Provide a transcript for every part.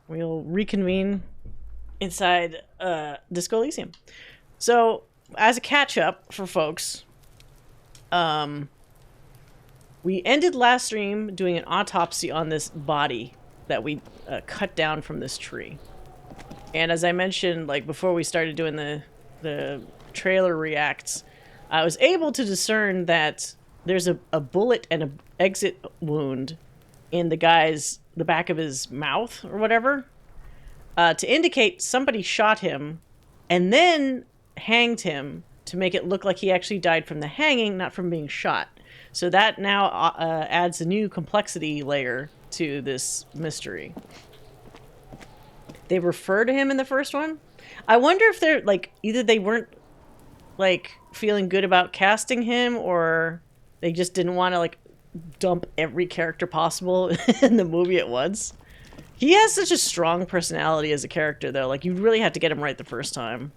we'll reconvene inside Disco Elysium. So, as a catch-up for folks, we ended last stream doing an autopsy on this body that we cut down from this tree. And as I mentioned, like before we started doing the trailer reacts, I was able to discern that there's a bullet and an exit wound in the back of his mouth or whatever, to indicate somebody shot him and then hanged him to make it look like he actually died from the hanging, not from being shot. So that now adds a new complexity layer to this mystery. They refer to him in the first one. I wonder if they're like, either they weren't like feeling good about casting him, or they just didn't want to like dump every character possible in the movie at once. He has such a strong personality as a character, though. Like, you really have to get him right the first time,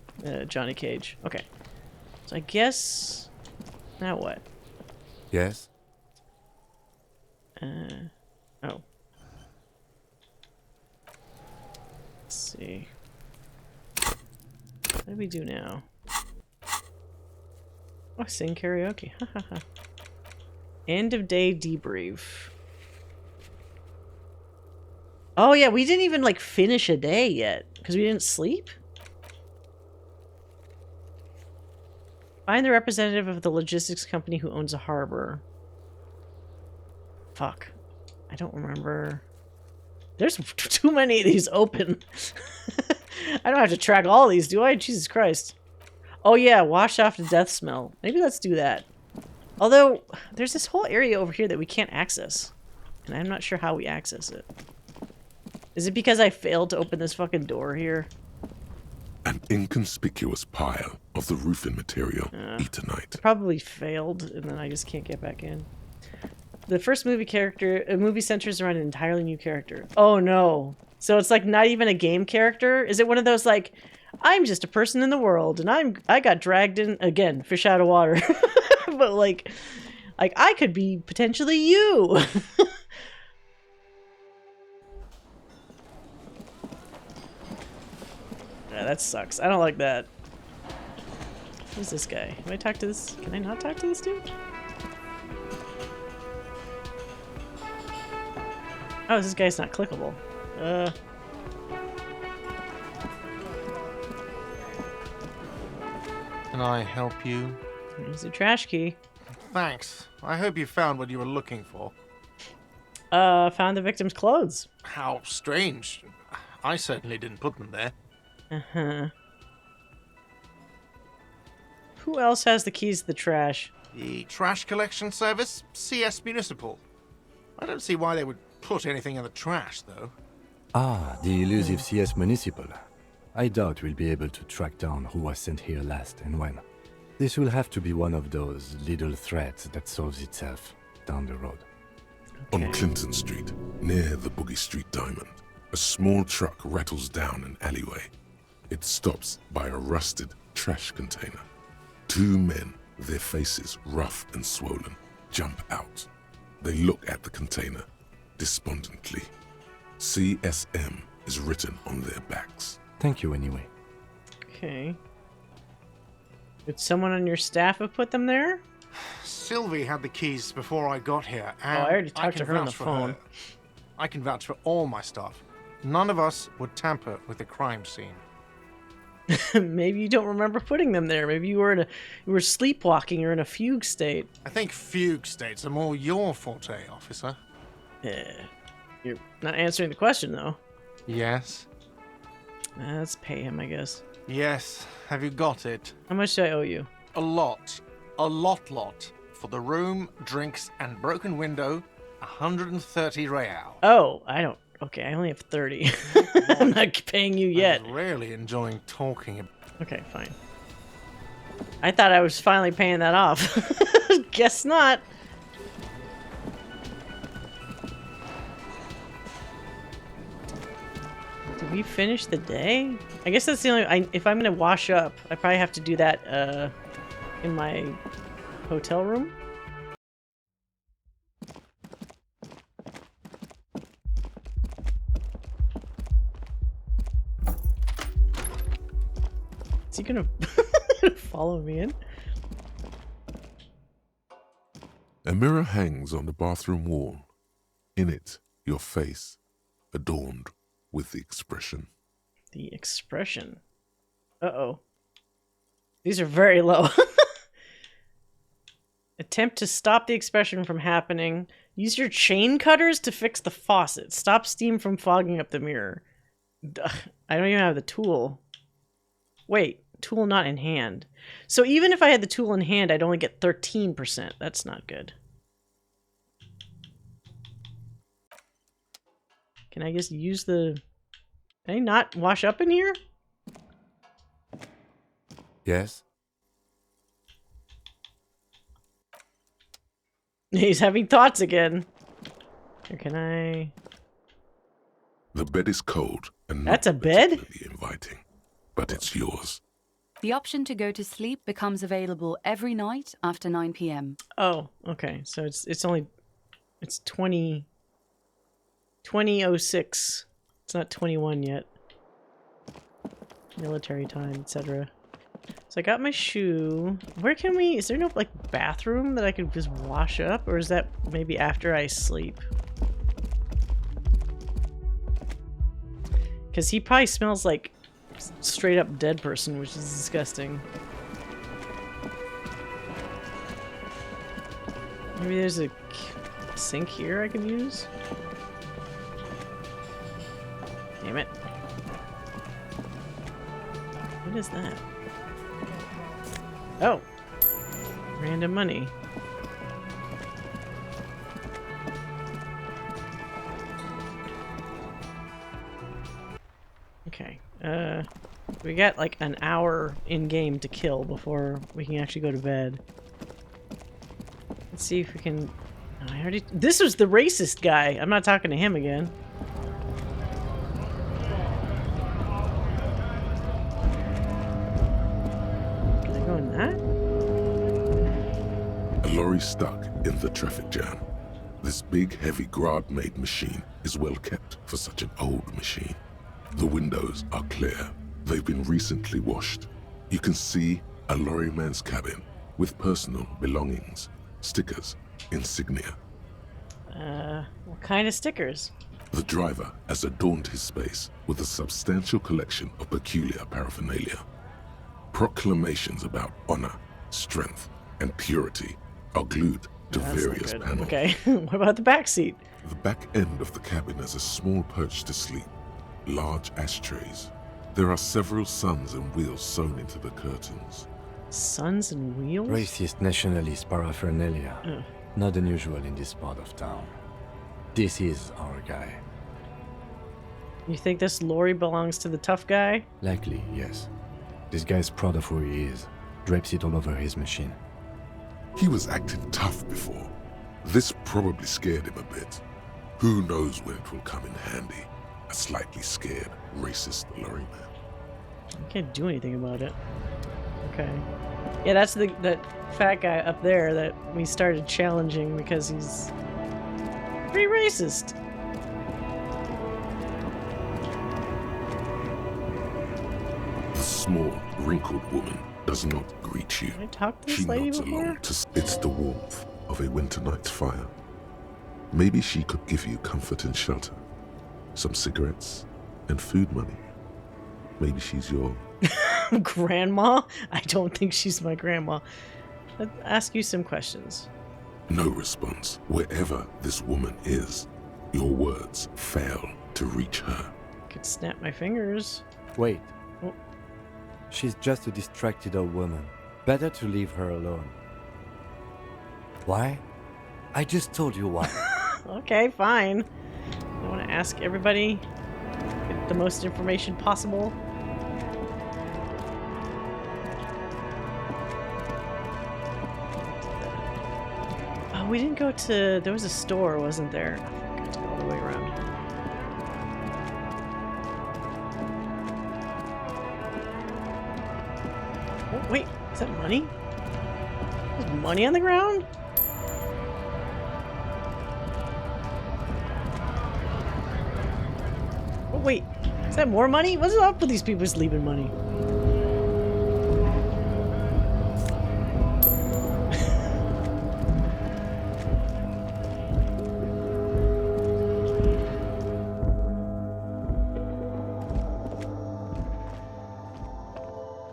Johnny Cage. Okay. So I guess... Now what? Yes? Oh. Let's see. What do we do now? Oh, sing karaoke. End of day debrief. Oh yeah, we didn't even like finish a day yet because we didn't sleep. Find the representative of the logistics company who owns a harbor. Fuck. I don't remember. There's too many of these open. I don't have to track all these, do I? Jesus Christ. Oh yeah, wash off the death smell. Maybe let's do that. Although, there's this whole area over here that we can't access. And I'm not sure how we access it. Is it because I failed to open this fucking door here? An inconspicuous pile of the roofing material, Eternite. Probably failed, and then I just can't get back in. The first movie centers around an entirely new character. Oh no. So it's like not even a game character? Is it one of those like, I'm just a person in the world, and I got dragged in, again, fish out of water. But like I could be potentially you. Yeah, that sucks. I don't like that. Who's this guy? Can I talk to this? Can I not talk to this dude? Oh, this guy's not clickable. Can I help you? Here's the trash key. Thanks. I hope you found what you were looking for. Found the victim's clothes. How strange. I certainly didn't put them there. Uh-huh. Who else has the keys to the trash? The trash collection service? CS Municipal. I don't see why they would put anything in the trash, though. Ah, the elusive CS Municipal. I doubt we'll be able to track down who was sent here last and when. This will have to be one of those little threats that solves itself down the road. Okay. On Clinton Street, near the Boogie Street Diamond, a small truck rattles down an alleyway. It stops by a rusted trash container. Two men, their faces rough and swollen, jump out. They look at the container, despondently. CSM is written on their backs. Thank you anyway. Okay. Did someone on your staff have put them there? Sylvie had the keys before I got here, and I already talked to can her on the vouch for phone. I can vouch for all my staff. None of us would tamper with the crime scene. Maybe you don't remember putting them there. Maybe you were sleepwalking or in a fugue state. I think fugue states are more your forte, officer. You're not answering the question, though. Yes. Let's pay him, I guess. Yes. Have you got it? How much do I owe you? A lot. A lot. For the room, drinks, and broken window, 130 real. Oh, I don't... Okay, I only have 30. I'm not paying you yet. I'm really enjoying talking about... Okay, fine. I thought I was finally paying that off. Guess not. Did we finish the day? I guess that's the only... if I'm gonna wash up, I probably have to do that in my hotel room. Is he gonna follow me in? A mirror hangs on the bathroom wall. In it, your face, adorned with the expression. The expression. Uh-oh. These are very low. Attempt to stop the expression from happening. Use your chain cutters to fix the faucet. Stop steam from fogging up the mirror. Ugh, I don't even have the tool. Wait, tool not in hand. So even if I had the tool in hand, I'd only get 13%. That's not good. Can I just use the... Can I not wash up in here? Yes? He's having thoughts again. Or can I... The bed is cold and That's not a bed? particularly inviting, but it's yours. The option to go to sleep becomes available every night after 9 p.m. Oh, okay. So it's only... It's 20:06. It's not 21 yet. Military time, etc. So I got my shoe. Where can we... Is there no, like, bathroom that I could just wash up? Or is that maybe after I sleep? Because he probably smells like straight up dead person, which is disgusting. Maybe there's a sink here I can use? Damn it. What is that? Oh! Random money. Okay. We got like an hour in-game to kill before we can actually go to bed. Let's see if we can... Oh, I already... This was the racist guy! I'm not talking to him again. Can I go in that? A lorry stuck in the traffic jam. This big, heavy Grad-made machine is well kept for such an old machine. The windows are clear. They've been recently washed. You can see a lorryman's cabin with personal belongings, stickers, insignia. What kind of stickers? The driver has adorned his space with a substantial collection of peculiar paraphernalia. Proclamations about honor, strength, and purity are glued to That's not various good. panels. Okay, what about the back seat? The back end of the cabin has a small perch to sleep, large ashtrays. There are several suns and wheels sewn into the curtains. Suns and wheels? Racist nationalist paraphernalia. Ugh. Not unusual in this part of town. This is our guy. You think this lorry belongs to the tough guy? Likely, yes. This guy's proud of who he is. Drapes it all over his machine. He was acting tough before. This probably scared him a bit. Who knows when it will come in handy? A slightly scared, racist lorryman. I can't do anything about it. Okay. Yeah, that's that fat guy up there that we started challenging because he's pretty racist. The small, wrinkled woman does not greet you. Did I talk to She this lady nods before? along to... It's the warmth of a winter night's fire. Maybe she could give you comfort and shelter. Some cigarettes and food money. Maybe she's your... Grandma? I don't think she's my grandma. Let's ask you some questions. No response. Wherever this woman is, your words fail to reach her. Could snap my fingers. Wait. Oh. She's just a distracted old woman. Better to leave her alone. Why? I just told you why. Okay, fine. I want to ask everybody, get the most information possible. Oh, we didn't go to... There was a store, wasn't there? I forgot to go all the way around. Oh, wait. Is that money? There's money on the ground? Oh, wait. Is that more money? What's up with these people just leaving money?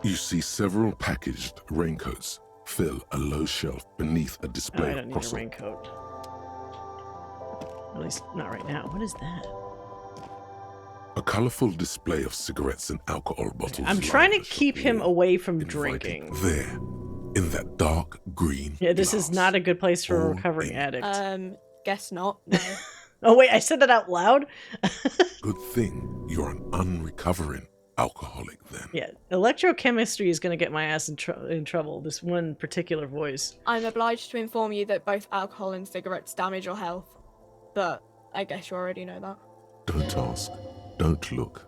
You see several packaged raincoats fill a low shelf beneath a Oh, display I of don't need a croissant. raincoat. At least not right now. What is that? A colorful display of cigarettes and alcohol bottles. I'm trying to line the shop keep him wall, away from inviting drinking. There, in that dark green. Yeah, this is glass, not a good place for a all recovering in. addict. Guess not. No. Oh wait, I said that out loud? Good thing you're an unrecovering alcoholic then. Yeah, electrochemistry is going to get my ass in trouble, this one particular voice. I'm obliged to inform you that both alcohol and cigarettes damage your health. But I guess you already know that. Don't ask, don't look,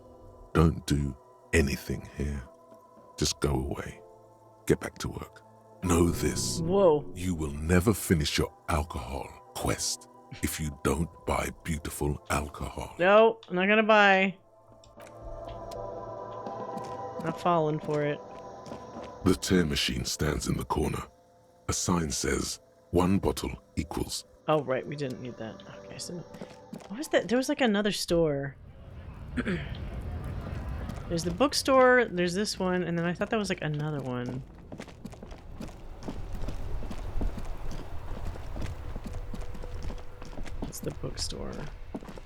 don't do anything here. Just go away. Get back to work. Know this. Whoa. You will never finish your alcohol quest if you don't buy beautiful alcohol. No, I'm not going to buy. Not falling for it. The tear machine stands in the corner. A sign says 1 bottle equals. Oh, right, we didn't need that. Okay, so what was that? There was like another store. There's the bookstore, there's this one, and then I thought that was like another one. It's the bookstore.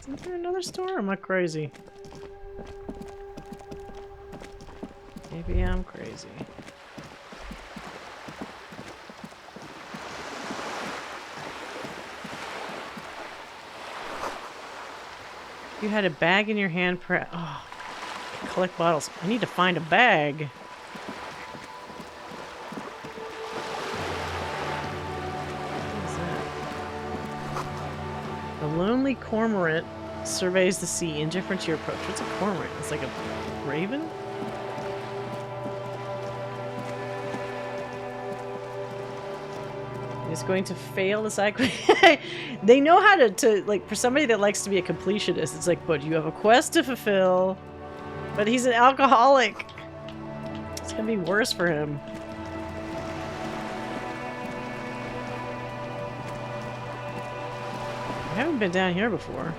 Isn't there another store? Am I crazy? Maybe I'm crazy. You had a bag in your hand, oh, collect bottles. I need to find a bag. What is that? A lonely cormorant surveys the sea, indifferent to your approach. What's a cormorant? It's like a raven? Is going to fail the cycle. They know how to like, for somebody that likes to be a completionist, it's like, but you have a quest to fulfill. But he's an alcoholic. It's gonna be worse for him. I haven't been down here before.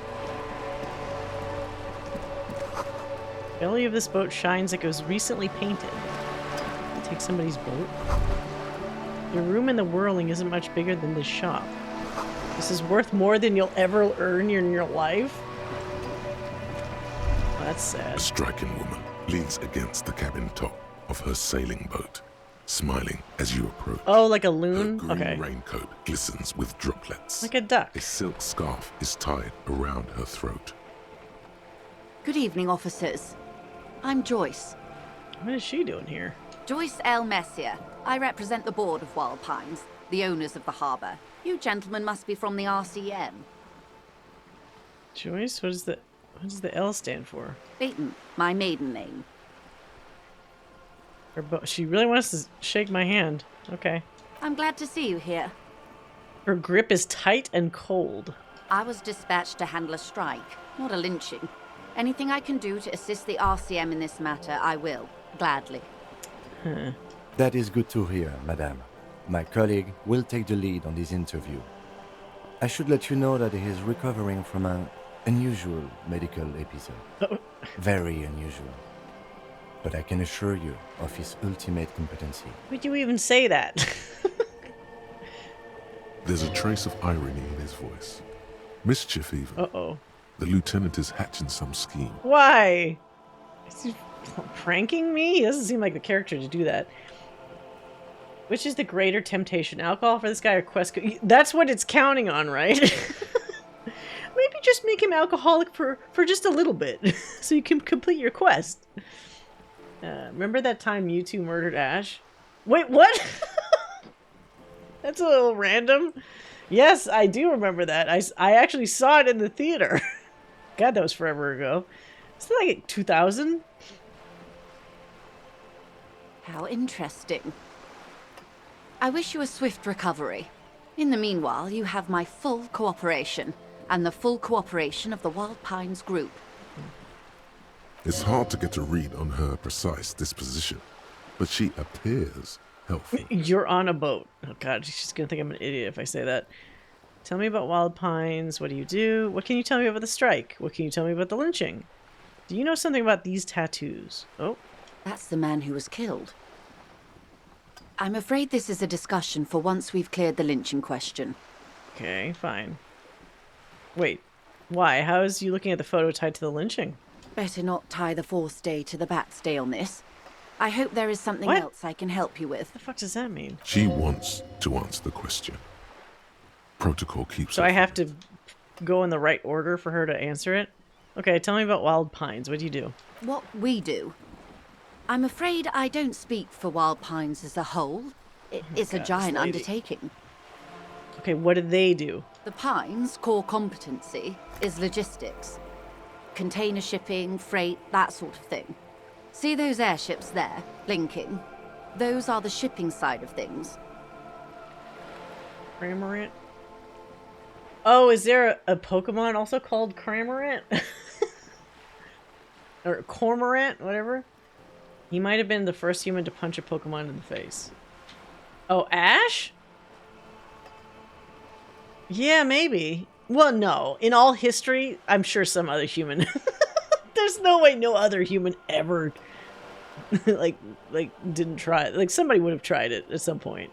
The belly of this boat shines like it was recently painted. Take somebody's boat. Your room in the whirling isn't much bigger than this shop. This is worth more than you'll ever earn in your life. Oh, that's sad. A striking woman leans against the cabin top of her sailing boat, smiling as you approach. Oh, like a Her loon? green Okay. raincoat glistens with droplets. Like a duck. A silk scarf is tied around her throat. Good evening, officers. I'm Joyce. What is she doing here? Joyce L. Messier. I represent the board of Wild Pines, the owners of the harbour. You gentlemen must be from the RCM. Joyce? What does the L stand for? Leighton, my maiden name. She really wants to shake my hand. Okay. I'm glad to see you here. Her grip is tight and cold. I was dispatched to handle a strike, not a lynching. Anything I can do to assist the RCM in this matter, I will, gladly. Huh. That is good to hear, madame. My colleague will take the lead on this interview. I should let you know that he is recovering from an unusual medical episode. Very unusual. But I can assure you of his ultimate competency. Would you even say that? There's a trace of irony in his voice. Mischief even. Uh-oh. The lieutenant is hatching some scheme. Why? Is he pranking me? He doesn't seem like the character to do that. Which is the greater temptation? Alcohol for this guy or quest? That's what it's counting on, right? Maybe just make him alcoholic for just a little bit. So you can complete your quest. Remember that time you two murdered Ash? Wait, what? That's a little random. Yes, I do remember that. I actually saw it in the theater. God, that was forever ago. Is that like 2000? How interesting. I wish you a swift recovery. In the meanwhile, you have my full cooperation, and the full cooperation of the Wild Pines group. It's hard to get a read on her precise disposition, but she appears helpful. You're on a boat. Oh god, she's gonna think I'm an idiot if I say that. Tell me about Wild Pines. What do you do? What can you tell me about the strike? What can you tell me about the lynching? Do you know something about these tattoos? Oh. That's the man who was killed. I'm afraid this is a discussion for once we've cleared the lynching question. Okay, fine. Wait, why? How is you looking at the photo tied to the lynching? Better not tie the fourth day to the bat's day on this. I hope there is something What? else I can help you with. What the fuck does that mean? She wants to answer the question. Protocol keeps So her I have from to go in the right order for her to answer it? Okay, tell me about Wild Pines. What do you do? What we do. I'm afraid I don't speak for Wild Pines as a whole. It's a God, giant this lady. undertaking. Okay, what do they do? The Pines' core competency is logistics. Container shipping, freight, that sort of thing. See those airships there, blinking? Those are the shipping side of things. Cramorant? Oh, is there a Pokemon also called Cramorant? Or Cormorant, whatever? He might have been the first human to punch a Pokemon in the face. Oh, Ash? Yeah, maybe. Well, no. In all history, I'm sure some other human. There's no way no other human ever like didn't try it. Like somebody would have tried it at some point.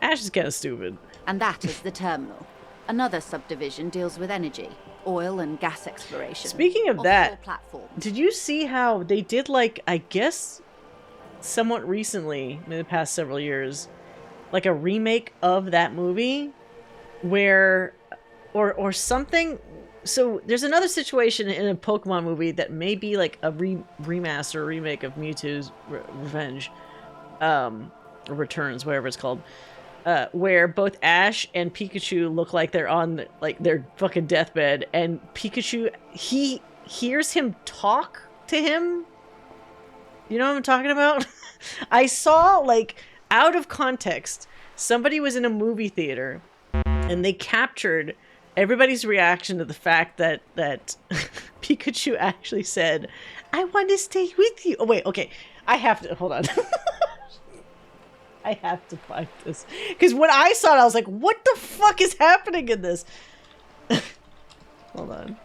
Ash is kind of stupid. And that is the terminal. Another subdivision deals with energy, oil and gas exploration. Speaking of Offshore that, platforms. did you see how they did, like, I guess somewhat recently, in the past several years, like a remake of that movie where or something. So there's another situation in a Pokemon movie that may be like a remaster or remake of Mewtwo's Revenge, or Returns, whatever it's called, where both Ash and Pikachu look like they're on like their fucking deathbed, and Pikachu, he hears him talk to him. You know what I'm talking about? I saw, like, out of context, somebody was in a movie theater and they captured everybody's reaction to the fact that Pikachu actually said, "I want to stay with you." Oh, wait, okay. I have to, hold on. I have to find this. Because when I saw it, I was like, what the fuck is happening in this? Hold on.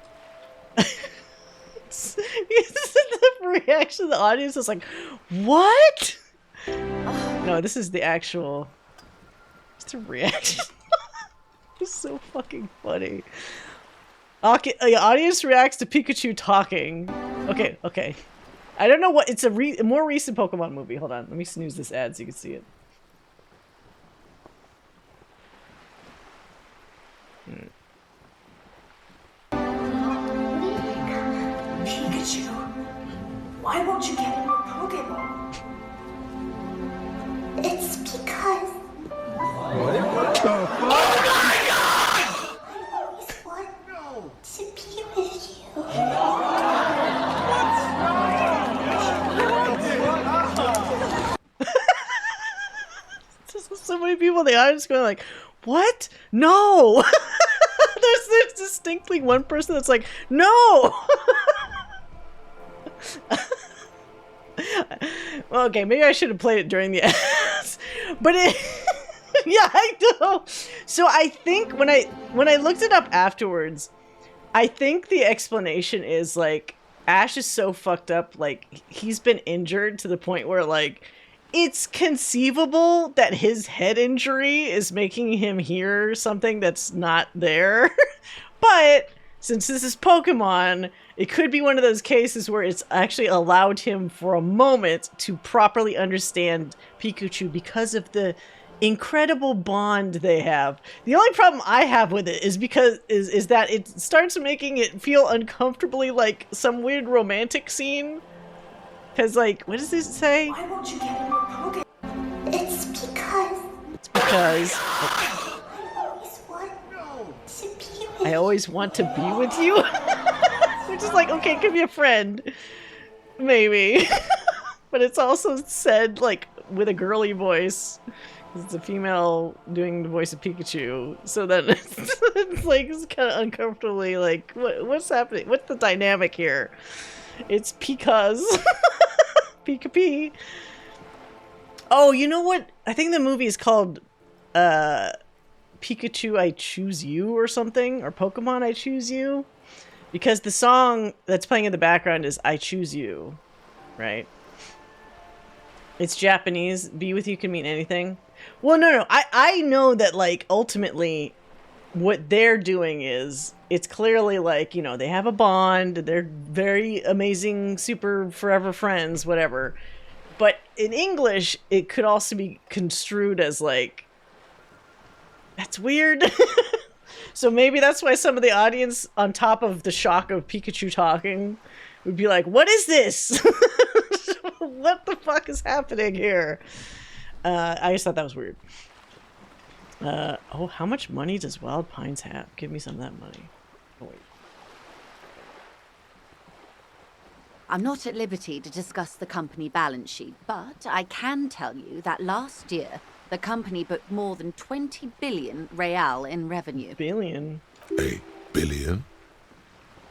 The reaction of the audience is like, what? No, this is the actual. It's a reaction. It's so fucking funny. Okay, the audience reacts to Pikachu talking. Okay, okay. I don't know what. It's a more recent Pokemon movie. Hold on, let me snooze this ad so you can see it. Pikachu, why won't you get in your Pokeball? It's because... What the fuck? I always want to be with you. So many people in the audience going like, what? No! there's distinctly one person that's like, no! Well, okay, maybe I should have played it during the ads. But it... yeah, I know. So I think when I looked it up afterwards, I think the explanation is, like, Ash is so fucked up, like, he's been injured to the point where, like, it's conceivable that his head injury is making him hear something that's not there. But since this is Pokemon, it could be one of those cases where it's actually allowed him for a moment to properly understand Pikachu because of the incredible bond they have. The only problem I have with it is because is that it starts making it feel uncomfortably like some weird romantic scene. Because, like, what does this say? Why won't you get in your Pokeball? It's because... It's because... I always want to be with I you. always want to be with you. Which is like, okay, could be a friend. Maybe. But it's also said, like, with a girly voice. It's a female doing the voice of Pikachu. So then it's like, it's kind of uncomfortably, like, what's happening? What's the dynamic here? It's because... Pika-Pee. Oh, you know what? I think the movie is called Pikachu I Choose You or something, or Pokemon I Choose You, because the song that's playing in the background is I Choose You, right? It's Japanese. Be with you can mean anything. Well, no. I know that, like, ultimately what they're doing is it's clearly like, you know, they have a bond. They're very amazing, super forever friends, whatever. But in English, it could also be construed as like, that's weird. So maybe that's why some of the audience, on top of the shock of Pikachu talking, would be like, what is this? What the fuck is happening here? I just thought that was weird. Oh, how much money does Wild Pines have? Give me some of that money. Oh, wait. I'm not at liberty to discuss the company balance sheet, but I can tell you that last year, the company booked more than 20 billion real in revenue. Billion? A billion?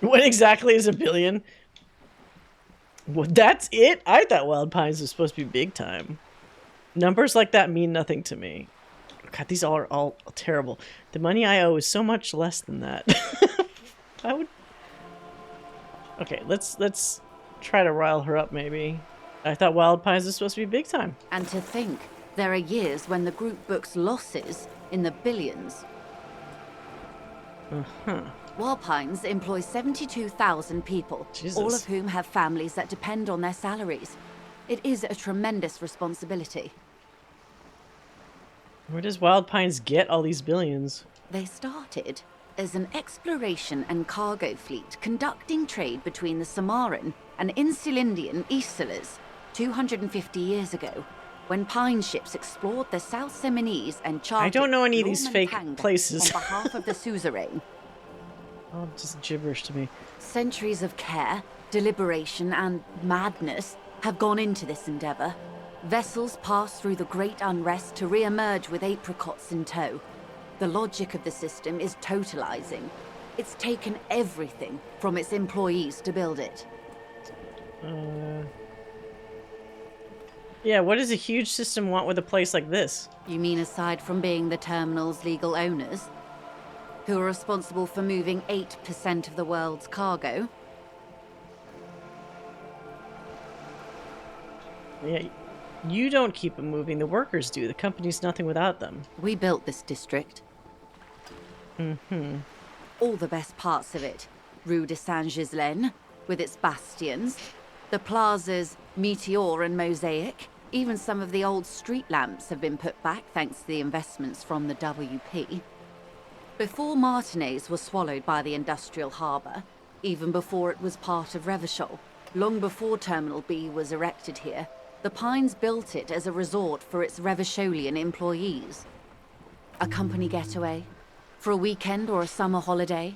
What exactly is a billion? Well, that's it? I thought Wild Pines was supposed to be big time. Numbers like that mean nothing to me. God, these are all terrible. The money I owe is so much less than that. I would... Okay, let's try to rile her up, maybe. I thought Wild Pines was supposed to be big time. And to think, there are years when the group books losses in the billions. Wild Pines employs 72,000 people, Jesus. all of whom have families that depend on their salaries. It is a tremendous responsibility. Where does Wild Pines get all these billions? They started as an exploration and cargo fleet conducting trade between the Samaran and Insulindian Isolas 250 years ago, when Pine ships explored the South Seminese and charted I don't know any of these fake Norman places. on behalf of the suzerain. Oh, just gibberish to me. Centuries of care, deliberation, and madness have gone into this endeavor. Vessels pass through the great unrest to re-emerge with apricots in tow. The logic of the system is totalizing. It's taken everything from its employees to build it. Yeah, what does a huge system want with a place like this? You mean aside from being the terminal's legal owners, who are responsible for moving 8% of the world's cargo? Yeah, you don't keep them moving, the workers do. The company's nothing without them. We built this district. All the best parts of it. Rue de Saint-Ghislain, with its bastions, the plazas Meteor and Mosaic, even some of the old street lamps have been put back thanks to the investments from the WP. Before Martinez was swallowed by the industrial harbour, even before it was part of Revachol, long before Terminal B was erected here, the Pines built it as a resort for its Revacholian employees. A company getaway, for a weekend or a summer holiday.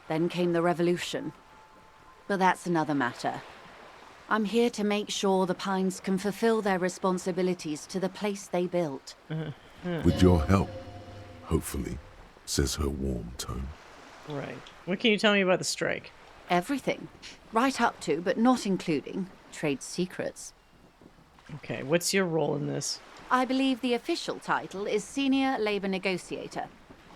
Then came the revolution. But that's another matter. I'm here to make sure the Pines can fulfill their responsibilities to the place they built. With your help, hopefully, says her warm tone. Right. What can you tell me about the strike? Everything. Right up to, but not including, trade secrets. Okay, what's your role in this? I believe the official title is Senior Labor Negotiator.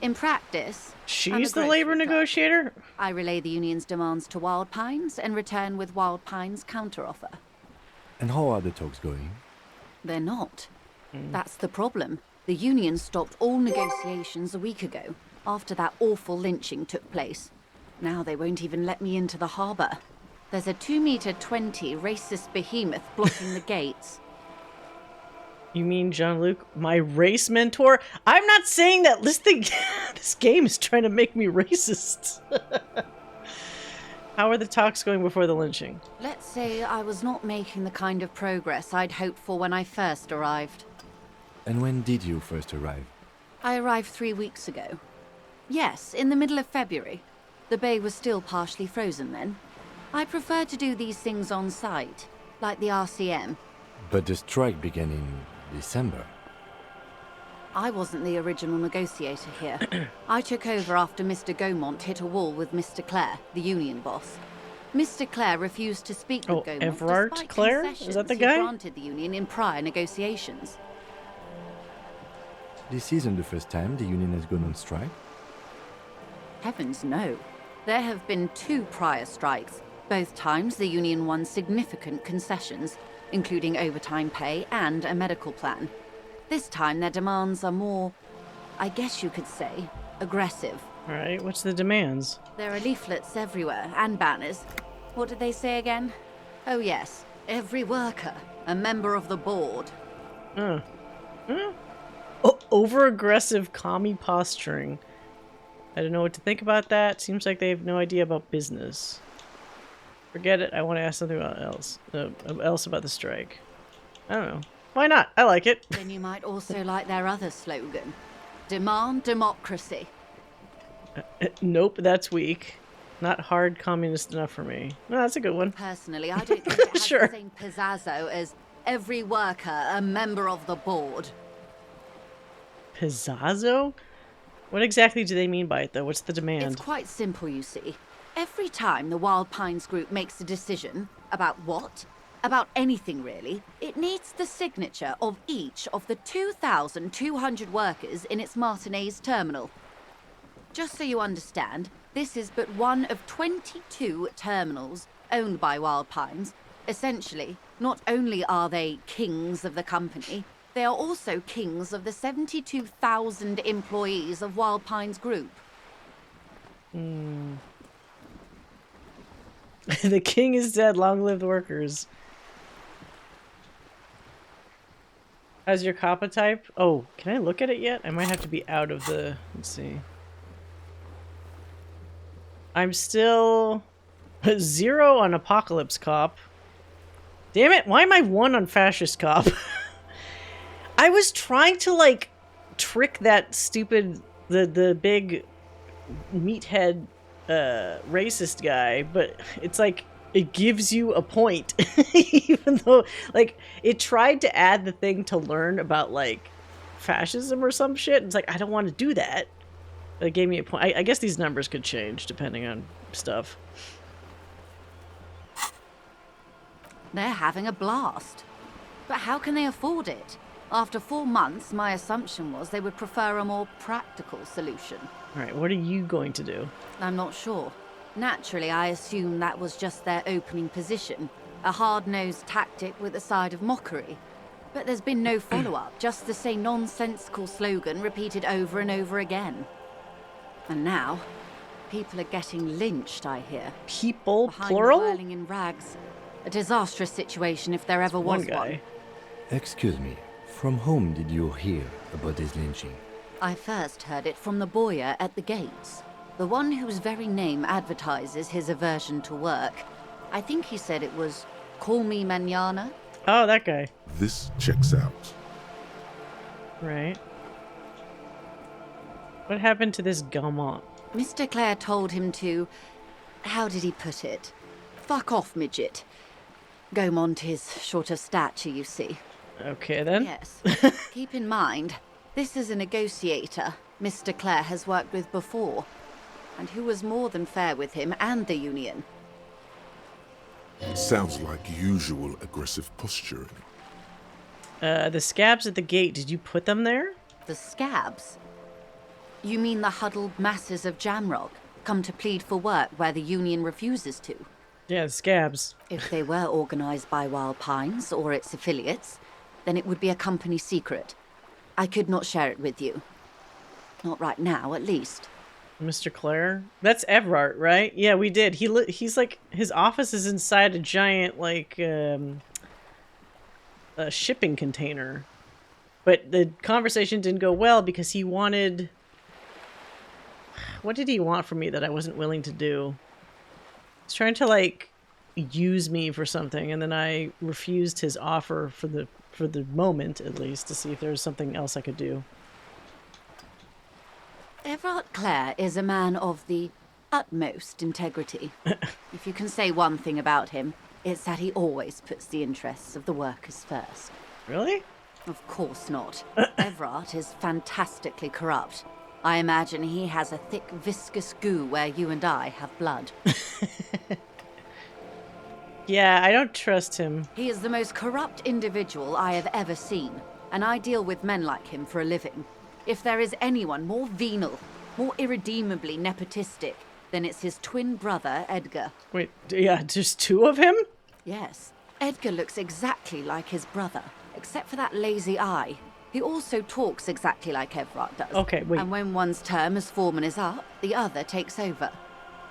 In practice, I'm a She's the grocery labor clerk. negotiator? I relay the union's demands to Wild Pines and return with Wild Pines' counteroffer. And how are the talks going? They're not. That's the problem. The union stopped all negotiations a week ago, after that awful lynching took place. Now they won't even let me into the harbour. There's a 2-meter-20 racist behemoth blocking the gates. You mean Jean-Luc, my race mentor? I'm not saying that this thing, this game is trying to make me racist. How are the talks going before the lynching? Let's say I was not making the kind of progress I'd hoped for when I first arrived. And when did you first arrive? I arrived 3 weeks ago. Yes, in the middle of February. The bay was still partially frozen then. I prefer to do these things on site, like the RCM. But the strike began in December. I wasn't the original negotiator here. I took over after Mr. Gaumont hit a wall with Mr. Clare, the union boss. Mr. Clare refused to speak with Gaumont Everard despite Clare? concessions Is that the he guy? granted the union in prior negotiations. This isn't the first time the union has gone on strike. Heavens no. There have been 2 prior strikes. Both times the union won significant concessions, including overtime pay and a medical plan. This time their demands are more, I guess you could say, aggressive. Alright, what's the demands? There are leaflets everywhere and banners. What did they say again? Oh yes, every worker, a member of the board. Over-aggressive commie posturing. I don't know what to think about that. Seems like they have no idea about business. Forget it. I want to ask something about else about the strike. I don't know. Why not? I like it. Then you might also like their other slogan. Demand democracy. Nope, that's weak. Not hard communist enough for me. No, that's a good one. Personally, I don't think it has Sure. the same pizazzo as every worker, a member of the board. Pizazzo? What exactly do they mean by it, though? What's the It's demand? quite simple, you see. Every time the Wild Pines group makes a decision about what? About anything, really, it needs the signature of each of the 2,200 workers in its Martinez terminal. Just so you understand, this is but one of 22 terminals owned by Wild Pines. Essentially, not only are they kings of the company, they are also kings of the 72,000 employees of Wild Pines Group. The king is dead. Long live the workers. How's your Kappa type? Oh, can I look at it yet? I might have to be out of the... Let's see. I'm still 0 on Apocalypse Cop. Damn it, why am I 1 on Fascist Cop? I was trying to, like, trick that stupid... The big meathead racist guy, but it's like... It gives you a point, even though, like, it tried to add the thing to learn about, like, fascism or some shit. It's like, I don't want to do that. But it gave me a point. I guess these numbers could change depending on stuff. They're having a blast. But how can they afford it? After 4 months, my assumption was they would prefer a more practical solution. All right, what are you going to do? I'm not sure. Naturally, I assume that was just their opening position, a hard-nosed tactic with a side of mockery. But there's been no follow-up, just the same nonsensical slogan repeated over and over again. And now, people are getting lynched, I hear. People, Behind plural? whirling in rags. A disastrous situation if there ever was one. Excuse me, from whom did you hear about this lynching? I first heard it from the boyer at the gates. The one whose very name advertises his aversion to work. I think he said it was, "Call me mañana." Oh, that guy. This checks out. Right. What happened to this Gaumont? Mr. Clare told him to... How did he put it? Fuck off, midget. Gaumont is short of stature, you see. Okay, then. Yes. Keep in mind, this is a negotiator Mr. Clare has worked with before, and who was more than fair with him and the union. Sounds like usual aggressive posturing. The scabs at the gate, did you put them there? The scabs? You mean the huddled masses of Jamrock, come to plead for work where the union refuses to? Yeah, the scabs. If they were organized by Wild Pines or its affiliates, then it would be a company secret. I could not share it with you. Not right now, at least. Mr. Clare? That's Everard, right? Yeah, we did. He's like, his office is inside a giant, like, a shipping container. But the conversation didn't go well because he wanted... What did he want from me that I wasn't willing to do? He's trying to, like, use me for something, and then I refused his offer for the moment, at least, to see if there was something else I could do. Everard Clare is a man of the utmost integrity. If you can say one thing about him, it's that he always puts the interests of the workers first. Really? Of course not. Everard is fantastically corrupt. I imagine he has a thick, viscous goo where you and I have blood. Yeah, I don't trust him. He is the most corrupt individual I have ever seen, and I deal with men like him for a living. If there is anyone more venal, more irredeemably nepotistic, then it's his twin brother, Edgar. Wait, yeah, just 2 of him? Yes, Edgar looks exactly like his brother, except for that lazy eye. He also talks exactly like Everard does. Okay, wait. And when one's term as foreman is up, the other takes over.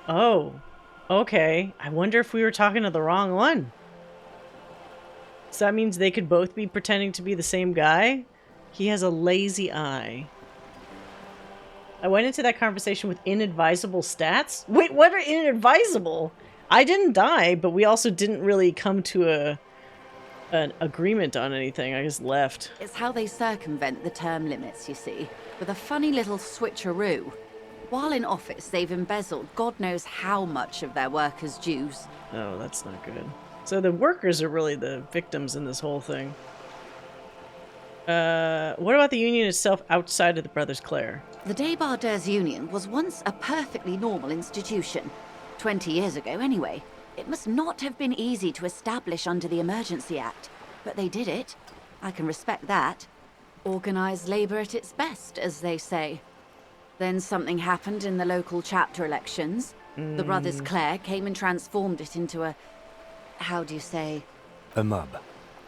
Oh, okay. I wonder if we were talking to the wrong one. So that means they could both be pretending to be the same guy? He has a lazy eye. I went into that conversation with inadvisable stats? Wait, what are inadvisable? I didn't die, but we also didn't really come to an agreement on anything. I just left. It's how they circumvent the term limits, you see, with a funny little switcheroo. While in office, they've embezzled God knows how much of their workers' dues. Oh, that's not good. So the workers are really the victims in this whole thing. What about the union itself outside of the Brothers Clare? The Débardeurs Union was once a perfectly normal institution. 20 years ago, anyway. It must not have been easy to establish under the Emergency Act, but they did it. I can respect that. Organised labour at its best, as they say. Then something happened in the local chapter elections. The Brothers Clare came and transformed it into a... how do you say? A mob.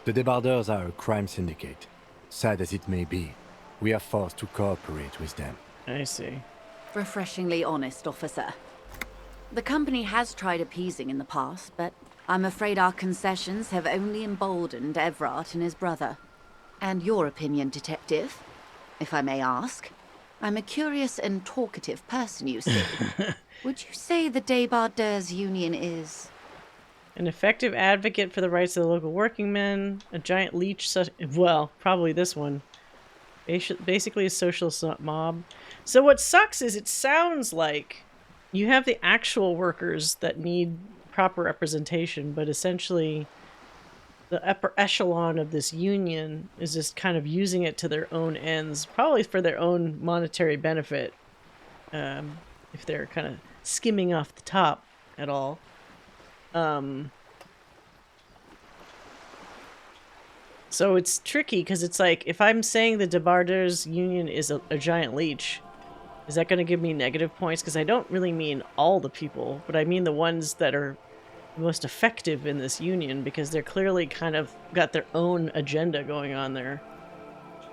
The Débardeurs are a crime syndicate. Sad as it may be, we are forced to cooperate with them. I see. Refreshingly honest, officer. The company has tried appeasing in the past, but I'm afraid our concessions have only emboldened Everard and his brother. And your opinion, detective, if I may ask? I'm a curious and talkative person, you see. Would you say the Débardeurs Union is... An effective advocate for the rights of the local working men, a giant leech, well, probably this one. Basically a socialist mob. So what sucks is it sounds like you have the actual workers that need proper representation, but essentially the upper echelon of this union is just kind of using it to their own ends, probably for their own monetary benefit, if they're kind of skimming off the top at all. So it's tricky because it's like, if I'm saying the Débardeurs Union is a giant leech, is that going to give me negative points? Because I don't really mean all the people, but I mean the ones that are most effective in this union, because they're clearly kind of got their own agenda going on there.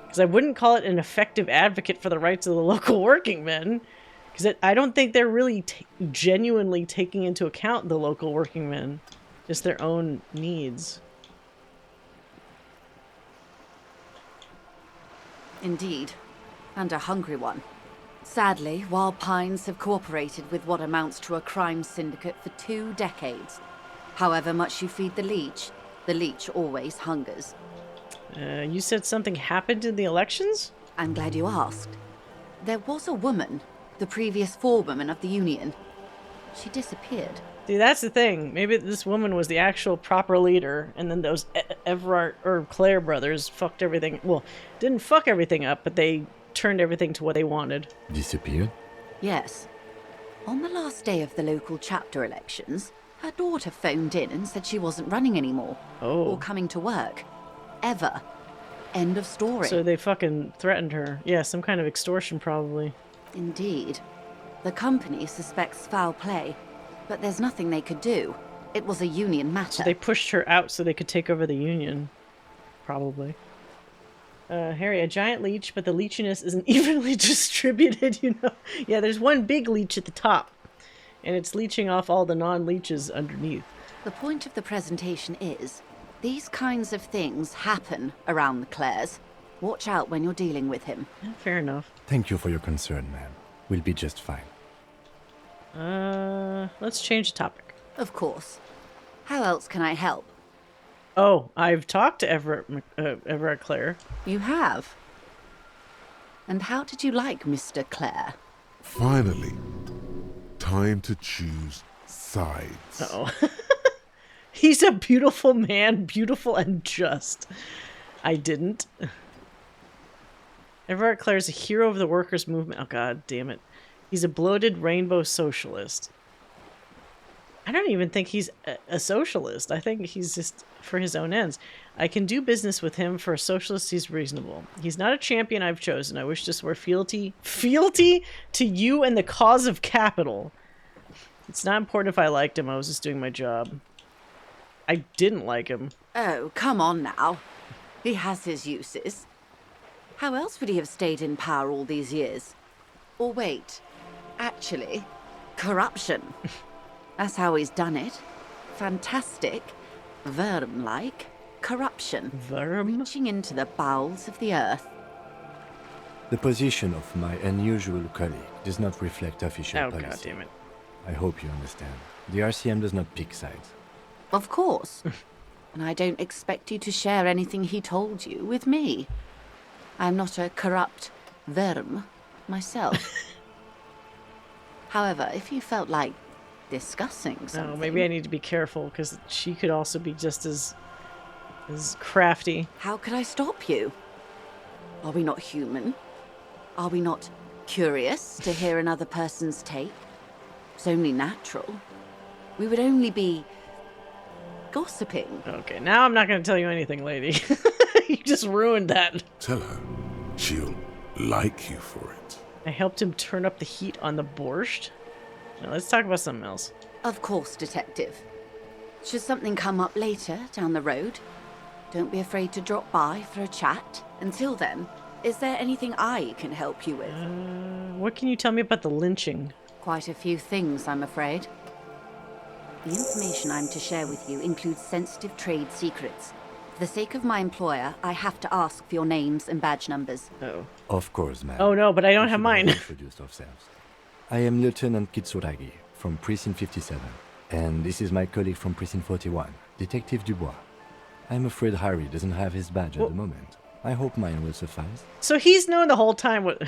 Because I wouldn't call it an effective advocate for the rights of the local working men, because I don't think they're really genuinely taking into account the local working men, just their own needs. Indeed. And a hungry one. Sadly, Wild Pines have cooperated with what amounts to a crime syndicate for 2 decades. However much you feed the leech always hungers. You said something happened in the elections? I'm glad you asked. There was a woman, the previous forewoman of the Union. She disappeared. See, that's the thing. Maybe this woman was the actual proper leader, and then those Everard or Clare brothers fucked everything. Well, didn't fuck everything up, but they turned everything to what they wanted. Disappeared? Yes. On the last day of the local chapter elections, her daughter phoned in and said she wasn't running anymore. Oh. Or coming to work. Ever. End of story. So they fucking threatened her. Yeah, some kind of extortion probably. Indeed. The company suspects foul play, but there's nothing they could do. It was a union matter. So they pushed her out so they could take over the union. Probably. Harry, a giant leech, but the leechiness isn't evenly distributed, you know? Yeah, there's one big leech at the top, and it's leeching off all the non-leeches underneath. The point of the presentation is, these kinds of things happen around the Clares. Watch out when you're dealing with him. Yeah, fair enough. Thank you for your concern, ma'am. We'll be just fine. Let's change the topic. Of course. How else can I help? Oh, I've talked to Everard Clare. You have? And how did you like Mr. Clare? Finally, time to choose sides. Uh-oh. He's a beautiful man, beautiful and just. I didn't. Everard Clare is a hero of the workers' movement. Oh, god damn it. He's a bloated rainbow socialist. I don't even think he's a socialist. I think he's just for his own ends. I can do business with him. For a socialist, he's reasonable. He's not a champion I've chosen. I wish to swear fealty to you and the cause of capital. It's not important if I liked him. I was just doing my job. I didn't like him. Oh, come on now. He has his uses. How else would he have stayed in power all these years? Or wait, actually, corruption. That's how he's done it. Fantastic, worm-like corruption. Worm? Reaching into the bowels of the earth. The position of my unusual colleague does not reflect official Oh, policy. god damn it. I hope you understand. The RCM does not pick sides. Of course. And I don't expect you to share anything he told you with me. I'm not a corrupt worm myself. However, if you felt like discussing something... Oh, maybe I need to be careful, because she could also be just as crafty. How could I stop you? Are we not human? Are we not curious to hear another person's take? It's only natural. We would only be gossiping. Okay, now I'm not going to tell you anything, lady. You just ruined that. Tell her she'll like you for it. I helped him turn up the heat on the borscht. Now let's talk about something else. Of course, Detective. Should something come up later down the road, don't be afraid to drop by for a chat. Until then, is there anything I can help you with? What can you tell me about the lynching? Quite a few things, I'm afraid. The information I'm to share with you includes sensitive trade secrets. For the sake of my employer, I have to ask for your names and badge numbers. Oh. Of course, ma'am. Oh no, but I don't We have should mine. Introduced ourselves. I am Lieutenant Kitsuragi from Precinct 57, and this is my colleague from Precinct 41, Detective Dubois. I'm afraid Harry doesn't have his badge at the moment. I hope mine will suffice. So he's known the whole time what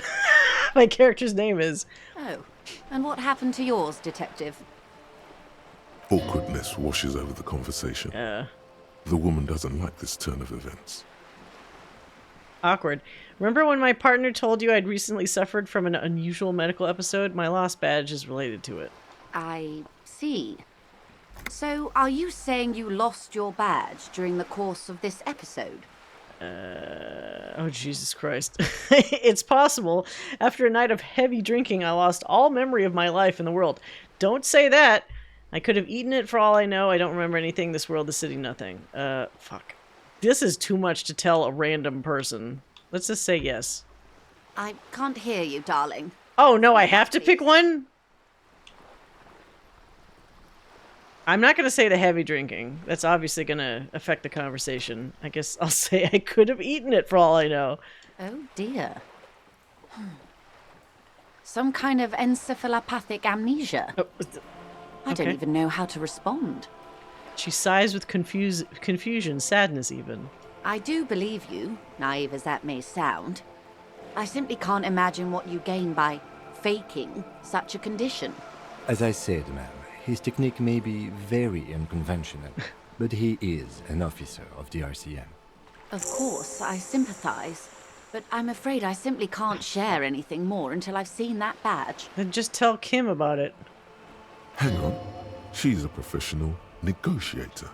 my character's name is. Oh, and what happened to yours, Detective? Awkwardness washes over the conversation. The woman doesn't like this turn of events. Awkward. Remember when my partner told you I'd recently suffered from an unusual medical episode? My lost badge is related to it. I see. So, are you saying you lost your badge during the course of this episode? Oh, Jesus Christ. It's possible. After a night of heavy drinking, I lost all memory of my life in the world. Don't say that. I could have eaten it for all I know. I don't remember anything. This world is sitting nothing. Fuck. This is too much to tell a random person. Let's just say yes. I can't hear you, darling. Oh, no, I have to pick one? I'm not going to say the heavy drinking. That's obviously going to affect the conversation. I guess I'll say I could have eaten it for all I know. Oh, dear. Some kind of encephalopathic amnesia. Oh, I don't okay. even know how to respond. She sighs with confusion, sadness even. I do believe you, naive as that may sound. I simply can't imagine what you gain by faking such a condition. As I said, ma'am, his technique may be very unconventional, but he is an officer of the RCM. Of course, I sympathize, but I'm afraid I simply can't share anything more until I've seen that badge. Then just tell Kim about it. Hang on. She's a professional negotiator.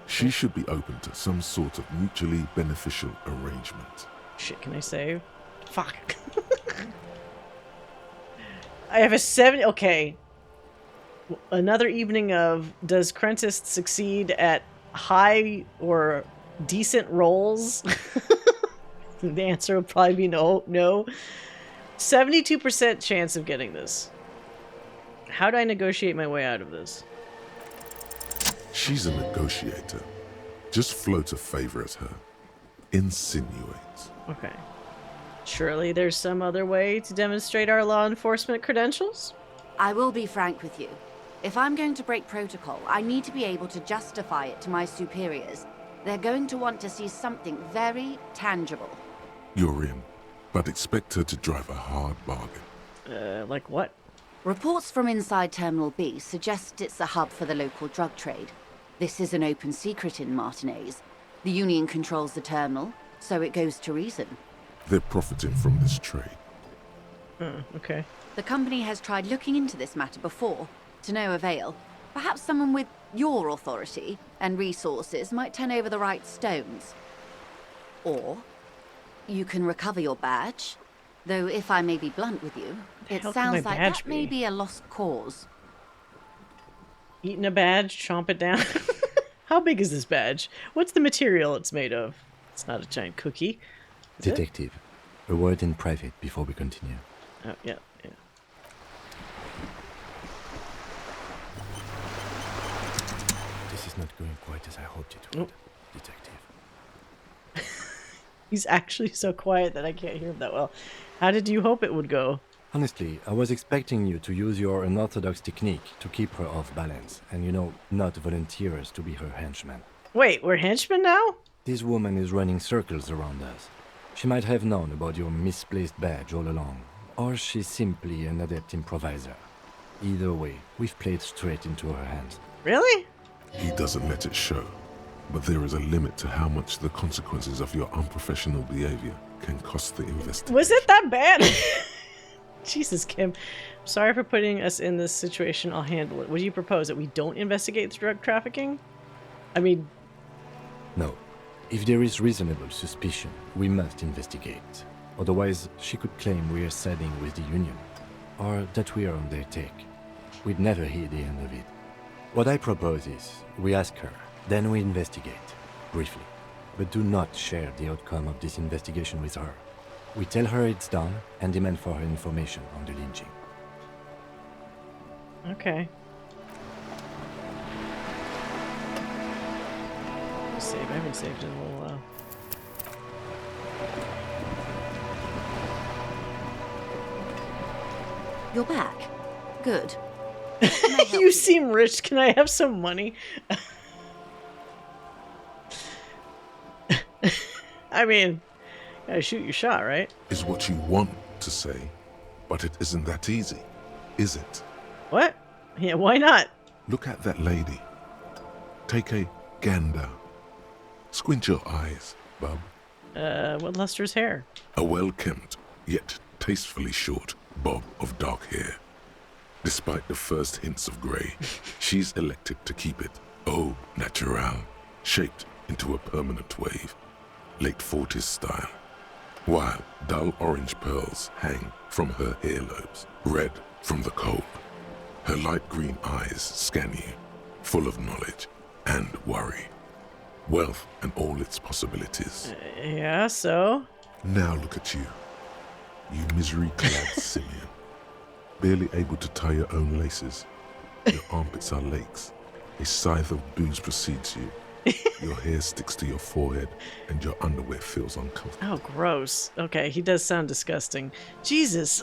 She should be open to some sort of mutually beneficial arrangement. Shit, can I save? Fuck. I have a 7... Okay. Another evening of... Does Krentist succeed at high or decent rolls? The answer would probably be no. No. 72% chance of getting this. How do I negotiate my way out of this? She's a negotiator. Just float a favor at her. Insinuate. Okay. Surely there's some other way to demonstrate our law enforcement credentials? I will be frank with you. If I'm going to break protocol, I need to be able to justify it to my superiors. They're going to want to see something very tangible. You're in, but expect her to drive a hard bargain. Like what? Reports from inside Terminal B suggest it's a hub for the local drug trade. This is an open secret in Martinez. The Union controls the terminal, so it goes to reason. They're profiting from this trade. Okay. The company has tried looking into this matter before, to no avail. Perhaps someone with your authority and resources might turn over the right stones. Or you can recover your badge. Though, if I may be blunt with you, it hell can sounds my like badge that may be? be a lost cause. Eating a badge, chomp it down. How big is this badge? What's the material it's made of? It's not a giant cookie. Is it? Detective, a word in private before we continue. Oh, yeah, yeah. This is not going quite as I hoped it would, Detective. He's actually so quiet that I can't hear him that well. How did you hope it would go? Honestly, I was expecting you to use your unorthodox technique to keep her off balance, and not volunteer us to be her henchman. Wait, we're henchmen now? This woman is running circles around us. She might have known about your misplaced badge all along, or she's simply an adept improviser. Either way, we've played straight into her hands. Really? He doesn't let it show, but there is a limit to how much the consequences of your unprofessional behavior can cost the investigation. Was it that bad? Jesus, Kim. Sorry for putting us in this situation. I'll handle it. What do you propose? That we don't investigate drug trafficking? I mean... No. If there is reasonable suspicion, we must investigate. Otherwise, she could claim we are siding with the Union, or that we are on their take. We'd never hear the end of it. What I propose is, we ask her, then we investigate, briefly. But do not share the outcome of this investigation with her. We tell her it's done, and demand for her information on the lynching. Okay. Save. I haven't saved in a little while. You're back. Good. You seem rich. Can I have some money? I mean, gotta shoot your shot, right? Is what you want to say, but it isn't that easy, is it? What? Yeah, why not? Look at that lady. Take a gander. Squint your eyes, bub. What luster's hair? A well-kempt, yet tastefully short bob of dark hair. Despite the first hints of grey, she's elected to keep it au natural, shaped into a permanent wave, late 40s style, while dull orange pearls hang from her earlobes, red from the cold. Her light green eyes scan you, full of knowledge and worry. Wealth and all its possibilities. Yeah, so? Now look at you. You misery-clad simian. Barely able to tie your own laces. Your armpits are lakes. A scythe of booze precedes you. Your hair sticks to your forehead, and your underwear feels uncomfortable. Oh, gross. Okay, he does sound disgusting. Jesus.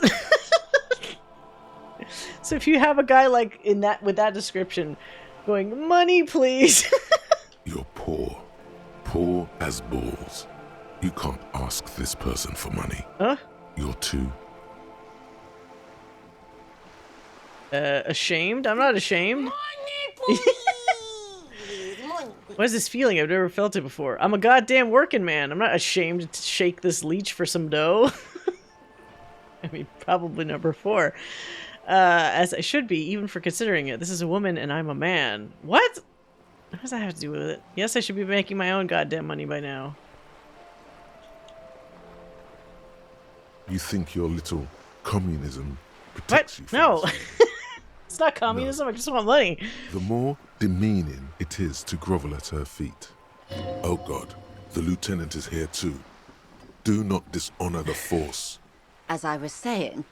So if you have a guy like in that with that description going, money please. You're poor. Poor as balls. You can't ask this person for money. Huh? You're too... Ashamed? I'm not ashamed. What is this feeling? I've never felt it before. I'm a goddamn working man. I'm not ashamed to shake this leech for some dough. I mean, probably number 4. As I should be, even for considering it. This is a woman and I'm a man. What? What does that have to do with it? Yes, I should be making my own goddamn money by now. You think your little communism protects you What? from No. this? It's not communism. I just want money. The more demeaning it is to grovel at her feet. Oh God, the lieutenant is here too. Do not dishonor the force. As I was saying,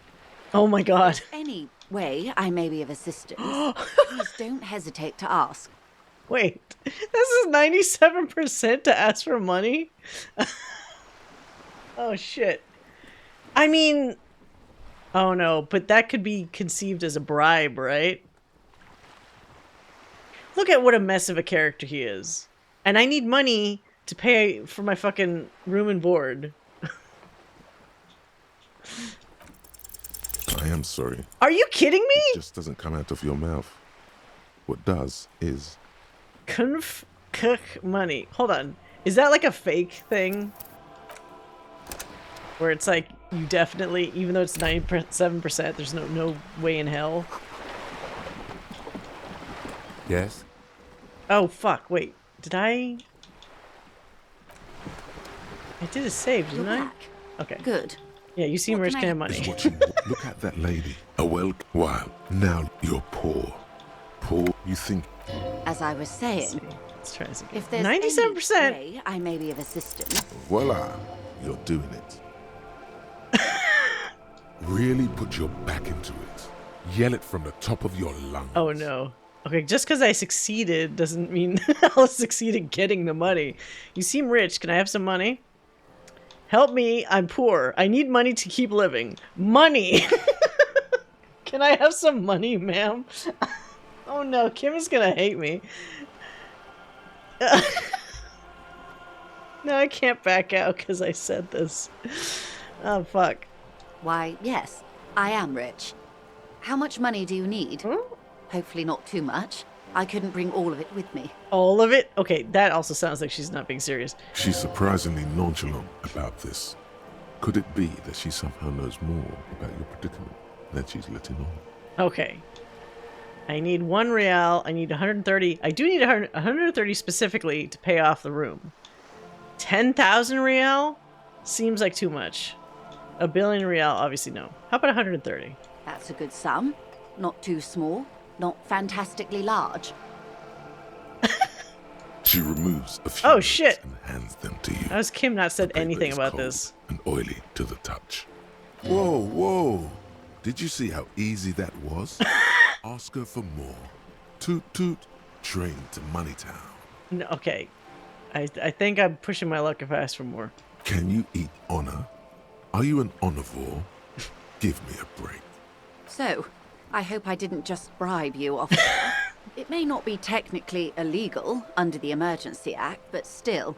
Oh my god. any way I may be of assistance, please don't hesitate to ask. Wait. This is 97% to ask for money? Oh shit. I mean... Oh no, but that could be conceived as a bribe, right? Look at what a mess of a character he is. And I need money to pay for my fucking room and board. I am sorry. Are you kidding me? It just doesn't come out of your mouth. What does is... Cook money. Hold on. Is that like a fake thing? Where it's like, you definitely, even though it's 97%, there's no way in hell. Yes? Oh, fuck. Wait. Did I... I did a save, You're didn't I? back. Okay. Good. Yeah, you seem What rich, can can I have help money. Is what you look at that lady. A while. Now you're poor. Poor. You think As I was saying, Let's try this again. If there's 97%. any way I may be of assistance. Voila, you're doing it. Really put your back into it. Yell it from the top of your lungs. Oh no. Okay, just because I succeeded doesn't mean I'll succeed in getting the money. You seem rich. Can I have some money? Help me. I'm poor. I need money to keep living. Money! Can I have some money, ma'am? Oh no, Kim is gonna hate me. No, I can't back out because I said this. Oh, fuck. Why, yes, I am rich. How much money do you need? Hopefully not too much. I couldn't bring all of it with me. All of it? Okay, that also sounds like she's not being serious. She's surprisingly nonchalant about this. Could it be that she somehow knows more about your predicament than she's letting on? Okay. I need 1 real. I need 130. I do need 130 specifically to pay off the room. 10,000 real? Seems like too much. 1 billion real? Obviously no. How about 130? That's a good sum. Not too small, not fantastically large. She removes a few Oh, notes shit. and hands them to you. How's Kim not said The paper anything is about cold this? and oily to the touch. Whoa, whoa. Did you see how easy that was? Ask her for more. Toot toot. Train to Moneytown. No, okay. I think I'm pushing my luck if I ask for more. Can you eat honor? Are you an omnivore? Give me a break. So, I hope I didn't just bribe you, officer. It may not be technically illegal under the Emergency Act, but still.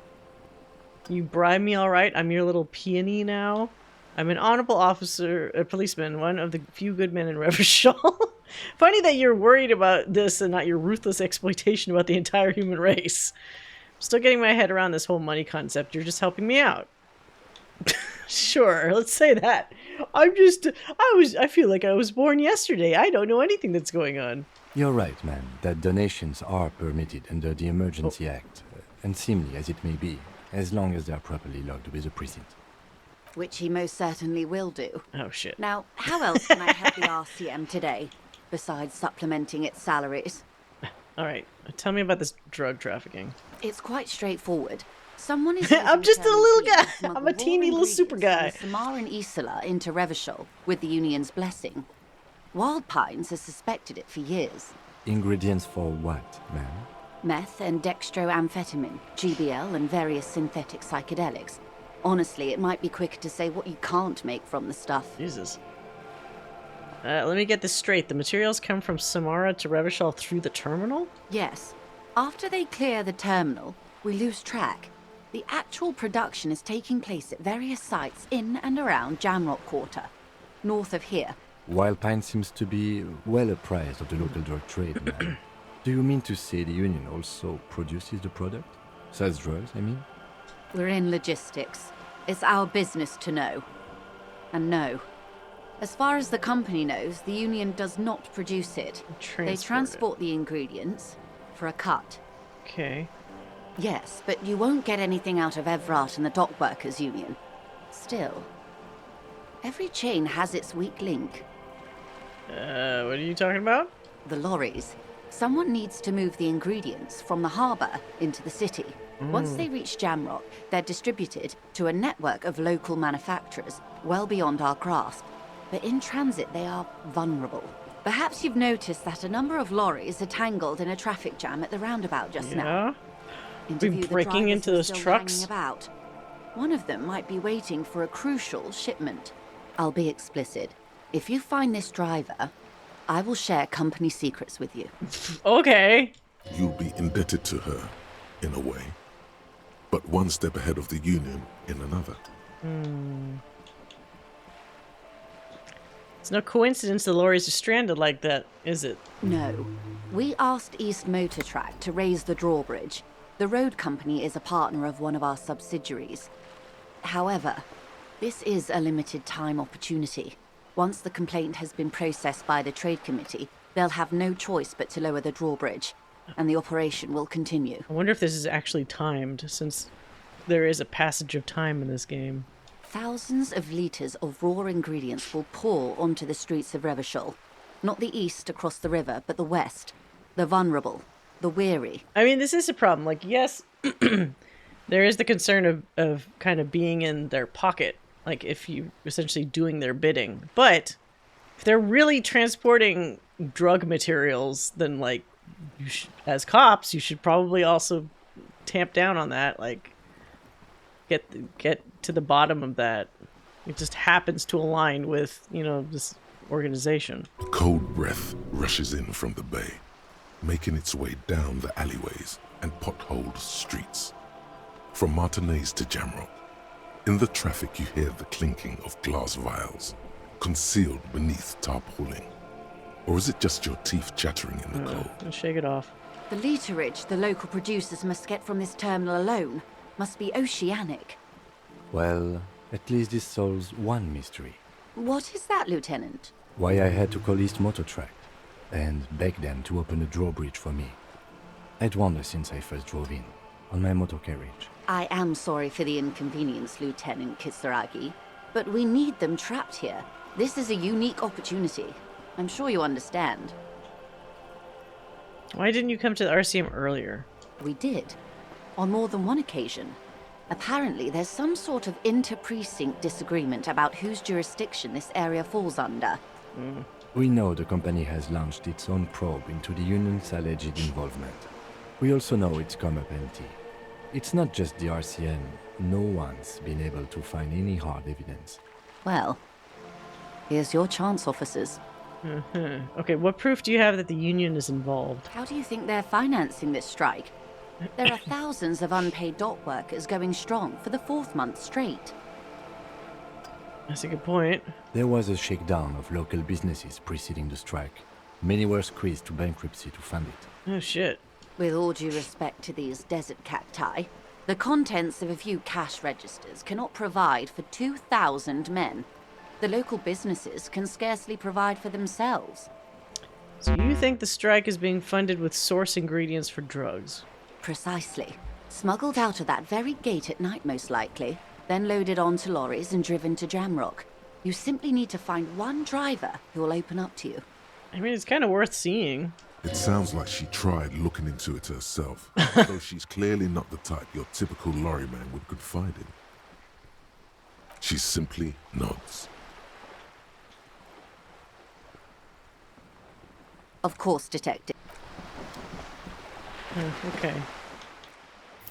You bribe me all right? I'm your little peony now? I'm an honorable officer, a policeman, one of the few good men in Revachol. Funny that you're worried about this and not your ruthless exploitation about the entire human race. I'm still getting my head around this whole money concept. You're just helping me out. Sure, let's say that. I feel like I was born yesterday. I don't know anything that's going on. You're right, man, that donations are permitted under the Emergency Act, and seemly as it may be, as long as they are properly logged with the precinct. Which he most certainly will do. Oh, shit. Now, how else can I help the RCM today, besides supplementing its salaries? All right, tell me about this drug trafficking. It's quite straightforward. Someone is I'm using just a Thermal little Heat to guy. smuggle I'm a raw teeny little super ingredients guy. from Samar and Isola into Revachol with the Union's blessing. Wild Pines has suspected it for years. Ingredients for what, ma'am? Meth and dextroamphetamine, GBL, and various synthetic psychedelics. Honestly, it might be quicker to say what you can't make from the stuff. Jesus. Let me get this straight. The materials come from Samara to Revachol through the terminal? Yes. After they clear the terminal, we lose track. The actual production is taking place at various sites in and around Jamrock Quarter, north of here. Wild Pine seems to be well apprised of the local drug trade, ma'am. Do you mean to say the Union also produces the product? Sells drugs, I mean? We're in logistics. It's our business to know. And no. As far as the company knows, the Union does not produce it. They transport the ingredients for a cut. Okay. Yes, but you won't get anything out of Evrat and the Dock Workers Union. Still, every chain has its weak link. What are you talking about? The lorries. Someone needs to move the ingredients from the harbour into the city. Once they reach Jamrock, they're distributed to a network of local manufacturers, well beyond our grasp. But in transit, they are vulnerable. Perhaps you've noticed that a number of lorries are tangled in a traffic jam at the roundabout just now. Been breaking into those trucks? About. One of them might be waiting for a crucial shipment. I'll be explicit. If you find this driver, I will share company secrets with you. Okay. You'll be indebted to her, in a way. But one step ahead of the Union in another. It's no coincidence the lorries are stranded like that, is it? No. We asked East Motor Track to raise the drawbridge. The road company is a partner of one of our subsidiaries. However, this is a limited time opportunity. Once the complaint has been processed by the Trade Committee, they'll have no choice but to lower the drawbridge, and the operation will continue. I wonder if this is actually timed, since there is a passage of time in this game. Thousands of litres of raw ingredients will pour onto the streets of Revachol. Not the east across the river, but the west. The vulnerable. the weary. I mean, this is a problem. Like, yes, there is the concern of kind of being in their pocket, like if you essentially doing their bidding. But if they're really transporting drug materials, then like, as cops, you should probably also tamp down on that. Like, get to the bottom of that. It just happens to align with, you know, this organization. A cold breath rushes in from the bay, making its way down the alleyways and potholed streets. From Martinez to Jamrock, in the traffic you hear the clinking of glass vials, concealed beneath tarpaulin. Or is it just your teeth chattering in the cold? Shake it off. The literage the local producers must get from this terminal alone must be oceanic. Well, at least this solves one mystery. What is that, Lieutenant? Why I had to call East Motor Track and beg them to open a drawbridge for me. I'd wondered since I first drove in, on my motor carriage. I am sorry for the inconvenience, Lieutenant Kisaragi, but we need them trapped here. This is a unique opportunity. I'm sure you understand. Why didn't you come to the RCM earlier? We did, on more than one occasion. Apparently, there's some sort of inter-precinct disagreement about whose jurisdiction this area falls under. We know the company has launched its own probe into the union's alleged involvement. We also know it's come up empty. It's not just the RCM. No one's been able to find any hard evidence. Well, here's your chance, officers. Okay, what proof do you have that the union is involved? How do you think they're financing this strike? There are thousands of unpaid dock workers going strong for the 4th month straight. That's a good point. There was a shakedown of local businesses preceding the strike. Many were squeezed to bankruptcy to fund it. Oh shit. With all due respect to these desert cacti, the contents of a few cash registers cannot provide for 2,000 men. The local businesses can scarcely provide for themselves. So you think the strike is being funded with source ingredients for drugs? Precisely. Smuggled out of that very gate at night, most likely, then loaded onto lorries and driven to Jamrock. You simply need to find one driver who will open up to you. I mean, it's kind of worth seeing. It sounds like she tried looking into it herself, though she's clearly not the type your typical lorryman would confide in. She simply nods. Of course, Detective. Okay.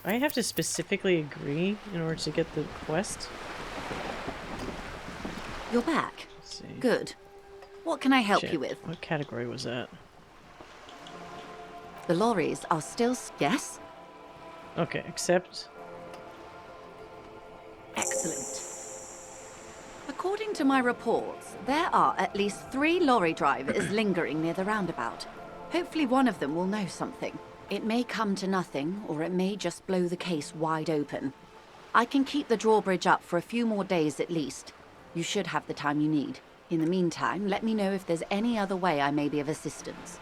I have to specifically agree in order to get the quest? You're back. Let's see. Good. What can I help Shit. you with? What category was that? The lorries are still... Yes? Okay, accept. Excellent. According to my reports, there are at least 3 lorry drivers lingering near the roundabout. Hopefully one of them will know something. It may come to nothing, or it may just blow the case wide open. I can keep the drawbridge up for a few more days at least. You should have the time you need. In the meantime, let me know if there's any other way I may be of assistance.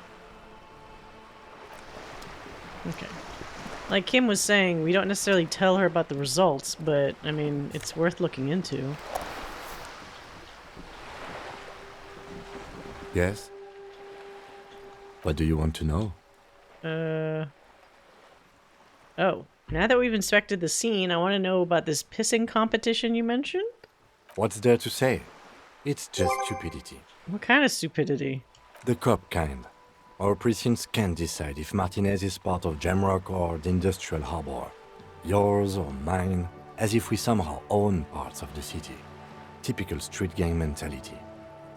Okay. Like Kim was saying, we don't necessarily tell her about the results, but, I mean, it's worth looking into. Yes? What do you want to know? Oh. Now that we've inspected the scene, I want to know about this pissing competition you mentioned? What's there to say? It's just stupidity. What kind of stupidity? The cop kind. Our precincts can't decide if Martinez is part of Jamrock or the industrial harbor. Yours or mine, as if we somehow own parts of the city. Typical street gang mentality.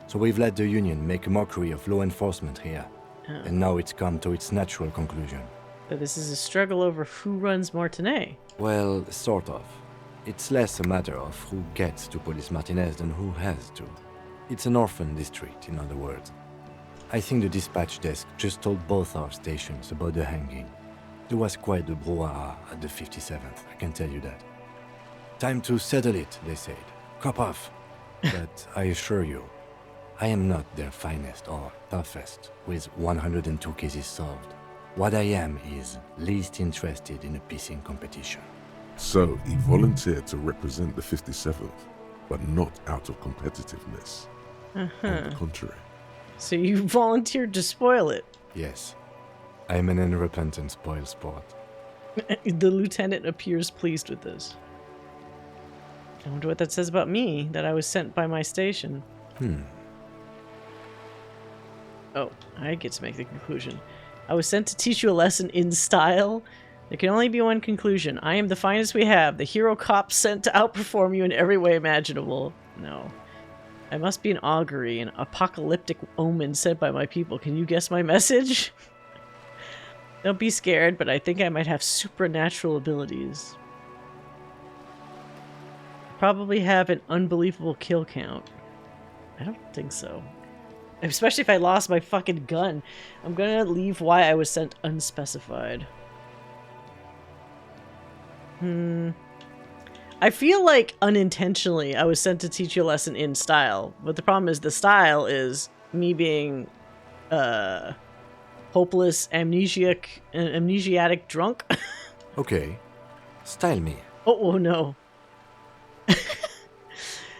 So we've let the union make a mockery of law enforcement here. And now it's come to its natural conclusion. But this is a struggle over who runs Martinez. Well, sort of. It's less a matter of who gets to police Martinez than who has to. It's an orphan district, in other words. I think the dispatch desk just told both our stations about the hanging. There was quite the brouhaha at the 57th, I can tell you that. Time to settle it, they said. Cop off. But I assure you, I am not their finest or toughest, with 102 cases solved. What I am is least interested in a pissing competition. So he volunteered to represent the 57th, but not out of competitiveness. On the contrary. So you volunteered to spoil it. Yes. I'm an unrepentant spoilsport. The lieutenant appears pleased with this. I wonder what that says about me, that I was sent by my station. Oh, I get to make the conclusion. I was sent to teach you a lesson in style. There can only be one conclusion. I am the finest we have, the hero cop sent to outperform you in every way imaginable. No. I must be an augury, an apocalyptic omen sent by my people. Can you guess my message? Don't be scared, but I think I might have supernatural abilities. Probably have an unbelievable kill count. I don't think so. Especially if I lost my fucking gun. I'm gonna leave why I was sent unspecified. I feel like unintentionally I was sent to teach you a lesson in style. But the problem is the style is me being hopeless, amnesiac drunk. Okay. Style me. Oh no.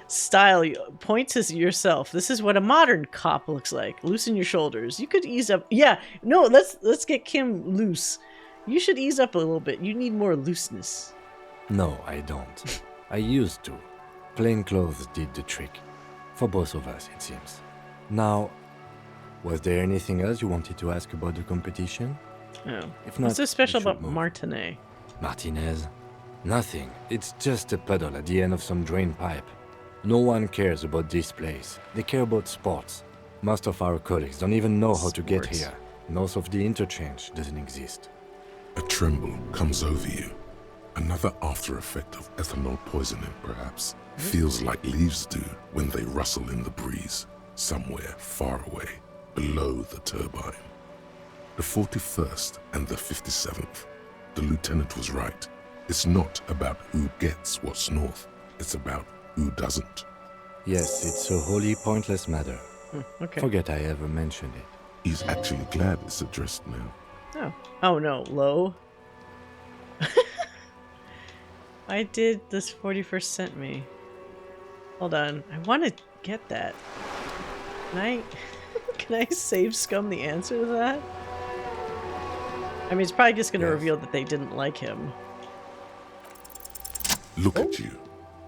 Style, point to yourself. This is what a modern cop looks like. Loosen your shoulders. You could ease up. Yeah, no, let's get Kim loose. You should ease up a little bit. You need more looseness. No, I don't. I used to. Plain clothes did the trick. For both of us, it seems. Now, was there anything else you wanted to ask about the competition? Oh. If not, What's so special we should about move. Martinet? Martinez? Nothing. It's just a puddle at the end of some drain pipe. No one cares about this place. They care about sports. Most of our colleagues don't even know how to get Sports. here. North of the interchange doesn't exist. A tremble comes over you. Another after effect of ethanol poisoning, perhaps. Feels like leaves do when they rustle in the breeze, somewhere far away, below the turbine. The 41st and the 57th. The lieutenant was right. It's not about who gets what's north. It's about who doesn't. Yes, it's a wholly pointless matter. Okay. Forget I ever mentioned it. He's actually glad it's addressed now. Oh. Oh no, low. I did this 41st sent me. Hold on. I want to get that. Can I can I save scum the answer to that? I mean, it's probably just going to Yes. reveal that they didn't like him. Look at you.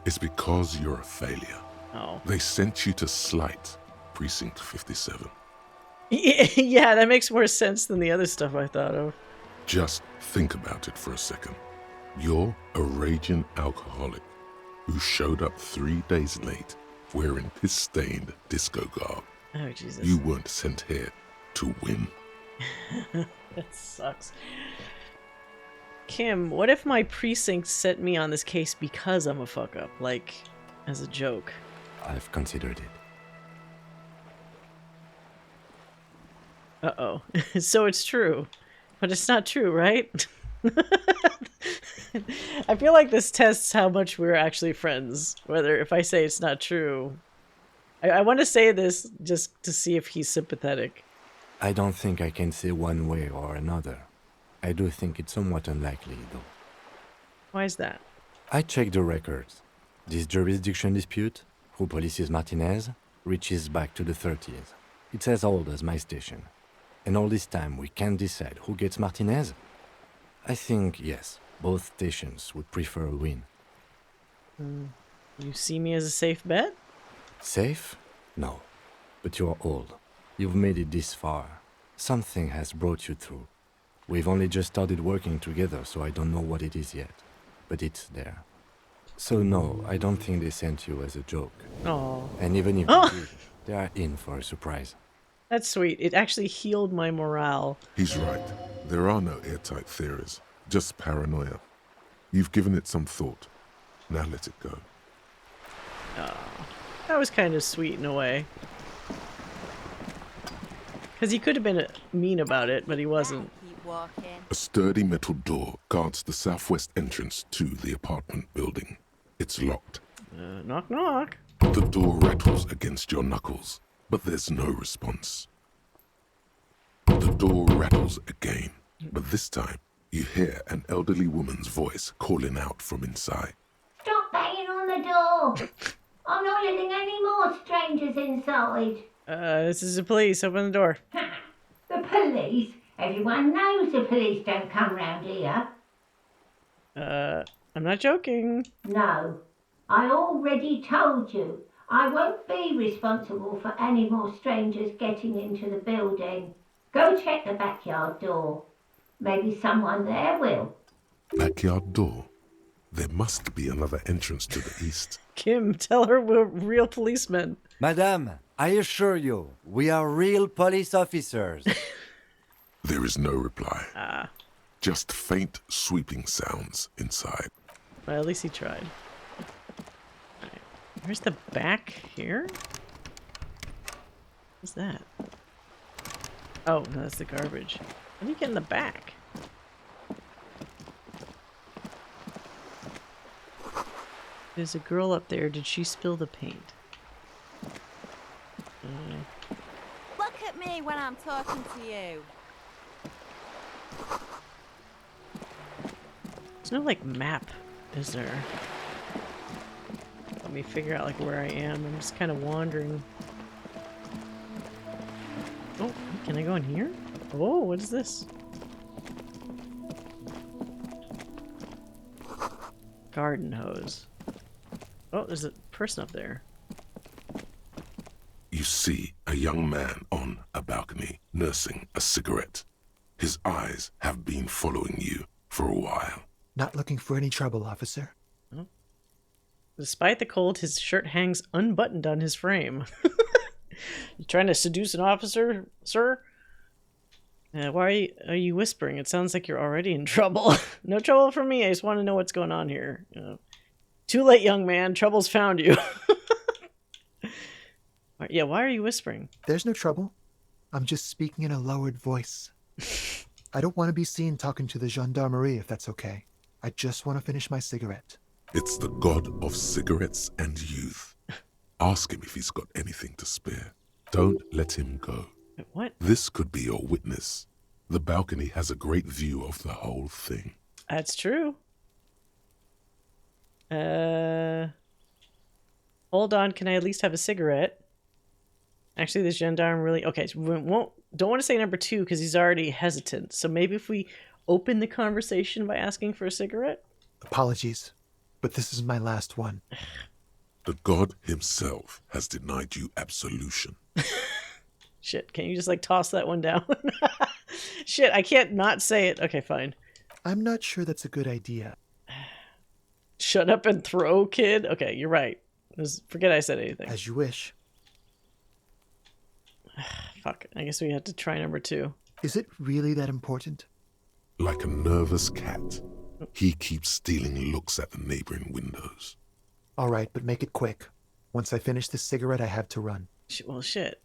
It's because you're a failure. Oh. They sent you to slight Precinct 57. Yeah, that makes more sense than the other stuff I thought of. Just think about it for a second. You're a raging alcoholic who showed up 3 days late wearing piss-stained disco garb. Oh, Jesus. You weren't sent here to win. That sucks. Kim, what if my precinct sent me on this case because I'm a fuck-up? Like, as a joke. I've considered it. Uh-oh. So it's true. But it's not true, right? I feel like this tests how much we're actually friends. Whether if I say it's not true. I want to say this just to see if he's sympathetic. I don't think I can say one way or another. I do think it's somewhat unlikely, though. Why is that? I checked the records. This jurisdiction dispute, who polices Martinez, reaches back to the 30s. It's as old as my station. And all this time we can't decide who gets Martinez? I think, yes, both stations would prefer a win. You see me as a safe bet? Safe? No. But you're old. You've made it this far. Something has brought you through. We've only just started working together, so I don't know what it is yet. But it's there. So no, I don't think they sent you as a joke. Oh, And even if they did, they are in for a surprise. that's sweet. It actually healed my morale. He's right. There are no airtight theories, just paranoia. You've given it some thought. Now let it go. That was kind of sweet in a way. Because he could have been mean about it, but he wasn't. Keep walking. A sturdy metal door guards the southwest entrance to the apartment building. It's locked. Knock knock. The door rattles against your knuckles, but there's no response. The door rattles again, but this time you hear an elderly woman's voice calling out from inside. Stop banging on the door. I'm not letting any more strangers inside. This is the police. Open the door. The police? Everyone knows the police don't come round here. I'm not joking. No, I already told you. I won't be responsible for any more strangers getting into the building. Go check the backyard door. Maybe someone there will. Backyard door. There must be another entrance to the east. Kim, tell her we're real policemen. Madame, I assure you, we are real police officers. There is no reply. Just faint, sweeping sounds inside. Well, at least he tried. Alright. Where's the back here? What's that? Oh, no, that's the garbage. How do you get in the back? There's a girl up there. Did she spill the paint? Look at me when I'm talking to you. There's no, like, map, is there? Let me figure out, like, where I am. I'm just kind of wandering. Oh, can I go in here? Oh, what is this? Garden hose. Oh, there's a person up there. You see a young man on a balcony nursing a cigarette. His eyes have been following you for a while. Not looking for any trouble, officer. Oh. Despite the cold, his shirt hangs unbuttoned on his frame. You trying to seduce an officer, sir? Why are you whispering? It sounds like you're already in trouble. No trouble for me. I just want to know what's going on here. Too late, young man. Trouble's found you. Yeah, why are you whispering? There's no trouble. I'm just speaking in a lowered voice. I don't want to be seen talking to the gendarmerie, if that's okay. I just want to finish my cigarette. It's the god of cigarettes and youth. Ask him if he's got anything to spare. Don't let him go. What? This could be your witness. The balcony has a great view of the whole thing. That's true. Hold on, can I at least have a cigarette? Actually, this gendarme really... Okay, so we don't want to say number 2 because he's already hesitant. So maybe if we open the conversation by asking for a cigarette? Apologies, but this is my last one. The god himself has denied you absolution. Shit, can't you just like toss that one down? Shit, I can't not say it. Okay, fine. I'm not sure that's a good idea. Shut up and throw, kid. Okay, you're right. Forget I said anything. As you wish. Fuck, I guess we have to try number 2. Is it really that important? Like a nervous cat, he keeps stealing looks at the neighboring windows. All right, but make it quick. Once I finish this cigarette, I have to run. Well, shit.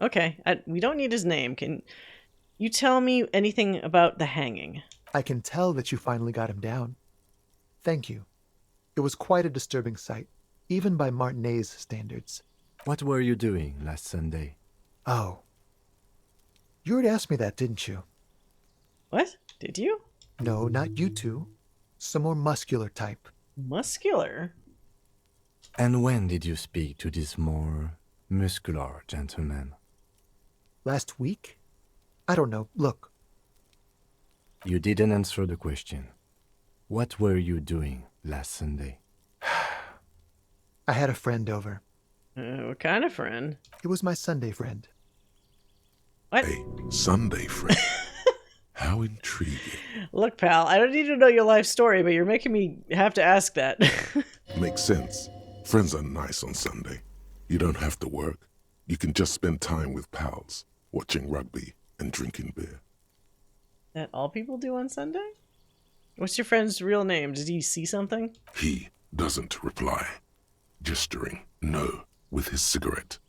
Okay, we don't need his name. Can you tell me anything about the hanging? I can tell that you finally got him down. Thank you. It was quite a disturbing sight, even by Martinet's standards. What were you doing last Sunday? Oh. You already asked me that, didn't you? What? Did you? No, not you two. Some more muscular type. Muscular? And when did you speak to this more muscular gentleman? Last week? I don't know. Look. You didn't answer the question. What were you doing last Sunday? I had a friend over. What kind of friend? It was my Sunday friend. What? A Sunday friend. How intriguing. Look, pal, I don't need to know your life story, but you're making me have to ask that. Makes sense. Friends are nice on Sunday. You don't have to work. You can just spend time with pals, watching rugby and drinking beer. That all people do on Sunday? What's your friend's real name? Did he see something? He doesn't reply, gesturing no with his cigarette.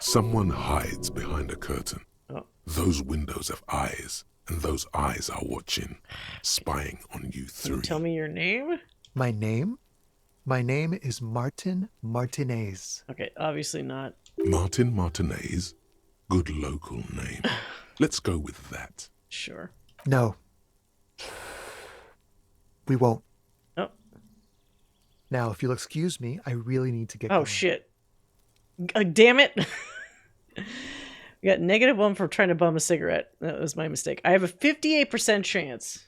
Someone hides behind a curtain. Oh. Those windows have eyes, and those eyes are watching, spying on you Can you three. tell me your name? My name? My name is Martin Martinez. Okay, obviously not. Martin Martinez? Good local name. Let's go with that. Sure. No. We won't. Oh. Now, if you'll excuse me, I really need to get Oh, going. shit. Damn it. I got -1 for trying to bum a cigarette. That was my mistake. I have a 58% chance.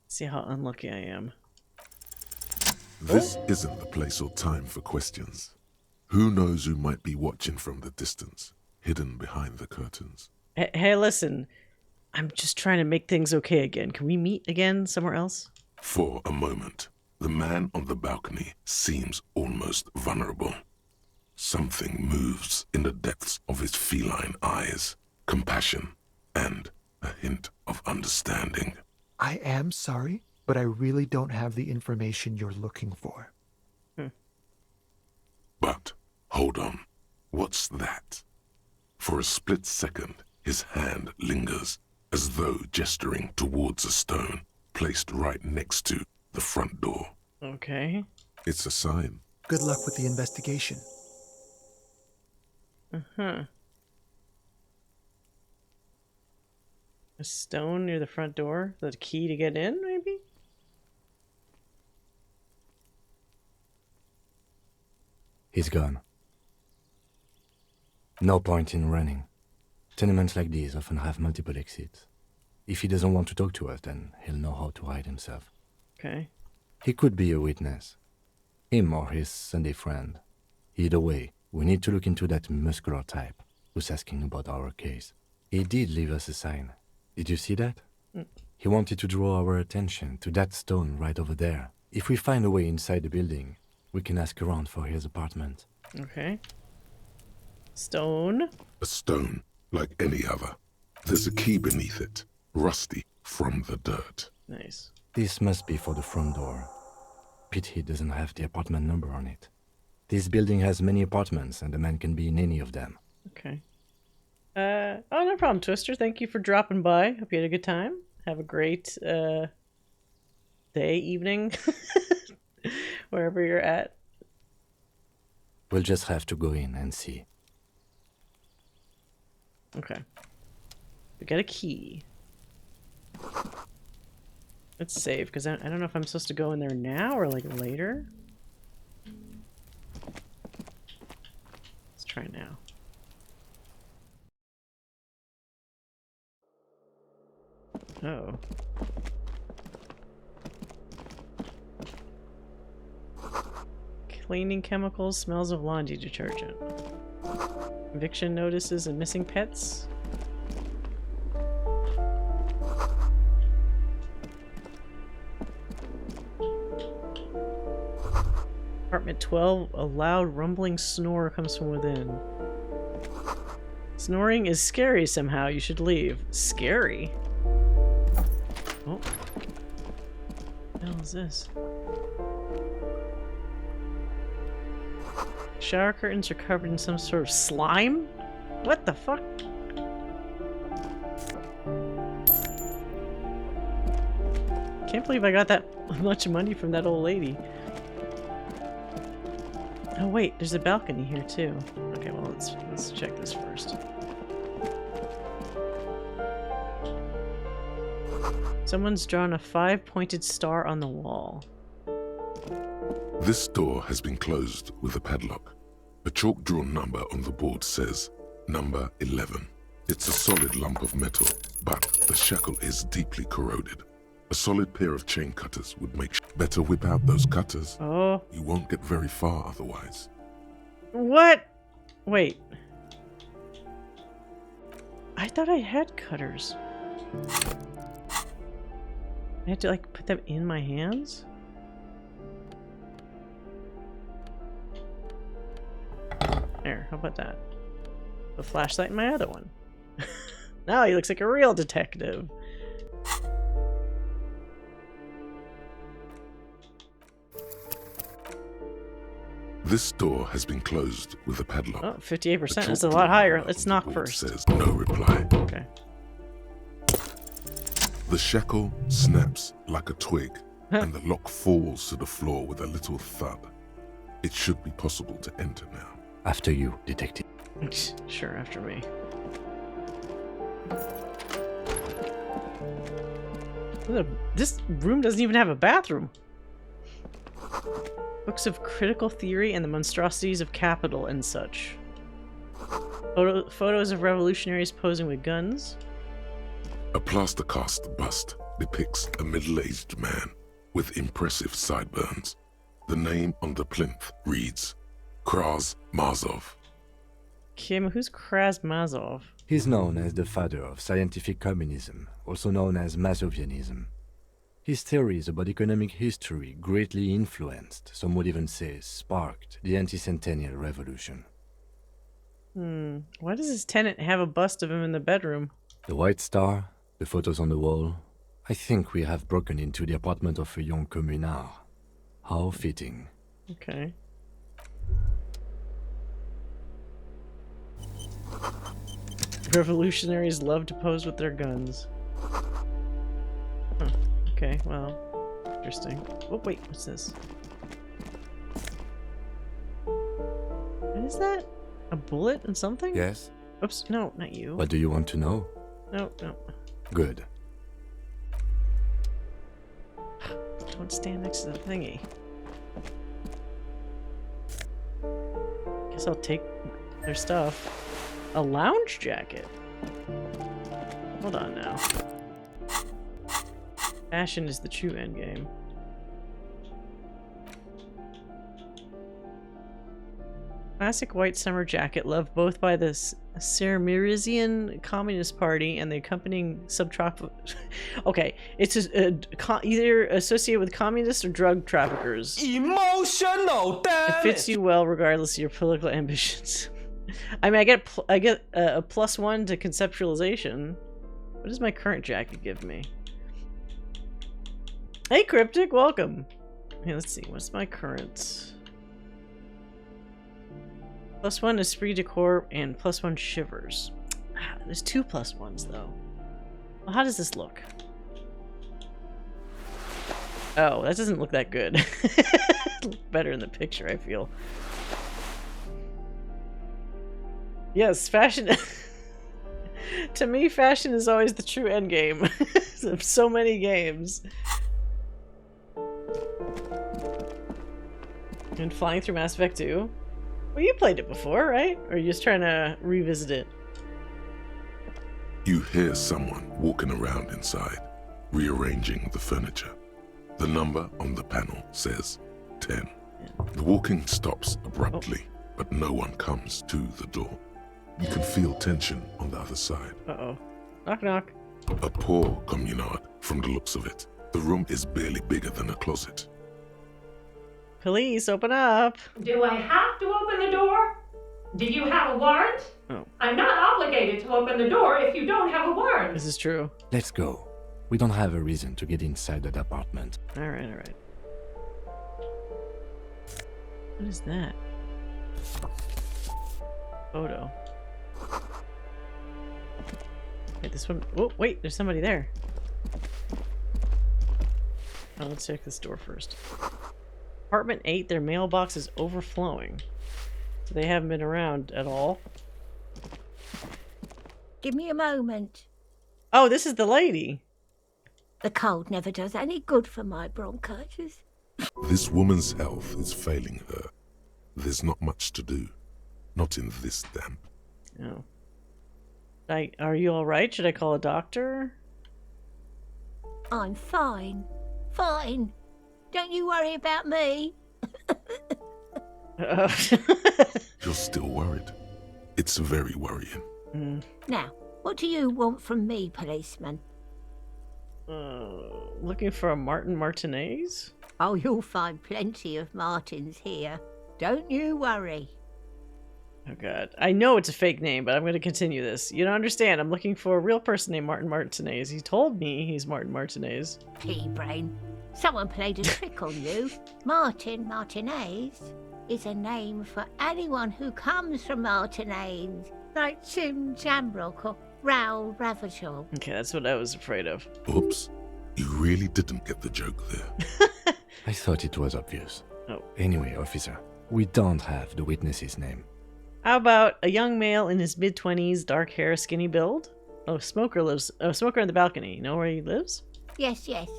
See how unlucky I am. This isn't the place or time for questions. Who knows who might be watching from the distance, hidden behind the curtains? Hey, listen. I'm just trying to make things okay again. Can we meet again somewhere else? For a moment, the man on the balcony seems almost vulnerable. Something moves in the depths of his feline eyes. Compassion and a hint of understanding. I am sorry, but I really don't have the information you're looking for. But, hold on. What's that? For a split second, his hand lingers, as though gesturing towards a stone placed right next to the front door. Okay. It's a sign. Good luck with the investigation. Uh-huh. A stone near the front door? The key to get in, maybe? He's gone. No point in running. Tenements like these often have multiple exits. If he doesn't want to talk to us, then he'll know how to hide himself. Okay. He could be a witness. Him or his Sunday friend. Either way, we need to look into that muscular type who's asking about our case. He did leave us a sign. Did you see that? He wanted to draw our attention to that stone right over there. If we find a way inside the building, we can ask around for his apartment. Okay. Stone. A stone, like any other. There's a key beneath it, rusty from the dirt. Nice. This must be for the front door. Pity doesn't have the apartment number on it. This building has many apartments, and the man can be in any of them. Okay. Oh, no problem, Twister. Thank you for dropping by. Hope you had a good time. Have a great day, evening, wherever you're at. We'll just have to go in and see. Okay. We got a key. Let's save, because I don't know if I'm supposed to go in there now or like later. Let's try now. Oh. Cleaning chemicals, smells of laundry detergent. Eviction notices and missing pets. Apartment 12, a loud rumbling snore comes from within. Snoring is scary somehow, you should leave. Scary? Oh. What the hell is this? Shower curtains are covered in some sort of slime? What the fuck? Can't believe I got that much money from that old lady. Oh wait, there's a balcony here too. Okay, well let's check this first. Someone's drawn a 5-pointed star on the wall. This door has been closed with a padlock. A chalk-drawn number on the board says, number 11. It's a solid lump of metal, but the shackle is deeply corroded. A solid pair of chain cutters would make better whip out those cutters. Oh. You won't get very far otherwise. What? Wait. I thought I had cutters. I had to like put them in my hands? There, how about that? The flashlight in my other one. Now he looks like a real detective. This door has been closed with a padlock. Oh, 58%. That's a lot higher. Let's knock first. Says no reply. Okay. The shackle snaps like a twig, and the lock falls to the floor with a little thud. It should be possible to enter now. After you, detective. Sure, after me. This room doesn't even have a bathroom. Books of critical theory and the monstrosities of capital and such. Photos of revolutionaries posing with guns. A plaster cast bust depicts a middle-aged man with impressive sideburns. The name on the plinth reads Kraz Mazov. Kim, who's Krasmazov? He's known as the father of scientific communism, also known as Mazovianism. His theories about economic history greatly influenced, some would even say sparked, the anti-centennial revolution. Why does his tenant have a bust of him in the bedroom? The White Star, the photos on the wall. I think we have broken into the apartment of a young communard. How fitting. Okay. Revolutionaries love to pose with their guns. Huh. Okay, well, interesting. Oh, wait, what's this? What is that? A bullet and something? Yes? Oops, no, not you. What do you want to know? No, no. Good. Don't stand next to the thingy. Guess I'll take their stuff. A lounge jacket? Hold on now. Fashion is the true endgame. Classic white summer jacket, loved both by the Sermirizian Communist Party and the accompanying subtropical... Okay, it's either associated with communists or drug traffickers. Emotional, damn it fits you well regardless of your political ambitions. I mean, I get a +1 to conceptualization. What does my current jacket give me? Hey, Cryptic, welcome. Okay, let's see. What's my current? +1 esprit de corps and +1 shivers. There's 2 +1s though. Well, how does this look? Oh, that doesn't look that good. Better in the picture, I feel. Yes, fashion. To me, fashion is always the true end game of so many games. And flying through Mass Effect 2. Well, you played it before, right? Or are you just trying to revisit it? You hear someone walking around inside, rearranging the furniture. The number on the panel says 10. The walking stops abruptly, but no one comes to the door. You can feel tension on the other side. Uh-oh. Knock, knock. A poor communard, from the looks of it. The room is barely bigger than a closet. Police, open up. Do I have to open the door? Do you have a warrant? Oh. I'm not obligated to open the door if you don't have a warrant. This is true. Let's go. We don't have a reason to get inside that apartment. Alright, alright. What is that? Photo. Wait, this one. Oh, wait, there's somebody there. Oh, let's check this door first. Apartment 8, their mailbox is overflowing. So they haven't been around at all. Give me a moment. Oh, this is the lady. The cold never does any good for my bronchitis. This woman's health is failing her. There's not much to do. Not in this damp. Oh. Are you alright? Should I call a doctor? I'm fine. Fine. Don't you worry about me. You're still worried. It's very worrying. Now, what do you want from me, policeman? Looking for a Martin Martinez? Oh, you'll find plenty of Martins here. Don't you worry. Oh god. I know it's a fake name, but I'm going to continue this. You don't understand. I'm looking for a real person named Martin Martinez. He told me he's Martin Martinez. Pea-brain. Someone played a trick on you. Martin Martinez is a name for anyone who comes from Martinez, like Tim Jambrock or Raoul Ravachol. Okay, that's what I was afraid of. Oops. You really didn't get the joke there. I thought it was obvious. Oh. Anyway, officer, we don't have the witness's name. How about a young male in his mid-20s, dark hair, skinny build? Oh, smoker on the balcony. You know where he lives? Yes, yes.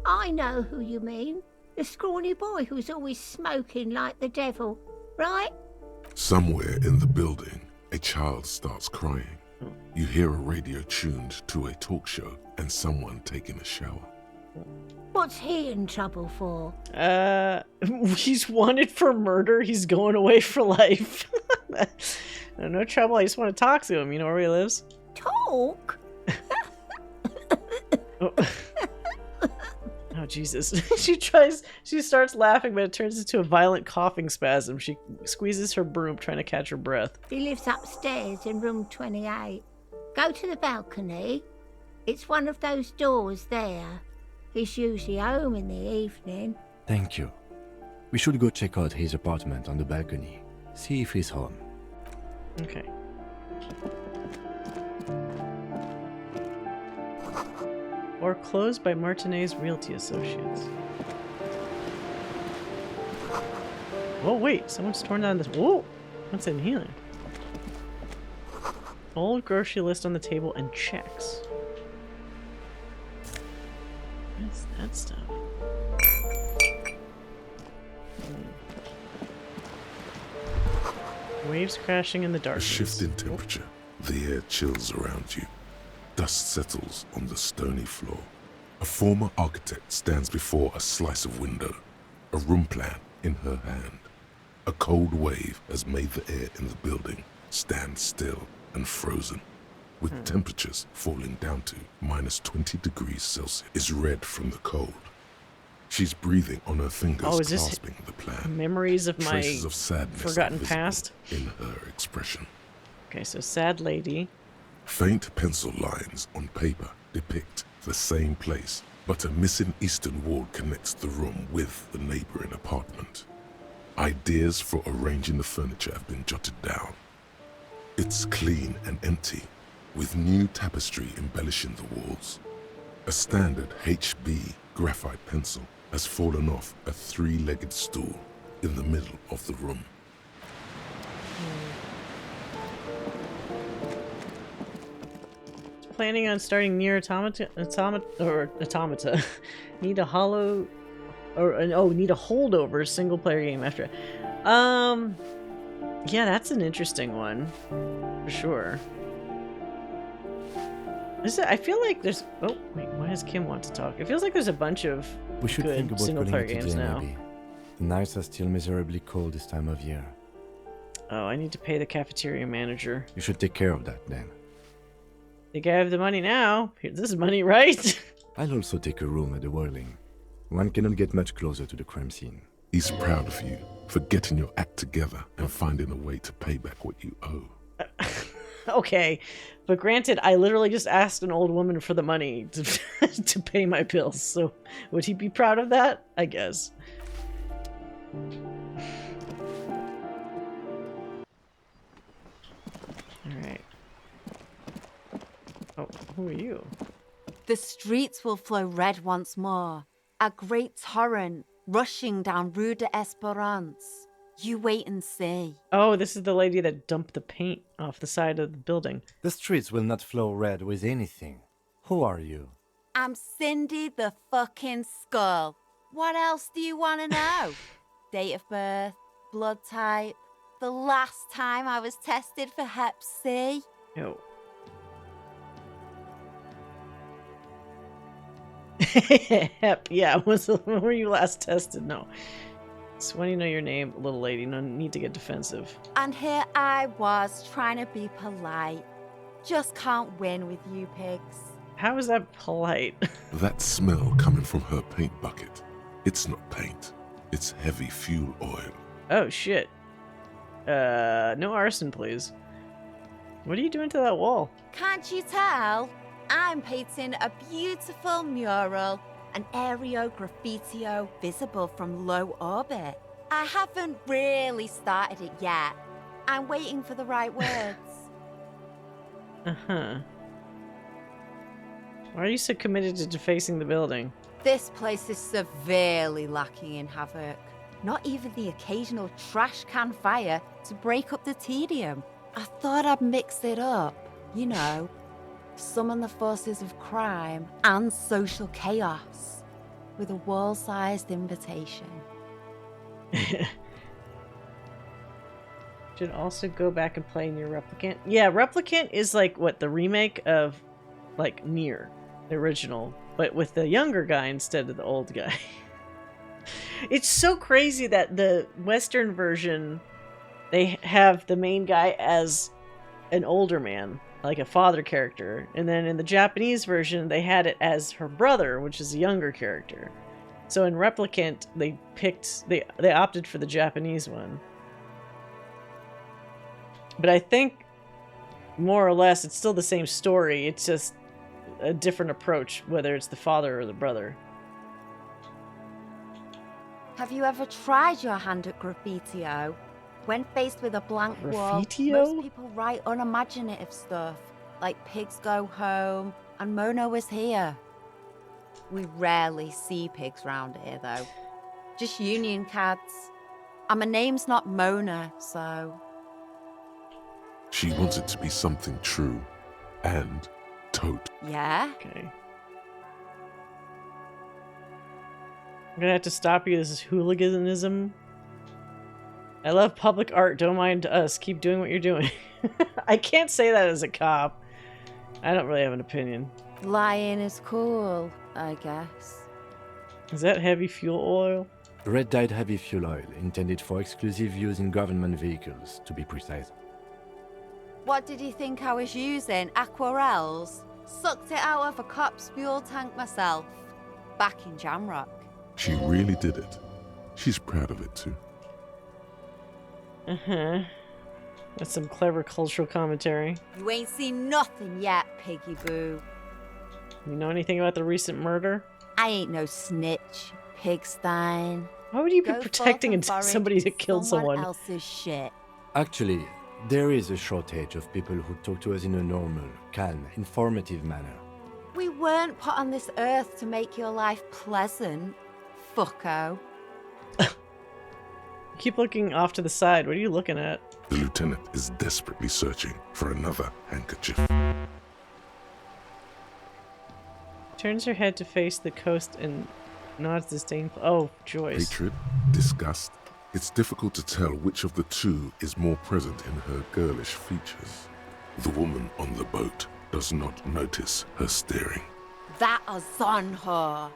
I know who you mean. The scrawny boy who's always smoking like the devil, right? Somewhere in the building, A child starts crying. You hear a radio tuned to a talk show and someone taking a shower. What's he in trouble for? He's wanted for murder. He's going away for life. No trouble. I just want to talk to him. You know where he lives? Talk? Oh. Oh, Jesus. She starts laughing, but it turns into a violent coughing spasm. She squeezes her broom, trying to catch her breath. He lives upstairs in room 28. Go to the balcony. It's one of those doors there. He's usually home in the evening. Thank you. We should go check out his apartment on the balcony. See if he's home. Okay. Or closed by Martinez Realty Associates. Oh wait, someone's torn down this. Whoa! What's in here? Old grocery list on the table and checks. What's that stuff? Waves crashing in the A darkness. shift in temperature. The air chills around you. Dust settles on the stony floor. A former architect stands before a slice of window, a room plan in her hand. A cold wave has made the air in the building stand still and frozen, with temperatures falling down to minus 20 degrees Celsius. Is red from the cold. She's breathing on her fingers, is this clasping the plan. memories of my Traces of sadness forgotten are visible past? in her expression. Okay, so sad lady. Faint pencil lines on paper depict the same place, but a missing eastern wall connects the room with the neighboring apartment. Ideas for arranging the furniture have been jotted down. It's clean and empty, with new tapestry embellishing the walls. A standard HB graphite pencil has fallen off a three-legged stool in the middle of the room. Planning on starting near automata. Need a need a holdover single player game after. Yeah, that's an interesting one for sure. I feel like there's. Oh wait, why does Kim want to talk? It feels like there's a bunch of We should think good about single putting player it games today, now. maybe. The nights are still miserably cold this time of year. Oh, I need to pay the cafeteria manager. You should take care of that then. Think I have the money now? This is money, right? I'll also take a room at the Whirling. One cannot get much closer to the crime scene. He's proud of you for getting your act together and finding a way to pay back what you owe. Okay, but granted, I literally just asked an old woman for the money to to pay my bills. So would he be proud of that? I guess. All right. Oh, who are you? The streets will flow red once more, a great torrent rushing down Rue de Esperance. You wait and see. Oh, this is the lady that dumped the paint off the side of the building. The streets will not flow red with anything. Who are you? I'm Cindy the fucking Skull. What else do you want to know? Date of birth, blood type, the last time I was tested for Hep C. Oh. Hep, yeah. When were you last tested? No. So when you know your name, little lady, no need to get defensive. And here I was trying to be polite. Just can't win with you pigs. How is that polite? That smell coming from her paint bucket. It's not paint. It's heavy fuel oil. Oh, shit. No arson, please. What are you doing to that wall? Can't you tell? I'm painting a beautiful mural, an aereo graffitio visible from low orbit. I haven't really started it yet. I'm waiting for the right words. Uh-huh. Why are you so committed to defacing the building? This place is severely lacking in havoc. Not even the occasional trash can fire to break up the tedium. I thought I'd mix it up, you know. Summon the forces of crime and social chaos with a wall-sized invitation. Should also go back and play Near Replicant. Yeah, Replicant is like, what, the remake of, like, Near, the original, but with the younger guy instead of the old guy. It's so crazy that the Western version, they have the main guy as an older man, like a father character, and then in the Japanese version, they had it as her brother, which is a younger character. So in Replicant, they opted for the Japanese one. But I think, more or less, it's still the same story. It's just a different approach, whether it's the father or the brother. Have you ever tried your hand at graffitio? When faced with a blank wall, Graffitio? most people write unimaginative stuff, like Pigs Go Home and Mono is Here. We rarely see pigs round here, though. Just union cats. And my name's not Mona, so... She wants it to be something true and tote. Yeah? Okay. I'm gonna have to stop you. This is hooliganism. I love public art. Don't mind us. Keep doing what you're doing. I can't say that as a cop. I don't really have an opinion. Lying is cool, I guess. Is that heavy fuel oil? Red-dyed heavy fuel oil, intended for exclusive use in government vehicles, to be precise. What did you think I was using? Aquarels? Sucked it out of a cop's fuel tank myself. Back in Jamrock. She really did it. She's proud of it too. Uh-huh. That's some clever cultural commentary. You ain't seen nothing yet, Piggy Boo. You know anything about the recent murder? I ain't no snitch, Pigstein. Why would you be Go protecting forth and forage somebody that killed someone? else's shit. Actually, there is a shortage of people who talk to us in a normal, calm, informative manner. We weren't put on this earth to make your life pleasant, fucko. Keep looking off to the side. What are you looking at? The lieutenant is desperately searching for another handkerchief. Turns her head to face the coast and nods disdainfully. Oh, Joyce. Hatred, disgust. It's difficult to tell which of the two is more present in her girlish features. The woman on the boat does not notice her staring. That is on her.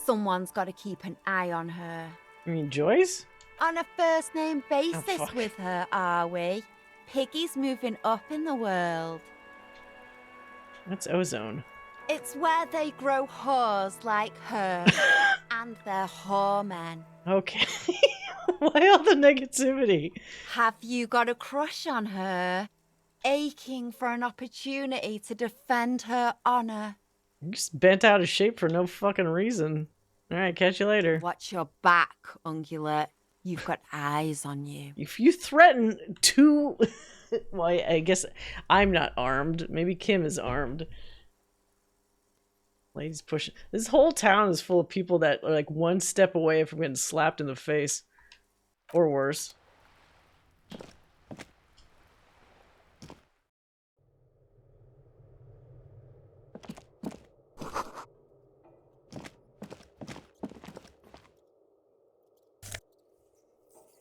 Someone's got to keep an eye on her. You mean Joyce? On a first name basis fuck. with her, are we? Piggy's moving up in the world. That's ozone. It's where they grow whores like her. And they're whoremen. Okay. Why all the negativity? Have you got a crush on her? Aching for an opportunity to defend her honor. You're just bent out of shape for no fucking reason. Alright, catch you later. Watch your back, ungulate. You've got eyes on you. If you threaten to... Well, I guess I'm not armed. Maybe Kim is armed. Ladies pushing. This whole town is full of people that are like one step away from getting slapped in the face. Or worse.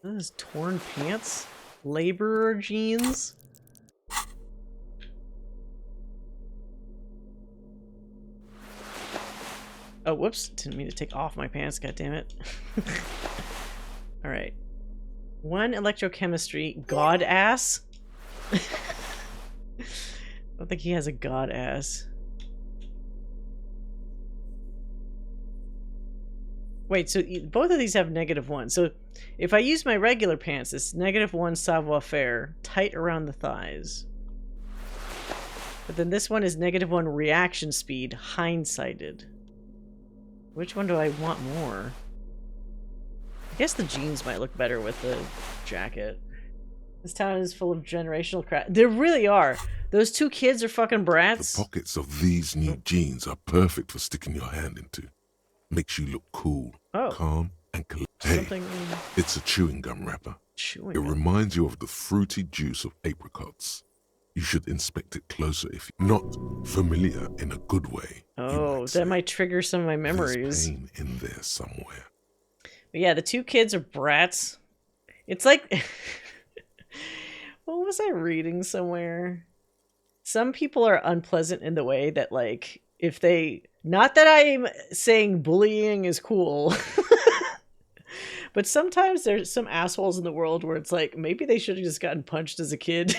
This is torn pants? Laborer jeans? Oh, whoops. Didn't mean to take off my pants, goddammit. Alright. 1 electrochemistry. God ass? I don't think he has a god ass. Wait, so both of these have -1. So if I use my regular pants, it's -1 savoir-faire, tight around the thighs. But then this one is -1 reaction speed, hindsighted. Which one do I want more? I guess the jeans might look better with the jacket. This town is full of generational crap. There really are. Those 2 kids are fucking brats. The pockets of these new jeans are perfect for sticking your hand into. Makes you look cool, calm, and collected. Hey, it's a chewing gum wrapper. Chewing It gum. reminds you of the fruity juice of apricots. You should inspect it closer if you're not familiar in a good way. Oh, that might trigger some of my memories. There's pain in there somewhere. But yeah, the 2 kids are brats. It's like... What was I reading somewhere? Some people are unpleasant in the way that, like, if they... Not that I'm saying bullying is cool. But sometimes there's some assholes in the world where it's like, maybe they should have just gotten punched as a kid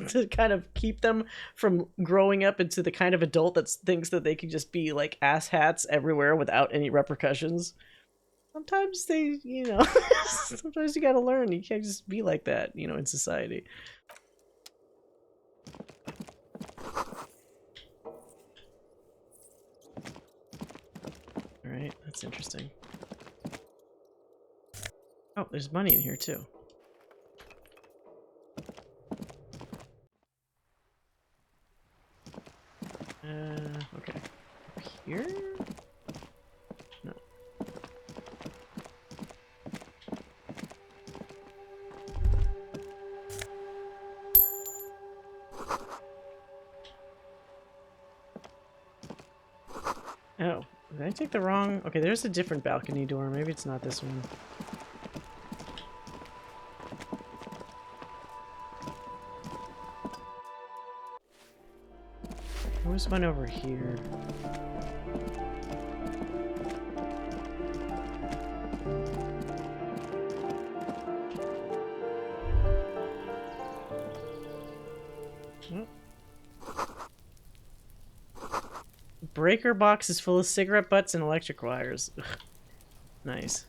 to kind of keep them from growing up into the kind of adult that thinks that they can just be like asshats everywhere without any repercussions. Sometimes they, you know, sometimes you gotta learn. You can't just be like that, you know, in society. Alright, that's interesting. Oh, there's money in here too. Okay. Up here? No. Oh, did I take the wrong... Okay, there's a different balcony door. Maybe it's not this one. There was one over here. Breaker box is full of cigarette butts and electric wires. Ugh. Nice.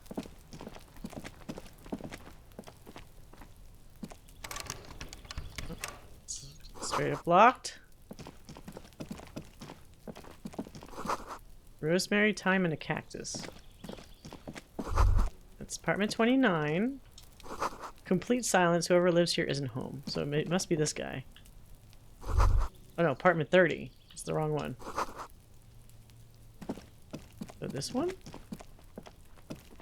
Straight up locked. Rosemary, thyme, and a cactus. That's apartment 29. Complete silence. Whoever lives here isn't home. So it must be this guy. Oh no, apartment 30. It's the wrong one. So this one?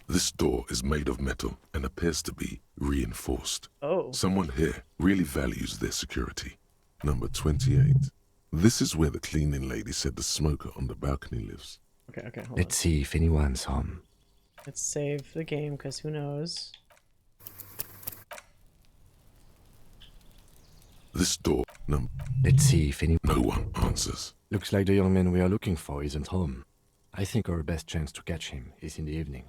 This door is made of metal and appears to be reinforced. Oh. Someone here really values their security. Number 28. This is where the cleaning lady said the smoker on the balcony lives. Okay, okay, hold Let's see if anyone's home. Let's save the game, because who knows? This door, Let's see if any... No one answers. Looks like the young man we are looking for isn't home. I think our best chance to catch him is in the evening.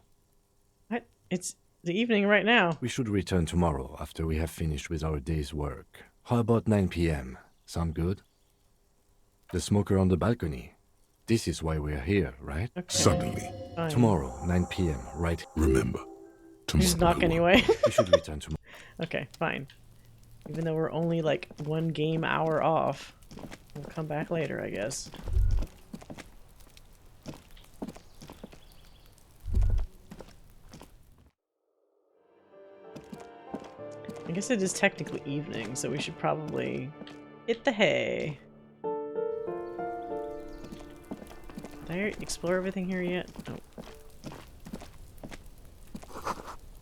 What? It's the evening right now. We should return tomorrow after we have finished with our day's work. How about 9 p.m.? Sound good? The smoker on the balcony. This is why we're here, right? Okay. Suddenly. Fine. Tomorrow, 9 p.m., right? Remember. Just knock anyway. We should return tomorrow. Okay, fine. Even though we're only like 1 game hour off. We'll come back later, I guess. I guess it is technically evening, so we should probably hit the hay. Did I explore everything here yet? Nope.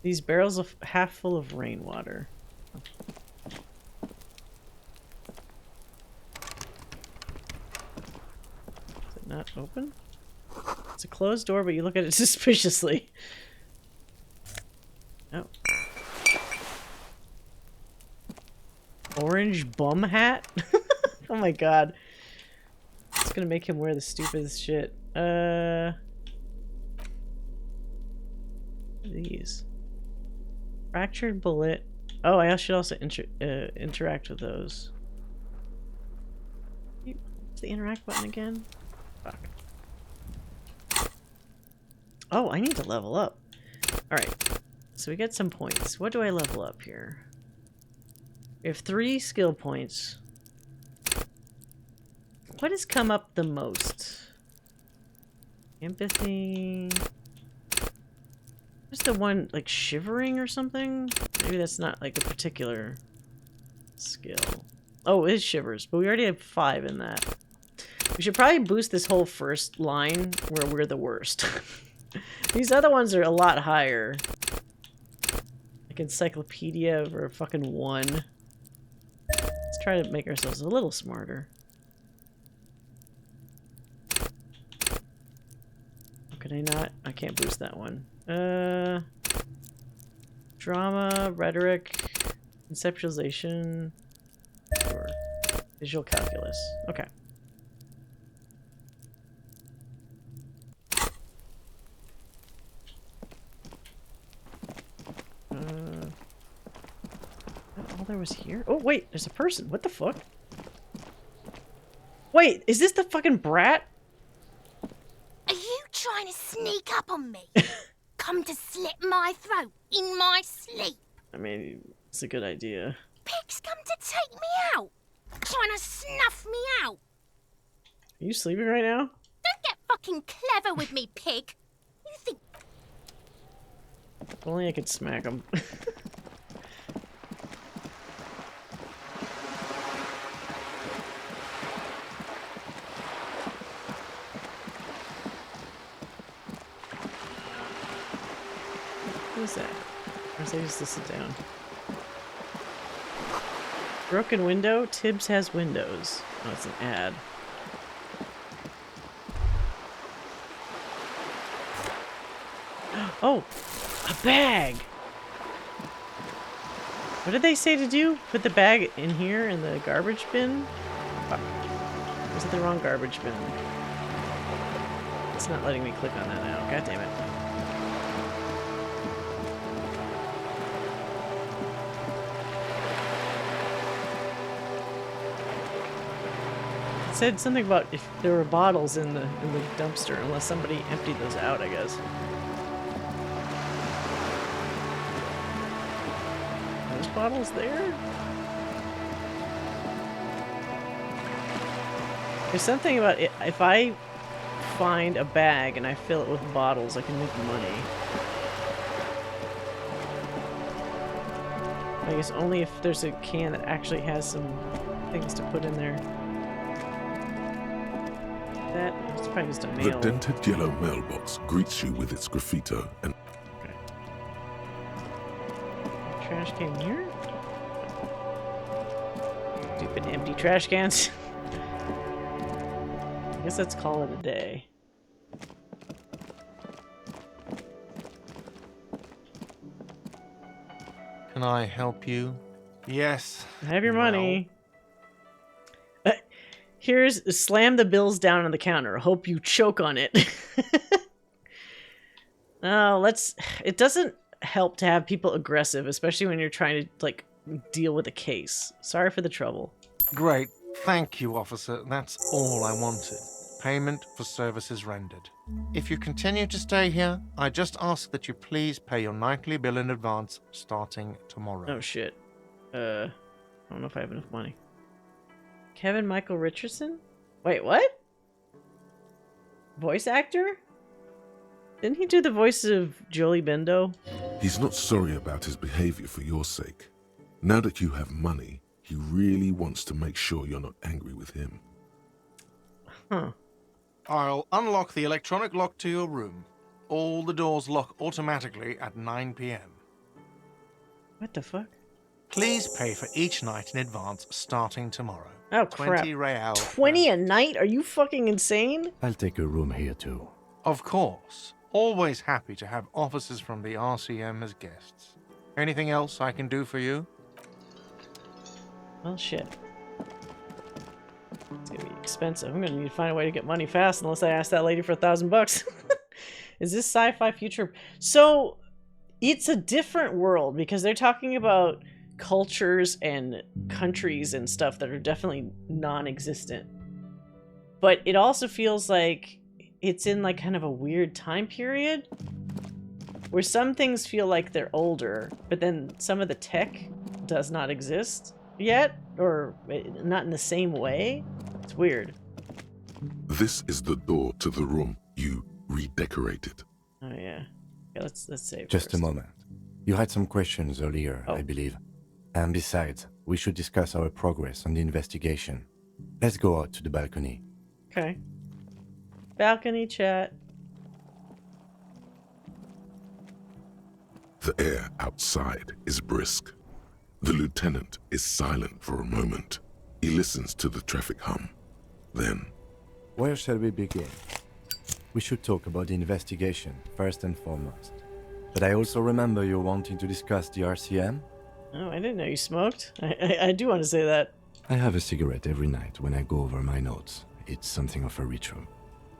These barrels are half full of rainwater. Is it not open? It's a closed door, but you look at it suspiciously. Oh. Orange bum hat? Oh my god. It's gonna make him wear the stupidest shit. These. Fractured bullet. Oh, I should also interact with those. What's the interact button again? Fuck. Oh, I need to level up. Alright. So we get some points. What do I level up here? We have 3 skill points. What has come up the most? Empathy. What's the one, like, shivering or something? Maybe that's not, like, a particular skill. Oh, it is shivers, but we already have 5 in that. We should probably boost this whole first line where we're the worst. These other ones are a lot higher. Like encyclopedia over fucking 1. Let's try to make ourselves a little smarter. Could I not? I can't boost that one. Drama, rhetoric. Conceptualization or visual calculus. Okay. All there was here? Oh, wait, there's a person. What the fuck? Wait, is this the fucking brat? Are you trying to sneak up on me? Come to slit my throat in my sleep? I mean, it's a good idea. Pigs come to take me out. Trying to snuff me out. Are you sleeping right now? Don't get fucking clever with me, pig. You think... If only I could smack him. What is that? Or is that used to sit down? Broken window? Tibbs has windows. Oh, it's an ad. Oh! A bag! What did they say to do? Put the bag in here in the garbage bin? Fuck. Was it the wrong garbage bin? It's not letting me click on that now. God damn it. It said something about if there were bottles in the dumpster, unless somebody emptied those out, I guess. Are those bottles there? There's something about it. If I find a bag and I fill it with bottles, I can make money. I guess only if there's a can that actually has some things to put in there. That it's probably just a mail. The dented yellow mailbox greets you with its graffito and... Okay. Trash can here? Stupid empty trash cans. I guess let's call it a day. Can I help you? Yes. Have your money. Here's slam the bills down on the counter. Hope you choke on it. Oh, it doesn't help to have people aggressive, especially when you're trying to like deal with a case. Sorry for the trouble. Great. Thank you, officer. That's all I wanted. Payment for services rendered. If you continue to stay here, I just ask that you please pay your nightly bill in advance starting tomorrow. Oh shit. I don't know if I have enough money. Kevin Michael Richardson? Wait, what? Voice actor? Didn't he do the voice of Jolie Bendo? He's not sorry about his behavior for your sake. Now that you have money, he really wants to make sure you're not angry with him. Huh. I'll unlock the electronic lock to your room. All the doors lock automatically at 9 p.m. What the fuck? Please pay for each night in advance starting tomorrow. Oh, crap. 20 real. 20 a night? Are you fucking insane? I'll take a room here too. Of course. Always happy to have officers from the RCM as guests. Anything else I can do for you? Well, shit. It's gonna be expensive. I'm gonna need to find a way to get money fast unless I ask that lady for $1,000. Is this sci-fi future? So, it's a different world because they're talking about cultures and countries and stuff that are definitely non-existent. But it also feels like it's in like kind of a weird time period where some things feel like they're older, but then some of the tech does not exist yet, or not in the same way. It's weird. This is the door to the room you redecorated. Oh yeah. Yeah, let's save Just first. a moment. You had some questions earlier, I believe. And besides, we should discuss our progress on the investigation. Let's go out to the balcony. Okay. Balcony chat. The air outside is brisk. The lieutenant is silent for a moment. He listens to the traffic hum. Then... Where shall we begin? We should talk about the investigation, first and foremost. But I also remember you wanting to discuss the RCM? Oh, I didn't know you smoked. I do want to say that. I have a cigarette every night when I go over my notes. It's something of a ritual.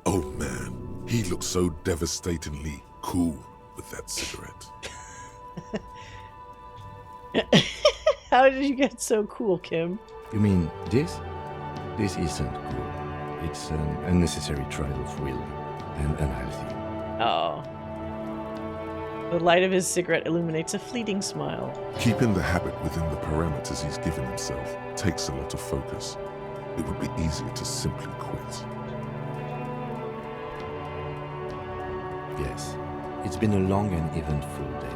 Oh man, he looks so devastatingly cool with that cigarette. How did you get so cool, Kim? You mean this? This isn't cool. It's an unnecessary trial of will and unhealthy. Oh. The light of his cigarette illuminates a fleeting smile. Keeping the habit within the parameters he's given himself takes a lot of focus. It would be easier to simply quit. Yes, it's been a long and eventful day.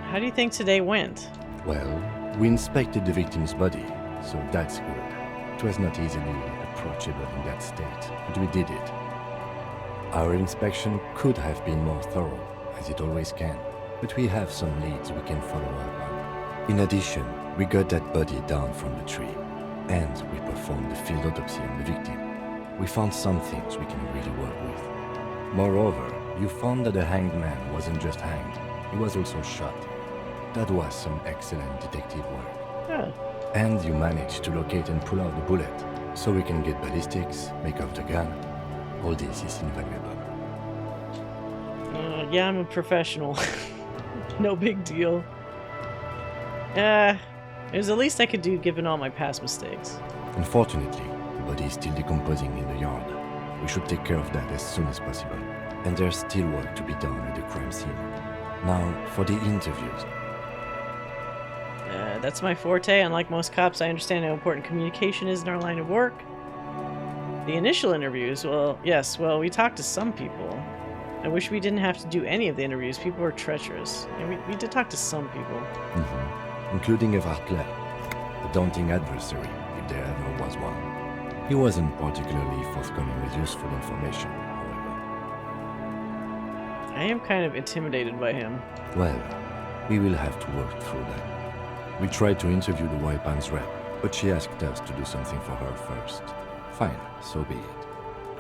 How do you think today went? Well, we inspected the victim's body, so that's good. It was not easily approachable in that state, but we did it. Our inspection could have been more thorough, as it always can, but we have some leads we can follow up on. In addition, we got that body down from the tree, and we performed a field autopsy on the victim. We found some things we can really work with. Moreover, you found that the hanged man wasn't just hanged, he was also shot. That was some excellent detective work. Oh. And you managed to locate and pull out the bullet, so we can get ballistics, make off the gun. All this is invaluable. Yeah, I'm a professional. No big deal. It was the least I could do given all my past mistakes. Unfortunately, the body is still decomposing in the yard. We should take care of that as soon as possible. And there's still work to be done at the crime scene. Now, for the interviews. That's my forte. Unlike most cops, I understand how important communication is in our line of work. The initial interviews, well, yes, well, we talked to some people. I wish we didn't have to do any of the interviews. People were treacherous. And we did talk to some people. Including Evrard Clare, a daunting adversary, if there ever was one. He wasn't particularly forthcoming with useful information, however. I am kind of intimidated by him. Well, we will have to work through that. We tried to interview the White Pants rep, but she asked us to do something for her first. Fine, so be it.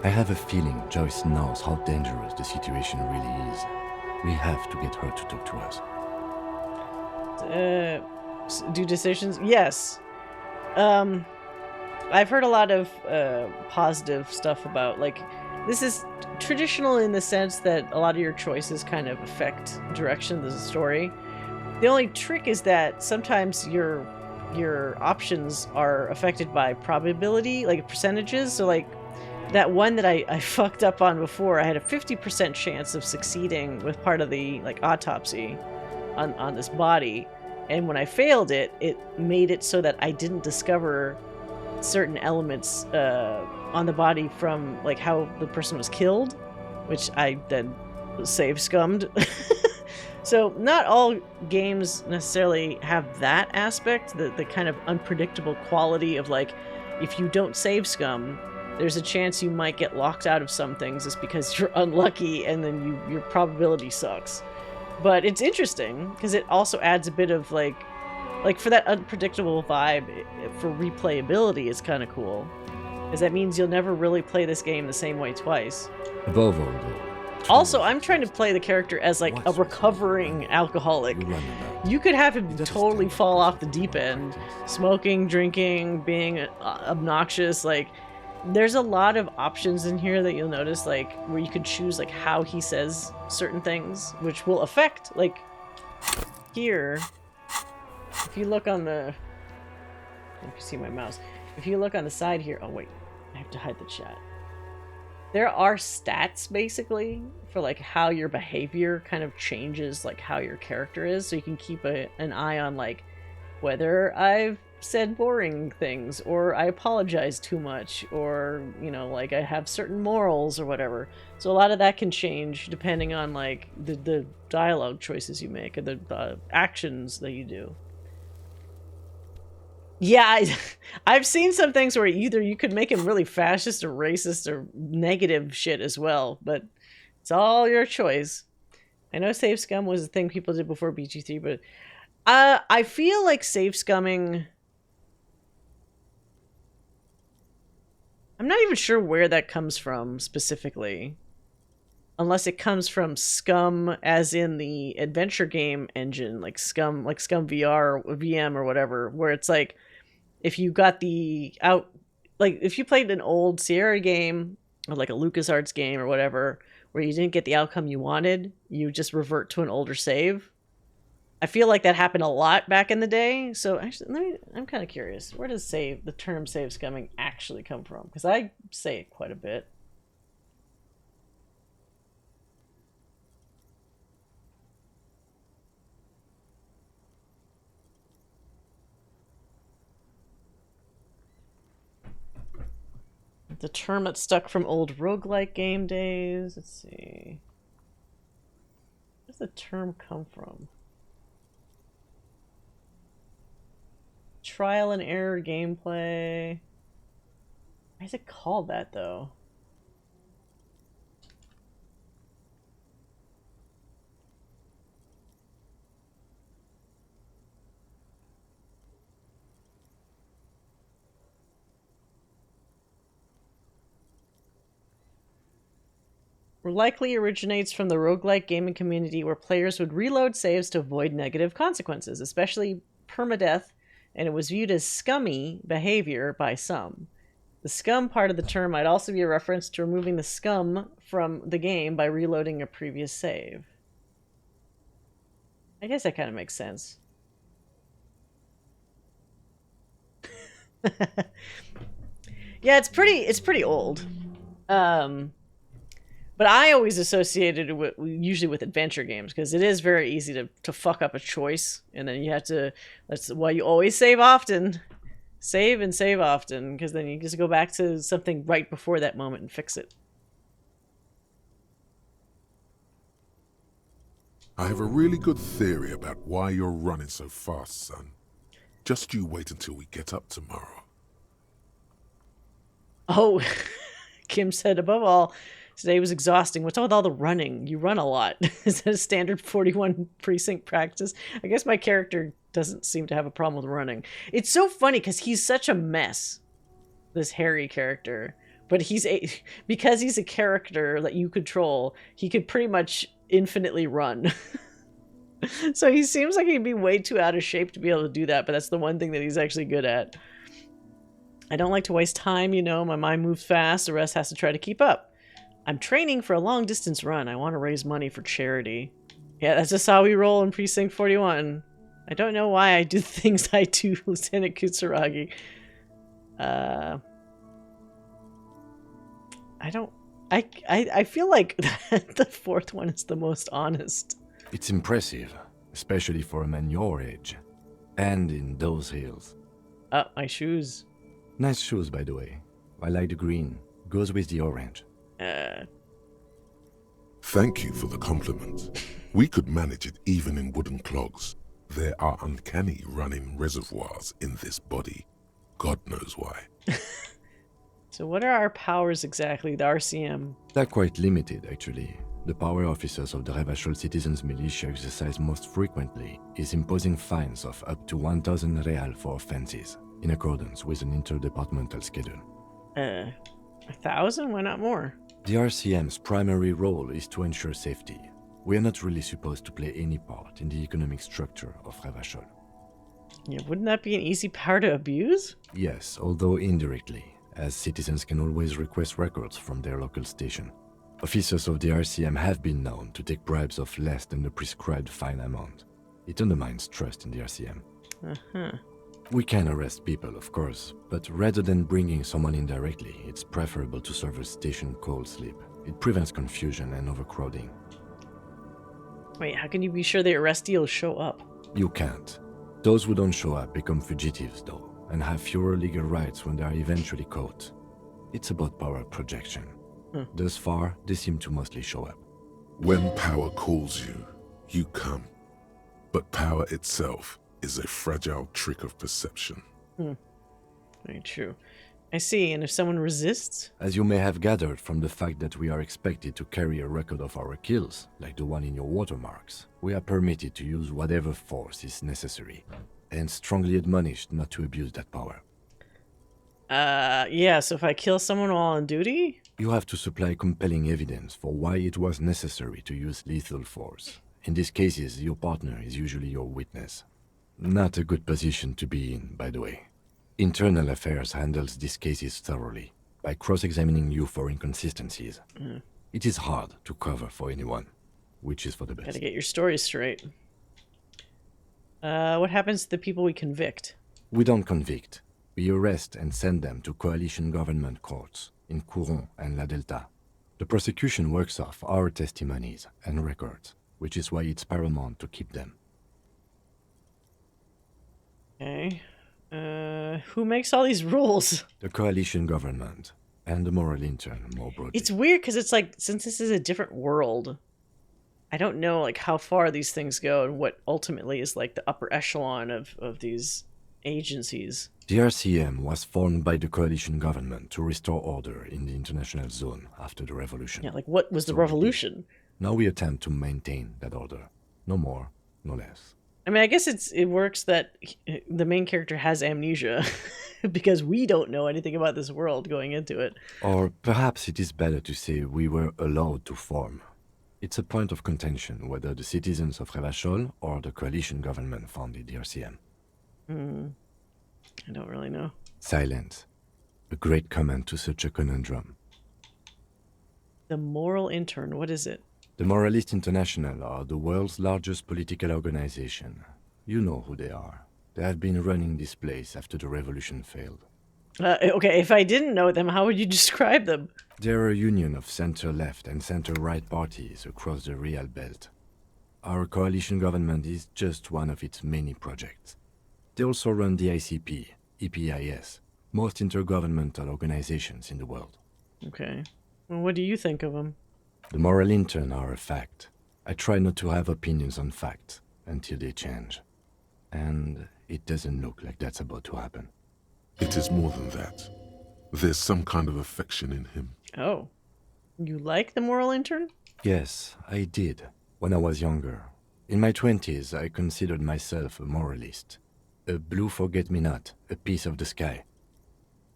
I have a feeling Joyce knows how dangerous the situation really is. We have to get her to talk to us. Do decisions? Yes. I've heard a lot of positive stuff about, like, this is traditional in the sense that a lot of your choices kind of affect direction of the story. The only trick is that sometimes your options are affected by probability, like percentages. So like that one that I fucked up on before, I had a 50% chance of succeeding with part of the like autopsy on this body. And when I failed it, it made it so that I didn't discover certain elements on the body from like how the person was killed, which I then save scummed. So not all games necessarily have that aspect, the kind of unpredictable quality of like, if you don't save scum, there's a chance you might get locked out of some things just because you're unlucky and then your probability sucks. But it's interesting because it also adds a bit of like for that unpredictable vibe, for replayability, it's kind of cool. Because that means you'll never really play this game the same way twice. Above all, though. Also, I'm trying to play the character as like a recovering alcoholic. You could have him totally fall off the deep end. Smoking, drinking, being obnoxious. Like, there's a lot of options in here that you'll notice, like, where you could choose like how he says certain things, which will affect, like, here. If you look on the... If you see my mouse. If you look on the side here... Oh, wait. I have to hide the chat. There are stats, basically, for, like, how your behavior kind of changes, like, how your character is. So you can keep an eye on, like, whether I've said boring things, or I apologize too much, or, you know, like, I have certain morals or whatever. So a lot of that can change depending on, like, the dialogue choices you make, or the actions that you do. Yeah, I've seen some things where either you could make him really fascist or racist or negative shit as well, but it's all your choice. I know save scum was a thing people did before BG3, but I feel like save scumming... I'm not even sure where that comes from specifically. unless it comes from Scum, as in the adventure game engine, like Scum VR or VM or whatever, where it's like if you got like if you played an old Sierra game or like a LucasArts game or whatever, where you didn't get the outcome you wanted, you just revert to an older save. I feel like that happened a lot back in the day. So actually, I'm kind of curious. Where does the term save scumming actually come from? Because I say it quite a bit. The term that stuck from old roguelike game days. Let's see. Where does the term come from? Trial and error gameplay. Why is it called that, though? Likely originates from the roguelike gaming community, where players would reload saves to avoid negative consequences, especially permadeath, and it was viewed as scummy behavior by some. The scum part of the term might also be a reference to removing the scum from the game by reloading a previous save. I guess that kind of makes sense. Yeah, it's pretty old. But I always associated it usually with adventure games, because it is very easy to fuck up a choice, and then you have to. That's why you always save often, save and save often, because then you just go back to something right before that moment and fix it. I have a really good theory about why you're running so fast, son. Just you wait until we get up tomorrow. Oh, Kim said, above all, today was exhausting. What's up with all the running? You run a lot. Is that a standard 41 precinct practice? I guess my character doesn't seem to have a problem with running. It's so funny because he's such a mess, this Harry character. But because he's a character that you control, he could pretty much infinitely run. So he seems like he'd be way too out of shape to be able to do that, but that's the one thing that he's actually good at. I don't like to waste time, you know. My mind moves fast. The rest has to try to keep up. I'm training for a long-distance run. I want to raise money for charity. Yeah, that's just how we roll in Precinct 41. I don't know why I do the things I do, Lieutenant Kutsuragi. I feel like the fourth one is the most honest. It's impressive, especially for a man your age. And in those hills. My shoes. Nice shoes, by the way. I like the green. Goes with the orange. Thank you for the compliment. We could manage it even in wooden clogs. There are uncanny running reservoirs in this body. God knows why. So what are our powers exactly, the RCM? They're quite limited, actually. The power officers of the Revachol Citizens Militia exercise most frequently is imposing fines of up to 1,000 real for offenses, in accordance with an interdepartmental schedule. 1,000? Why not more? The RCM's primary role is to ensure safety. We are not really supposed to play any part in the economic structure of Revachol. Yeah, wouldn't that be an easy power to abuse? Yes, although indirectly, as citizens can always request records from their local station. Officers of the RCM have been known to take bribes of less than the prescribed fine amount. It undermines trust in the RCM. We can arrest people, of course, but rather than bringing someone in directly, it's preferable to serve a station cold sleep. It prevents confusion and overcrowding. Wait, how can you be sure the arrestee will show up? You can't. Those who don't show up become fugitives, though, and have fewer legal rights when they are eventually caught. It's about power projection. Thus far, they seem to mostly show up. When power calls you, you come. But power itself is a fragile trick of perception. Very true. I see, and if someone resists? As you may have gathered from the fact that we are expected to carry a record of our kills, like the one in your watermarks, we are permitted to use whatever force is necessary, and strongly admonished not to abuse that power. Yeah, so if I kill someone while on duty? You have to supply compelling evidence for why it was necessary to use lethal force. In these cases, your partner is usually your witness. Not a good position to be in, by the way. Internal Affairs handles these cases thoroughly, by cross-examining you for inconsistencies. It is hard to cover for anyone, which is for the best. Gotta get your stories straight. What happens to the people we convict? We don't convict. We arrest and send them to coalition government courts in Couron and La Delta. The prosecution works off our testimonies and records, which is why it's paramount to keep them. Okay. Who makes all these rules? The coalition government and the moral intern, more broadly. It's weird because it's like, since this is a different world, I don't know like how far these things go and what ultimately is like the upper echelon of these agencies. The RCM was formed by the coalition government to restore order in the international zone after the revolution. Yeah, like what was the revolution? Now we attempt to maintain that order. No more, no less. I mean, I guess it works that the main character has amnesia because we don't know anything about this world going into it. Or perhaps it is better to say we were allowed to form. It's a point of contention whether the citizens of Revachol or the coalition government founded the RCM. I don't really know. Silence. A great comment to such a conundrum. The Moral Intern, what is it? The Moralist International are the world's largest political organization. You know who they are. They have been running this place after the revolution failed. Okay, if I didn't know them, how would you describe them? They're a union of center-left and center-right parties across the Real Belt. Our coalition government is just one of its many projects. They also run the ICP, EPIS, most intergovernmental organizations in the world. Okay. Well, what do you think of them? The moral intern are a fact. I try not to have opinions on facts until they change. And it doesn't look like that's about to happen. It is more than that. There's some kind of affection in him. Oh. You like the Moral Intern? Yes, I did, when I was younger. In my 20s, I considered myself a moralist. A blue forget-me-not, a piece of the sky.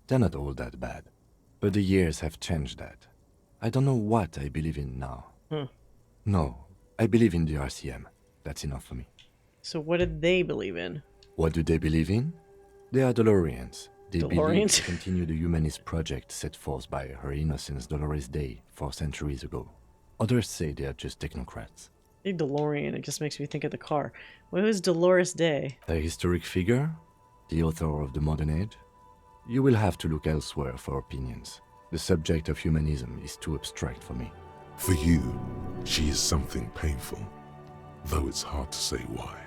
They're not all that bad. But the years have changed that. I don't know what I believe in now. No, I believe in the RCM. That's enough for me. So what do they believe in? What do they believe in? They are Dolorians. They believe DeLoreans? to continue the humanist project set forth by Her Innocence Dolores Day 4 centuries ago. Others say they are just technocrats. A DeLorean, it just makes me think of the car. What was Dolores Day? A historic figure? The author of the modern age? You will have to look elsewhere for opinions. The subject of humanism is too abstract for me. For you, she is something painful, though it's hard to say why.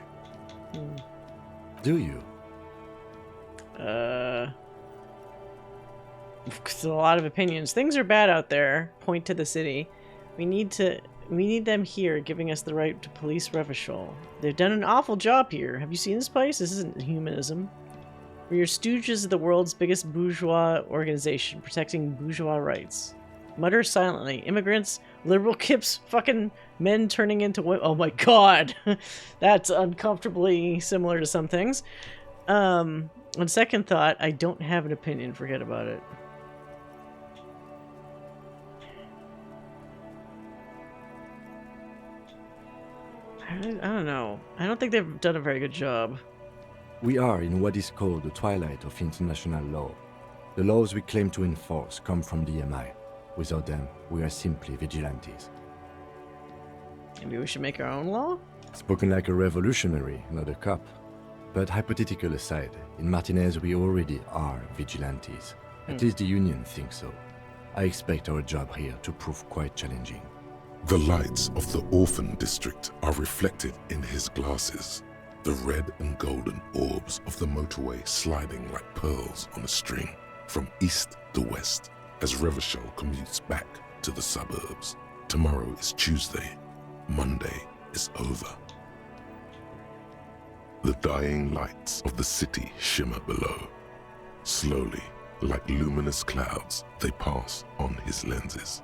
Do you? It's a lot of opinions. Things are bad out there. Point to the city. We need them here, giving us the right to police Revachol. They've done an awful job here. Have you seen this place? This isn't humanism. We're your stooges of the world's biggest bourgeois organization, protecting bourgeois rights. Mutter silently. Immigrants, liberal kips, fucking men turning into women. Oh my god! That's uncomfortably similar to some things. On second thought, I don't have an opinion. Forget about it. I don't know. I don't think they've done a very good job. We are in what is called the twilight of international law. The laws we claim to enforce come from the MI. Without them, we are simply vigilantes. Maybe we should make our own law? Spoken like a revolutionary, not a cop. But hypothetical aside, in Martinez we already are vigilantes. At least the Union thinks so. I expect our job here to prove quite challenging. The lights of the orphan district are reflected in his glasses. The red and golden orbs of the motorway sliding like pearls on a string from east to west as Revachol commutes back to the suburbs. Tomorrow is Tuesday. Monday is over. The dying lights of the city shimmer below. Slowly, like luminous clouds, they pass on his lenses.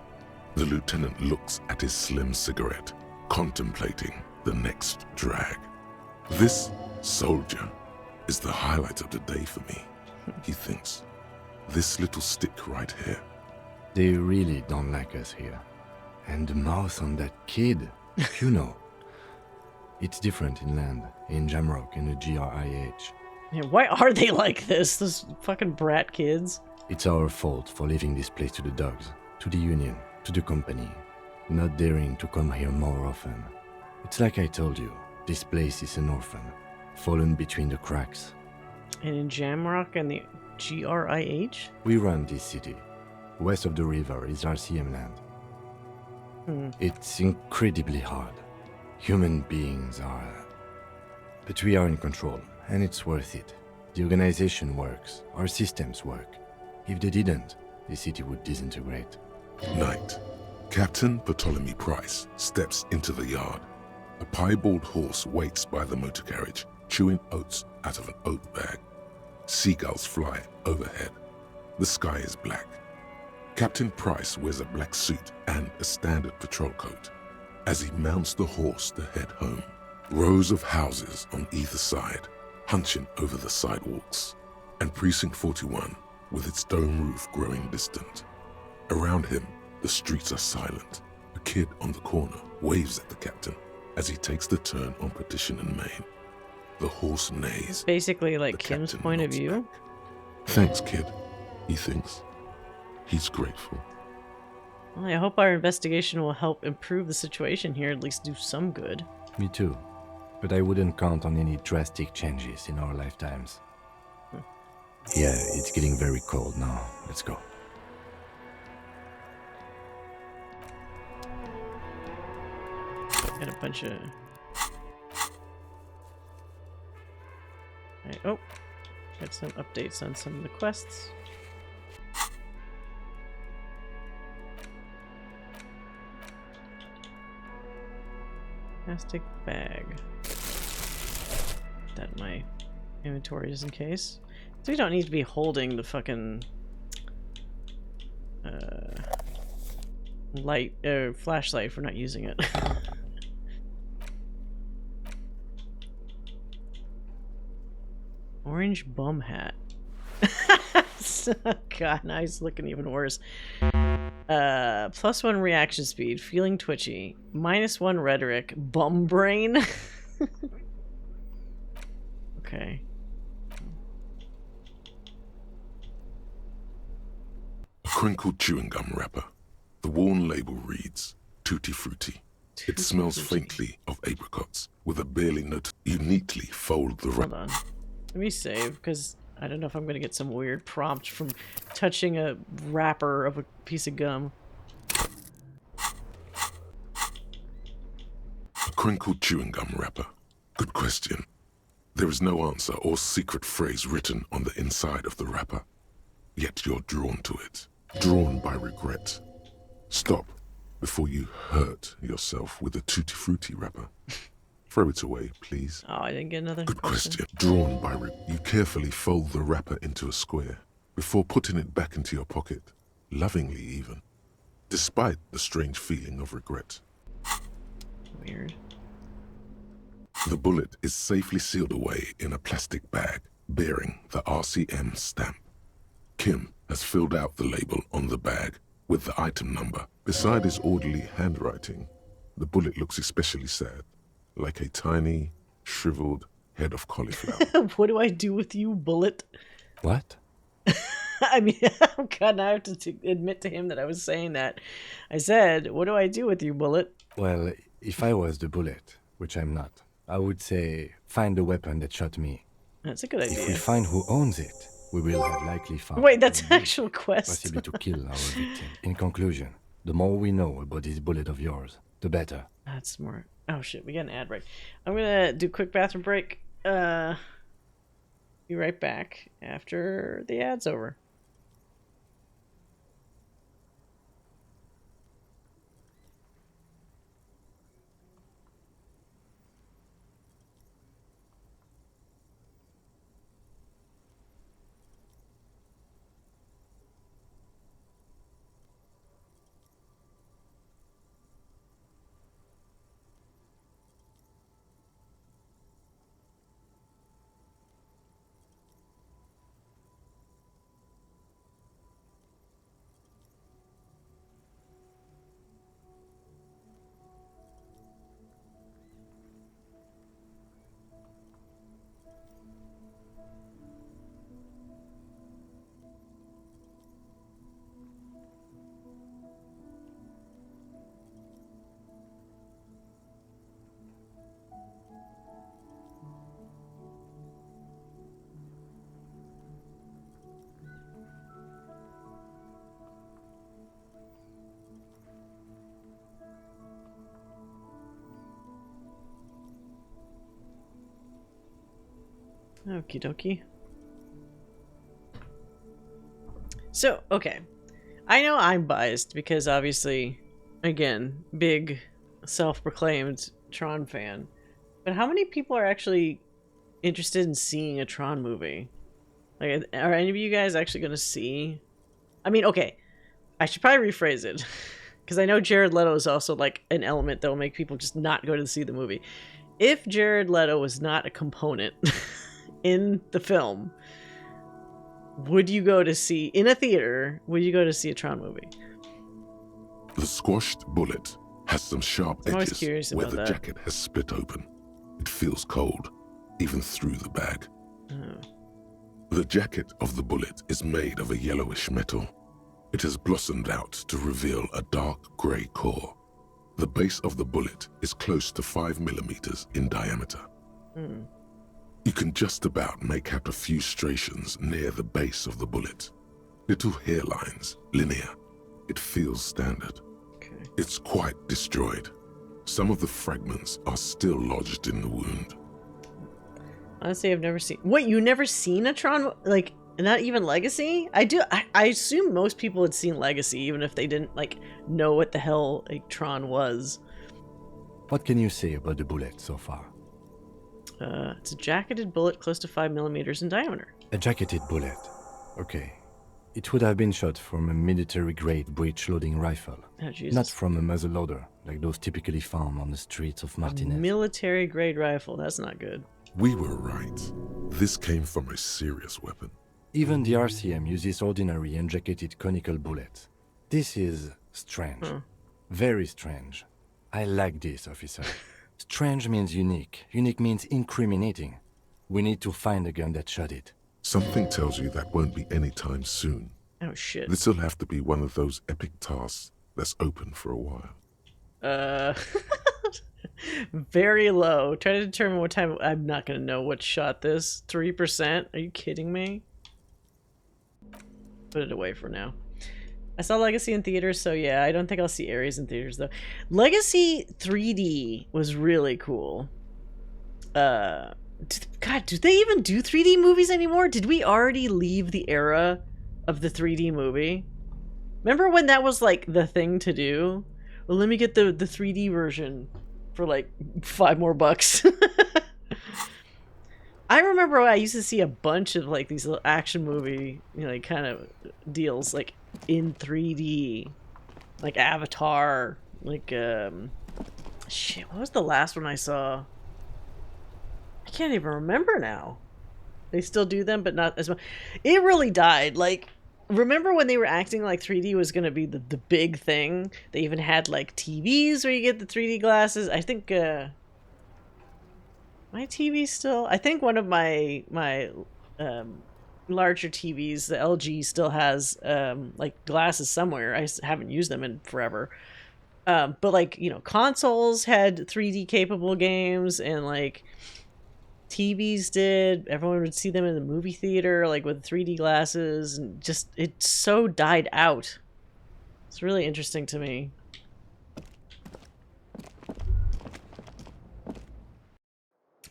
The lieutenant looks at his slim cigarette, contemplating the next drag. This soldier is the highlight of the day for me, he thinks. This little stick right here. They really don't like us here. And the mouth on that kid, you know. It's different inland, in Jamrock and the GRIH. Yeah, why are they like this? Those fucking brat kids. It's our fault for leaving this place to the dogs, to the Union, to the company, not daring to come here more often. It's like I told you, this place is an orphan, fallen between the cracks. And in Jamrock and the GRIH? We run this city. West of the river is RCM land. It's incredibly hard. Human beings are... But we are in control, and it's worth it. The organization works, our systems work. If they didn't, the city would disintegrate. Night. Captain Ptolemy Price steps into the yard. A piebald horse waits by the motor carriage, chewing oats out of an oat bag. Seagulls fly overhead. The sky is black. Captain Price wears a black suit and a standard patrol coat. As he mounts the horse to head home, rows of houses on either side, hunching over the sidewalks, and Precinct 41 with its dome roof growing distant. Around him, the streets are silent. A kid on the corner waves at the captain as he takes the turn on Petition and Main. The horse neighs. Basically like Kim's point of view. Thanks, kid, he thinks. He's grateful. Well, I hope our investigation will help improve the situation here, at least do some good. Me too. But I wouldn't count on any drastic changes in our lifetimes. Yeah, it's getting very cold now. Let's go. Got a bunch of... Right, oh, got some updates on some of the quests. Plastic bag. That in my inventory just in case. So we don't need to be holding the fucking light flashlight if we're not using it. Orange bum hat. God, now he's looking even worse. +1 reaction speed, feeling twitchy, -1 rhetoric, bum brain. Okay. A crinkled chewing gum wrapper. The worn label reads, Tutti Frutti. It smells faintly of apricots, with a barely noticeable. You neatly fold the wrapper. Hold on. Let me save, because I don't know if I'm going to get some weird prompt from touching a wrapper of a piece of gum. A crinkled chewing gum wrapper. Good question. There is no answer or secret phrase written on the inside of the wrapper. Yet you're drawn to it. Drawn by regret. Stop before you hurt yourself with a Tutti Frutti wrapper. Throw it away, please. Oh, I didn't get another Good question. Drawn by you carefully fold the wrapper into a square before putting it back into your pocket, lovingly even, despite the strange feeling of regret. Weird. The bullet is safely sealed away in a plastic bag bearing the RCM stamp. Kim has filled out the label on the bag with the item number. Beside his orderly handwriting, the bullet looks especially sad, like a tiny, shriveled head of cauliflower. What do I do with you, bullet? What? I mean, God, now I have to admit to him that I was saying that. I said, what do I do with you, bullet? Well, if I was the bullet, which I'm not, I would say, find the weapon that shot me. That's a good idea. If we find who owns it, we will have likely found... Wait, that's an actual quest. Possibly to kill our victim. In conclusion, the more we know about this bullet of yours, the better. That's smart. Oh shit, we got an ad break. I'm gonna do a quick bathroom break. Be right back after the ad's over. Okie dokie. So, okay. I know I'm biased because obviously, again, big self-proclaimed Tron fan. But how many people are actually interested in seeing a Tron movie? Like, are any of you guys actually going to see? I mean, okay, I should probably rephrase it. Because I know Jared Leto is also like an element that will make people just not go to see the movie. If Jared Leto was not a component in the film, would you go to see, in a theater, would you go to see a Tron movie? The squashed bullet has some sharp I'm always edges curious where about the that. jacket has split open. It feels cold, even through the bag. Oh. The jacket of the bullet is made of a yellowish metal. It has blossomed out to reveal a dark grey core. The base of the bullet is close to 5 millimeters in diameter. Mm. You can just about make out a few striations near the base of the bullet. Little hairlines, linear. It feels standard. Okay. It's quite destroyed. Some of the fragments are still lodged in the wound. Honestly, I've never seen... What, you never seen a Tron... Like, not even Legacy? I assume most people had seen Legacy, even if they didn't, like, know what the hell a Tron was. What can you say about the bullet so far? It's a jacketed bullet close to 5 millimeters in diameter. A jacketed bullet. Okay. It would have been shot from a military-grade breech-loading rifle. Oh, Jesus. Not from a muzzleloader, like those typically found on the streets of Martinez. Military-grade rifle. That's not good. We were right. This came from a serious weapon. Even the RCM uses ordinary unjacketed conical bullets. This is strange. Huh. Very strange. I like this, officer. Strange means unique. Unique means incriminating. We need to find the gun that shot it. Something tells you that won't be anytime soon. Oh, shit. This'll have to be one of those epic tasks that's open for a while. Very low. Try to determine what time... I'm not going to know what shot this. 3%? Are you kidding me? Put it away for now. I saw Legacy in theaters, so yeah, I don't think I'll see Ares in theaters, though. Legacy 3D was really cool. God, do they even do 3D movies anymore? Did we already leave the era of the 3D movie? Remember when that was, like, the thing to do? Well, let me get the 3D version for, like, $5 more. I remember I used to see a bunch of, like, these little action movie, you know, like, kind of deals, like, in 3D. Like Avatar. Like, shit, what was the last one I saw? I can't even remember now. They still do them, but not as much. It really died. Like, remember when they were acting like 3D was going to be the big thing? They even had, like, TVs where you get the 3D glasses. I think, my TV still... I think one of my larger TVs, the LG, still has, like, glasses somewhere. I haven't used them in forever. But, like, you know, consoles had 3D capable games, and, like, TVs did. Everyone would see them in the movie theater, like, with 3D glasses, and just, it so died out. It's really interesting to me.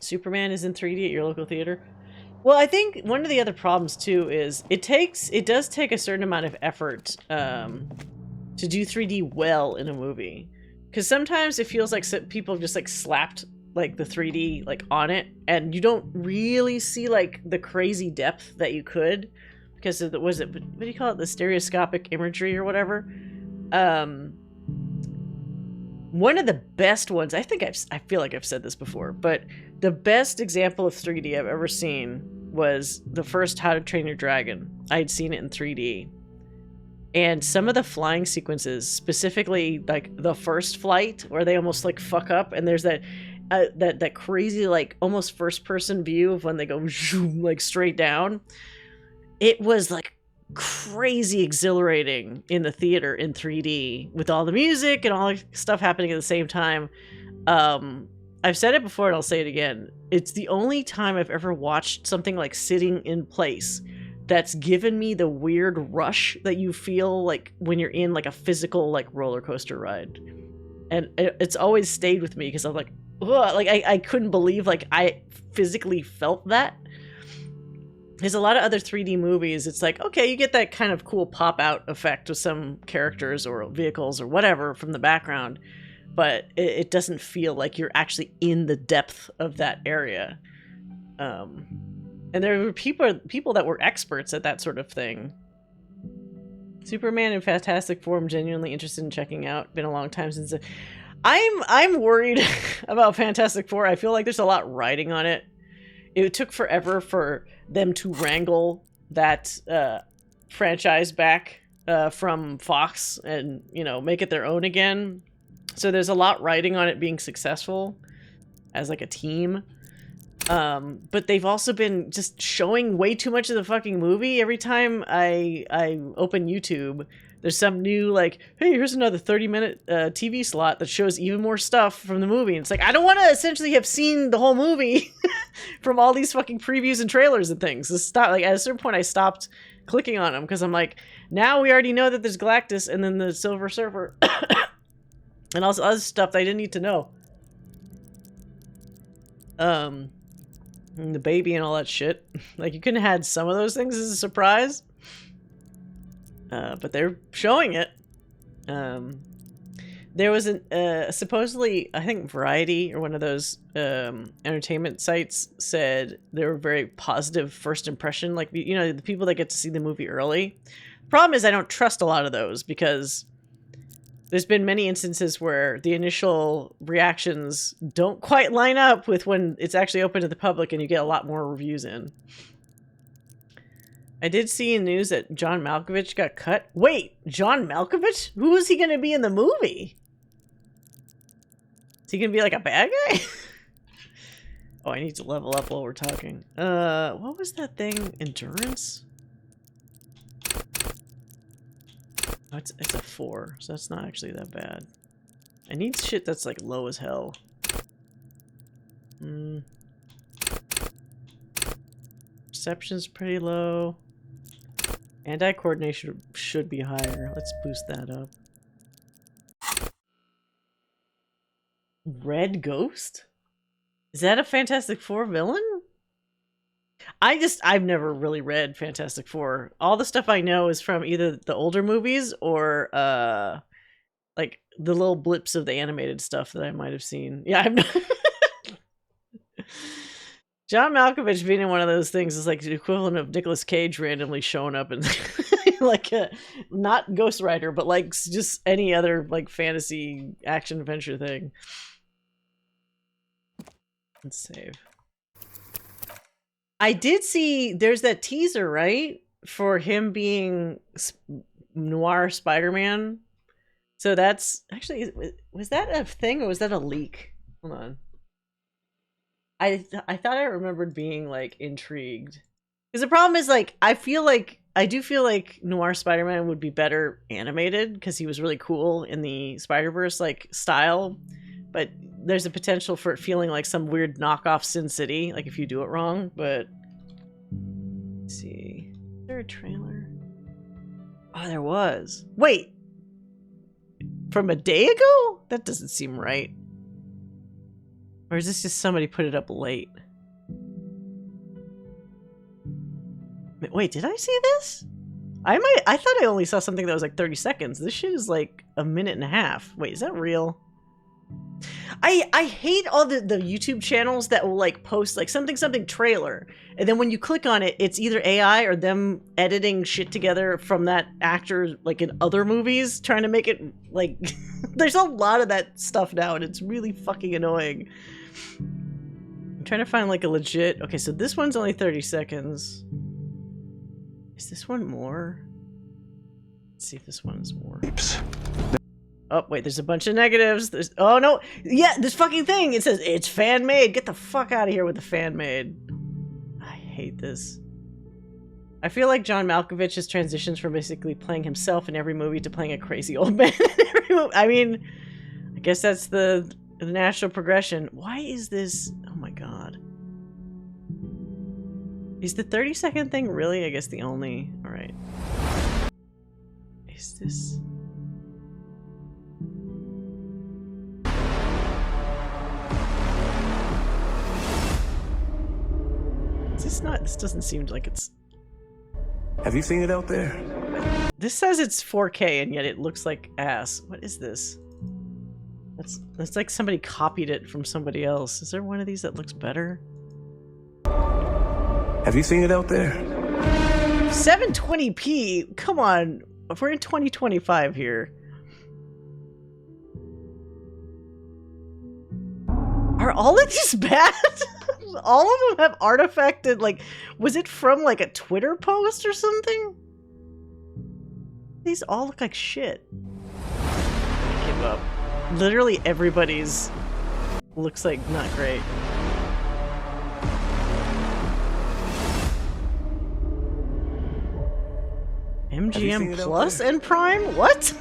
Superman is in 3D at your local theater. Well, I think one of the other problems too is it does take a certain amount of effort to do 3D well in a movie, because sometimes it feels like people just like slapped like the 3D like on it, and you don't really see like the crazy depth that you could because of the, what do you call it, the stereoscopic imagery or whatever. One of the best ones, I feel like I've said this before, but the best example of 3D I've ever seen was the first How to Train Your Dragon. I had seen it in 3D. And some of the flying sequences, specifically like the first flight where they almost like fuck up, and there's that crazy like almost first person view of when they go zoom, like straight down. It was like crazy exhilarating in the theater in 3D with all the music and all the stuff happening at the same time. I've said it before and I'll say it again. It's the only time I've ever watched something like sitting in place that's given me the weird rush that you feel like when you're in like a physical like roller coaster ride. And it's always stayed with me because I'm like, ugh, like I couldn't believe like I physically felt that. there's a lot of other 3D movies. It's like, okay, you get that kind of cool pop out effect with some characters or vehicles or whatever from the background, but it doesn't feel like you're actually in the depth of that area. And there were people that were experts at that sort of thing. Superman and Fantastic Four, I'm genuinely interested in checking out. Been a long time since I'm worried about Fantastic Four. I feel like there's a lot riding on it. It took forever for them to wrangle that franchise back from Fox and, you know, make it their own again. So there's a lot riding on it being successful as like a team. But they've also been just showing way too much of the fucking movie. Every time I open YouTube, there's some new, like, hey, here's another 30-minute TV slot that shows even more stuff from the movie. And it's like, I don't want to essentially have seen the whole movie from all these fucking previews and trailers and things. Like, at a certain point, I stopped clicking on them because I'm like, now we already know that there's Galactus and then the Silver Surfer and all this other stuff that I didn't need to know. And the baby and all that shit. Like, you couldn't have had some of those things as a surprise. But they're showing it. There was supposedly, I think Variety or one of those entertainment sites said they were very positive first impression. Like, you know, the people that get to see the movie early. Problem is, I don't trust a lot of those because there's been many instances where the initial reactions don't quite line up with when it's actually open to the public and you get a lot more reviews in. I did see in news that John Malkovich got cut. Wait, John Malkovich? Who is he going to be in the movie? Is he going to be like a bad guy? Oh, I need to level up while we're talking. What was that thing? Endurance? Oh, it's a 4, so that's not actually that bad. I need shit that's like low as hell. Perception's pretty low. Hand-eye coordination should be higher. Let's boost that up. Red Ghost? Is that a Fantastic Four villain? I've never really read Fantastic Four. All the stuff I know is from either the older movies or like the little blips of the animated stuff that I might have seen. Yeah, I've John Malkovich being in one of those things is like the equivalent of Nicolas Cage randomly showing up and like not Ghost Rider, but like just any other like fantasy action adventure thing. Let's save. I did see there's that teaser, right? For him being Noir Spider-Man. So that's actually, was that a thing or was that a leak? Hold on. I thought I remembered being like intrigued. Because the problem is like, I do feel like Noir Spider-Man would be better animated because he was really cool in the Spider-Verse like style. But there's a potential for it feeling like some weird knockoff Sin City, like if you do it wrong, but let's see. Is there a trailer? Oh, there was. Wait. From a day ago? That doesn't seem right. Or is this just somebody put it up late? Wait, did I see this? I thought I only saw something that was like 30 seconds. This shit is like a minute and a half. Wait, is that real? I hate all the YouTube channels that will like post like something trailer, and then when you click on it, it's either AI or them editing shit together from that actor like in other movies, trying to make it like there's a lot of that stuff now, and it's really fucking annoying. I'm trying to find like a legit. Okay, so this one's only 30 seconds. Is this one more? Let's see if this one's more. Oh, wait, there's a bunch of negatives. Oh, no. Yeah, this fucking thing. It says, it's fan-made. Get the fuck out of here with the fan-made. I hate this. I feel like John Malkovich's transitions from basically playing himself in every movie to playing a crazy old man in every movie. I mean, I guess that's the natural progression. Why is this? Oh, my God. Is the 30-second thing really, I guess, the only? All right. Is this... This doesn't seem like it's... Have you seen it out there? This says it's 4K and yet it looks like ass. What is this? That's like somebody copied it from somebody else. Is there one of these that looks better? Have you seen it out there? 720p? Come on. We're in 2025 here. Are all of these bad? All of them have artifacted, like, was it from like a Twitter post or something? These all look like shit. I give up. Literally everybody's looks like not great. MGM Plus and Prime? What?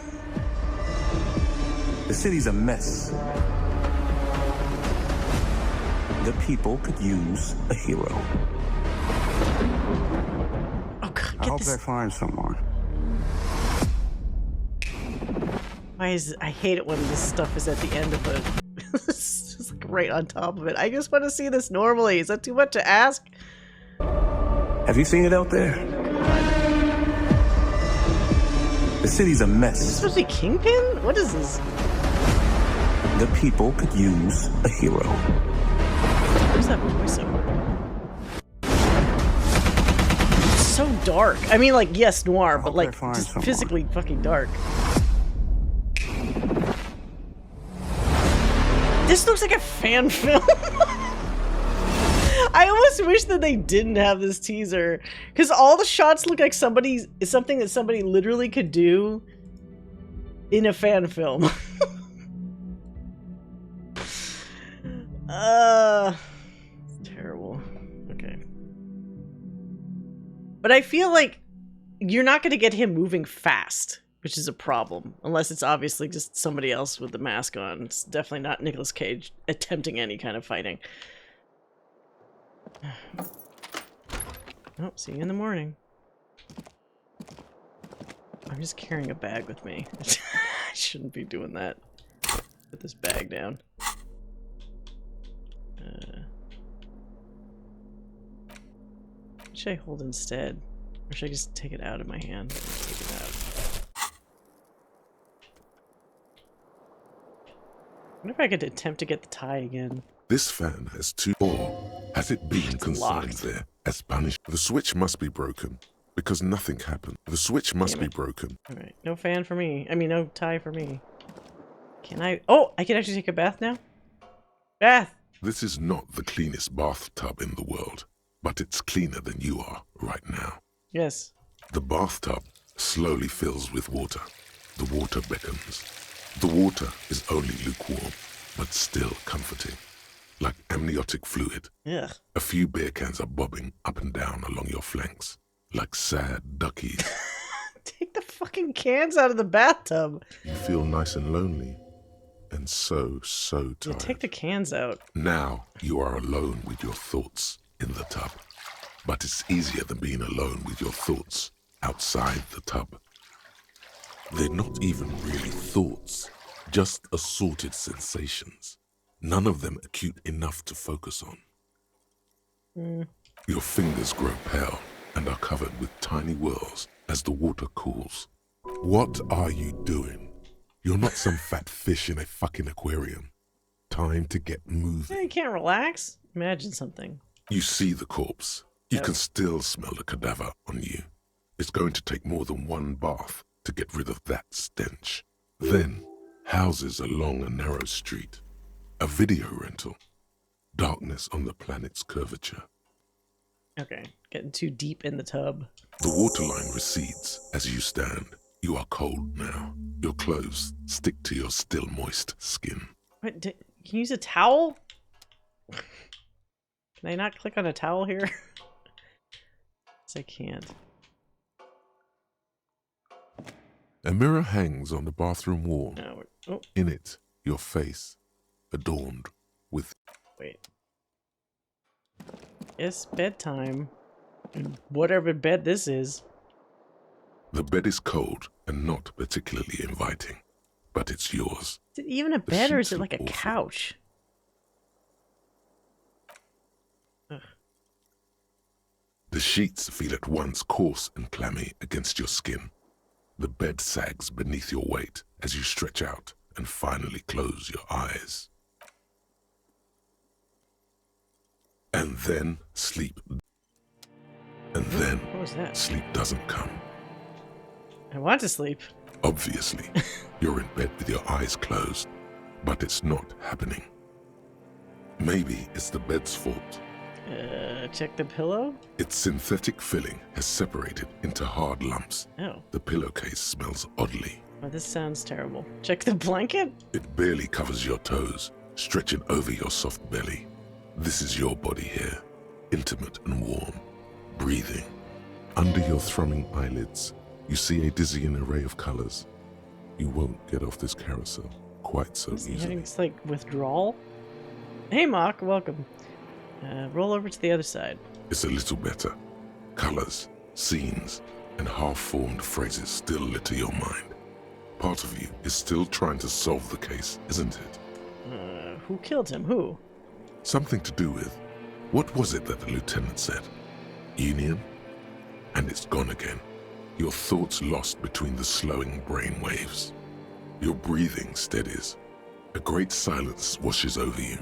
The city's a mess. The people could use a hero. Oh God! I hope they find someone. Why is I hate it when this stuff is at the end of it. It's just like right on top of it. I just want to see this normally. Is that too much to ask? Have you seen it out there? The city's a mess. Is this supposed to be Kingpin? What is this? The people could use a hero. Where's that voiceover? It's so dark. I mean, like, yes, noir, but like just physically fucking dark. This looks like a fan film. I almost wish that they didn't have this teaser, because all the shots look like something that somebody literally could do in a fan film. It's terrible. Okay. But I feel like you're not going to get him moving fast, which is a problem, unless it's obviously just somebody else with the mask on. It's definitely not Nicolas Cage attempting any kind of fighting. Oh, see you in the morning. I'm just carrying a bag with me. I shouldn't be doing that. Put this bag down. What should I hold instead? Or should I just take it out of my hand? Take it out. I wonder if I could attempt to get the tie again. This fan has two, or has it been consigned there as punishment? The switch must be broken, because nothing happened. The switch must be broken. Alright, no fan for me. I mean, no tie for me. Can I? Oh, I can actually take a bath now? Bath! This is not the cleanest bathtub in the world, but it's cleaner than you are right now. Yes. The bathtub slowly fills with water. The water beckons. The water is only lukewarm, but still comforting. Like amniotic fluid. Ugh. A few beer cans are bobbing up and down along your flanks, like sad duckies. Take the fucking cans out of the bathtub. You feel nice and lonely, and so tired. Yeah, take the cans out. Now you are alone with your thoughts in the tub. But it's easier than being alone with your thoughts outside the tub. They're not even really thoughts, just assorted sensations. None of them acute enough to focus on. Your fingers grow pale and are covered with tiny whirls as the water cools. What are you doing? You're not some fat fish in a fucking aquarium. Time to get moving. Yeah, you can't relax? Imagine something. You see the corpse. You can still smell the cadaver on you. It's going to take more than one bath to get rid of that stench. Then, houses along a narrow street. A video rental. Darkness on the planet's curvature. Okay, getting too deep in the tub. The waterline recedes as you stand. You are cold now. Your clothes stick to your still moist skin. What, can you use a towel? Can I not click on a towel here? Yes, I can't. A mirror hangs on the bathroom wall. No, oh. In it, your face, adorned with... Wait. It's bedtime. Whatever bed this is. The bed is cold and not particularly inviting, but it's yours. Is it even a bed or is it like a couch? Ugh. The sheets feel at once coarse and clammy against your skin. The bed sags beneath your weight as you stretch out and finally close your eyes. And then sleep. And then What was that? sleep doesn't come. I want to sleep. Obviously, you're in bed with your eyes closed, but it's not happening. Maybe it's the bed's fault. Check the pillow? Its synthetic filling has separated into hard lumps. Oh. The pillowcase smells oddly. Oh, this sounds terrible. Check the blanket? It barely covers your toes, stretching over your soft belly. This is your body here, intimate and warm, breathing. Under your thrumming eyelids, you see a dizzying array of colors. You won't get off this carousel quite so easily. It's like withdrawal. Hey, Mock, welcome. Roll over to the other side. It's a little better. Colors, scenes, and half-formed phrases still litter your mind. Part of you is still trying to solve the case, isn't it? Who killed him? Who? Something to do with, what was it that the lieutenant said? Union? And it's gone again. Your thoughts lost between the slowing brain waves. Your breathing steadies. A great silence washes over you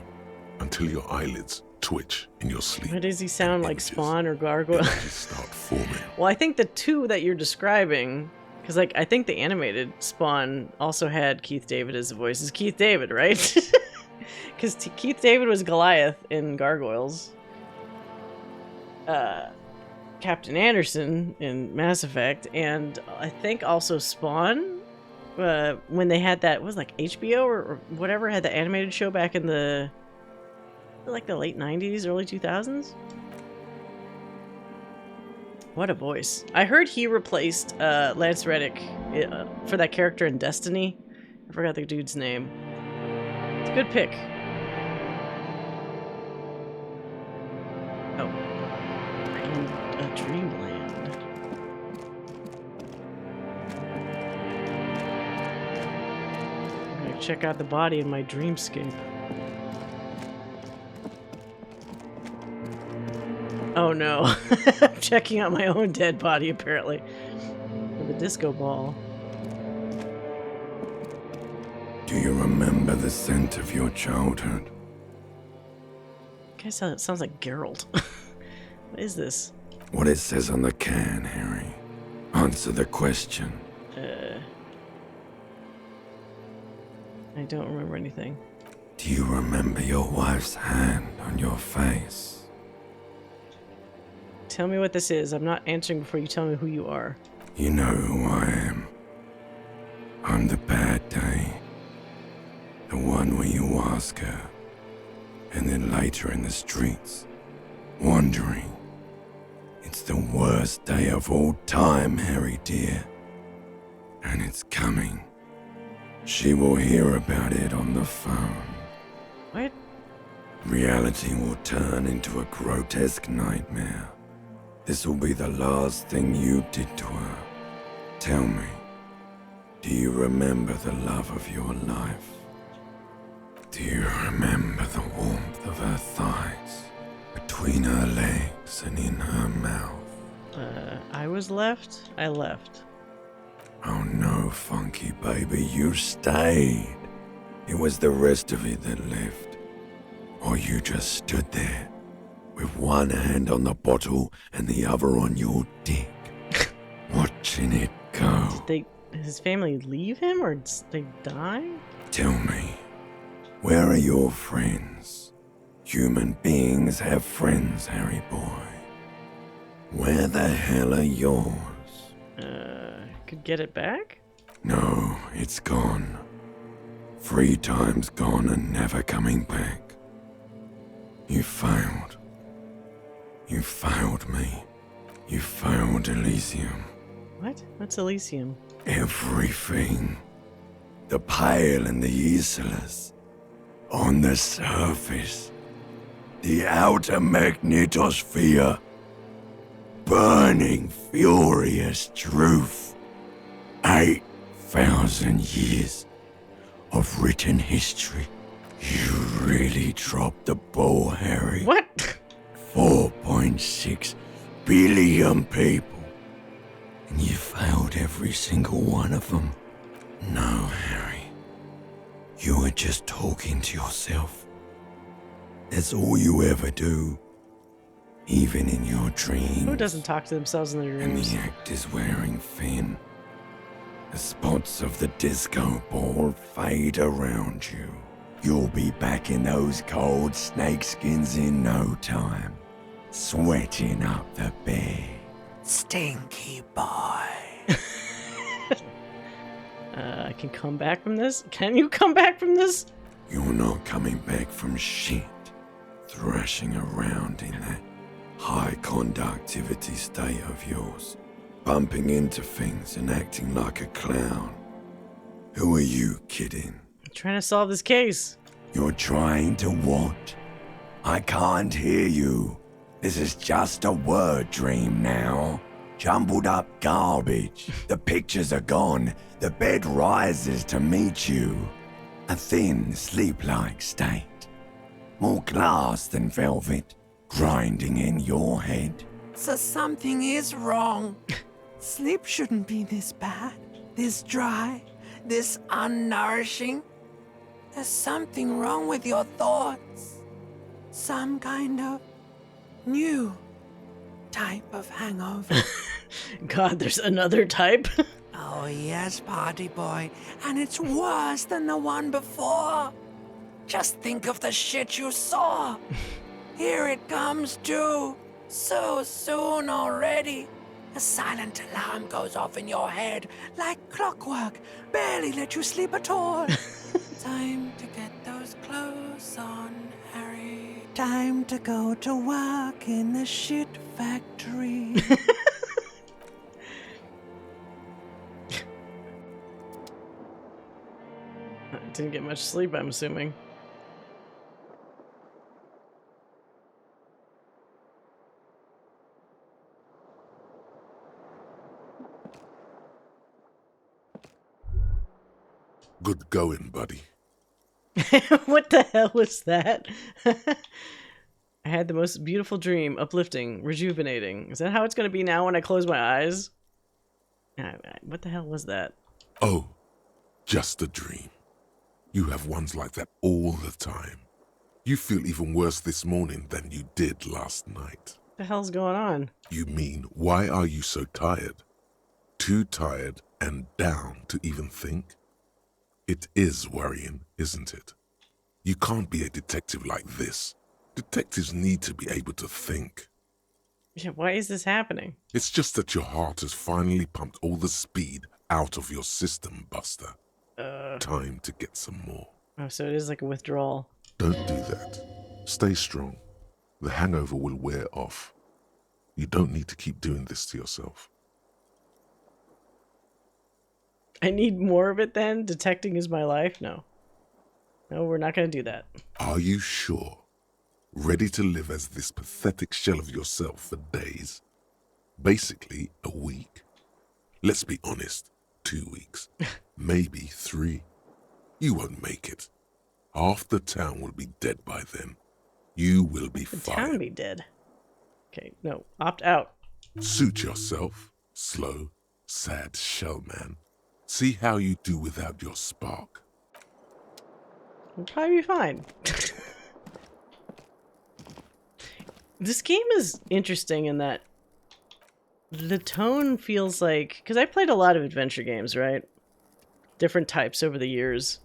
until your eyelids twitch in your sleep. Why does he sound like Spawn or Gargoyle? Start forming. Well, I think the two that you're describing, because like I think the animated Spawn also had Keith David as the voice. It's Keith David, right? Because Keith David was Goliath in Gargoyles. Captain Anderson in Mass Effect, and I think also Spawn, when they had that, was like HBO or whatever, had the animated show back in the like the late 90s, early 2000s. What a voice. I heard he replaced Lance Reddick for that character in Destiny. I forgot the dude's name. It's a good pick. Oh. In a dreamland. I'm gonna check out the body in my dreamscape. Oh no. I'm checking out my own dead body, apparently. With a disco ball. Do you remember the scent of your childhood? Guy sounds like Geralt. What is this? What it says on the can, Harry. Answer the question. I don't remember anything. Do you remember your wife's hand on your face? Tell me what this is. I'm not answering before you tell me who you are. You know who I am. I'm the bad day. The one where you ask her, and then later in the streets, wandering. It's the worst day of all time, Harry dear. And it's coming. She will hear about it on the phone. What? Reality will turn into a grotesque nightmare. This will be the last thing you did to her. Tell me, do you remember the love of your life? Do you remember the warmth of her thighs, between her legs and in her mouth? I was left. I left. Oh no, Funky baby, you stayed. It was the rest of you that left. Or you just stood there, with one hand on the bottle and the other on your dick, watching it go. Did his family leave him, or did they die? Tell me, where are your friends? Human beings have friends, Harry boy. Where the hell are yours? Could get it back? No, it's gone. 3 times gone and never coming back. You failed. You failed me. You failed Elysium. What? What's Elysium? Everything. The Pale and the Islas. On the surface. The outer magnetosphere. Burning, furious truth. 8,000 years of written history. You really dropped the ball, Harry. What? 4.6 billion people, and you failed every single one of them. No, Harry. You were just talking to yourself. That's all you ever do. Even in your dreams. Who doesn't talk to themselves in their And dreams? the act is wearing thin. The spots of the disco ball fade around you. You'll be back in those cold snakeskins in no time. Sweating up the bed. Stinky boy. I can come back from this? Can you come back from this? You're not coming back from shit. Thrashing around in that high conductivity state of yours. Bumping into things and acting like a clown. Who are you kidding? I'm trying to solve this case. You're trying to what? I can't hear you. This is just a word dream now. Jumbled up garbage. The pictures are gone. The bed rises to meet you. A thin, sleep-like state. More glass than velvet, grinding in your head. So something is wrong. Sleep shouldn't be this bad, this dry, this unnourishing. There's something wrong with your thoughts. Some kind of new type of hangover. God, there's another type? Oh yes, party boy, and it's worse than the one before. Just think of the shit you saw. Here it comes too. So soon already. A silent alarm goes off in your head like clockwork. Barely let you sleep at all. Time to get those clothes on, Harry. Time to go to work in the shit factory. Didn't get much sleep, I'm assuming. Good going, buddy. What the hell was that? I had the most beautiful dream, uplifting, rejuvenating. Is that how it's going to be now when I close my eyes? What the hell was that? Oh, just a dream. You have ones like that all the time. You feel even worse this morning than you did last night. What the hell's going on? You mean, why are you so tired? Too tired and down to even think? It is worrying, isn't it? You can't be a detective like this. Detectives need to be able to think. Yeah, why is this happening? It's just that your heart has finally pumped all the speed out of your system, Buster. Time to get some more. Oh, so it is like a withdrawal. Don't do that. Stay strong. The hangover will wear off. You don't need to keep doing this to yourself. I need more of it then? Detecting is my life? No. No, we're not going to do that. Are you sure? Ready to live as this pathetic shell of yourself for days? Basically, a week. Let's be honest, 2 weeks. Maybe 3. You won't make it. Half the town will be dead by then. You will be fired. The town will be dead. Okay, no, opt out. Suit yourself, slow, sad shell man. See how you do without your spark. We'll probably be fine. This game is interesting in that the tone feels like... Because I played a lot of adventure games, right? Different types over the years.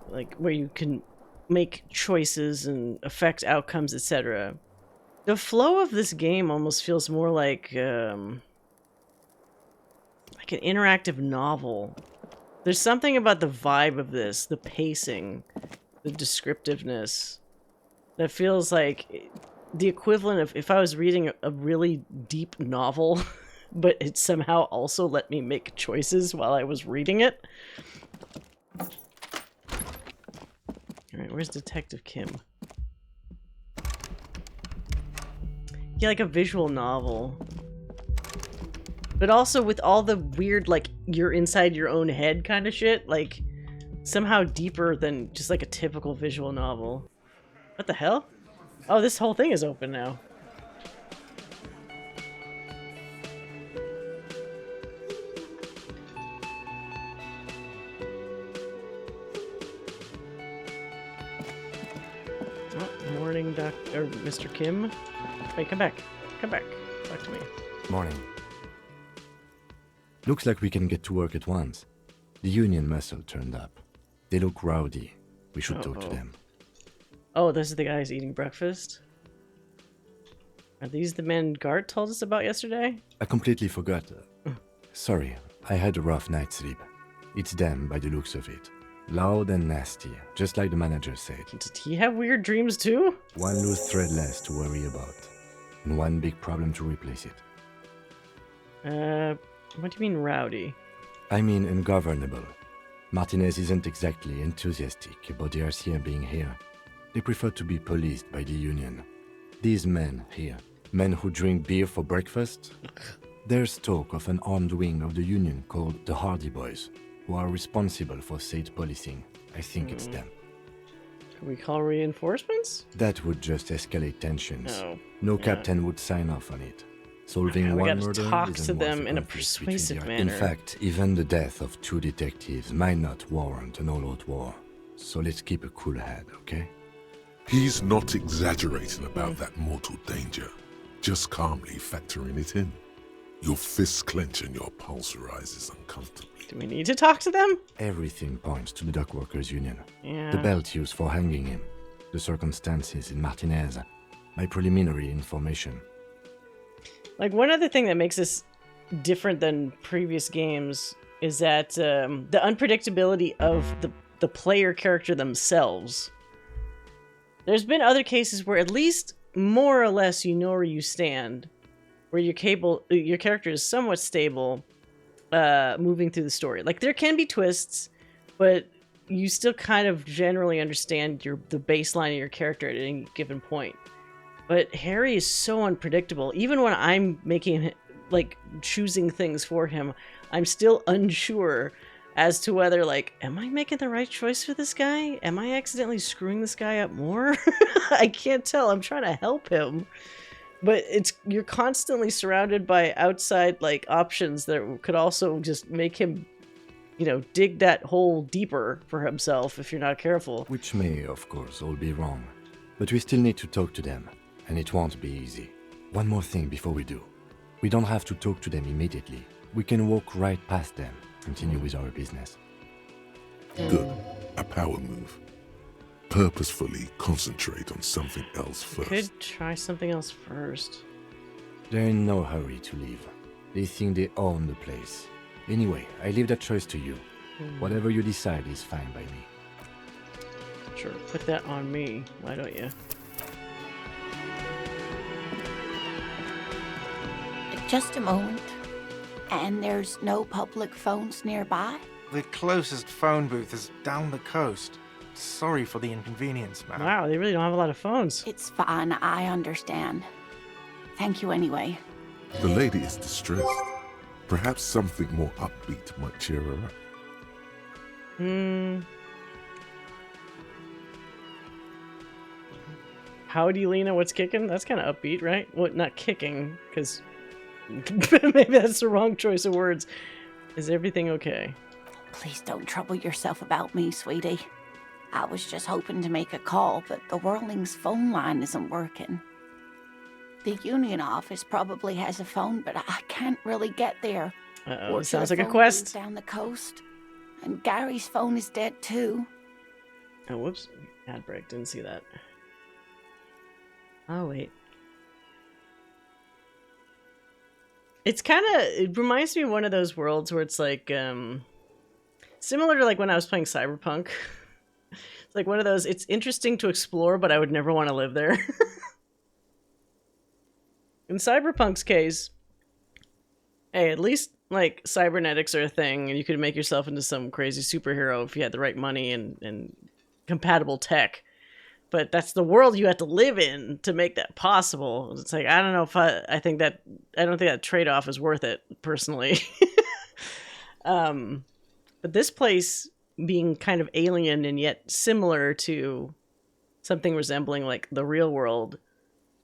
Like, where you can make choices and affect outcomes, etc. The flow of this game almost feels more like an interactive novel. There's something about the vibe of this, the pacing, the descriptiveness, that feels like the equivalent of if I was reading a really deep novel, but it somehow also let me make choices while I was reading it. Alright, where's Detective Kim? Yeah, like a visual novel. But also with all the weird, like, you're inside your own head kind of shit. Like, somehow deeper than just like a typical visual novel. What the hell? Oh, this whole thing is open now. or Mr. Kim. Wait, come back. Come back. Talk to me. Morning. Looks like we can get to work at once. The Union muscle turned up. They look rowdy. We should talk to them. Oh, this is the guys eating breakfast? Are these the men Gart told us about yesterday? I completely forgot. Sorry, I had a rough night's sleep. It's them by the looks of it. Loud and nasty, just like the manager said. Did he have weird dreams too? One loose thread less to worry about. And one big problem to replace it. What do you mean rowdy? I mean ungovernable. Martinez isn't exactly enthusiastic about the RCM being here. They prefer to be policed by the Union. These men here, men who drink beer for breakfast, there's talk of an armed wing of the Union called the Hardy Boys, who are responsible for said policing. I think it's them. Can we call reinforcements? That would just escalate tensions. Oh, No captain would sign off on it. Solving we one gotta murder talk isn't to worth them the in a conflict between persuasive the- manner. In fact, even the death of 2 detectives might not warrant an all-out war. So let's keep a cool head, okay? He's not exaggerating about that mortal danger, just calmly factoring it in. Your fists clench and your pulse rises uncomfortably. Do we need to talk to them? Everything points to the Dock Workers Union. Yeah. The belt used for hanging him, the circumstances in Martinez, my preliminary information. Like, one other thing that makes this different than previous games is that the unpredictability of the player character themselves. There's been other cases where at least more or less you know where you stand, where your character is somewhat stable, moving through the story. Like, there can be twists, but you still kind of generally understand the baseline of your character at any given point. But Harry is so unpredictable. Even when I'm making him, like, choosing things for him, I'm still unsure as to whether, like, am I making the right choice for this guy? Am I accidentally screwing this guy up more? I can't tell. I'm trying to help him. But you're constantly surrounded by outside, like, options that could also just make him, dig that hole deeper for himself if you're not careful. Which may, of course, all be wrong. But we still need to talk to them, and it won't be easy. One more thing before we do. We don't have to talk to them immediately. We can walk right past them, continue with our business. Good. A power move. Purposefully concentrate on something else first. Could try something else first. They're in no hurry to leave. They think they own the place. Anyway, I leave that choice to you. Whatever you decide is fine by me. Sure, put that on me. Why don't you? Just a moment. And there's no public phones nearby? The closest phone booth is down the coast. Sorry for the inconvenience, ma'am. Wow, they really don't have a lot of phones. It's fine, I understand. Thank you anyway. The lady is distressed. Perhaps something more upbeat might cheer her up. Howdy, Lena, what's kicking? That's kind of upbeat, right? Well, not kicking, because maybe that's the wrong choice of words. Is everything okay? Please don't trouble yourself about me, sweetie. I was just hoping to make a call, but the Whirling's phone line isn't working. The Union office probably has a phone, but I can't really get there. Uh-oh, sounds like a quest. Down the coast. And Gary's phone is dead too. Oh, whoops. Ad break, didn't see that. Oh, wait. It reminds me of one of those worlds where it's like, similar to like when I was playing Cyberpunk. It's like one of those, it's interesting to explore, but I would never want to live there. In Cyberpunk's case, hey, at least like cybernetics are a thing, and you could make yourself into some crazy superhero if you had the right money and compatible tech. But that's the world you have to live in to make that possible. It's like, I don't know if I don't think that trade-off is worth it, personally. But this place being kind of alien and yet similar to something resembling like the real world,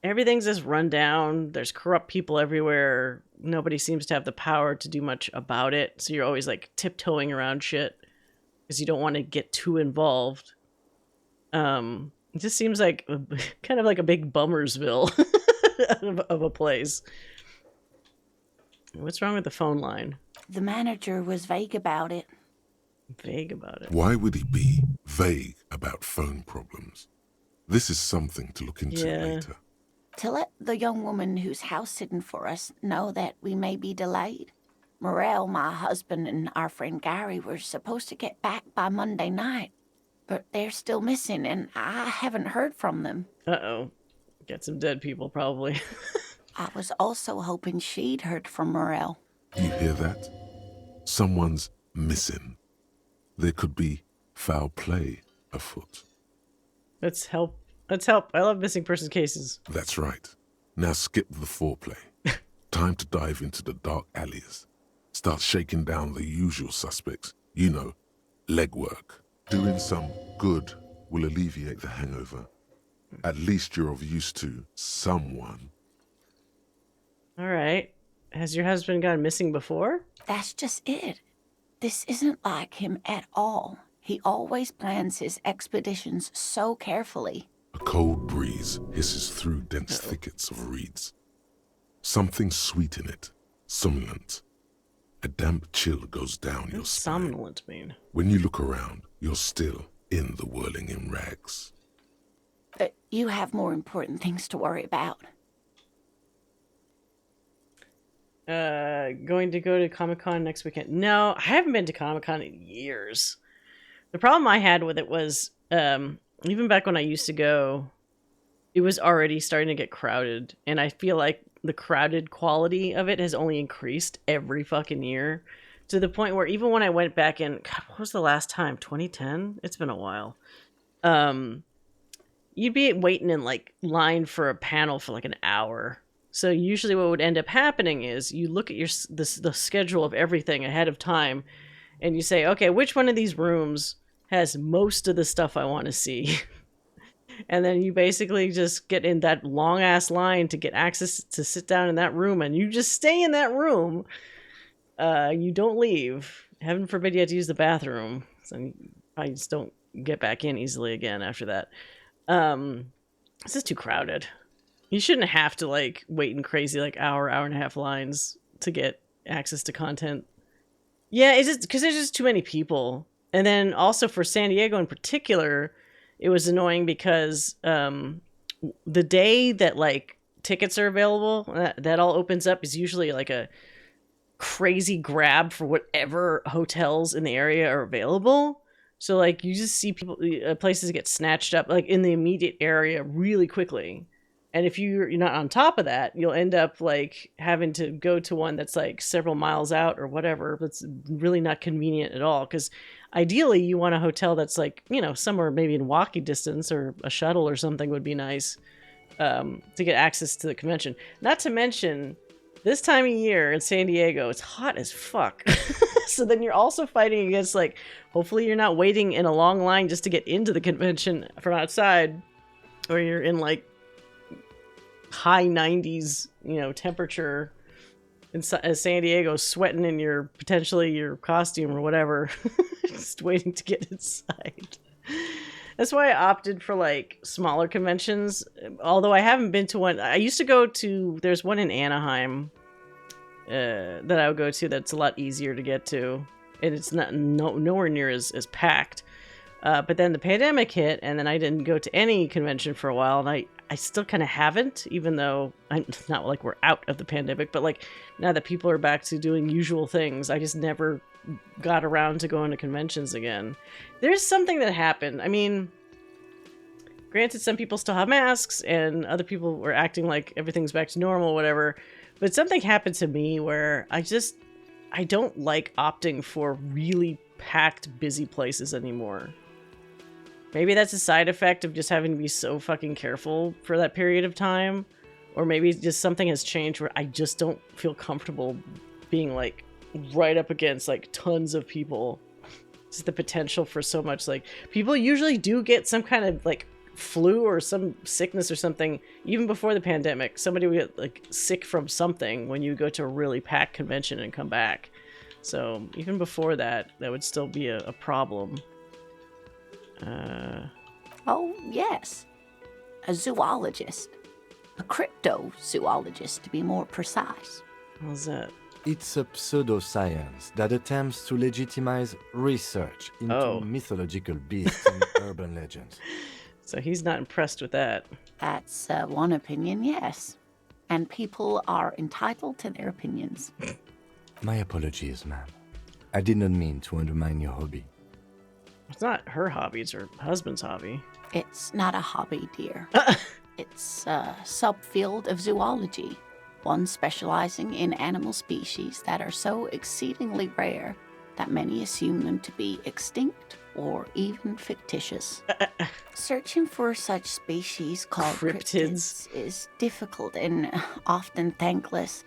everything's just run down. There's corrupt people everywhere. Nobody seems to have the power to do much about it. So you're always like tiptoeing around shit because you don't want to get too involved. It just seems like kind of like a big Bummersville of a place. What's wrong with the phone line? The manager was vague about it. Vague about it? Why would he be vague about phone problems? This is something to look into later. To let the young woman who's house sitting for us know that we may be delayed. Morel, my husband, and our friend Gary were supposed to get back by Monday night, but they're still missing, and I haven't heard from them. Uh-oh. Get some dead people, probably. I was also hoping she'd heard from Morel. You hear that? Someone's missing. There could be foul play afoot. Let's help. Let's help. I love missing person cases. That's right. Now skip the foreplay. Time to dive into the dark alleys. Start shaking down the usual suspects. You know, legwork. Doing some good will alleviate the hangover. At least you're of use to someone. All right. Has your husband gone missing before? That's just it. This isn't like him at all. He always plans his expeditions so carefully. A cold breeze hisses through dense thickets of reeds. Something sweet in it, somnolent. A damp chill goes down your spine. Somnolent mean? When you look around, you're still in the whirling in rags. You have more important things to worry about. Going to go to Comic-Con next weekend. No, I haven't been to Comic-Con in years. The problem I had with it was, even back when I used to go, it was already starting to get crowded. And I feel like the crowded quality of it has only increased every fucking year. To the point where even when I went back in, God, what was the last time? 2010? It's been a while. You'd be waiting in like line for a panel for like an hour. So usually what would end up happening is you look at the schedule of everything ahead of time and you say, okay, which one of these rooms has most of the stuff I want to see? And then you basically just get in that long ass line to get access to sit down in that room, and you just stay in that room. You don't leave. Heaven forbid you have to use the bathroom. So I just don't get back in easily again after that. It's just too crowded. You shouldn't have to like wait in crazy like hour and a half lines to get access to content. Yeah, it's just because there's just too many people. And then also for San Diego in particular, it was annoying because the day that like tickets are available, that all opens up is usually like a crazy grab for whatever hotels in the area are available. So like you just see people places get snatched up like in the immediate area really quickly. And if you're not on top of that, you'll end up like having to go to one that's like several miles out or whatever. That's really not convenient at all. Because ideally, you want a hotel that's like, you know, somewhere maybe in walking distance, or a shuttle or something would be nice to get access to the convention. Not to mention, this time of year in San Diego, it's hot as fuck. So then you're also fighting against like, hopefully you're not waiting in a long line just to get into the convention from outside, or you're in like high 90s, you know, temperature in San Diego, sweating in your potentially your costume or whatever, just waiting to get inside. That's why I opted for like smaller conventions. Although I haven't been to one. I used to go to. There's one in Anaheim that I would go to. That's a lot easier to get to, and it's nowhere near as packed. But then the pandemic hit, and then I didn't go to any convention for a while, and I still kind of haven't, even though it's not like we're out of the pandemic, but like now that people are back to doing usual things, I just never got around to going to conventions again. There's something that happened. I mean, granted, some people still have masks and other people were acting like everything's back to normal, whatever, but something happened to me where I don't like opting for really packed, busy places anymore. Maybe that's a side effect of just having to be so fucking careful for that period of time. Or maybe just something has changed where I just don't feel comfortable being like right up against like tons of people. Just the potential for so much, like people usually do get some kind of like flu or some sickness or something even before the pandemic. Somebody would get like sick from something when you go to a really packed convention and come back. So even before that, that would still be a problem. Oh, yes. A zoologist. A cryptozoologist, to be more precise. How's that? It's a pseudoscience that attempts to legitimize research into mythological beasts and urban legends. So he's not impressed with that. That's one opinion, yes. And people are entitled to their opinions. My apologies, ma'am. I did not mean to undermine your hobby. It's not her hobby, it's her husband's hobby. It's not a hobby, dear. It's a subfield of zoology, one specializing in animal species that are so exceedingly rare that many assume them to be extinct or even fictitious. Searching for such species called cryptids is difficult and often thankless.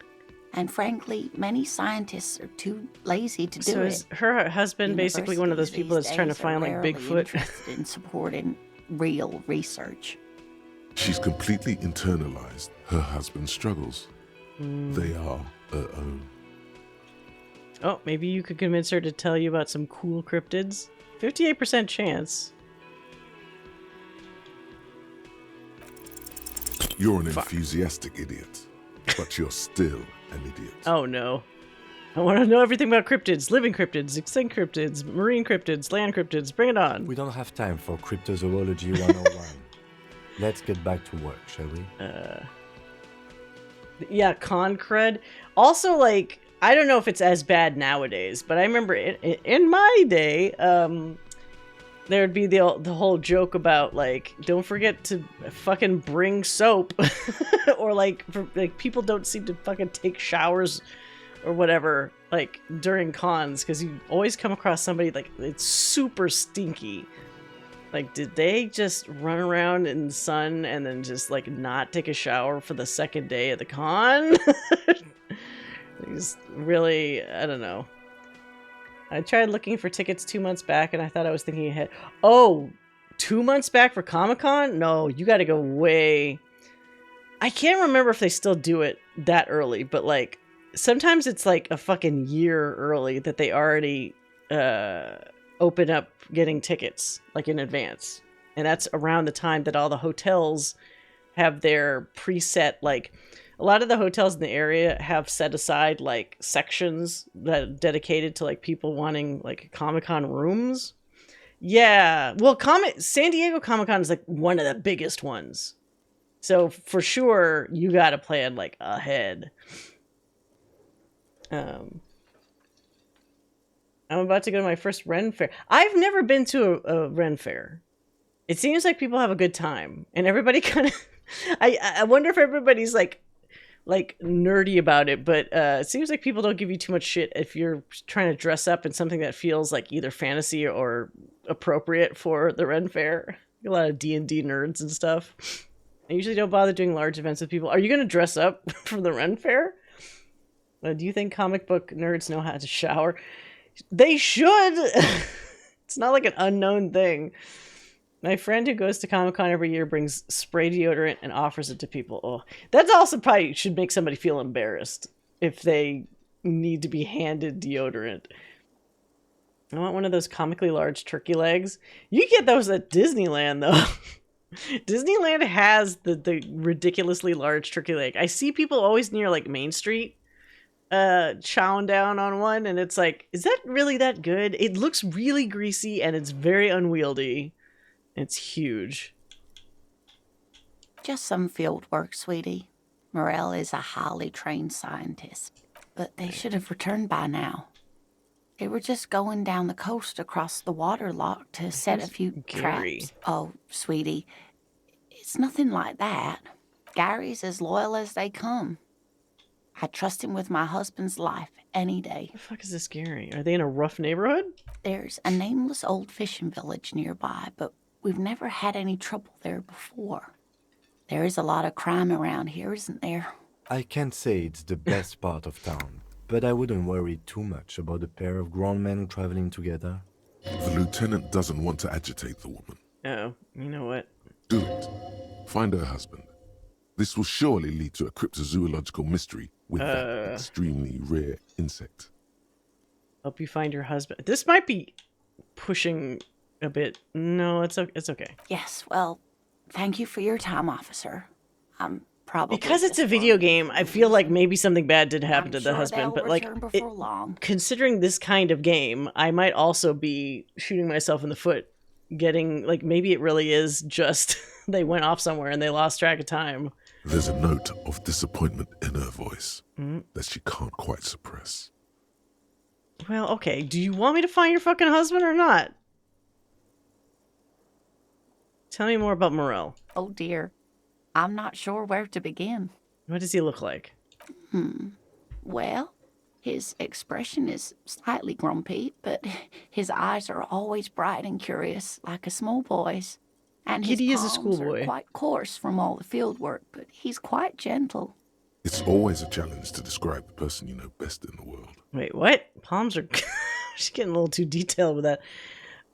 And frankly, many scientists are too lazy to do So it. is her husband basically one of those people that's trying to find like Bigfoot? Interested in supporting real research. She's completely internalized her husband's struggles. They are her own. Oh, maybe you could convince her to tell you about some cool cryptids? 58% chance. You're an enthusiastic idiot, but you're still an idiot. Oh no. I want to know everything about cryptids, living cryptids, extinct cryptids, marine cryptids, land cryptids. Bring it on. We don't have time for cryptozoology 101. Let's get back to work, shall we? Yeah, con cred. Also, like, I don't know if it's as bad nowadays, but I remember in my day, there'd be the whole joke about, like, don't forget to fucking bring soap. Or, like, people don't seem to fucking take showers or whatever, like, during cons, because you always come across somebody, like, it's super stinky. Like, did they just run around in the sun and then just, like, not take a shower for the second day of the con? Just really, I don't know. I tried looking for tickets 2 months back, and I thought I was thinking ahead. Oh, 2 months back for Comic-Con? No, you gotta go way... I can't remember if they still do it that early, but, like, sometimes it's, like, a fucking year early that they already, open up getting tickets, like, in advance. And that's around the time that all the hotels have their preset, like, a lot of the hotels in the area have set aside, like, sections that are dedicated to, like, people wanting, like, Comic-Con rooms. Yeah, well, San Diego Comic-Con is, like, one of the biggest ones. So, for sure, you gotta plan, like, ahead. I'm about to go to my first Ren Fair. I've never been to a Ren Fair. It seems like people have a good time, and everybody kind of... I wonder if everybody's like nerdy about it, but it seems like people don't give you too much shit if you're trying to dress up in something that feels like either fantasy or appropriate for the Ren Fair. A lot of D&D nerds and stuff. I usually don't bother doing large events with people. Are you going to dress up for the Ren Fair? Do you think comic book nerds know how to shower? They should. It's not like an unknown thing. My friend who goes to Comic-Con every year brings spray deodorant and offers it to people. Oh, that's also probably should make somebody feel embarrassed if they need to be handed deodorant. I want one of those comically large turkey legs. You get those at Disneyland, though. Disneyland has the ridiculously large turkey leg. I see people always near, like, Main Street chowing down on one, and it's like, is that really that good? It looks really greasy, and it's very unwieldy. It's huge. Just some field work, sweetie. Morel is a highly trained scientist, but they should have returned by now. They were just going down the coast across the water lock to set a few traps. Oh, sweetie, it's nothing like that. Gary's as loyal as they come. I trust him with my husband's life any day. What the fuck is this Gary? Are they in a rough neighborhood? There's a nameless old fishing village nearby, but we've never had any trouble there before. There is a lot of crime around here, isn't there? I can't say it's the best part of town, but I wouldn't worry too much about a pair of grown men traveling together. The lieutenant doesn't want to agitate the woman. Oh, you know what? Do it. Find her husband. This will surely lead to a cryptozoological mystery with that extremely rare insect. Help you find your husband. This might be pushing a bit. No, it's okay. Yes, well, thank you for your time, officer. I'm probably Because it's a just video worried game, for I no feel like reason. maybe something bad did happen I'm to the sure husband, they'll but like return before long. considering this kind of game, I might also be shooting myself in the foot, getting like maybe it really is just they went off somewhere and they lost track of time. There's a note of disappointment in her voice Mm. that she can't quite suppress. Well, okay. Do you want me to find your fucking husband or not? Tell me more about Morel. Oh dear. I'm not sure where to begin. What does he look like? Well, his expression is slightly grumpy, but his eyes are always bright and curious, like a small boy's. And his Kitty is a palms schoolboy. are quite coarse from all the field work, but he's quite gentle. It's always a challenge to describe the person you know best in the world. Wait, what? Palms are... She's getting a little too detailed with that.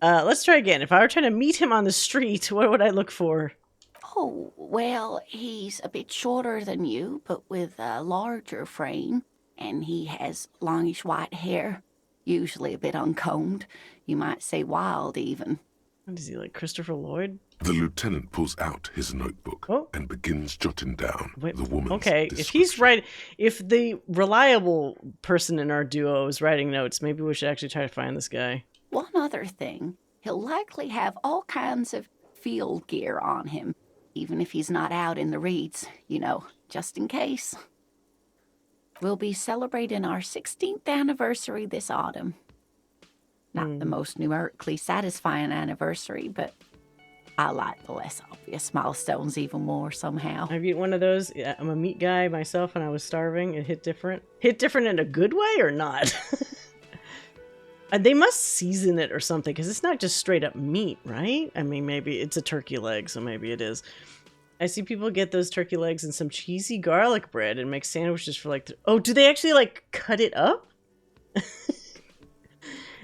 Let's try again. If I were trying to meet him on the street, what would I look for? Oh, well, he's a bit shorter than you, but with a larger frame, and he has longish white hair, usually a bit uncombed. You might say wild, even. What is he, like Christopher Lloyd? The lieutenant pulls out his notebook and begins jotting down the woman's Okay, if he's right, if the reliable person in our duo is writing notes, maybe we should actually try to find this guy. One other thing, he'll likely have all kinds of field gear on him, even if he's not out in the reeds, you know, just in case. We'll be celebrating our 16th anniversary this autumn. Not the most numerically satisfying anniversary, but I like the less obvious milestones even more somehow. I've eaten one of those. Yeah, I'm a meat guy myself, and I was starving. It hit different. Hit different in a good way or not? They must season it or something, because it's not just straight up meat, right? I mean, maybe it's a turkey leg, so maybe it is. I see people get those turkey legs and some cheesy garlic bread and make sandwiches for like... Oh, do they actually like cut it up?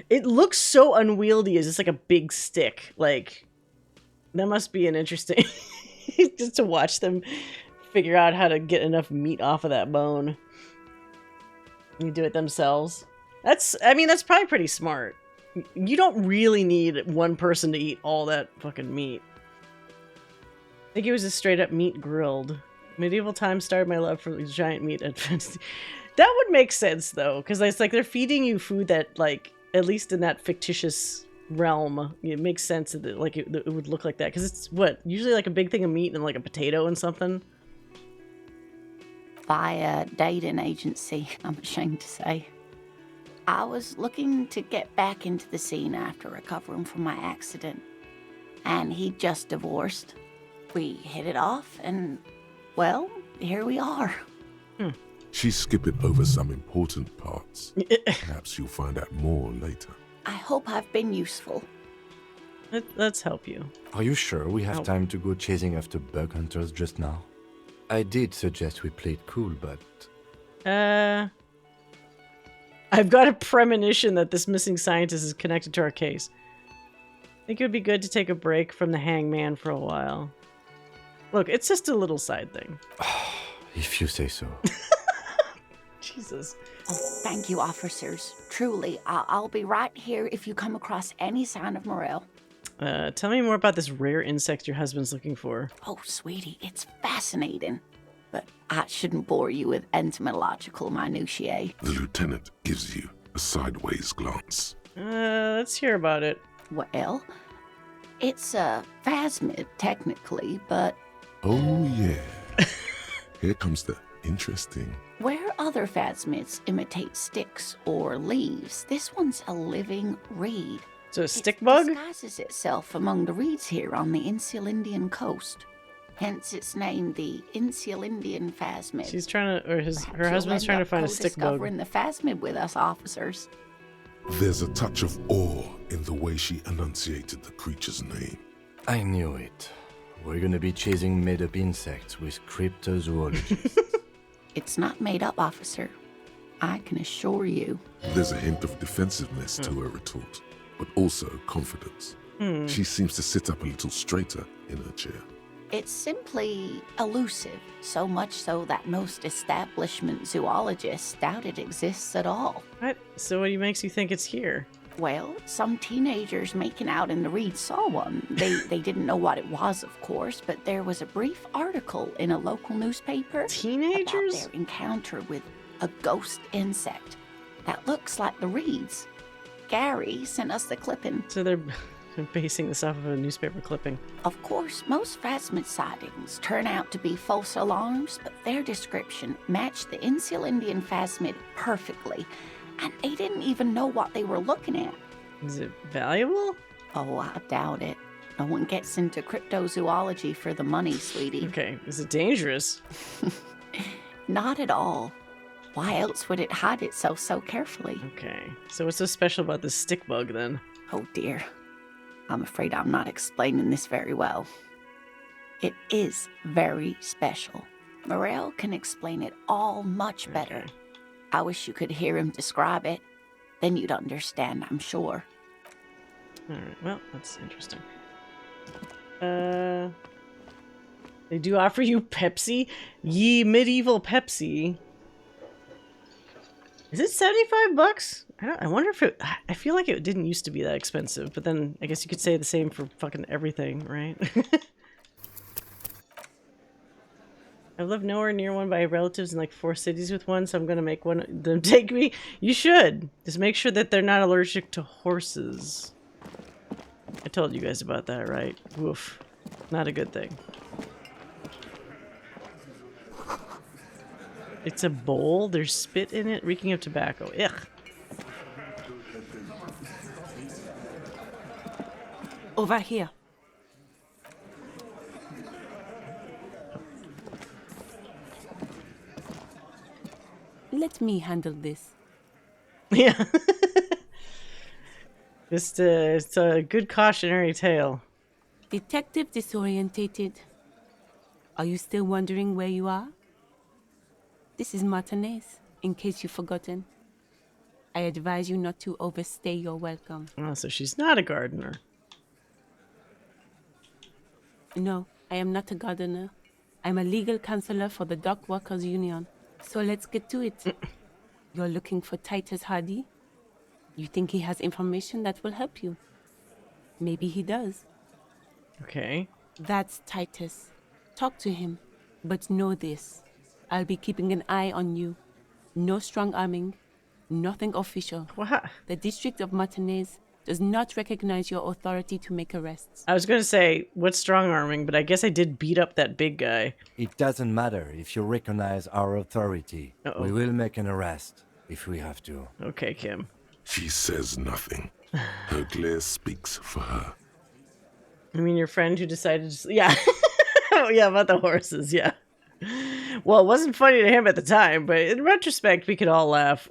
It looks so unwieldy as it's like a big stick. Like, that must be an interesting... just to watch them figure out how to get enough meat off of that bone. You do it themselves. I mean, that's probably pretty smart. You don't really need one person to eat all that fucking meat. I think it was a straight up meat grilled. Medieval times started my love for giant meat at fantasy. That would make sense though, because it's like they're feeding you food that, like, at least in that fictitious realm, it makes sense that like it would look like that, because it's what usually like a big thing of meat and like a potato and something. By a dating agency, I'm ashamed to say. I was looking to get back into the scene after recovering from my accident, and he'd just divorced. We hit it off, and, well, here we are. She's skipping over some important parts. Perhaps you'll find out more later. I hope I've been useful. Let's help you. Are you sure we have time to go chasing after bug hunters just now? I did suggest we play it cool, but... I've got a premonition that this missing scientist is connected to our case. I think it would be good to take a break from the hangman for a while. Look, it's just a little side thing. If you say so. Jesus. Oh, thank you, officers. Truly, I'll be right here if you come across any sign of Morel. Tell me more about this rare insect your husband's looking for. Oh, sweetie, it's fascinating. But I shouldn't bore you with entomological minutiae. The lieutenant gives you a sideways glance. Let's hear about it. Well, it's a phasmid, technically, but... Oh, yeah. Here comes the interesting. Where other phasmids imitate sticks or leaves, this one's a living reed. So a stick bug? It disguises itself among the reeds here on the Insulindian coast. Hence its name, the Insulindian phasmid. She's trying to, or her husband's trying to find a stick bug. Discovering the phasmid with us, officers. There's a touch of awe in the way she enunciated the creature's name. I knew it. We're gonna be chasing made-up insects with cryptozoologists. It's not made up, officer. I can assure you. There's a hint of defensiveness to her retort, but also confidence. She seems to sit up a little straighter in her chair. It's simply elusive, so much so that most establishment zoologists doubt it exists at all. What? So what makes you think it's here? Well, some teenagers making out in the reed saw one. They didn't know what it was, of course, but there was a brief article in a local newspaper Teenagers? about their encounter with a ghost insect that looks like the reeds. Gary sent us the clipping. So they're basing this off of a newspaper clipping. Of course, most phasmid sightings turn out to be false alarms, but their description matched the Insular Indian phasmid perfectly, and they didn't even know what they were looking at. Is it valuable? Oh, I doubt it. No one gets into cryptozoology for the money, sweetie. Okay, is it dangerous? Not at all. Why else would it hide itself so carefully? Okay, so what's so special about this stick bug then? Oh dear. I'm afraid I'm not explaining this very well. It is very special. Morel can explain it all much better. Okay. I wish you could hear him describe it. Then you'd understand, I'm sure. Alright, well, that's interesting. They do offer you Pepsi? Ye medieval Pepsi. Is it 75 bucks? I wonder if it... I feel like it didn't used to be that expensive, but then I guess you could say the same for fucking everything, right? I live nowhere near one, but I have relatives in like 4 cities with one, so I'm gonna make one of them take me. You should. Just make sure that they're not allergic to horses. I told you guys about that, right? Woof. Not a good thing. It's a bowl. There's spit in it, reeking of tobacco. Ugh. Over here. Let me handle this. Yeah. Just it's a good cautionary tale. Detective disorientated. Are you still wondering where you are? This is Martinez, in case you've forgotten. I advise you not to overstay your welcome. Oh, so she's not a gardener. No, I am not a gardener. I'm a legal counselor for the Dock Workers Union. So let's get to it. You're looking for Titus Hardy? You think he has information that will help you? Maybe he does. Okay. That's Titus. Talk to him. But know this. I'll be keeping an eye on you. No strong arming. Nothing official. What? The District of Martinez does not recognize your authority to make arrests. I was going to say, what's strong arming, but I guess I did beat up that big guy. It doesn't matter if you recognize our authority. Uh-oh. We will make an arrest if we have to. Okay, Kim. She says nothing. Her glare speaks for her. I mean, your friend who decided to... Yeah. Oh, yeah, about the horses, yeah. Well, it wasn't funny to him at the time, but in retrospect, we could all laugh.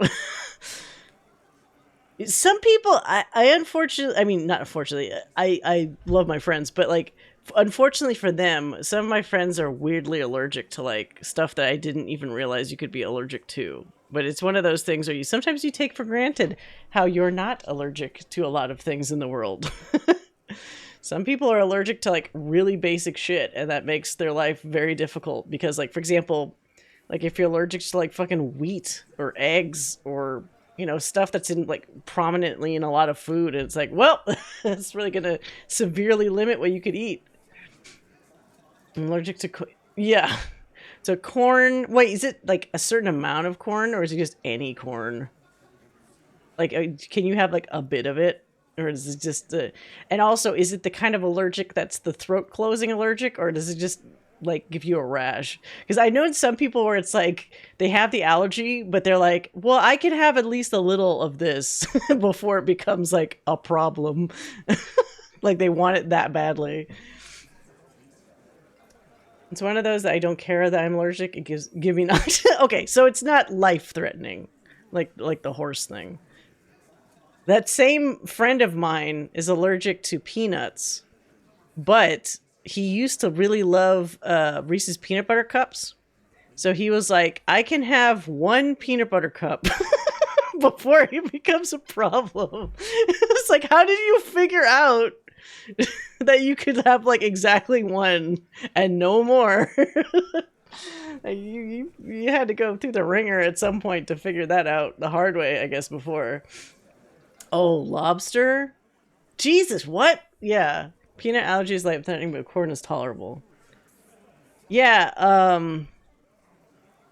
Some people, I unfortunately, I mean, not unfortunately, I love my friends, but like, unfortunately for them, some of my friends are weirdly allergic to like stuff that I didn't even realize you could be allergic to. But it's one of those things where sometimes you take for granted how you're not allergic to a lot of things in the world. Some people are allergic to like really basic shit, and that makes their life very difficult because, like, for example, like if you're allergic to like fucking wheat or eggs or, you know, stuff that's in like prominently in a lot of food, and it's like, well, it's really gonna severely limit what you could eat. I'm allergic to yeah. So corn, wait, is it like a certain amount of corn or is it just any corn? Like, can you have like a bit of it? Or is it just and also, is it the kind of allergic that's the throat closing allergic, or does it just like give you a rash? Because I know some people where it's like they have the allergy, but they're like, well, I can have at least a little of this before it becomes like a problem. Like they want it that badly. It's one of those that I don't care that I'm allergic. It give me not. Okay, so it's not life threatening, like the horse thing. That same friend of mine is allergic to peanuts, but he used to really love Reese's peanut butter cups. So he was like, I can have one peanut butter cup before it becomes a problem. It's like, how did you figure out that you could have like exactly one and no more? You had to go through the ringer at some point to figure that out the hard way, I guess, before. Oh, lobster? Jesus, what? Yeah. Peanut allergies life-threatening, but corn is tolerable. Yeah,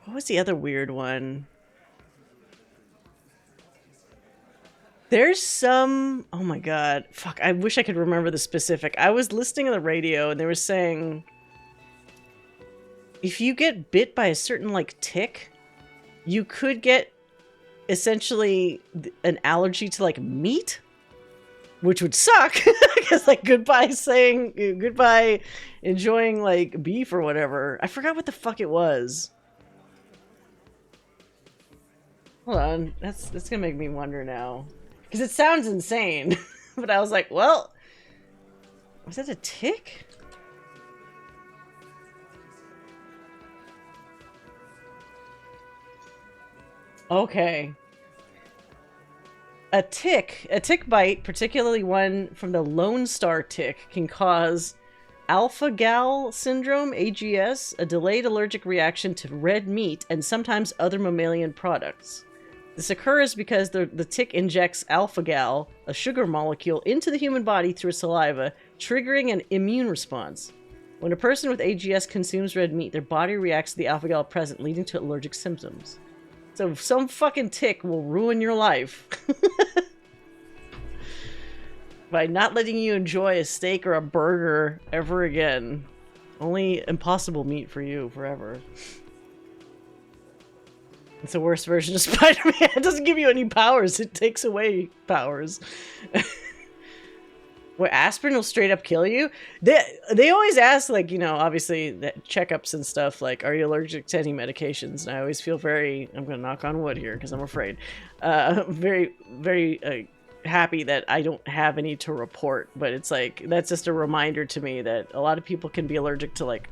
what was the other weird one? There's some... Oh my god. Fuck, I wish I could remember the specific. I was listening on the radio and they were saying... If you get bit by a certain, like, tick, you could get essentially an allergy to, like, meat? Which would suck, because, like, goodbye enjoying, like, beef or whatever. I forgot what the fuck it was. Hold on, that's gonna make me wonder now. Because it sounds insane, but I was like, well, was that a tick? Okay. A tick bite, particularly one from the Lone Star tick, can cause alpha-gal syndrome, AGS, a delayed allergic reaction to red meat and sometimes other mammalian products. This occurs because the tick injects alpha-gal, a sugar molecule, into the human body through saliva, triggering an immune response. When a person with AGS consumes red meat, their body reacts to the alpha-gal present, leading to allergic symptoms. So some fucking tick will ruin your life by not letting you enjoy a steak or a burger ever again. Only impossible meat for you forever. It's the worst version of Spider-Man. It doesn't give you any powers. It takes away powers. What, aspirin will straight up kill you? They always ask, like, you know, obviously that checkups and stuff, like, are you allergic to any medications? And I always feel very, I'm gonna knock on wood here because I'm afraid, very, very happy that I don't have any to report. But it's like, that's just a reminder to me that a lot of people can be allergic to, like,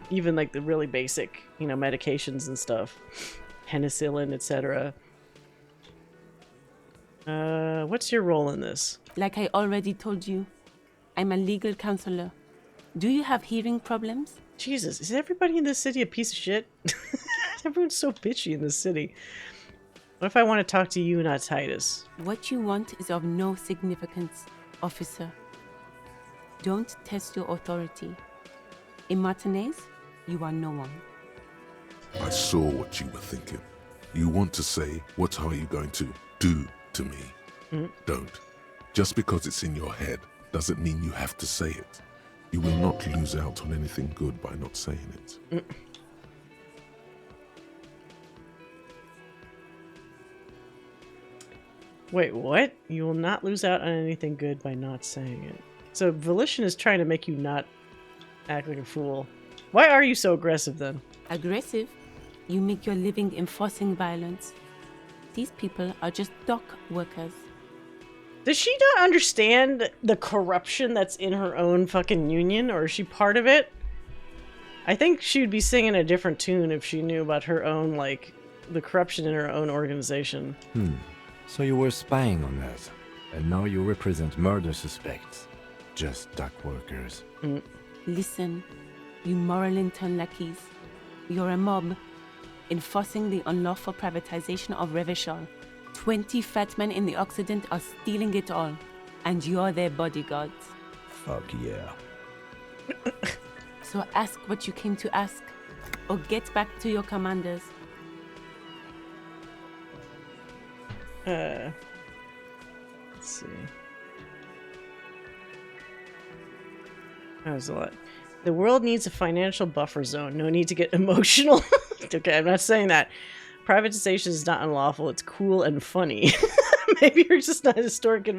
even like the really basic, you know, medications and stuff, penicillin, etc. What's your role in this? Like I already told you, I'm a legal counselor. Do you have hearing problems? Jesus, is everybody in this city a piece of shit? Everyone's so bitchy in this city. What if I want to talk to you, not Titus? What you want is of no significance, officer. Don't test your authority. In Martinez, you are no one. I saw what you were thinking. You want to say, what are you going to do to me? Don't. Just because it's in your head doesn't mean you have to say it. You will not lose out on anything good by not saying it. Wait, what? You will not lose out on anything good by not saying it. So Volition is trying to make you not act like a fool. Why are you so aggressive then? Aggressive? You make your living enforcing violence. These people are just dock workers. Does she not understand the corruption that's in her own fucking union, or is she part of it? I think she would be singing a different tune if she knew about her own, like, the corruption in her own organization. So you were spying on us, and now you represent murder suspects. Just dock workers. Listen, you moral intern lackeys. You're a mob, enforcing the unlawful privatization of Revachol. 20 fat men in the Occident are stealing it all, and you're their bodyguards. Fuck yeah. So ask what you came to ask, or get back to your commanders. Let's see. That was a lot. The world needs a financial buffer zone. No need to get emotional. Okay, I'm not saying that. Privatization is not unlawful. It's cool and funny. Maybe you're just not historic.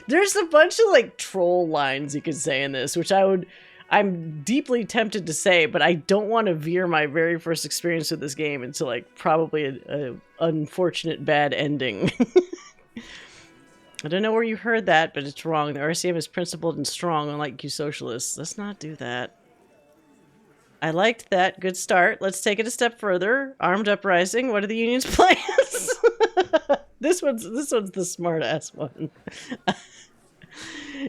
There's a bunch of, like, troll lines you could say in this, which I'm deeply tempted to say, but I don't want to veer my very first experience with this game into, like, probably a unfortunate bad ending. I don't know where you heard that, but it's wrong. The RCM is principled and strong, unlike you socialists. Let's not do that. I liked that. Good start. Let's take it a step further. Armed uprising. What are the union's plans? This one's the smart ass one.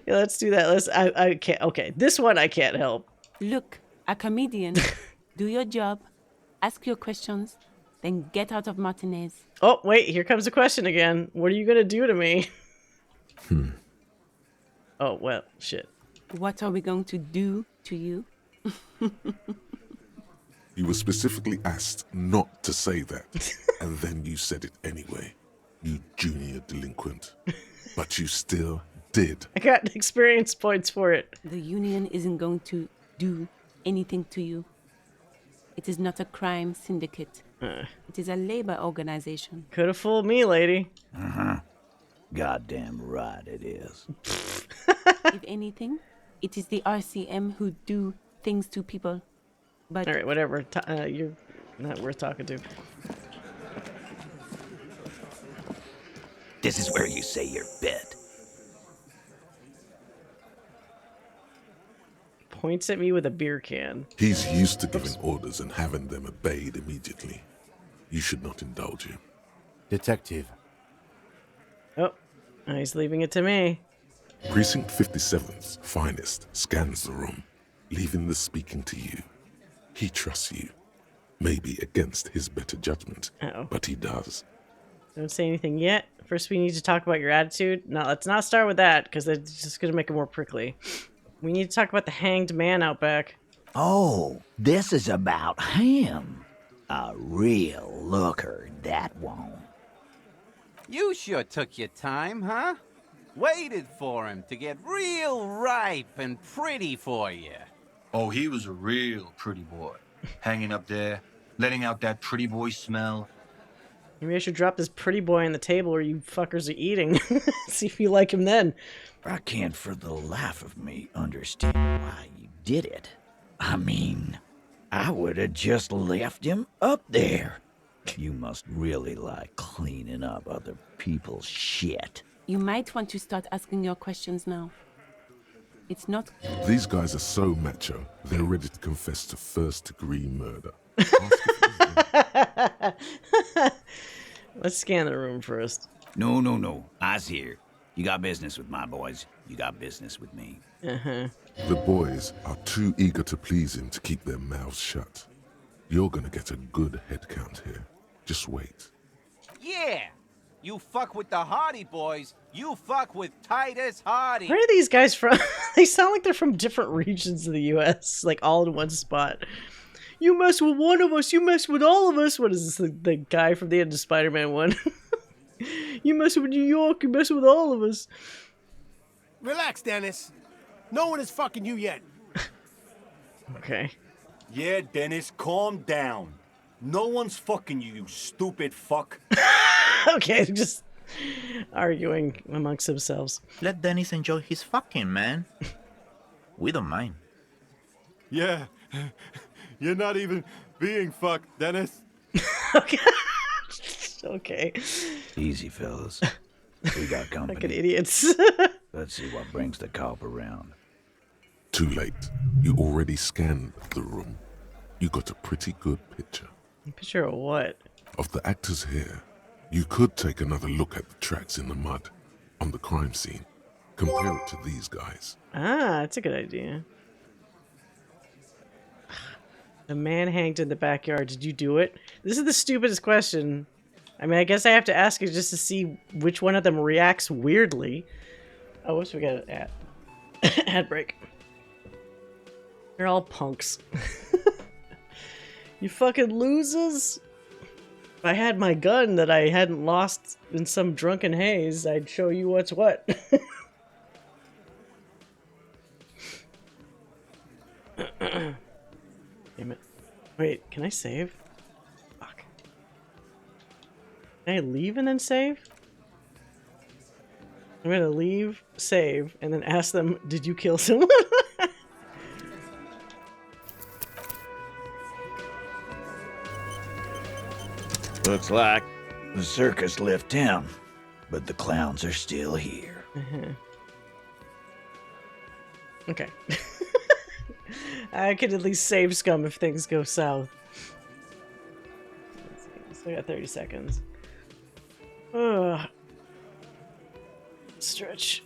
Yeah, let's do that. I can't. Okay, this one I can't help. Look, a comedian. Do your job. Ask your questions. Then get out of Martinez. Oh, wait. Here comes the question again. What are you going to do to me? Oh, well, shit. What are we going to do to you? You were specifically asked not to say that, and then you said it anyway, you junior delinquent. But you still did. I got experience points for it. The Union isn't going to do anything to you. It is not a crime syndicate. It is a labor organization. Could have fooled me, lady. Goddamn right it is. If anything, it is the RCM who do things to people. But all right, whatever. You're not worth talking to. This is where you say your bit. Points at me with a beer can. He's used to giving orders and having them obeyed immediately. You should not indulge him. Detective. Oh, he's leaving it to me. Precinct 57's finest scans the room, leaving the speaking to you. He trusts you. Maybe against his better judgment, but he does. Don't say anything yet. First, we need to talk about your attitude. No, let's not start with that, because it's just going to make it more prickly. We need to talk about the hanged man out back. Oh, this is about him. A real looker, that one. You sure took your time, huh? Waited for him to get real ripe and pretty for you. Oh, he was a real pretty boy. Hanging up there, letting out that pretty boy smell. Maybe I should drop this pretty boy on the table where you fuckers are eating. See if you like him then. I can't for the life of me understand why you did it. I mean, I would have just left him up there. You must really like cleaning up other people's shit. you might want to start asking your questions now. It's not... These guys are so macho, they're ready to confess to first-degree murder. Let's scan the room first. No. I's here. You got business with my boys. You got business with me. The boys are too eager to please him to keep their mouths shut. You're gonna get a good head count here. Just wait. Yeah! You fuck with the Hardy boys, you fuck with Titus Hardy. Where are these guys from? They sound like they're from different regions of the U.S., like all in one spot. You mess with one of us, you mess with all of us. What is this, the guy from the end of Spider-Man 1? You mess with New York, you mess with all of us. Relax, Dennis. No one is fucking you yet. Okay. Yeah, Dennis, calm down. No one's fucking you, you stupid fuck. Okay, just arguing amongst themselves. Let Dennis enjoy his fucking, man. We don't mind. Yeah, you're not even being fucked, Dennis. Okay. Easy, fellas. We got company. Fucking idiots. Let's see what brings the cop around. Too late. You already scanned the room. You got a pretty good picture. Picture of what? Of the actors here. You could take another look at the tracks in the mud on the crime scene. Compare it to these guys. Ah, that's a good idea. The man hanged in the backyard. Did you do it? This is the stupidest question. I mean, I guess I have to ask you just to see which one of them reacts weirdly. Oh, whoops, we got an ad break. They're all punks. You fucking losers. If I had my gun that I hadn't lost in some drunken haze, I'd show you what's what. Damn it. Wait, can I save? Fuck. Can I leave and then save? I'm gonna leave, save, and then ask them, did you kill someone? Looks like the circus left town, but the clowns are still here. Okay. I could at least save scum if things go south. Let's see. Still got 30 seconds. Ugh. Stretch.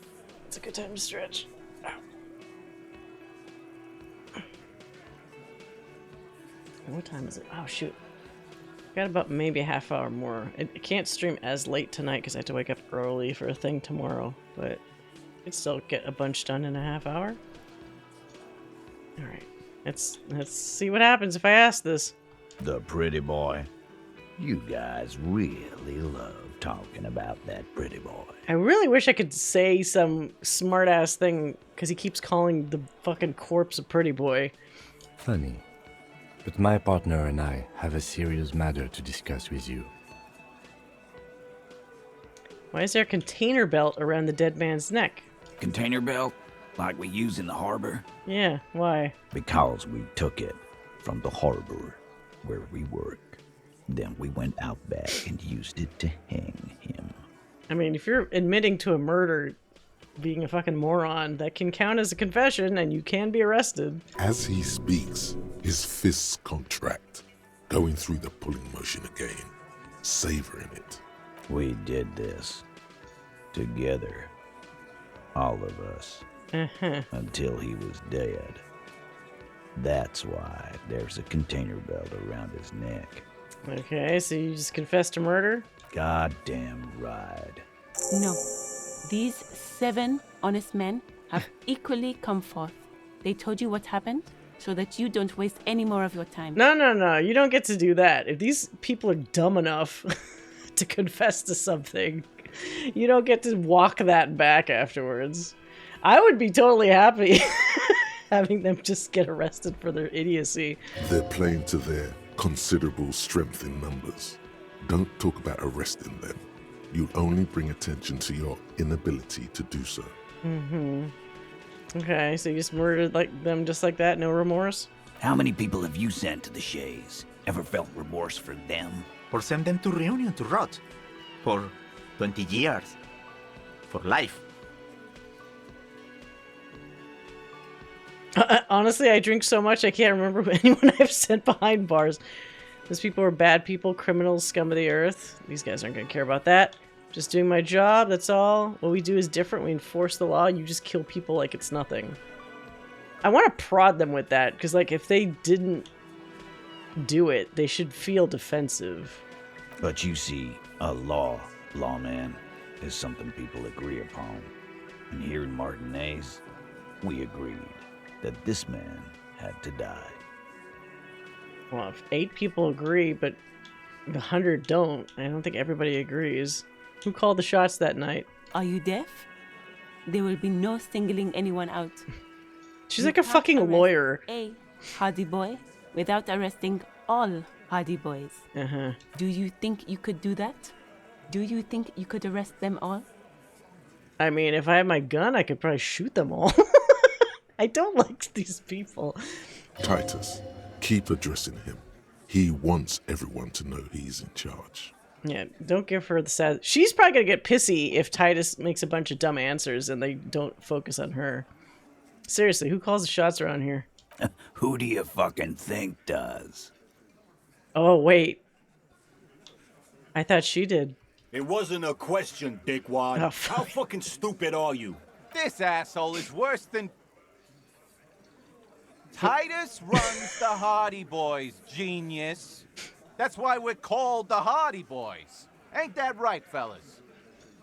It's a good time to stretch. Ow. What time is it? Oh, shoot. Got about maybe a half hour more. I can't stream as late tonight because I have to wake up early for a thing tomorrow, but I could still get a bunch done in a half hour. Alright, let's see what happens if I ask this. The pretty boy. You guys really love talking about that pretty boy. I really wish I could say some smart-ass thing because he keeps calling the fucking corpse a pretty boy. Funny. But my partner and I have a serious matter to discuss with you. Why is there a container belt around the dead man's neck? Container belt? Like we use in the harbor? Yeah, why? Because we took it from the harbor where we work. Then we went out back and used it to hang him. I mean, if you're admitting to a murder, being a fucking moron, that can count as a confession and you can be arrested. As he speaks, his fists contract, going through the pulling motion again, savoring it. We did this together, all of us, until he was dead. That's why there's a container belt around his neck. Okay, so you just confessed to murder? Goddamn right. No. These 7 honest men have equally come forth. They told you what happened so that you don't waste any more of your time. No. You don't get to do that. If these people are dumb enough to confess to something, you don't get to walk that back afterwards. I would be totally happy having them just get arrested for their idiocy. They're playing to their considerable strength in numbers. Don't talk about arresting them. You'll only bring attention to your inability to do so. Okay, so you just murdered them just like that, no remorse? How many people have you sent to the Shays? Ever felt remorse for them? Or send them to Reunion to rot. For 20 years. For life. Honestly, I drink so much I can't remember anyone I've sent behind bars. Those people are bad people, criminals, scum of the earth. These guys aren't going to care about that. Just doing my job, that's all. What we do is different. We enforce the law. You just kill people like it's nothing. I want to prod them with that, because like if they didn't do it, they should feel defensive. But you see, a lawman, is something people agree upon. And here in Martinez, we agreed that this man had to die. Well, if 8 people agree, but 100 don't, I don't think everybody agrees. Who called the shots that night? Are you deaf? There will be no singling anyone out. She's like a fucking lawyer. A hardy boy without arresting all hardy boys. Do you think you could do that? Do you think you could arrest them all? I mean, if I had my gun, I could probably shoot them all. I don't like these people. Titus, keep addressing him. He wants everyone to know he's in charge. Yeah, don't give her the sad... She's probably gonna get pissy if Titus makes a bunch of dumb answers and they don't focus on her. Seriously, who calls the shots around here? Who do you fucking think does? Oh, wait. I thought she did. It wasn't a question, dickwad. Oh, How fucking stupid are you? This asshole is worse than... Titus runs the Hardy Boys, genius. That's why we're called the Hardy Boys. Ain't that right, fellas?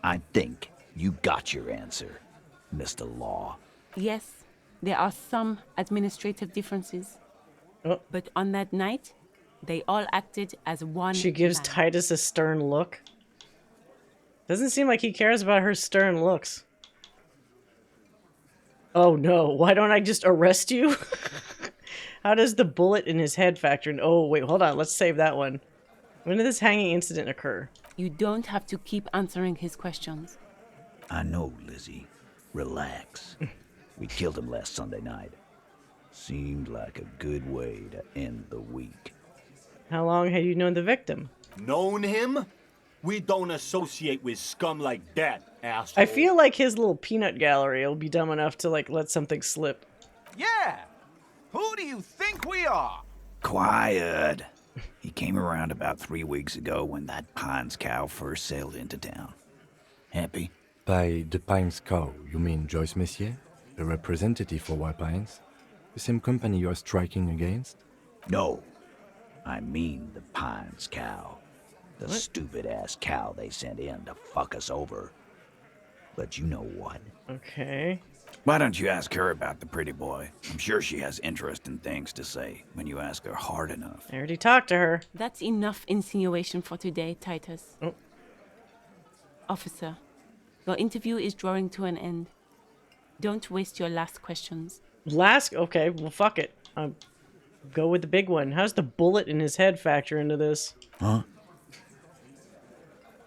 I think you got your answer, Mr. Law. Yes, there are some administrative differences. But on that night, they all acted as one. She gives man. Titus a stern look. Doesn't seem like he cares about her stern looks. Oh no, why don't I just arrest you? How does the bullet in his head factor in? Oh wait, hold on, let's save that one. When did this hanging incident occur? You don't have to keep answering his questions. I know, Lizzie. Relax. We killed him last Sunday night. Seemed like a good way to end the week. How long had you known the victim? Known him? We don't associate with scum like that, asshole. I feel like his little peanut gallery will be dumb enough to like let something slip. Yeah! Who do you think we are? Quiet. He came around about 3 weeks ago when that Pines cow first sailed into town. Happy? By the Pines cow, you mean Joyce Messier? The representative for White Pines? The same company you are striking against? No. I mean the Pines cow. The stupid-ass cow they sent in to fuck us over. But you know what? Okay. Why don't you ask her about the pretty boy? I'm sure she has interesting things to say when you ask her hard enough. I already talked to her. That's enough insinuation for today, Titus. Oh. Officer, your interview is drawing to an end. Don't waste your last questions. Last? Okay, well, fuck it. Go with the big one. How's the bullet in his head factor into this? Huh?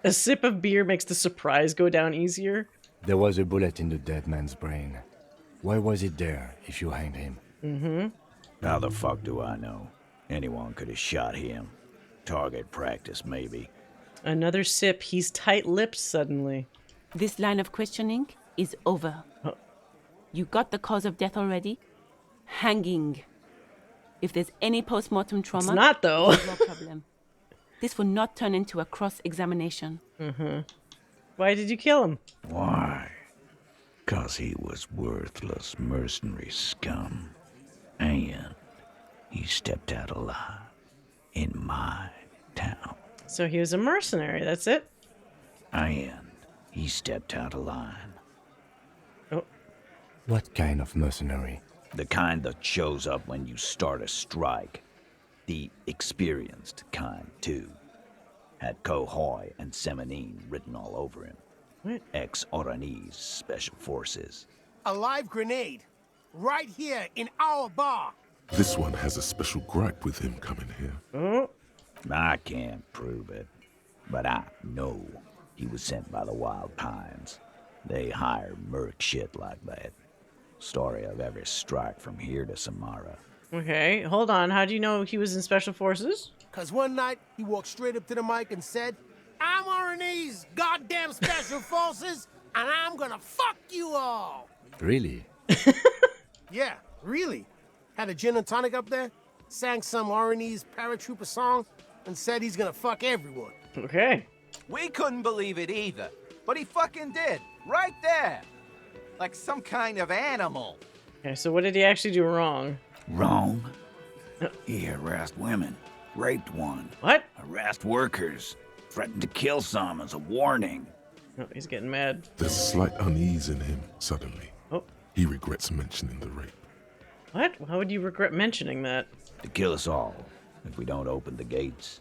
A sip of beer makes the surprise go down easier. There was a bullet in the dead man's brain. Why was it there if you hanged him? Mm-hmm. How the fuck do I know? Anyone could have shot him. Target practice, maybe. Another sip. He's tight-lipped suddenly. This line of questioning is over. You got the cause of death already? Hanging. If there's any post-mortem trauma... It's not, though. It's no problem. This will not turn into a cross-examination. Mm-hmm. Why did you kill him? Why? 'Cause he was worthless mercenary scum. And he stepped out alive in my town. So he was a mercenary, that's it? And he stepped out of line. Oh. What kind of mercenary? The kind that shows up when you start a strike. The experienced kind, too. Had Cohoy and Semenine written all over him. What? Ex-Oranese Special Forces. A live grenade. Right here in our bar. This one has a special gripe with him coming here. Oh. I can't prove it, but I know he was sent by the Wild Pines. They hire merc shit like that. Story of every strike from here to Samara. Okay, hold on. How do you know he was in Special Forces? 'Cause one night, he walked straight up to the mic and said, I'm RNA's goddamn Special Forces, and I'm gonna fuck you all. Really? Yeah, really. Had a gin and tonic up there, sang some RNA's paratrooper song, and said he's gonna fuck everyone. Okay. We couldn't believe it either, but he fucking did. Right there. Like some kind of animal. Okay, so what did he actually do wrong? Wrong. He harassed women, raped one. What? Harassed workers, threatened to kill some as a warning. Oh, he's getting mad. There's slight unease in him suddenly. Oh. He regrets mentioning the rape. What? How would you regret mentioning that? To kill us all, if we don't open the gates,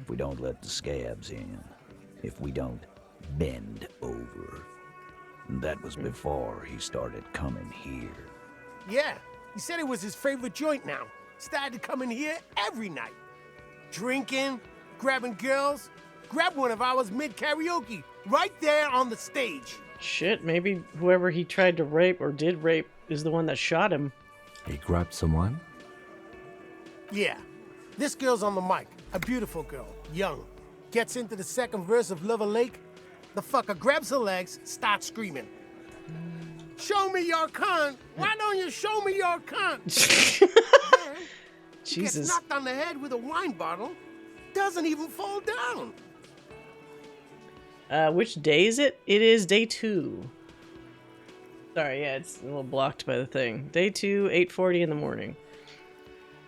if we don't let the scabs in, if we don't bend over. And that was before he started coming here. Yeah, he said it was his favorite joint now. Started coming here every night. Drinking, grabbing girls. Grabbed one of ours mid-karaoke, right there on the stage. Shit, maybe whoever he tried to rape or did rape is the one that shot him. He grabbed someone? Yeah, this girl's on the mic. A beautiful girl, young. Gets into the second verse of Lover Lake. The fucker grabs her legs, starts screaming. Show me your cunt! Why don't you show me your cunt? Then, he gets knocked on the head with a wine bottle. Doesn't even fall down. Which day is it? It is day 2. Sorry, yeah, it's a little blocked by the thing. Day 2, 8:40 in the morning.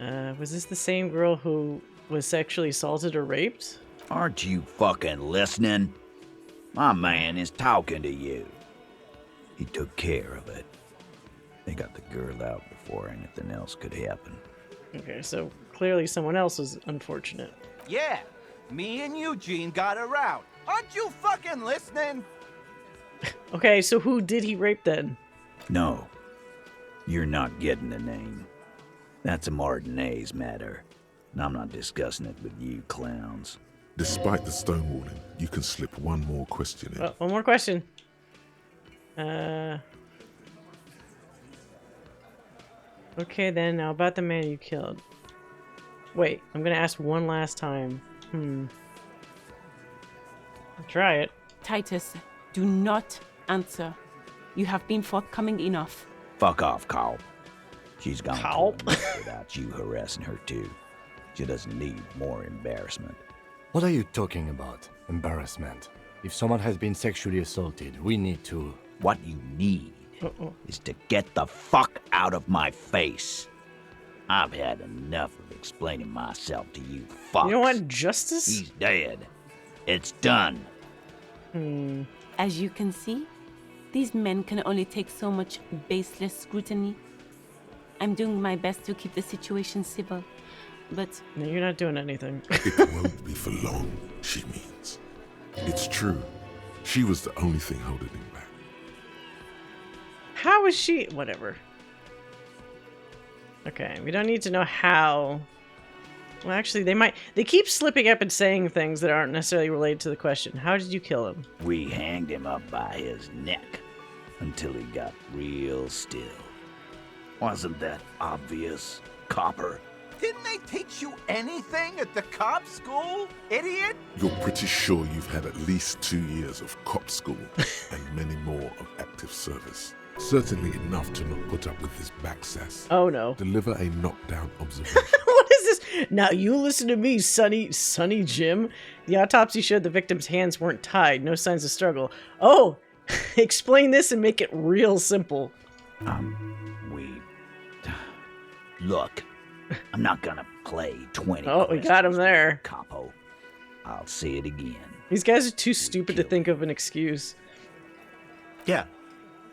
Was this the same girl who was sexually assaulted or raped? Aren't you fucking listening? My man is talking to you. He took care of it. They got the girl out before anything else could happen. Okay, so clearly someone else was unfortunate. Yeah, me and Eugene got her out. Aren't you fucking listening? Okay, so who did he rape then? No, you're not getting the name. That's a Martinez matter, and I'm not discussing it with you clowns. Despite the stonewalling, you can slip one more question in. Oh, one more question. Okay then, now about the man you killed. Wait, I'm gonna ask one last time. I'll try it. Titus, do not answer. You have been forthcoming enough. Fuck off, Carl. She's gone Carl? without you harassing her too. She doesn't need more embarrassment. What are you talking about? Embarrassment. If someone has been sexually assaulted, we need to... What you need is to get the fuck out of my face. I've had enough of explaining myself to you fucks. You don't want justice? He's dead. It's done. As you can see, these men can only take so much baseless scrutiny. I'm doing my best to keep the situation civil, but... No, you're not doing anything. It won't be for long, she means. It's true. She was the only thing holding him back. How is she? Whatever. Okay, we don't need to know how. Well, actually, they keep slipping up and saying things that aren't necessarily related to the question. How did you kill him? We hanged him up by his neck until he got real still. Wasn't that obvious, Copper? Didn't they teach you anything at the cop school, idiot? You're pretty sure you've had at least 2 years of cop school and many more of active service. Certainly enough to not put up with his back sass. Oh no. Deliver a knockdown observation. What is this? Now you listen to me, Sonny Jim. The autopsy showed the victim's hands weren't tied, no signs of struggle. Oh, explain this and make it real simple. Look, I'm not gonna play 20. Oh, we got him there. Capo. I'll say it again. These guys are too stupid to think of an excuse. Yeah,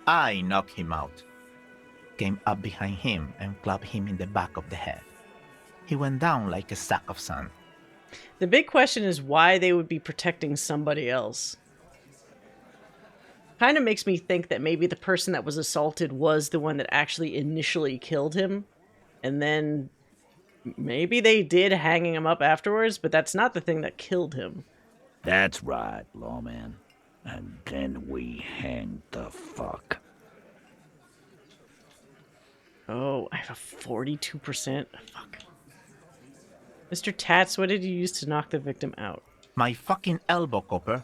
I knocked him out. Came up behind him and clapped him in the back of the head. He went down like a sack of sand. The big question is why they would be protecting somebody else. Kind of makes me think that maybe the person that was assaulted was the one that actually initially killed him. And then maybe they did hanging him up afterwards, but that's not the thing that killed him. That's right, lawman. And then we hanged the fuck. Oh, I have a 42%. Fuck. Mr. Tats, what did you use to knock the victim out? My fucking elbow, Copper.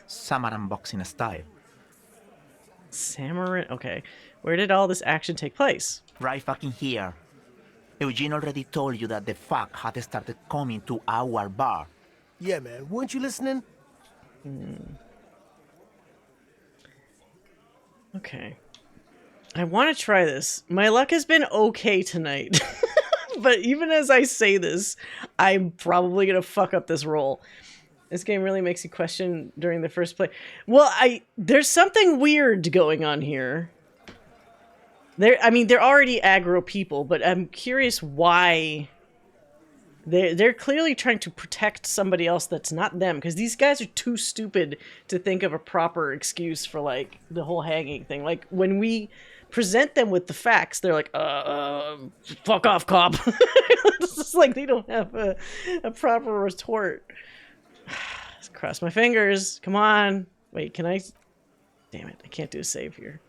Samurai boxing style. Samurai? Okay. Where did all this action take place? Right fucking here. Eugene already told you that the fuck had started coming to our bar. Yeah, man. Weren't you listening? Okay. I want to try this. My luck has been okay tonight. But even as I say this, I'm probably going to fuck up this roll. This game really makes you question during the first play. Well, there's something weird going on here. They're already aggro people, but I'm curious why they're clearly trying to protect somebody else that's not them, because these guys are too stupid to think of a proper excuse for, like, the whole hanging thing. Like, when we present them with the facts, they're like, fuck off, cop. It's just like they don't have a proper retort. Cross my fingers. Come on. Wait, can I? Damn it, I can't do a save here.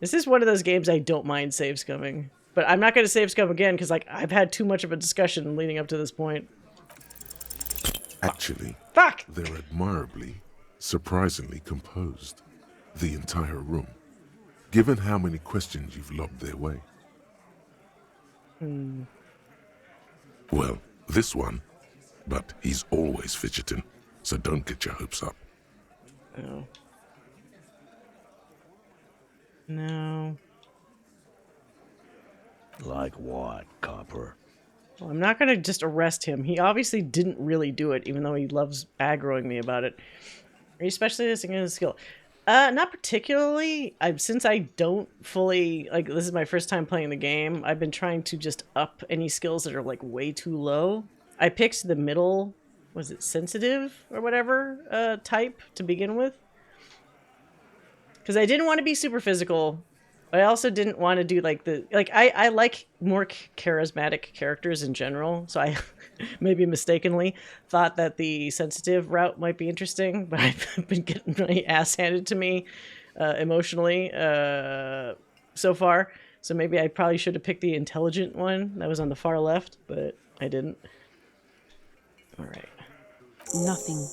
This is one of those games I don't mind save scumming. But I'm not going to save scum again because, like, I've had too much of a discussion leading up to this point. Actually, fuck! They're admirably, surprisingly composed. The entire room. Given how many questions you've lobbed their way. Well, this one. But he's always fidgeting, so don't get your hopes up. Oh. No. Like what, Copper? Well, I'm not going to just arrest him. He obviously didn't really do it, even though he loves aggroing me about it. Are you specializing in his skill? Not particularly. Since I don't fully, like, this is my first time playing the game, I've been trying to just up any skills that are, like, way too low. I picked the middle, was it sensitive or whatever, type to begin with. Because I didn't want to be super physical, but I also didn't want to do I like more charismatic characters in general, so I maybe mistakenly thought that the sensitive route might be interesting, but I've been getting my ass handed to me emotionally so far, so maybe I probably should have picked the intelligent one that was on the far left, but I didn't. All right. Nothing.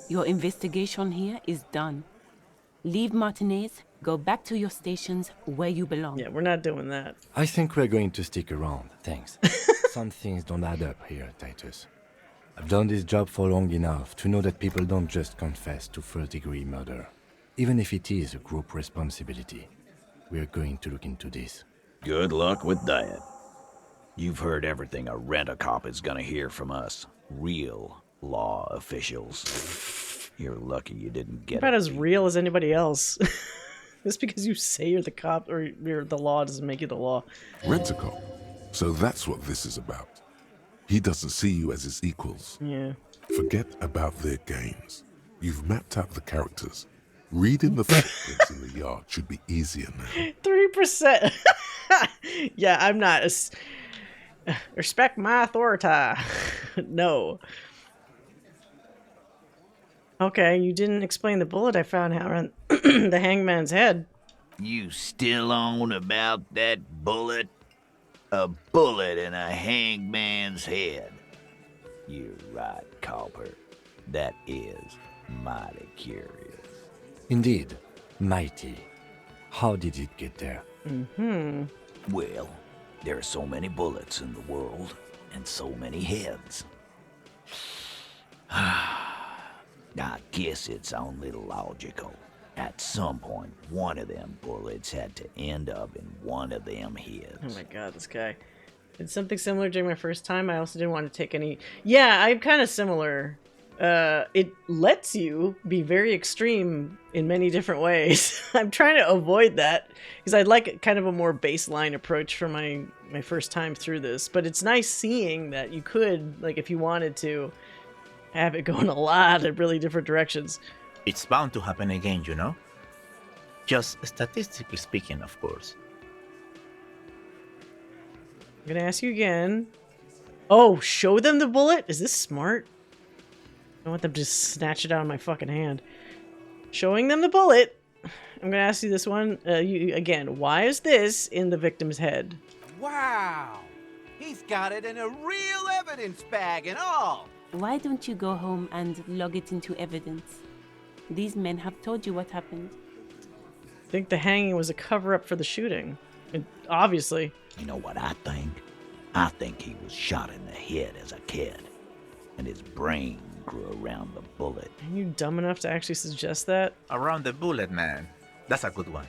Your investigation here is done. Leave Martinez, go back to your stations where you belong. Yeah, we're not doing that. I think we're going to stick around, thanks. Some things don't add up here, Titus. I've done this job for long enough to know that people don't just confess to first-degree murder. Even if it is a group responsibility, we're going to look into this. Good luck with that. You've heard everything a rent-a-cop is gonna hear from us. Real law officials. You're lucky you didn't get About it. as real as anybody else. Just because you say you're the cop or you're the law doesn't make you the law. Rent-a-cop. So that's what this is about. He doesn't see you as his equals. Yeah. Forget about their games. You've mapped out the characters. Reading the footprints in the yard should be easier now. 3%. Yeah, I'm not. Respect my authority. No. Okay, you didn't explain the bullet I found around the hangman's head. You still on about that bullet? A bullet in a hangman's head. You're right, Copper. That is mighty curious. Indeed, mighty. How did it get there? Mm-hmm. Well, there are so many bullets in the world, and so many heads. I guess it's only logical. At some point, one of them bullets had to end up in one of them heads. Oh my god, this guy. Did something similar during my first time. I also didn't want to take any... Yeah, I'm kind of similar. It lets you be very extreme in many different ways. I'm trying to avoid that because I'd like kind of a more baseline approach for my first time through this. But it's nice seeing that you could, like, if you wanted to, have it go in a lot of really different directions. It's bound to happen again, you know? Just statistically speaking, of course. I'm gonna ask you again. Oh, show them the bullet? Is this smart? I don't want them to just snatch it out of my fucking hand. Showing them the bullet. I'm gonna ask you this one again. Why is this in the victim's head? Wow! He's got it in a real evidence bag and all! Why don't you go home and log it into evidence? These men have told you what happened. I think the hanging was a cover-up for the shooting. Obviously. You know what I think? I think he was shot in the head as a kid, and his brain grew around the bullet. Are you dumb enough to actually suggest that? Around the bullet, man. That's a good one.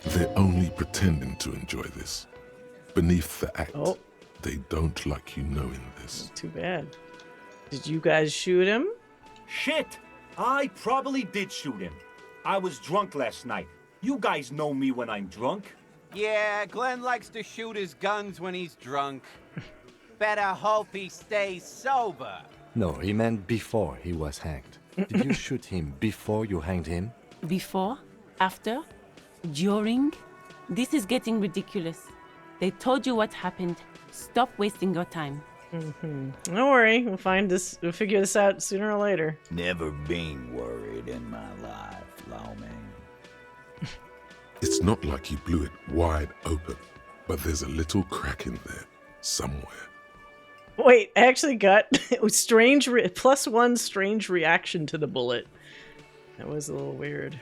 They're only pretending to enjoy this. Beneath the act, they don't like you knowing this. Too bad. Did you guys shoot him? Shit! I probably did shoot him. I was drunk last night. You guys know me when I'm drunk. Yeah, Glenn likes to shoot his guns when he's drunk. Better hope he stays sober. No, he meant before he was hanged. Did you shoot him before you hanged him? Before? After? During? This is getting ridiculous. They told you what happened. Stop wasting your time. Don't worry, we'll figure this out sooner or later. Never been worried in my life, lawman. It's not like you blew it wide open, but there's a little crack in there somewhere. Wait, I actually got strange +1 strange reaction to the bullet. That was a little weird.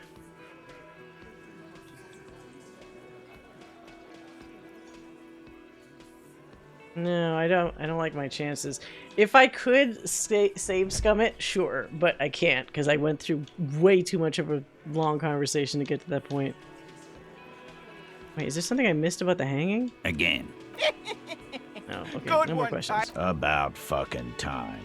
No, I don't like my chances. If I could save scum it, sure, but I can't because I went through way too much of a long conversation to get to that point. Wait, is there something I missed about the hanging? Again. No, okay, Good no more one, questions. About fucking time.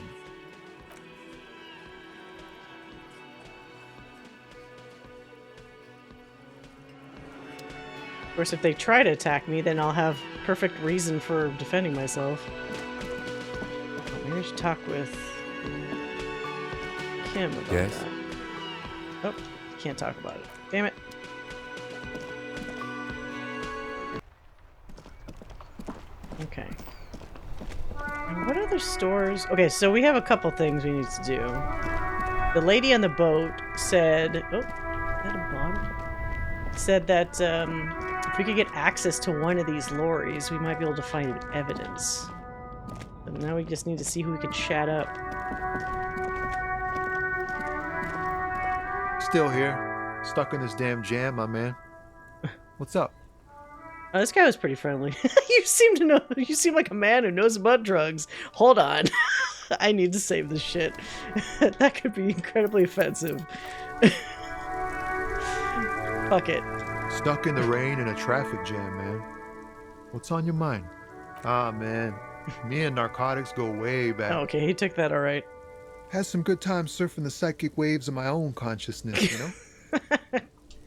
Of course, if they try to attack me, then I'll have perfect reason for defending myself. Maybe I should talk with Kim about that. Oh, can't talk about it. Damn it. Okay. And what other stores? Okay, so we have a couple things we need to do. The lady on the boat said... Oh, is that a bottle? Said that if we could get access to one of these lorries, we might be able to find evidence. But now we just need to see who we can chat up. Still here. Stuck in this damn jam, my man. What's up? This guy was pretty friendly. You seem to know. You seem like a man who knows about drugs. Hold on. I need to save this shit. That could be incredibly offensive. Fuck it. Stuck in the rain in a traffic jam, man. What's on your mind? Ah, man. Me and narcotics go way back. Oh, okay, he took that all right. Had some good times surfing the psychic waves of my own consciousness, you know?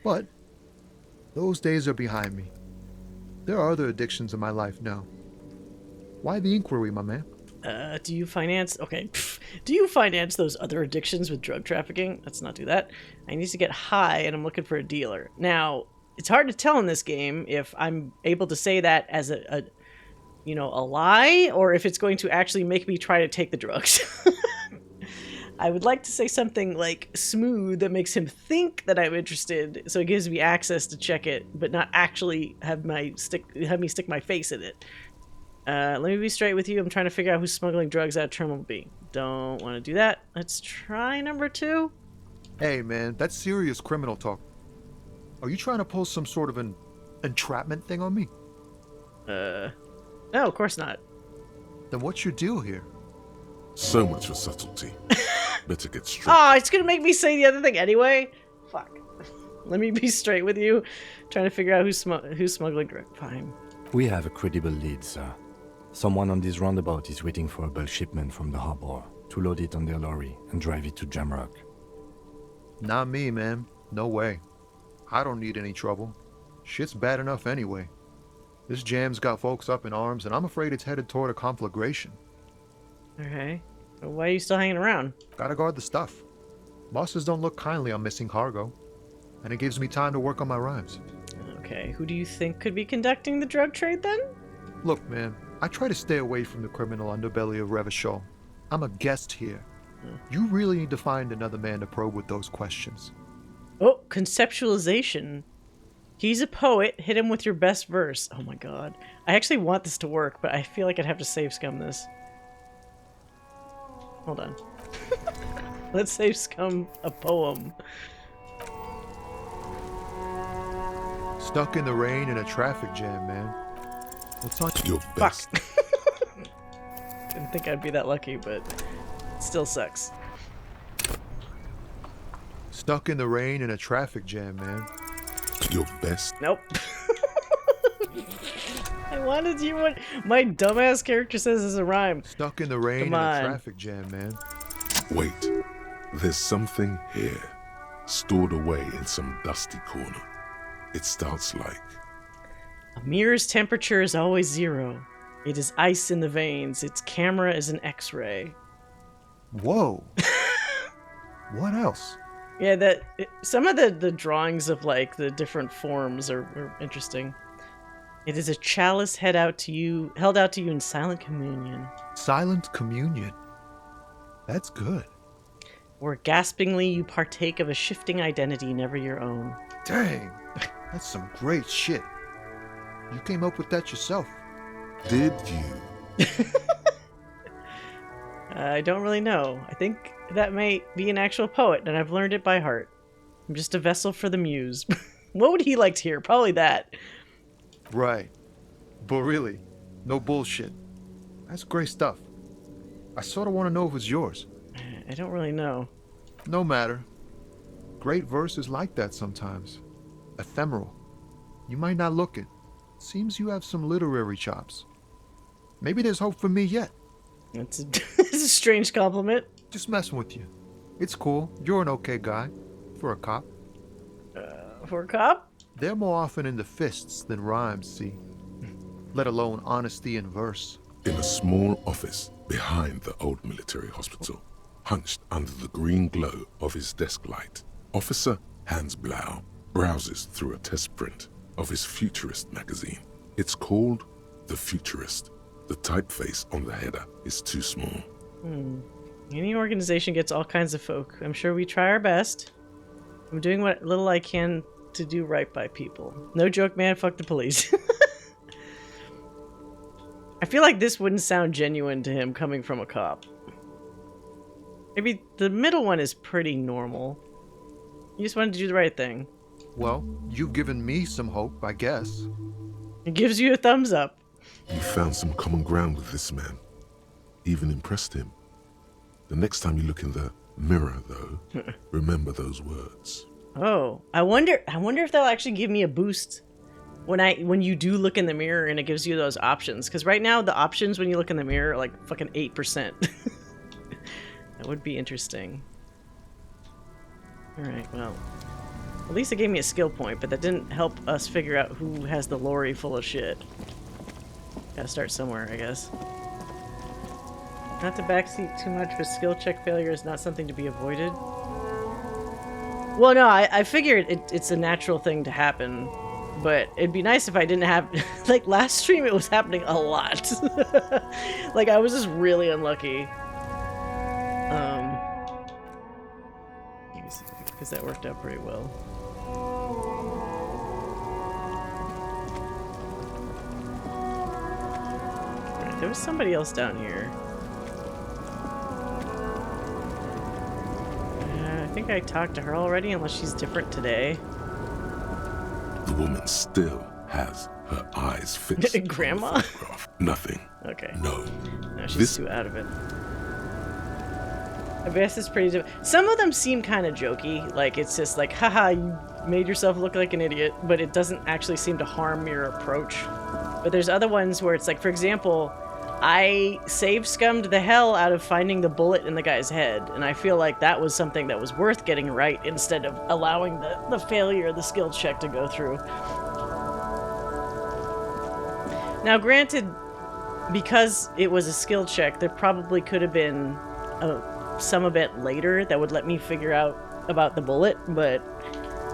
But those days are behind me. There are other addictions in my life now. Why the inquiry, my man? Do you finance... Okay. Do you finance those other addictions with drug trafficking? Let's not do that. I need to get high, and I'm looking for a dealer. Now, it's hard to tell in this game if I'm able to say that as a lie, or if it's going to actually make me try to take the drugs. I would like to say something like smooth that makes him think that I'm interested, so it gives me access to check it, but not actually have me stick my face in it. Let me be straight with you. I'm trying to figure out who's smuggling drugs out of Terminal B. Don't want to do that. Let's try number 2. Hey, man, that's serious criminal talk. Are you trying to pull some sort of an entrapment thing on me? No, of course not. Then what's your deal here? So much for subtlety. Better get straight. Oh, it's gonna make me say the other thing anyway? Fuck. Let me be straight with you. Trying to figure out who's smuggling drugs. Fine. We have a credible lead, sir. Someone on this roundabout is waiting for a bulk shipment from the harbor to load it on their lorry and drive it to Jamrock. Not me, man. No way. I don't need any trouble. Shit's bad enough anyway. This jam's got folks up in arms, and I'm afraid it's headed toward a conflagration. Okay. Well, why are you still hanging around? Gotta guard the stuff. Bosses don't look kindly on missing cargo, and it gives me time to work on my rhymes. Okay, who do you think could be conducting the drug trade then? Look, man, I try to stay away from the criminal underbelly of Revachol. I'm a guest here. You really need to find another man to probe with those questions. Oh, conceptualization. He's a poet. Hit him with your best verse. Oh my god. I actually want this to work, but I feel like I'd have to save scum this. Hold on. Let's save scum a poem. Stuck in the rain in a traffic jam, man. What's on your best? Didn't think I'd be that lucky, but it still sucks. Stuck in the rain in a traffic jam, man. Your best? Nope. I wanted you what my dumbass character says as a rhyme. Stuck in the rain in a traffic jam, man. Wait. There's something here, stored away in some dusty corner. It starts like... A mirror's temperature is always 0. It is ice in the veins. Its camera is an X-ray. Whoa. What else? Yeah, some of the drawings of like the different forms are interesting. It is a chalice held out to you in silent communion. Silent communion. That's good. Where gaspingly you partake of a shifting identity never your own. Dang, that's some great shit. You came up with that yourself. Did you? I don't really know. I think that may be an actual poet, and I've learned it by heart. I'm just a vessel for the muse. What would he like to hear? Probably that. Right. But really, no bullshit. That's great stuff. I sort of want to know if it's yours. I don't really know. No matter. Great verse is like that sometimes. Ephemeral. You might not look it. Seems you have some literary chops. Maybe there's hope for me yet. It's a strange compliment. Just messing with you. It's cool. You're an okay guy. For a cop. For a cop? They're more often in the fists than rhymes, see? Let alone honesty in verse. In a small office behind the old military hospital, hunched under the green glow of his desk light, Officer Hans Blau browses through a test print of his Futurist magazine. It's called The Futurist. The typeface on the header is too small. Any organization gets all kinds of folk. I'm sure we try our best. I'm doing what little I can to do right by people. No joke, man. Fuck the police. I feel like this wouldn't sound genuine to him coming from a cop. Maybe the middle one is pretty normal. You just wanted to do the right thing. Well, you've given me some hope, I guess. It gives you a thumbs up. You found some common ground with this man. Even impressed him. The next time you look in the mirror, though, remember those words. Oh, I wonder if they'll actually give me a boost when you do look in the mirror and it gives you those options. Because right now the options when you look in the mirror are like fucking 8%. That would be interesting. Alright, well. At least it gave me a skill point, but that didn't help us figure out who has the lorry full of shit. Gotta start somewhere, I guess. Not to backseat too much, but skill check failure is not something to be avoided. Well, no, I figured it's a natural thing to happen, but it'd be nice if I didn't have... like, last stream it was happening a lot. Like, I was just really unlucky. Because that worked out pretty well. Right, there was somebody else down here. I think I talked to her already, unless she's different today. The woman still has her eyes fixed. Grandma? On the photograph. Nothing. Okay. No. No, she's too out of it. I guess it's pretty different. Some of them seem kind of jokey. Like, it's just like, haha, you made yourself look like an idiot, but it doesn't actually seem to harm your approach. But there's other ones where it's like, for example, I save scummed the hell out of finding the bullet in the guy's head, and I feel like that was something that was worth getting right instead of allowing the failure of the skill check to go through. Now, granted, because it was a skill check, there probably could have been some of it later that would let me figure out about the bullet, but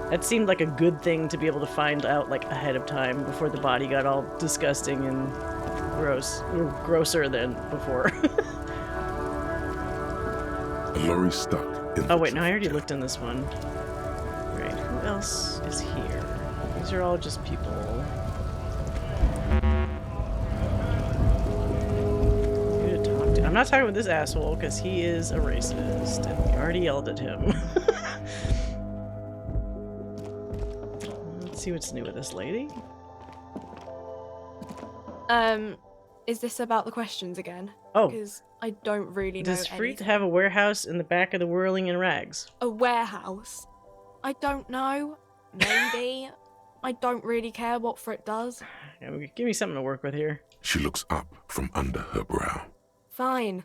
that seemed like a good thing to be able to find out like ahead of time before the body got all disgusting and gross, or grosser than before. A lorry stuck in Oh wait, no, I already looked in this one. Right, who else is here? These are all just people. Who to talk to? I'm not talking with this asshole because he is a racist, and we already yelled at him. Let's see what's new with this lady. Is this about the questions again? Oh. Because I don't really know Does Freet anything. have a warehouse in the back of the Whirling in Rags? A warehouse? I don't know. Maybe. I don't really care what Frit does. Yeah, give me something to work with here. She looks up from under her brow. Fine.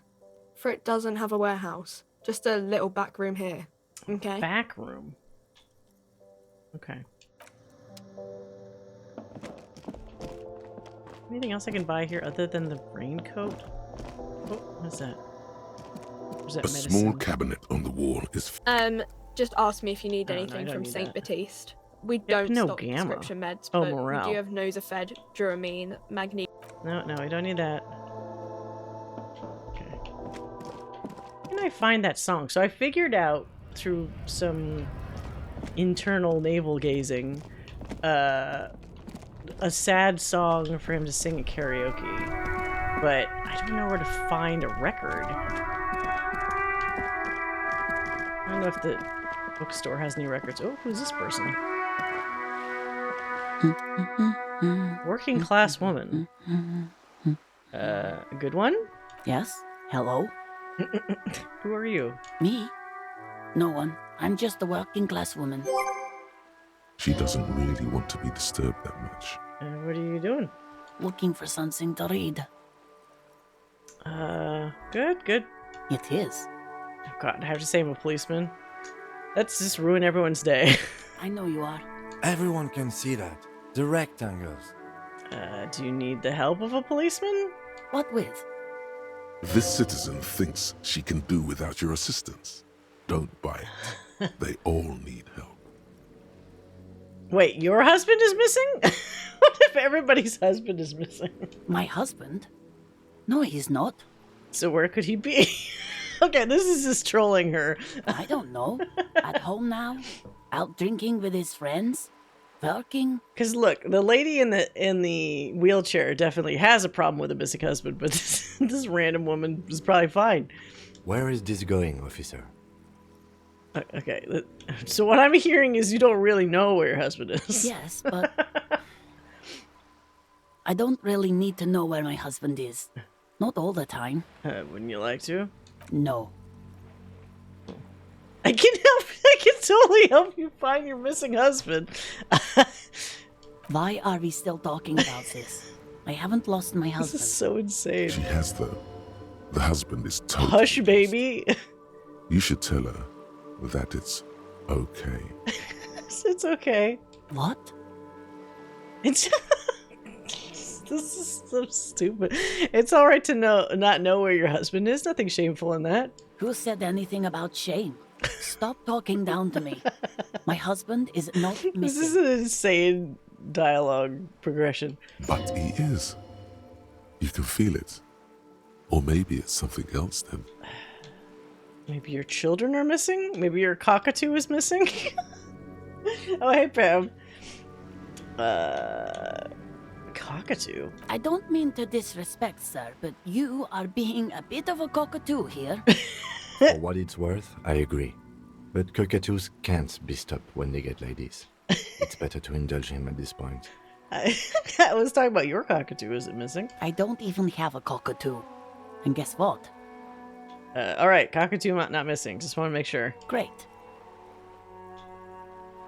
Frit doesn't have a warehouse. Just a little back room here. Okay? Back room? Okay. Anything else I can buy here other than the raincoat? Oh, what's that? Where's that A medicine? small cabinet on the wall is Just ask me if you need Oh, no, I anything don't from need Saint that. Baptiste. We Yep, don't no stock gamma. prescription meds, Oh, but morale. we do have Nosafed, Duramine, Magnesium. No, I don't need that. Okay. Where can I find that song? So I figured out through some internal navel gazing a sad song for him to sing at karaoke, but I don't know where to find a record. I don't know if the bookstore has any records. Oh, who's this person? Working class woman. A good one? Yes? Hello? Who are you? Me? No one. I'm just a working class woman. She doesn't really want to be disturbed that much. What are you doing? Looking for something to read. Good. It is. Oh God, I have to save a policeman. That's just ruin everyone's day. I know you are. Everyone can see that. The rectangles. Do you need the help of a policeman? What with? This citizen thinks she can do without your assistance. Don't buy it. They all need help. Wait, your husband is missing? What if everybody's husband is missing? My husband? No, he's not. So where could he be? Okay, this is just trolling her. I don't know. At home now? Out drinking with his friends? Working? Because look, the lady in the wheelchair definitely has a problem with a missing husband, but this random woman is probably fine. Where is this going, officer? Okay, so what I'm hearing is you don't really know where your husband is. Yes, but I don't really need to know where my husband is. Not all the time. Wouldn't you like to? No. I can totally help you find your missing husband. Why are we still talking about this? I haven't lost my husband. This is so insane. She has, though. The husband is totally Hush, baby. You should tell her that it's okay. It's okay. What? It's this is so stupid. It's all right to not know where your husband is. Nothing shameful in that. Who said anything about shame? Stop talking down to me. My husband is not missing. This is an insane dialogue progression. But he is. You can feel it. Or maybe it's something else then. Maybe your children are missing? Maybe your cockatoo is missing? Oh, hey, Pam. Cockatoo? I don't mean to disrespect, sir, but you are being a bit of a cockatoo here. For what it's worth, I agree. But cockatoos can't be stopped when they get like this. It's better to indulge him at this point. I was talking about your cockatoo. Is it missing? I don't even have a cockatoo. And guess what? All right, cockatoo not missing. Just want to make sure. Great.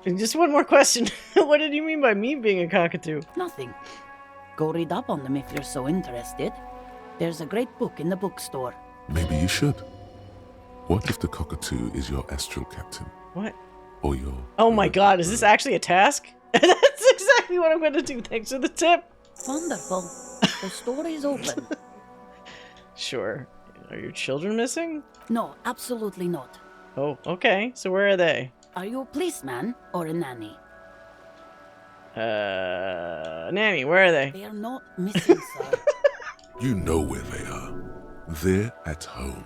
And just one more question. What did you mean by me being a cockatoo? Nothing. Go read up on them if you're so interested. There's a great book in the bookstore. Maybe you should. What if the cockatoo is your astral captain? What? Or your... Oh my god, is this actually a task? That's exactly what I'm going to do. Thanks for the tip. Wonderful. The store is open. Sure. Are your children missing? No, absolutely not. Oh, okay. So where are they? Are you a policeman or a nanny? Nanny, where are they? They are not missing, sir. You know where they are. They're at home.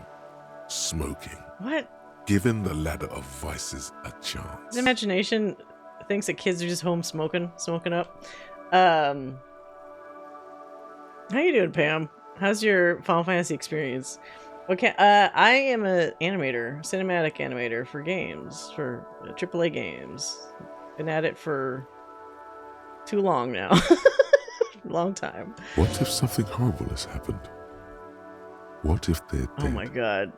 Smoking. What? Giving the ladder of vices a chance. His imagination thinks that kids are just home smoking up. How you doing, Pam? How's your Final Fantasy experience? Okay, I am an animator, cinematic animator for games, for AAA games. Been at it for too long now. Long time. What if something horrible has happened? What if they're dead? Oh my god.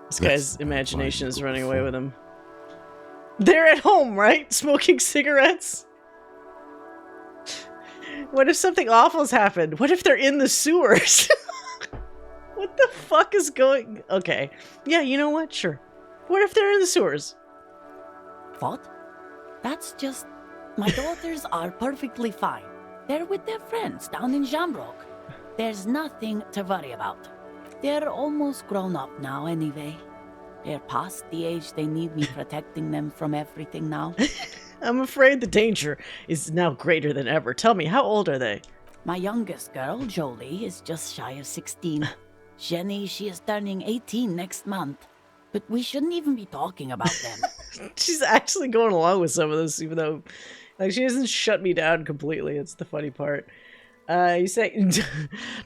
This guy's imagination is running away with him. They're at home, right? Smoking cigarettes? What if something awful's happened? What if they're in the sewers? What the fuck is going... Okay. Yeah, you know what? Sure. What if they're in the sewers? What? That's just... My daughters are perfectly fine. They're with their friends down in Shamrock. There's nothing to worry about. They're almost grown up now anyway. They're past the age they need me protecting them from everything now. I'm afraid the danger is now greater than ever. Tell me, how old are they? My youngest girl, Jolie, is just shy of 16. Jenny, she is turning 18 next month. But we shouldn't even be talking about them. She's actually going along with some of this, even though like she doesn't shut me down completely. It's the funny part. You say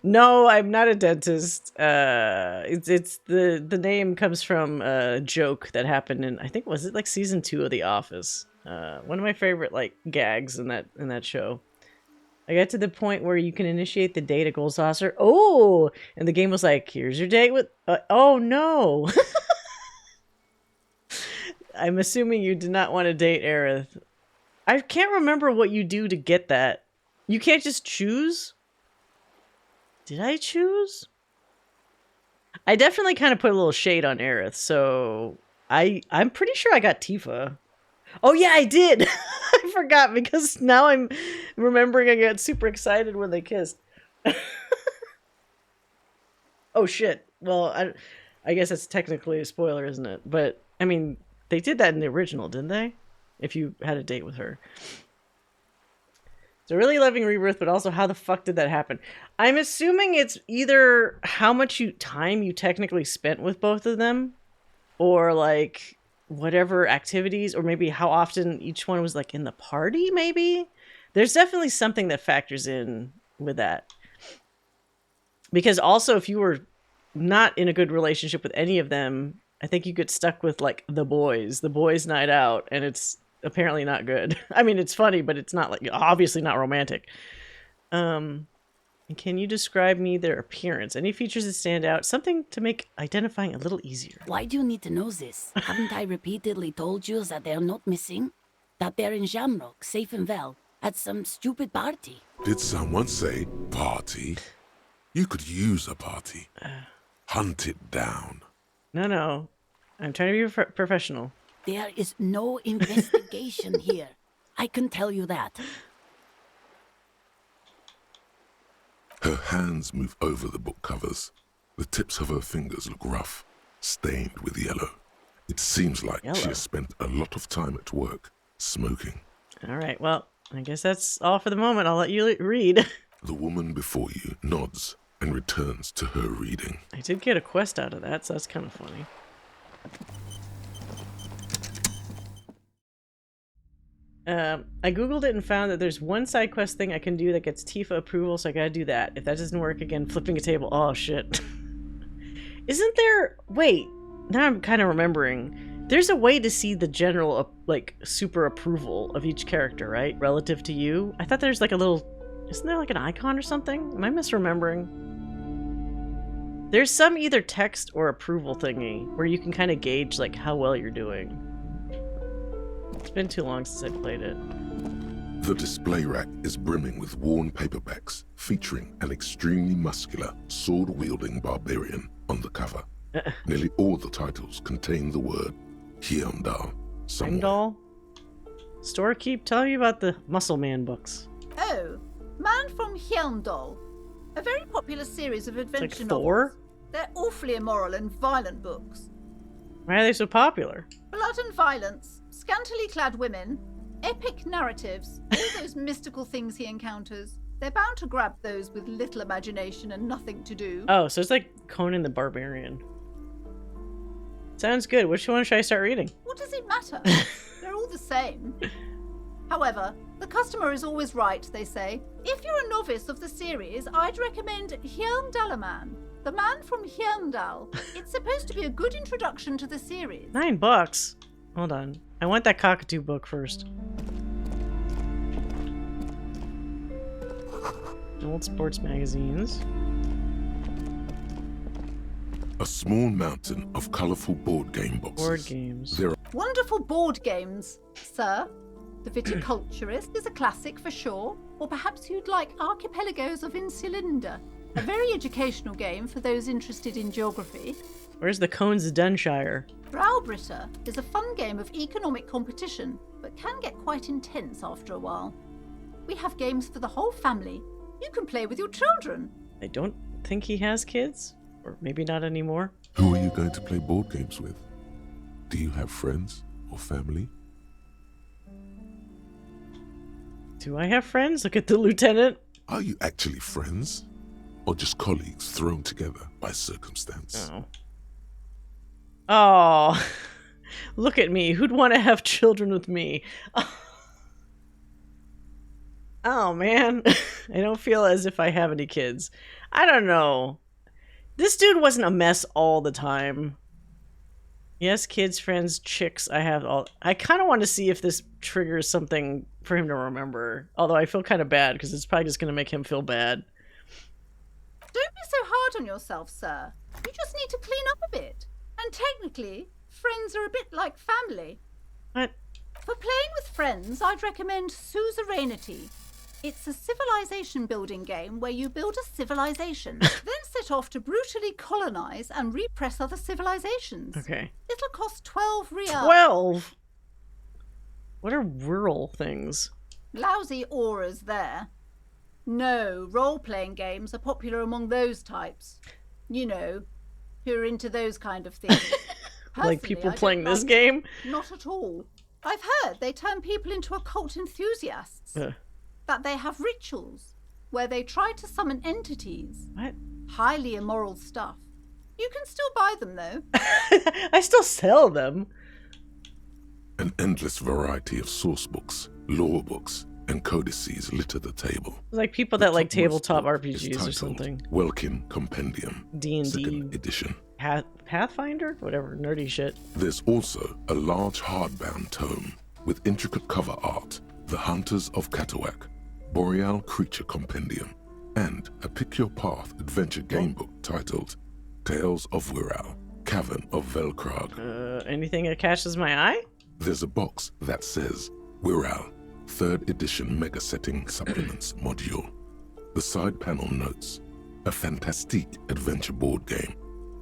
no, I'm not a dentist. It's the name comes from a joke that happened in, I think, was it like season 2 of The Office? One of my favorite like gags in that show. I got to the point where you can initiate the date at Gold Saucer. Oh, and the game was like, here's your date with. Oh no. I'm assuming you did not want to date Aerith. I can't remember what you do to get that. You can't just choose? Did I choose? I definitely kind of put a little shade on Aerith, so I'm pretty sure I got Tifa. Oh yeah, I did! I forgot, because now I'm remembering I got super excited when they kissed. Oh shit. Well, I guess that's technically a spoiler, isn't it? But, I mean, they did that in the original, didn't they? If you had a date with her. So really loving Rebirth, but also how the fuck did that happen? I'm assuming it's either how much time you technically spent with both of them, or like whatever activities, or maybe how often each one was like in the party, maybe? There's definitely something that factors in with that. Because also if you were not in a good relationship with any of them, I think you get stuck with like the boys night out, and it's apparently not good. I mean, it's funny, but it's not like obviously not romantic. Can you describe me their appearance? Any features that stand out? Something to make identifying a little easier. Why do you need to know this? Haven't I repeatedly told you that they're not missing? That they're in Shamrock, safe and well. at some stupid party. Did someone say party? You could use a party. Hunt it down. No. I'm trying to be professional. There is no investigation here. I can tell you that. Her hands move over the book covers. The tips of her fingers look rough, stained with yellow. It seems like she has spent a lot of time at work, smoking. All right, well, I guess that's all for the moment. I'll let you read. The woman before you nods and returns to her reading. I did get a quest out of that, so that's kind of funny. I googled it and found that there's one side quest thing I can do that gets Tifa approval, so I gotta do that. If that doesn't work, again, flipping a table. Oh, shit. Isn't there... Wait, now I'm kind of remembering. There's a way to see the general, like, super approval of each character, right? Relative to you. I thought there's like a little... Isn't there like an icon or something? Am I misremembering? There's some either text or approval thingy where you can kind of gauge, like, how well you're doing. It's been too long since I played it. The display rack is brimming with worn paperbacks featuring an extremely muscular, sword-wielding barbarian on the cover. Nearly all the titles contain the word Hyundal somewhere. Hyundal? Store keep telling you about the Muscle Man books. Oh, Man from Hyundal. A very popular series of adventure like Thor? novels. They're awfully immoral and violent books. Why are they so popular? Blood and violence, scantily clad women, epic narratives, all those mystical things he encounters. They're bound to grab those with little imagination and nothing to do. Oh, so it's like Conan the Barbarian. Sounds good. Which one should I start reading? What does it matter? They're all the same. However, the customer is always right, they say. If you're a novice of the series, I'd recommend Hyundalaman, the man from Hyundal. It's supposed to be a good introduction to the series. $9? Hold on. I want that cockatoo book first. Old sports magazines. A small mountain of colorful board game boxes. Board games. There are Wonderful board games, sir. The Viticulturist is a classic for sure, or perhaps you'd like Archipelagos of Insulinda, a very educational game for those interested in geography. Where's the Cones of Dunshire? Browbritter is a fun game of economic competition, but can get quite intense after a while. We have games for the whole family. You can play with your children. I don't think he has kids. Or maybe not anymore. Who are you going to play board games with? Do you have friends or family? Do I have friends? Look at the lieutenant. Are you actually friends? Or just colleagues thrown together by circumstance? Oh. Look at me. Who'd want to have children with me? Oh, man. I don't feel as if I have any kids. I don't know. This dude wasn't a mess all the time. Yes, kids, friends, chicks, I have all... I kind of want to see if this triggers something for him to remember. Although I feel kind of bad, because it's probably just going to make him feel bad. Don't be so hard on yourself, sir. You just need to clean up a bit. And technically, friends are a bit like family. What? For playing with friends, I'd recommend Suzerainty. It's a civilization building game where you build a civilization, then set off to brutally colonize and repress other civilizations. Okay. It'll cost 12 real. 12? What are rural things? Lousy auras there. No, role-playing games are popular among those types. You know, who are into those kind of things. Like people playing this like game? Not at all. I've heard they turn people into occult enthusiasts. That they have rituals where they try to summon entities. What? Highly immoral stuff. You can still buy them, though. I still sell them. An endless variety of source books, lore books, and codices litter the table. Like people that like tabletop Is RPGs or titled something. Welkin Compendium, D&D. Second Edition. Pathfinder? Whatever, nerdy shit. There's also a large hardbound tome with intricate cover art, The Hunters of Katawak, Boreal Creature Compendium, and a Pick Your Path adventure game book titled Tales of Wirral, Cavern of Velkrag. Anything that catches my eye? There's a box that says Wirral, 3rd edition Mega Setting Supplements module. The side panel notes a fantastic adventure board game,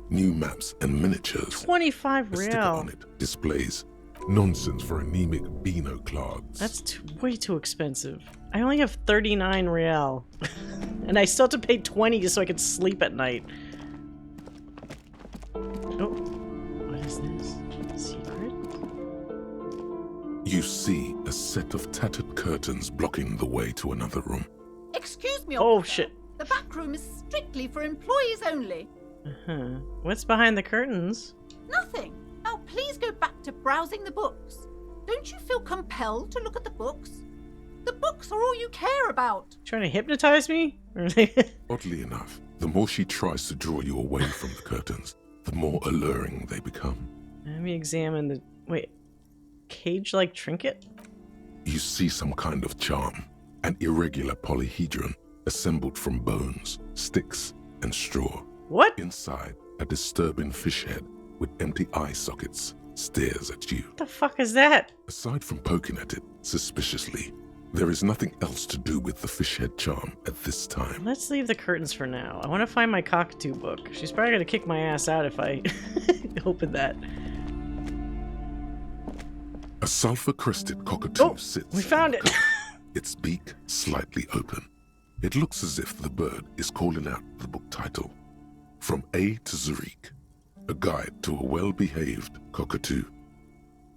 new maps and miniatures. 25 A sticker real. on it displays nonsense for anemic Beano clogs. That's way too expensive. I only have 39 real. And I still have to pay 20 just so I can sleep at night. Oh, what is this? Secret? You see a set of tattered curtains blocking the way to another room. Excuse me, Oh, officer. shit. The back room is strictly for employees only. Uh-huh. What's behind the curtains? Nothing. Now please go back to browsing the books. Don't you feel compelled to look at the books? The books are all you care about. Trying to hypnotize me? Oddly enough, the more she tries to draw you away from the curtains, the more alluring they become. Let me examine the... Wait. Cage-like trinket? You see some kind of charm, an irregular polyhedron assembled from bones, sticks, and straw. What? Inside, a disturbing fish head with empty eye sockets stares at you. What the fuck is that? Aside from poking at it suspiciously, there is nothing else to do with the fish head charm at this time. Let's leave the curtains for now. I want to find my cockatoo book. She's probably going to kick my ass out if I open that. A sulfur-crested cockatoo sits. We found it! Its beak slightly open. It looks as if the bird is calling out the book title, From A to Zurich, a guide to a well-behaved cockatoo.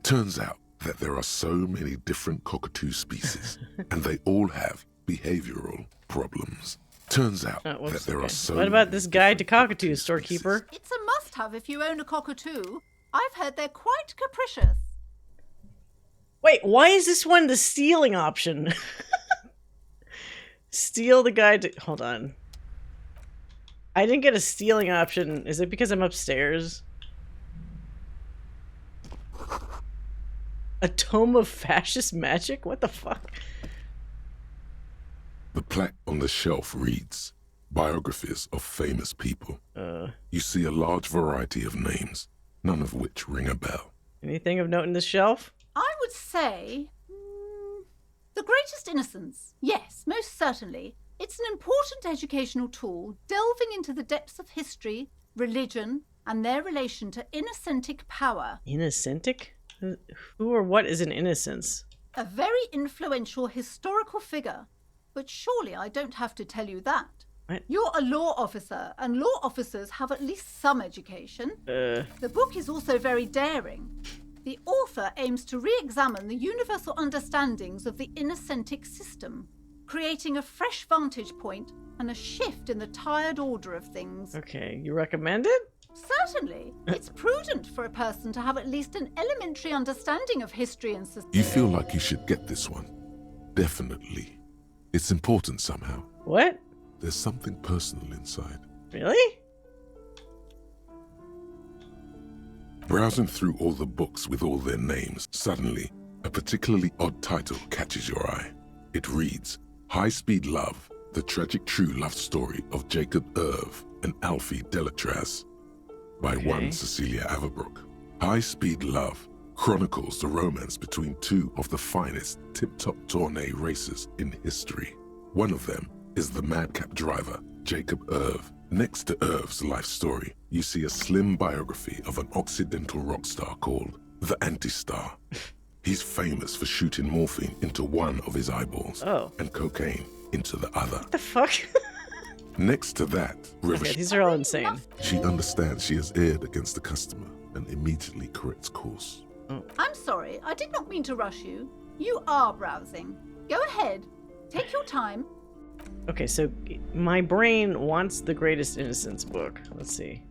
Turns out that there are so many different cockatoo species, and they all have behavioral problems. Turns out that there are so What about this guide to cockatoos, storekeeper? It's a must-have if you own a cockatoo. I've heard they're quite capricious. Wait, why is this one the stealing option? Steal the guide to... Hold on. I didn't get a stealing option. Is it because I'm upstairs? A tome of fascist magic? What the fuck? The plaque on the shelf reads, Biographies of Famous People. You see a large variety of names, none of which ring a bell. Anything of note in this shelf? I would say... The Greatest Innocence. Yes, most certainly. It's an important educational tool delving into the depths of history, religion, and their relation to innocentic power. Innocentic? Who or what is an innocence? A very influential historical figure. But surely I don't have to tell you that. What? You're a law officer, and law officers have at least some education. The book is also very daring. The author aims to re-examine the universal understandings of the innocentic system, creating a fresh vantage point and a shift in the tired order of things. Okay, you recommend it? Certainly. It's prudent for a person to have at least an elementary understanding of history and society. You feel like you should get this one. Definitely. It's important somehow. What? There's something personal inside. Really? Browsing through all the books with all their names, suddenly, a particularly odd title catches your eye. It reads, High Speed Love, the tragic true love story of Jacob Irv and Alfie Delatraz, by one Cecilia Averbrook. High Speed Love chronicles the romance between two of the finest tip-top tourney racers in history. One of them is the madcap driver, Jacob Irv. Next to Irv's life story, you see a slim biography of an Occidental rock star called the Anti-Star. He's famous for shooting morphine into one of his eyeballs and cocaine into the other. What the fuck? Next to that, Okay, these are all insane. She understands she has erred against the customer and immediately corrects course. I'm sorry, I did not mean to rush you. You are browsing. Go ahead. Take your time. Okay, so my brain wants the Greatest Innocence book. Let's see.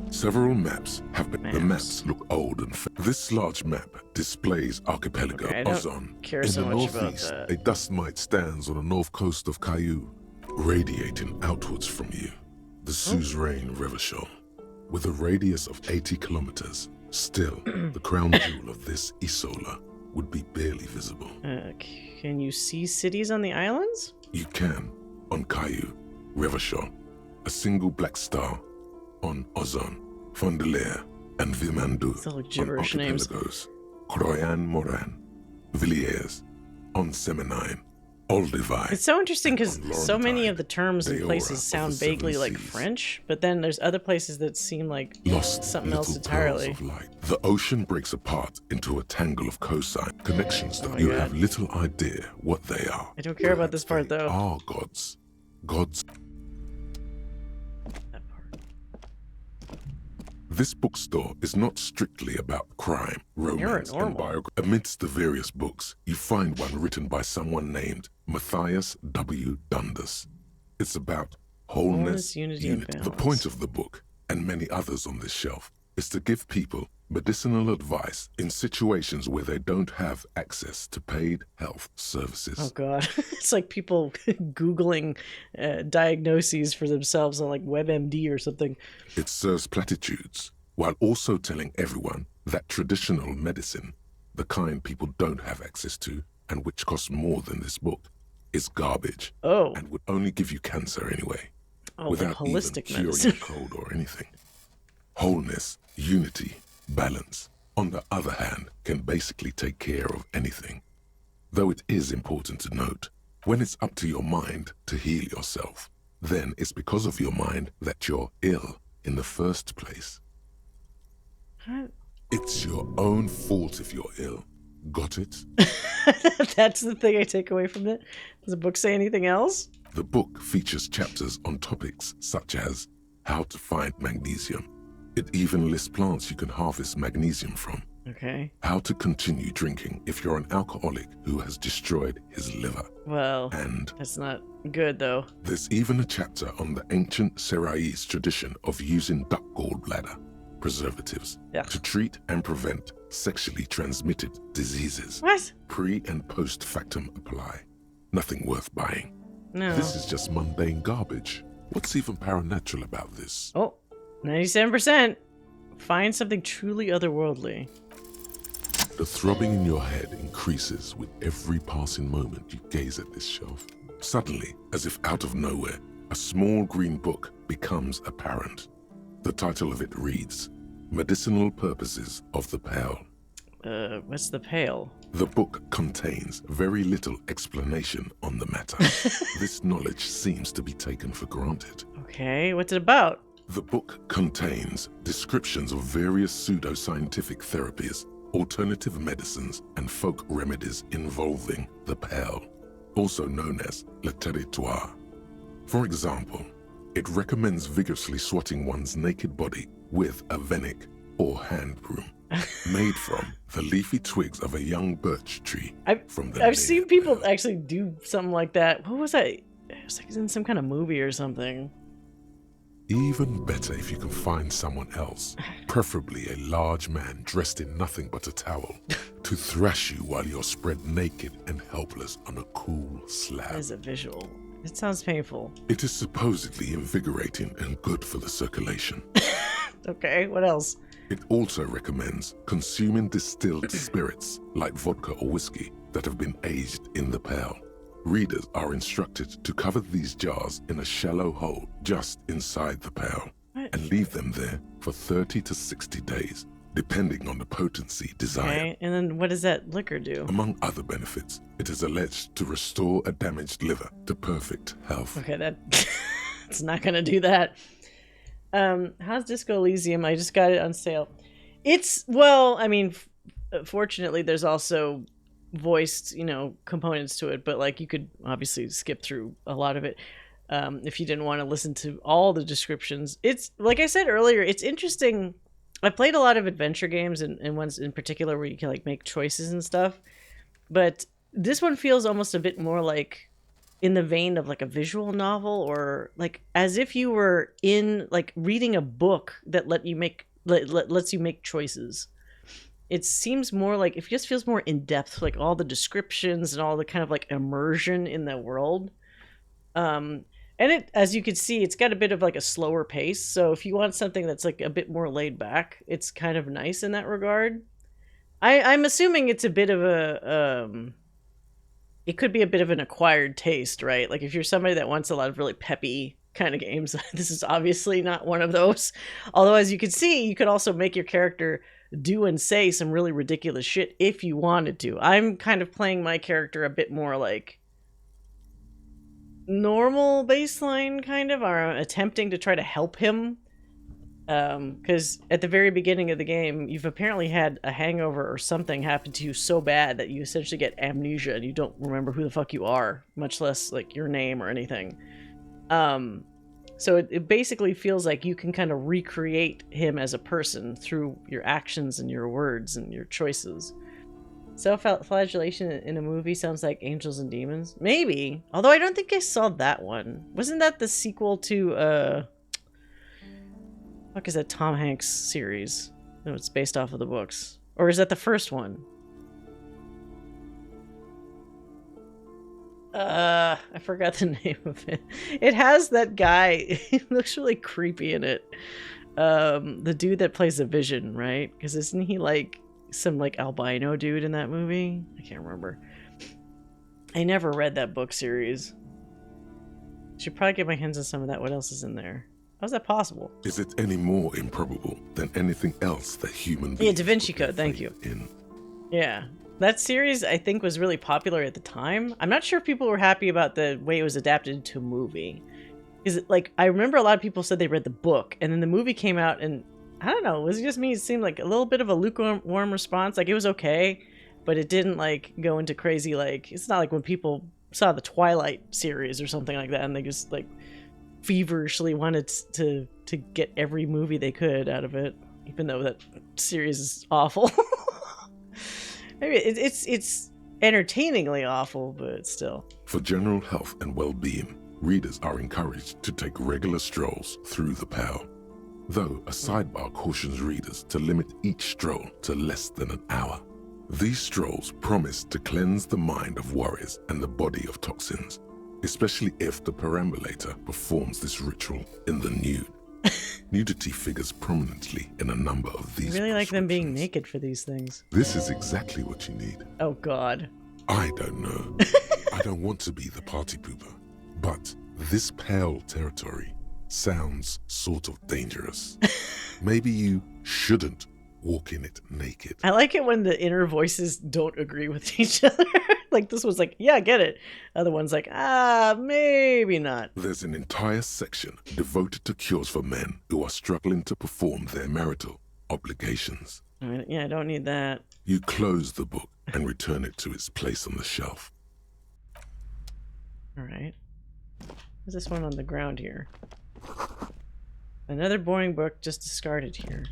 Several maps have been. The maps look old and this large map displays archipelago Okay, I don't Ozon. care In so the much about northeast, that. a dust mite stands on the north coast of Caillou, radiating outwards from you. The suzerain Revachol, with a radius of 80 kilometers. Still, the crown jewel of this Isola would be barely visible. Can you see cities on the islands? You can, on Caillou, Revachol, a single black star, on Ozon, Fondelier, and Vimandu, all on gibberish names. archipelagos, Croyan Moran, Villiers, on Seminine, Olduvai. It's so interesting because so many of the terms and Deora places of sound the Seven vaguely like Seas. French, but then there's other places that seem like Lost something little else pearls entirely. of light. The ocean breaks apart into a tangle of cosine connections that my you God. have little idea what they are. I don't care about this part though. Are gods. Gods. This bookstore is not strictly about crime, romance, and biography. Amidst the various books, you find one written by someone named Matthias W. Dundas. It's about wholeness, unity, and The point of the book, and many others on this shelf, is to give people medicinal advice in situations where they don't have access to paid health services. Oh god, it's like people Googling diagnoses for themselves on like WebMD or something. It serves platitudes, while also telling everyone that traditional medicine, the kind people don't have access to, and which costs more than this book, is garbage. Oh. And would only give you cancer anyway, Oh, without holistic even curing medicine. a cold or anything. Wholeness, unity, balance, on the other hand, can basically take care of anything. Though it is important to note, when it's up to your mind to heal yourself, then it's because of your mind that you're ill in the first place. It's your own fault if you're ill. Got it? That's the thing I take away from it. Does the book say anything else? The book features chapters on topics such as how to find magnesium. It even lists plants you can harvest magnesium from. Okay. How to continue drinking if you're an alcoholic who has destroyed his liver. Well, And that's not good though. there's even a chapter on the ancient Seraïs tradition of using duck gallbladder preservatives to treat and prevent sexually transmitted diseases. What? Pre and post factum apply. Nothing worth buying. No. This is just mundane garbage. What's even paranatural about this? Oh, 97%. Find something truly otherworldly. The throbbing in your head increases with every passing moment you gaze at this shelf. Suddenly, as if out of nowhere, a small green book becomes apparent. The title of it reads, Medicinal Purposes of the Pale. What's the pale? The book contains very little explanation on the matter. This knowledge seems to be taken for granted. Okay, what's it about? The book contains descriptions of various pseudoscientific therapies, alternative medicines, and folk remedies involving the pale, also known as le territoire. For example, it recommends vigorously swatting one's naked body with a venik or hand broom, made from the leafy twigs of a young birch tree. I've seen people actually do something like that. What was that? It was like in some kind of movie or something. Even better if you can find someone else, preferably a large man dressed in nothing but a towel, to thrash you while you're spread naked and helpless on a cool slab. As a visual. It sounds painful. It is supposedly invigorating and good for the circulation. Okay, what else? It also recommends consuming distilled spirits like vodka or whiskey that have been aged in the pale. Readers are instructed to cover these jars in a shallow hole just inside the pale and leave them there for 30 to 60 days, depending on the potency desired. Okay, and then what does that liquor do? Among other benefits, it is alleged to restore a damaged liver to perfect health. Okay, it's not gonna do that. How's Disco Elysium? I just got it on sale. It's, well, I mean, fortunately, there's also voiced, components to it, but like you could obviously skip through a lot of it if you didn't want to listen to all the descriptions. It's, like I said earlier, it's interesting. I played a lot of adventure games and ones in particular where you can like make choices and stuff, but this one feels almost a bit more like in the vein of like a visual novel, or like as if you were in like reading a book that lets you make choices. It seems more like, it just feels more in depth, like all the descriptions and all the kind of like immersion in the world. And it, as you can see, it's got a bit of like a slower pace. So if you want something that's like a bit more laid back, it's kind of nice in that regard. I'm assuming it's a bit of a, it could be a bit of an acquired taste, right? Like if you're somebody that wants a lot of really peppy kind of games. This is obviously not one of those. Although, as you can see, you could also make your character do and say some really ridiculous shit if you wanted to. I'm kind of playing my character a bit more like normal baseline, kind of, or attempting to try to help him. Because at the very beginning of the game, you've apparently had a hangover or something happen to you so bad that you essentially get amnesia and you don't remember who the fuck you are, much less like your name or anything. So it basically feels like you can kind of recreate him as a person through your actions and your words and your choices. Self-flagellation in a movie sounds like Angels and Demons. Maybe. Although I don't think I saw that one. Wasn't that the sequel to, fuck is that Tom Hanks series? No, it's based off of the books. Or is that the first one? I forgot the name of it. It has that guy. He looks really creepy in it. The dude that plays the Vision, right? Because isn't he like some like albino dude in that movie? I can't remember. I never read that book series. Should probably get my hands on some of that. What else is in there? How's that possible? Is it any more improbable than anything else that human beings... Yeah, Da Vinci Code, thank you. Yeah. That series, I think, was really popular at the time. I'm not sure if people were happy about the way it was adapted to a movie. Is it like, I remember a lot of people said they read the book, and then the movie came out, and I don't know, was it just me? It seemed like a little bit of a lukewarm response. Like, it was okay, but it didn't, like, go into crazy, like, it's not like when people saw the Twilight series or something like that, and they just, like, feverishly wanted to get every movie they could out of it, even though that series is awful. Maybe it's entertainingly awful, but still. For general health and well-being, readers are encouraged to take regular strolls through the Pale. Though a sidebar cautions readers to limit each stroll to less than an hour. These strolls promise to cleanse the mind of worries and the body of toxins, especially if the perambulator performs this ritual in the nude. Nudity figures prominently in a number of these. I really like them being naked for these things. This is exactly what you need. Oh God. I don't know. I don't want to be the party pooper, but this Pale territory sounds sort of dangerous. Maybe you shouldn't walk in it naked. I like it when the inner voices don't agree with each other. Like this was like, yeah, I get it. Other one's like, maybe not. There's an entire section devoted to cures for men who are struggling to perform their marital obligations. I mean, yeah, I don't need that. You close the book and return it to its place on the shelf. All right. What's this one on the ground here? Another boring book just discarded here.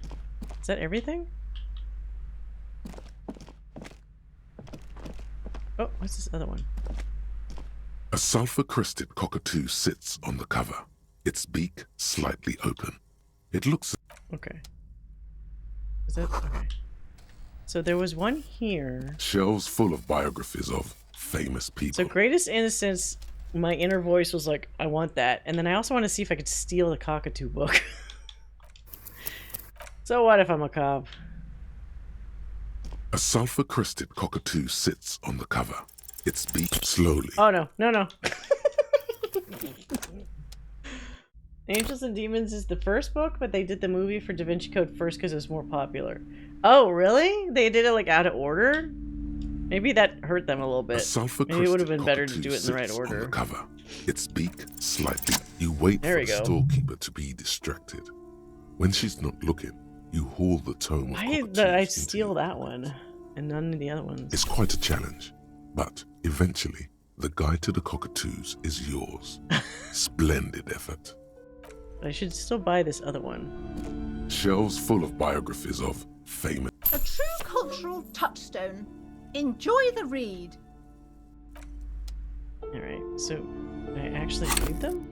Is that everything? Oh, what's this other one? A sulfur-crested cockatoo sits on the cover, its beak slightly open. It looks... Okay. Is that... Okay. So there was one here. Shelves full of biographies of famous people. So Greatest Innocence, my inner voice was like, I want that. And then I also want to see if I could steal the cockatoo book. So what if I'm a cop? A sulfur-crested cockatoo sits on the cover, its beak slowly. Oh no, no, no. Angels and Demons is the first book, but they did the movie for Da Vinci Code first because it was more popular. Oh, really? They did it like out of order? Maybe that hurt them a little bit. Maybe it would have been better to do it in the right order. On the cover, its beak slightly. You wait for the storekeeper to be distracted. When she's not looking, you haul the tome of Why did I steal that one and none of the other ones? It's quite a challenge, but eventually, the guide to the cockatoos is yours. Splendid effort. I should still buy this other one. Shelves full of biographies of famous... A true cultural touchstone. Enjoy the read. Alright, so I actually read them?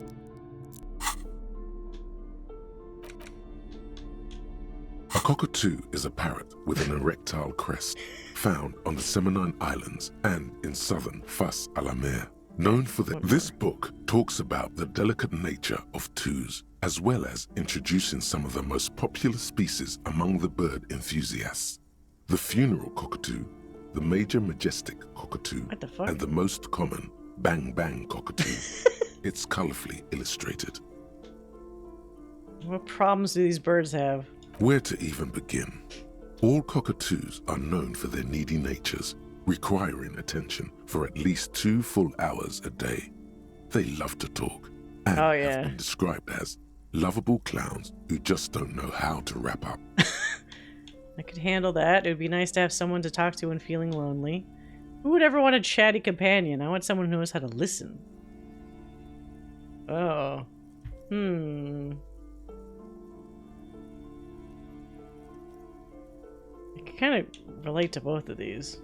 A cockatoo is a parrot with an erectile crest, found on the Seminine Islands and in southern Fas a la Mer. Known for this book talks about the delicate nature of toos, as well as introducing some of the most popular species among the bird enthusiasts. The funeral cockatoo, the major majestic cockatoo, and the most common bang bang cockatoo. It's colorfully illustrated. What problems do these birds have? Where to even begin? All cockatoos are known for their needy natures, requiring attention for at least 2 full hours a day. They love to talk and have been described as lovable clowns who just don't know how to wrap up. I could handle that. It would be nice to have someone to talk to when feeling lonely. Who would ever want a chatty companion? I want someone who knows how to listen. Oh. I can kind of relate to both of these.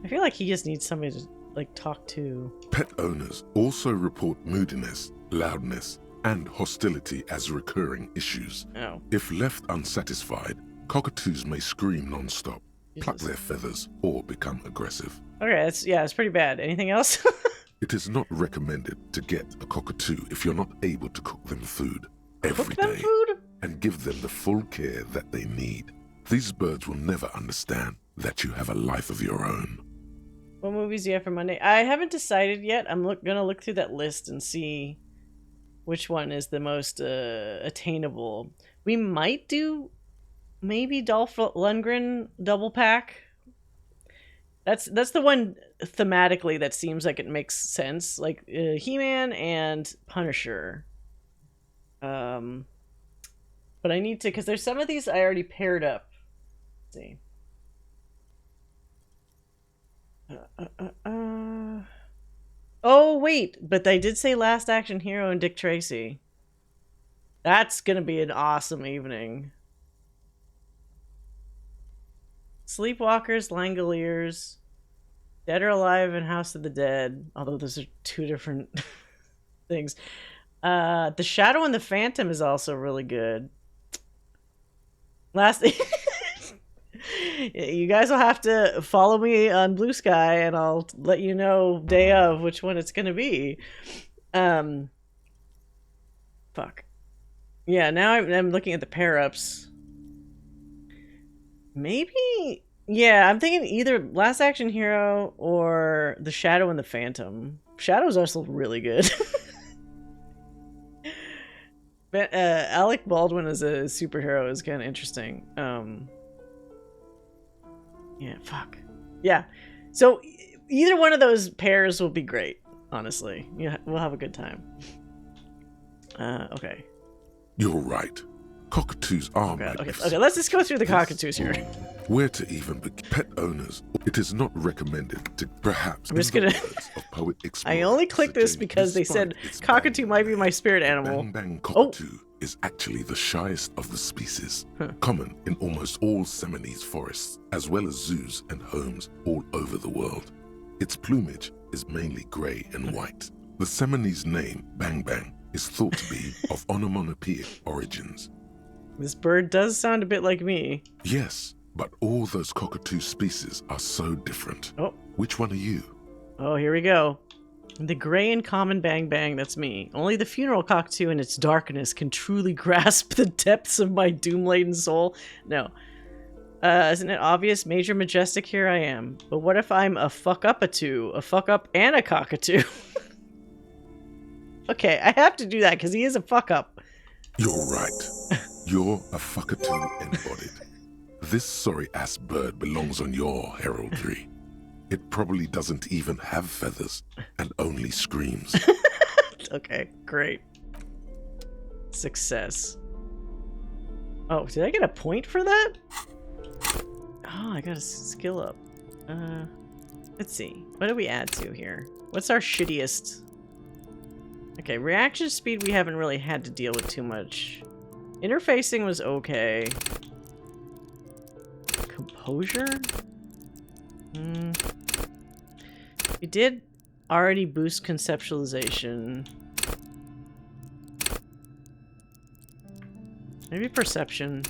I feel like he just needs somebody to, like, talk to. Pet owners also report moodiness, loudness, and hostility as recurring issues. Oh. If left unsatisfied, cockatoos may scream non-stop, pluck their feathers, or become aggressive. Okay, it's pretty bad. Anything else? It is not recommended to get a cockatoo if you're not able to cook them food every day and give them the full care that they need. These birds will never understand that you have a life of your own. What movies do you have for Monday? I haven't decided yet. I'm gonna look through that list and see which one is the most attainable. We might do maybe Dolph Lundgren double pack. That's the one thematically that seems like it makes sense, like He-Man and Punisher. But I need to, because there's some of these I already paired up. Let's see. Oh wait, but they did say Last Action Hero and Dick Tracy. That's gonna be an awesome evening. Sleepwalkers, Langoliers, Dead or Alive, and House of the Dead. Although those are 2 different things. The Shadow and the Phantom is also really good. You guys will have to follow me on Blue Sky, and I'll let you know day of which one it's gonna be. Fuck. Yeah, now I'm looking at the pair-ups. Maybe... Yeah, I'm thinking either Last Action Hero or The Shadow and the Phantom. Shadow's also really good. But, Alec Baldwin as a superhero is kind of interesting. Yeah, fuck. Yeah. So either one of those pairs will be great, honestly. Yeah, we'll have a good time. Okay. You're right. Cockatoos are Okay, let's just go through the cockatoos here. Where to even begin? Pet owners, it is not recommended to perhaps. I'm just gonna. I only clicked this because they said cockatoo might be my spirit animal. Bang Bang cockatoo is actually the shyest of the species, common in almost all Seminoles forests, as well as zoos and homes all over the world. Its plumage is mainly grey and white. The Seminoles name, Bang Bang, is thought to be of onomatopoeic origins. This bird does sound a bit like me. Yes, but all those cockatoo species are so different. Oh. Which one are you? Oh, here we go. The gray and common Bang Bang, that's me. Only the funeral cockatoo in its darkness can truly grasp the depths of my doom-laden soul. No. Isn't it obvious? Major Majestic, here I am. But what if I'm a fuck-up-a-two? A fuck-up and a cockatoo? Okay, I have to do that because he is a fuck-up. You're right. You're a fuckatoo embodied. This sorry-ass bird belongs on your heraldry. It probably doesn't even have feathers and only screams. Okay, great. Success. Oh, did I get a point for that? Oh, I got a skill up. Let's see. What do we add to here? What's our shittiest? Okay, reaction speed we haven't really had to deal with too much. Interfacing was okay. Composure? We did already boost conceptualization. Maybe perception.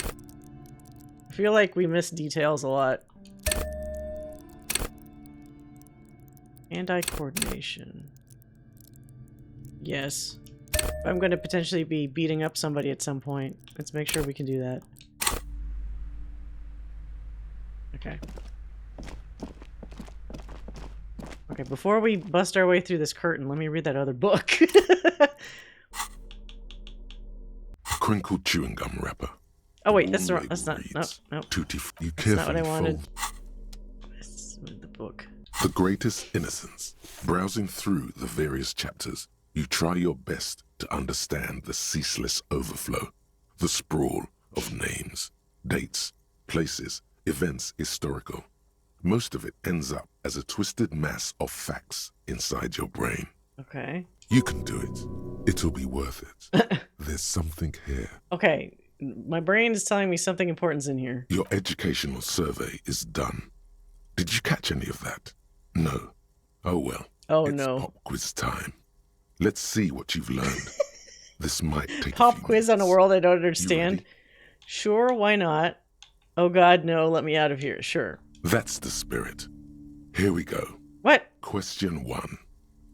I feel like we miss details a lot. Hand-eye coordination. Yes. I'm going to potentially be beating up somebody at some point. Let's make sure we can do that. Okay. Okay, before we bust our way through this curtain, let me read that other book. Crinkled chewing gum wrapper. Oh wait, that's not. That's not. No. Tutti. You That's not what carefully I wanted. fold This is the book. The Greatest Innocence. Browsing through the various chapters, you try your best to understand the ceaseless overflow, the sprawl of names, dates, places, events historical. Most of it ends up as a twisted mass of facts inside your brain. Okay. You can do it. It'll be worth it. There's something here. Okay, my brain is telling me something important's in here. Your educational survey is done. Did you catch any of that? No. Oh well. Oh it's no. Pop quiz time. Let's see what you've learned. This might take Pop quiz on a world I don't understand. Sure, why not? Oh god, no, let me out of here. Sure. That's the spirit. Here we go. What? Question 1.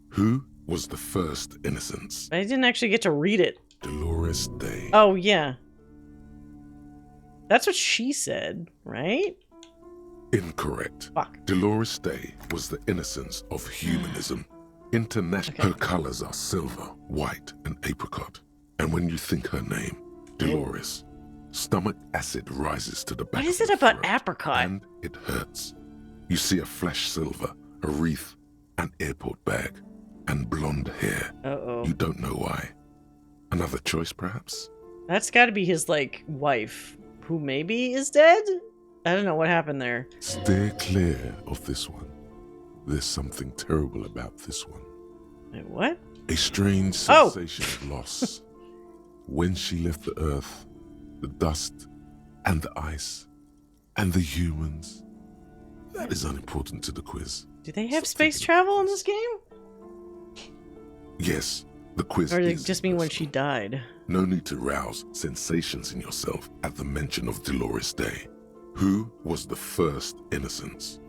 Who was the first innocence? I didn't actually get to read it. Dolores Day. Oh, yeah. That's what she said, right? Incorrect. Fuck. Dolores Day was the innocence of humanism. International. Okay. Her colors are silver, white, and apricot. And when you think her name, Dolores, stomach acid rises to the back. What is of it the about throat, apricot? And it hurts. You see a flash silver, a wreath, an airport bag, and blonde hair. Uh-oh. You don't know why. Another choice, perhaps? That's got to be his, like, wife, who maybe is dead? I don't know what happened there. Steer clear of this one. There's something terrible about this one. Wait, what? A strange sensation of loss. When she left the earth, the dust, and the ice, and the humans. That is unimportant to the quiz. Do they have space travel in this game? Yes, the quiz Or did it is just mean when she died? No need to rouse sensations in yourself at the mention of Dolores Day. Who was the first innocence?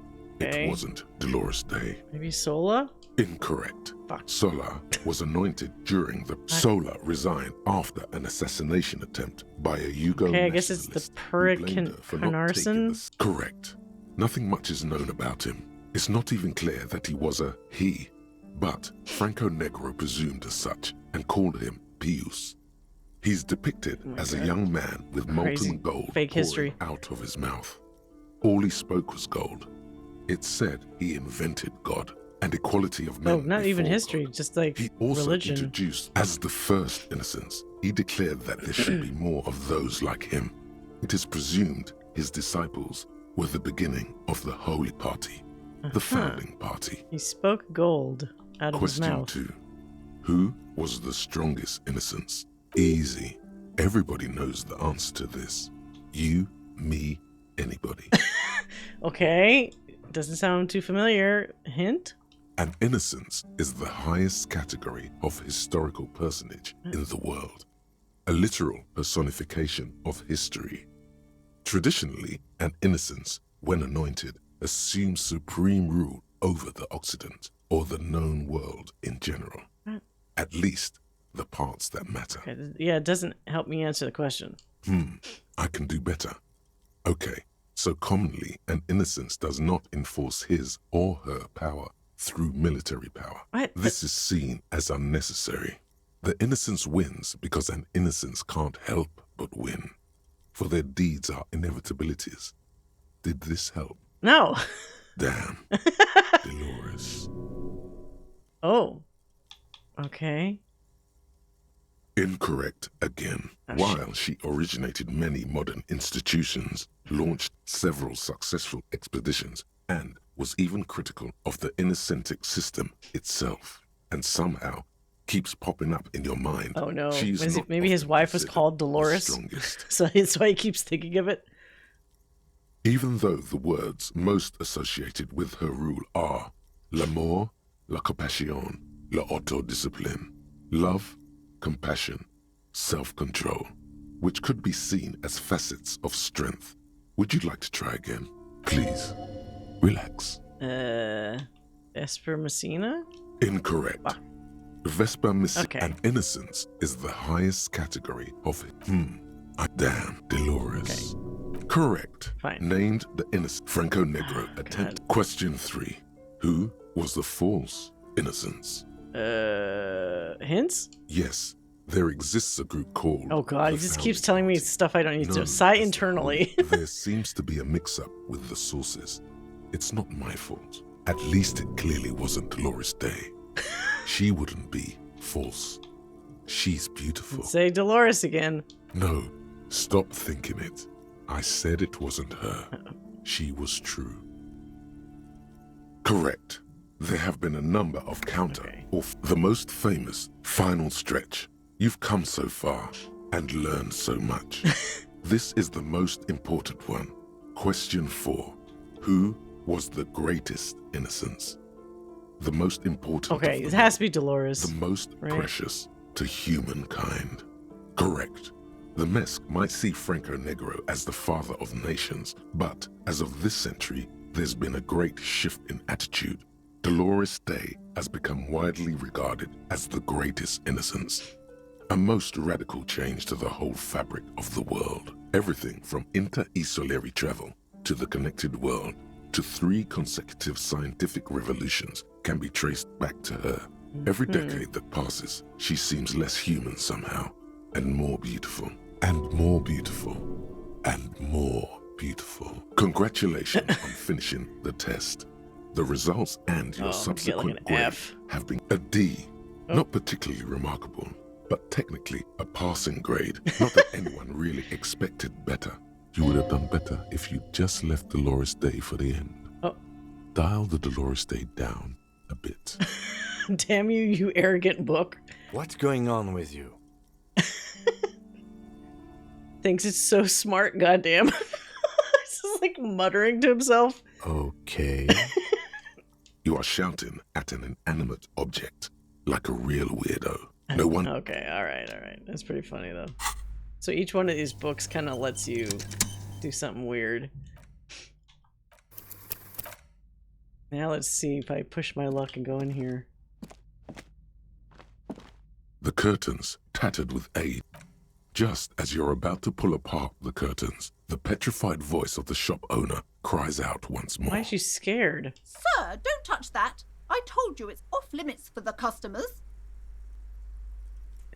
Okay. It wasn't Dolores Day. Maybe Sola? Incorrect. Sola was anointed during the... Sola resigned after an assassination attempt by a Yugo Okay, I guess it's the Pericanarsons? Correct. Nothing much is known about him. It's not even clear that he was a he, but Franco Negro presumed as such and called him Pius. He's depicted as a young man with molten gold fake pouring history out of his mouth. All he spoke was gold. It's said he invented God and equality of men. No, not even before history, just like he also religion. introduced as the first innocence. He declared that there should be more of those like him. It is presumed his disciples were the beginning of the Holy Party, the founding party. He spoke gold out of his Question mouth. 2. Who was the strongest innocence? Easy. Everybody knows the answer to this. You, me, anybody. Okay, doesn't sound too familiar. Hint? An innocence is the highest category of historical personage in the world, a literal personification of history. Traditionally, an innocence, when anointed, assumes supreme rule over the Occident or the known world in general. At least the parts that matter. Okay, yeah, it doesn't help me answer the question. I can do better. Okay, so commonly an innocence does not enforce his or her power through military power. What? This is seen as unnecessary. The innocence wins because an innocence can't help but win, for their deeds are inevitabilities. Did this help? No. Damn. Dolores. Oh. Okay. Incorrect again. While she originated many modern institutions, launched several successful expeditions, and was even critical of the innocentic system itself, and somehow keeps popping up in your mind. Oh no. She's not Maybe his wife was called Dolores. So that's why he keeps thinking of it. Even though the words most associated with her rule are l'amour, la compassion, la autodiscipline, love, compassion, self-control, which could be seen as facets of strength. Would you like to try again? Please, relax. Vesper Messina? Incorrect. Vesper Messina Okay. and innocence is the highest category of it. Damn, Dolores. Correct. Fine. Named the innocent Franco Negro attempt. Question 3. Who was the false innocence. Hints? Yes, there exists a group called... Oh god, he the just Founding keeps telling me stuff I don't need to know. Known Sigh as the internally. group. There seems to be a mix-up with the sources. It's not my fault. At least it clearly wasn't Dolores Day. She wouldn't be false. She's beautiful. Say Dolores again. No, stop thinking it. I said it wasn't her. She was true. Correct. There have been a number of the most famous final stretch. You've come so far and learned so much. This is the most important one. Question 4. Who was the greatest innocence? The most important. Okay, it has to be Dolores. The most precious to humankind. Correct. The Mesk might see Franco Negro as the father of nations, but as of this century, there's been a great shift in attitude. Dolores Day has become widely regarded as the greatest innocence. A most radical change to the whole fabric of the world. Everything from inter-esolary travel to the connected world to 3 consecutive scientific revolutions can be traced back to her. Every decade that passes, she seems less human somehow, and more beautiful, and more beautiful, and more beautiful. Congratulations on finishing the test. The results and your subsequent grade have been a D. Not particularly remarkable, but technically a passing grade. Not that anyone really expected better. You would have done better if you just left Dolores Day for the end. Dial the Dolores Day down a bit. Damn you, you arrogant book. What's going on with you? Thinks it's so smart, goddamn. He's just like muttering to himself. Okay. You are shouting at an inanimate object like a real weirdo. No one. Okay, alright. That's pretty funny though. So each one of these books kind of lets you do something weird. Now let's see if I push my luck and go in here. The curtains, tattered with age. Just as you're about to pull apart the curtains, the petrified voice of the shop owner cries out once more. Why is she scared? Sir, don't touch that. I told you it's off limits for the customers.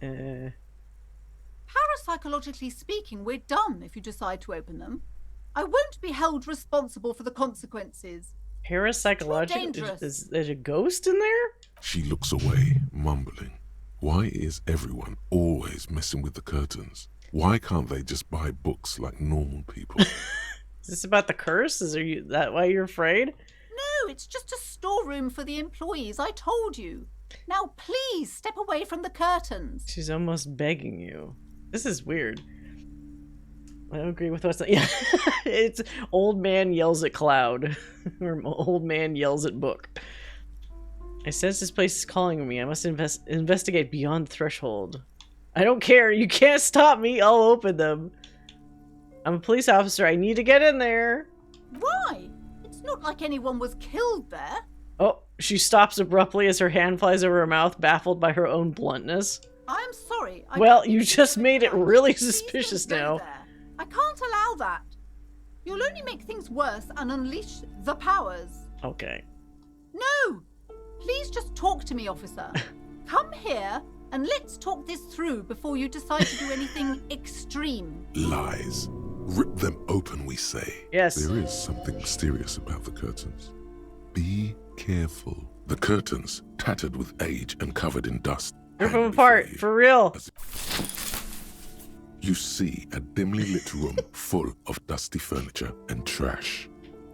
Parapsychologically speaking, we're done if you decide to open them. I won't be held responsible for the consequences. Parapsychological? Is there a ghost in there? She looks away, mumbling. Why is everyone always messing with the curtains? Why can't they just buy books like normal people? Is this about the curse? Is that why you're afraid? No, it's just a storeroom for the employees, I told you. Now please step away from the curtains. She's almost begging you. This is weird. I don't agree with what's... Yeah, it's old man yells at cloud. Or old man yells at book. I sense this place is calling me. I must investigate beyond threshold. I don't care. You can't stop me. I'll open them. I'm a police officer. I need to get in there. Why? It's not like anyone was killed there. Oh, she stops abruptly as her hand flies over her mouth, baffled by her own bluntness. I'm sorry. Well, you just made it really suspicious now. I can't allow that. You'll only make things worse and unleash the powers. Okay. No! Please just talk to me, officer. Come here and let's talk this through before you decide to do anything extreme. Lies. Rip them open, we say. Yes. There is something mysterious about the curtains. Be careful. The curtains, tattered with age and covered in dust. Rip them apart, for real. You see a dimly lit room full of dusty furniture and trash.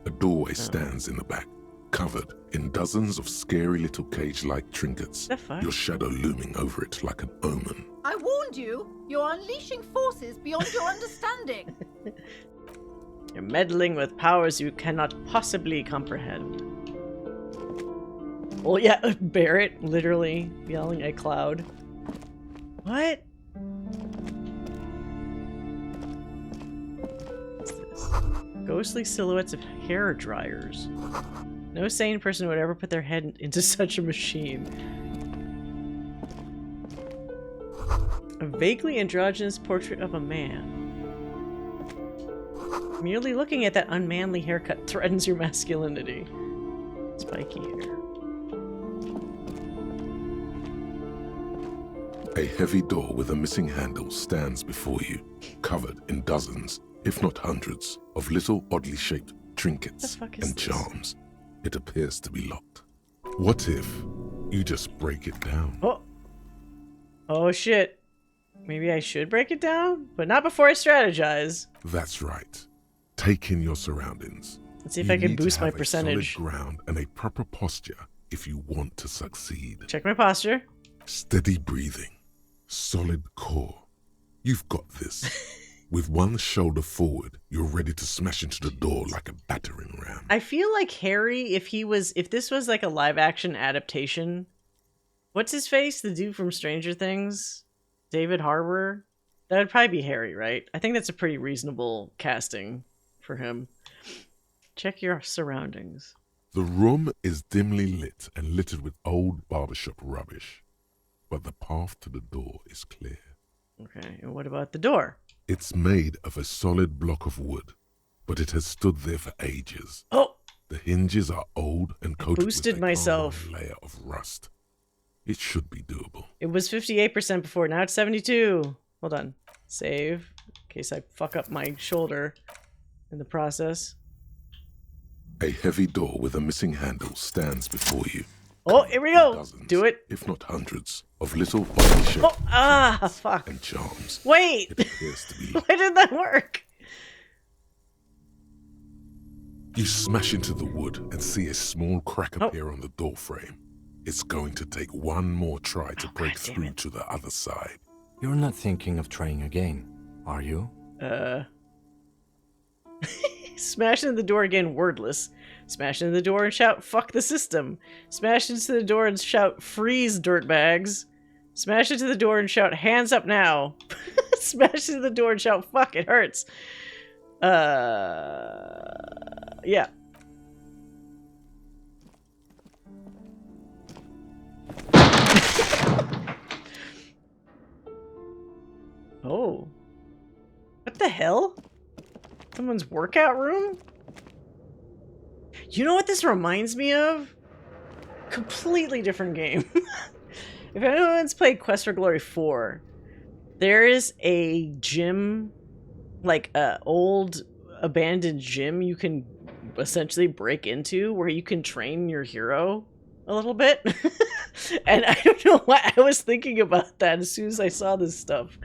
A doorway stands in the back, covered in dozens of scary little cage-like trinkets, your shadow looming over it like an omen. I warned you, you're unleashing forces beyond your understanding. You're meddling with powers you cannot possibly comprehend. Well, yeah, Barrett literally yelling at Cloud. What? What's this? Ghostly silhouettes of hair dryers. No sane person would ever put their head into such a machine. A vaguely androgynous portrait of a man. Merely looking at that unmanly haircut threatens your masculinity. Spiky hair. A heavy door with a missing handle stands before you, covered in dozens, if not hundreds, of little oddly shaped trinkets and charms. It appears to be locked. What if you just break it down? Oh shit. Maybe I should break it down? But not before I strategize. That's right. Take in your surroundings. Let's see if I can boost my percentage. Solid ground and a proper posture if you want to succeed. Check my posture. Steady breathing. Solid core. You've got this. With one shoulder forward, you're ready to smash into the door like a battering ram. I feel like Harry, if this was like a live action adaptation, what's his face? The dude from Stranger Things? David Harbour? That would probably be Harry, right? I think that's a pretty reasonable casting for him. Check your surroundings. The room is dimly lit and littered with old barbershop rubbish. But the path to the door is clear. Okay, and what about the door? It's made of a solid block of wood, but it has stood there for ages. Oh! The hinges are old and coated boosted with myself. a layer of rust. It should be doable. It was 58% before, now it's 72. Hold on. Save, in case I fuck up my shoulder in the process. A heavy door with a missing handle stands before you. Oh, here we go. Dozens, do it. If not hundreds, of little oddly shaped fuck. and charms. Wait. It appears to be Why did that work? You smash into the wood and see a small crack appear on the door frame. It's going to take one more try to break through to the other side. You're not thinking of trying again, are you? Smash into the door again, wordless. Smash into the door and shout, fuck the system. Smash into the door and shout, freeze, dirtbags. Smash into the door and shout, hands up now. Smash into the door and shout, fuck, it hurts. Yeah. Oh. What the hell? Someone's workout room? You know what this reminds me of? Completely different game. If anyone's played Quest for Glory 4, there is a gym, like a old abandoned gym you can essentially break into where you can train your hero a little bit. And I don't know why I was thinking about that as soon as I saw this stuff.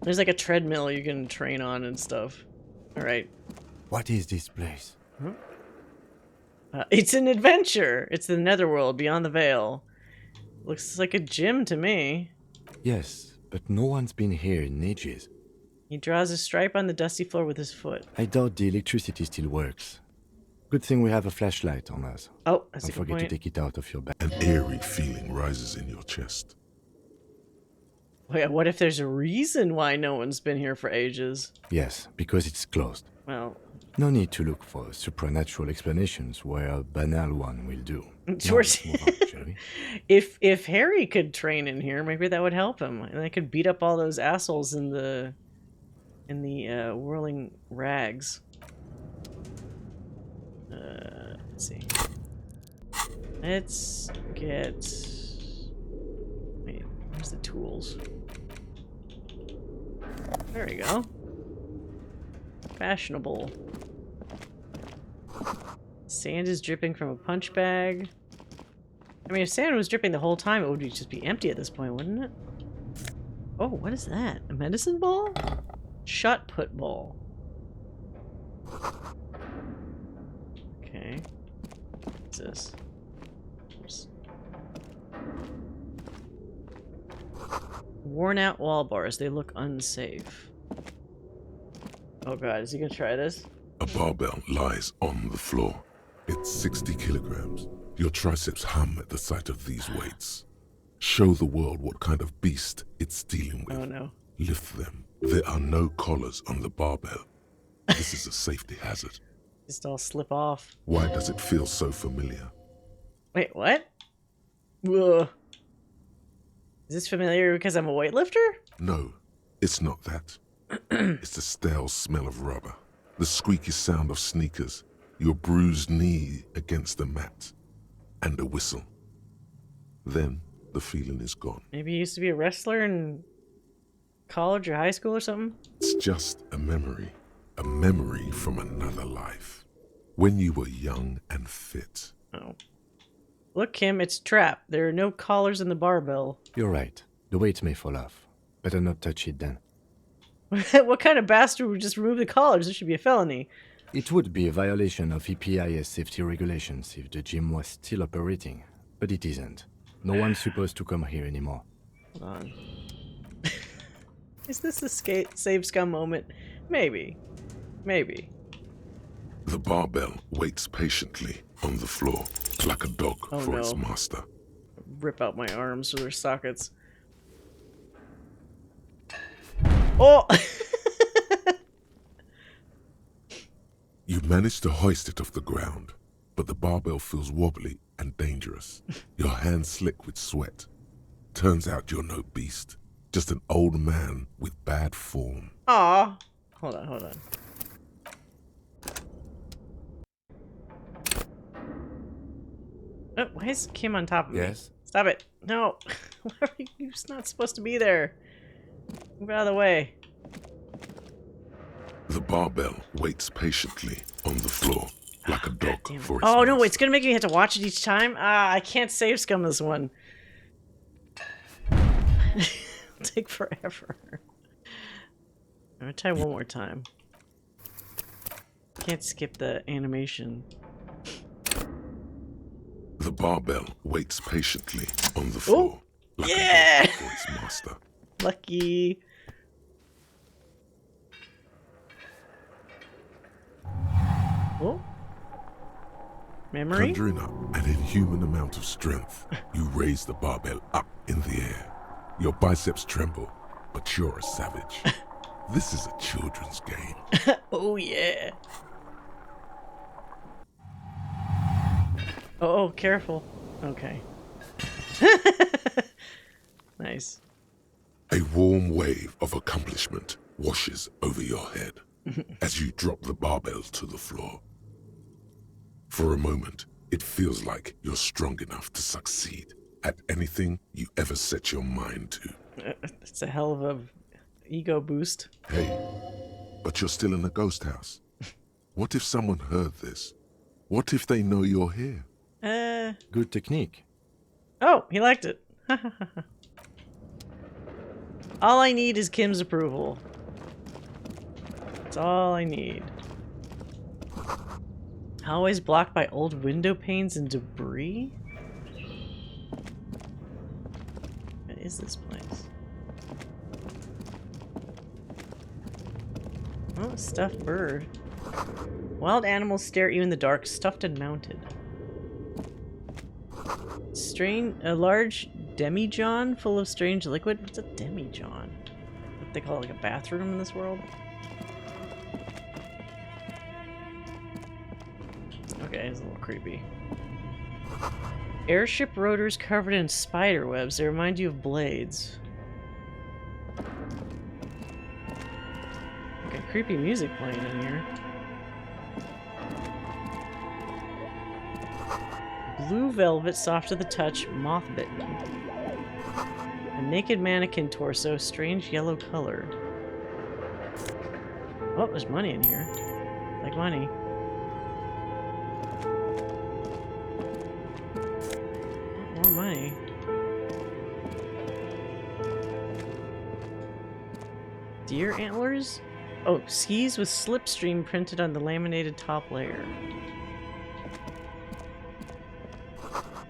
There's like a treadmill you can train on and stuff. Alright. What is this place? It's an adventure. It's the Netherworld beyond the veil. Looks like a gym to me. Yes, but no one's been here in ages. He draws a stripe on the dusty floor with his foot. I doubt the electricity still works. Good thing we have a flashlight on us. Oh, that's Don't a good forget point. to take it out of your bag. An eerie feeling rises in your chest. Wait, what if there's a reason why no one's been here for ages? Yes, because it's closed. Well, no need to look for supernatural explanations where a banal one will do. George, Now, let's move on, shall we? if Harry could train in here, maybe that would help him, and I could beat up all those assholes in the whirling rags. Let's see. Let's get. Wait, where's the tools? There we go. Fashionable. Sand is dripping from a punch bag. I mean, if sand was dripping the whole time, it would just be empty at this point, wouldn't it? Oh, what is that? A medicine ball? Shot put ball. Okay. What's this? Oops. Worn out wall bars. They look unsafe. Oh god, is he gonna try this? A barbell lies on the floor. It's 60 kilograms. Your triceps hum at the sight of these weights. Show the world what kind of beast it's dealing with. Oh no. Lift them. There are no collars on the barbell. This is a safety hazard. Just all slip off. Why does it feel so familiar? Wait, what? Ugh. Is this familiar because I'm a weightlifter? No, it's not that. It's the stale smell of rubber, the squeaky sound of sneakers, your bruised knee against the mat, and a whistle. Then the feeling is gone. Maybe he used to be a wrestler in college or high school or something? It's just a memory from another life. When you were young and fit. Oh. Look, Kim, it's a trap. There are no collars in the barbell. You're right. The weight may fall off. Better not touch it then. What kind of bastard would just remove the collars? This should be a felony. It would be a violation of EPIS safety regulations if the gym was still operating, but it isn't. No one's supposed to come here anymore. Hold on. Is this a save scum moment? Maybe. Maybe. The barbell waits patiently on the floor like a dog for its master. Rip out my arms or their sockets. Oh! You manage to hoist it off the ground, but the barbell feels wobbly and dangerous. Your hands slick with sweat. Turns out you're no beast, just an old man with bad form. Aw. Hold on. Oh, why is Kim on top of me? Yes? Stop it. No. You're not supposed to be there. Move out of the way. The barbell waits patiently on the floor like a dog for its Oh, no, it's going to make me have to watch it each time? I can't save scum this one. It'll take forever. I'm going to try one more time. Can't skip the animation. The barbell waits patiently on the floor like yeah! a dog for its master. Lucky. Oh. Memory? Conjuring up an inhuman amount of strength, you raise the barbell up in the air. Your biceps tremble, but you're a savage. This is a children's game. Oh, yeah. Oh, careful. Okay. Nice. A warm wave of accomplishment washes over your head as you drop the barbell to the floor. For a moment, it feels like you're strong enough to succeed at anything you ever set your mind to. It's a hell of a ego boost. Hey, but you're still in a ghost house. What if someone heard this? What if they know you're here? Good technique. Oh, he liked it. All I need is Kim's approval. That's all I need. Always blocked by old window panes and debris? What is this place? Oh, stuffed bird. Wild animals stare at you in the dark, stuffed and mounted. A large demijohn full of strange liquid? What's a demijohn? What they call it, like a bathroom in this world? Okay, it's a little creepy. Airship rotors covered in spider webs. They remind you of blades. Okay, creepy music playing in here. Blue velvet, soft to the touch, moth-bitten. A naked mannequin torso, strange yellow color. Oh, there's money in here. Like money. More money. Deer antlers? Oh, skis with slipstream printed on the laminated top layer.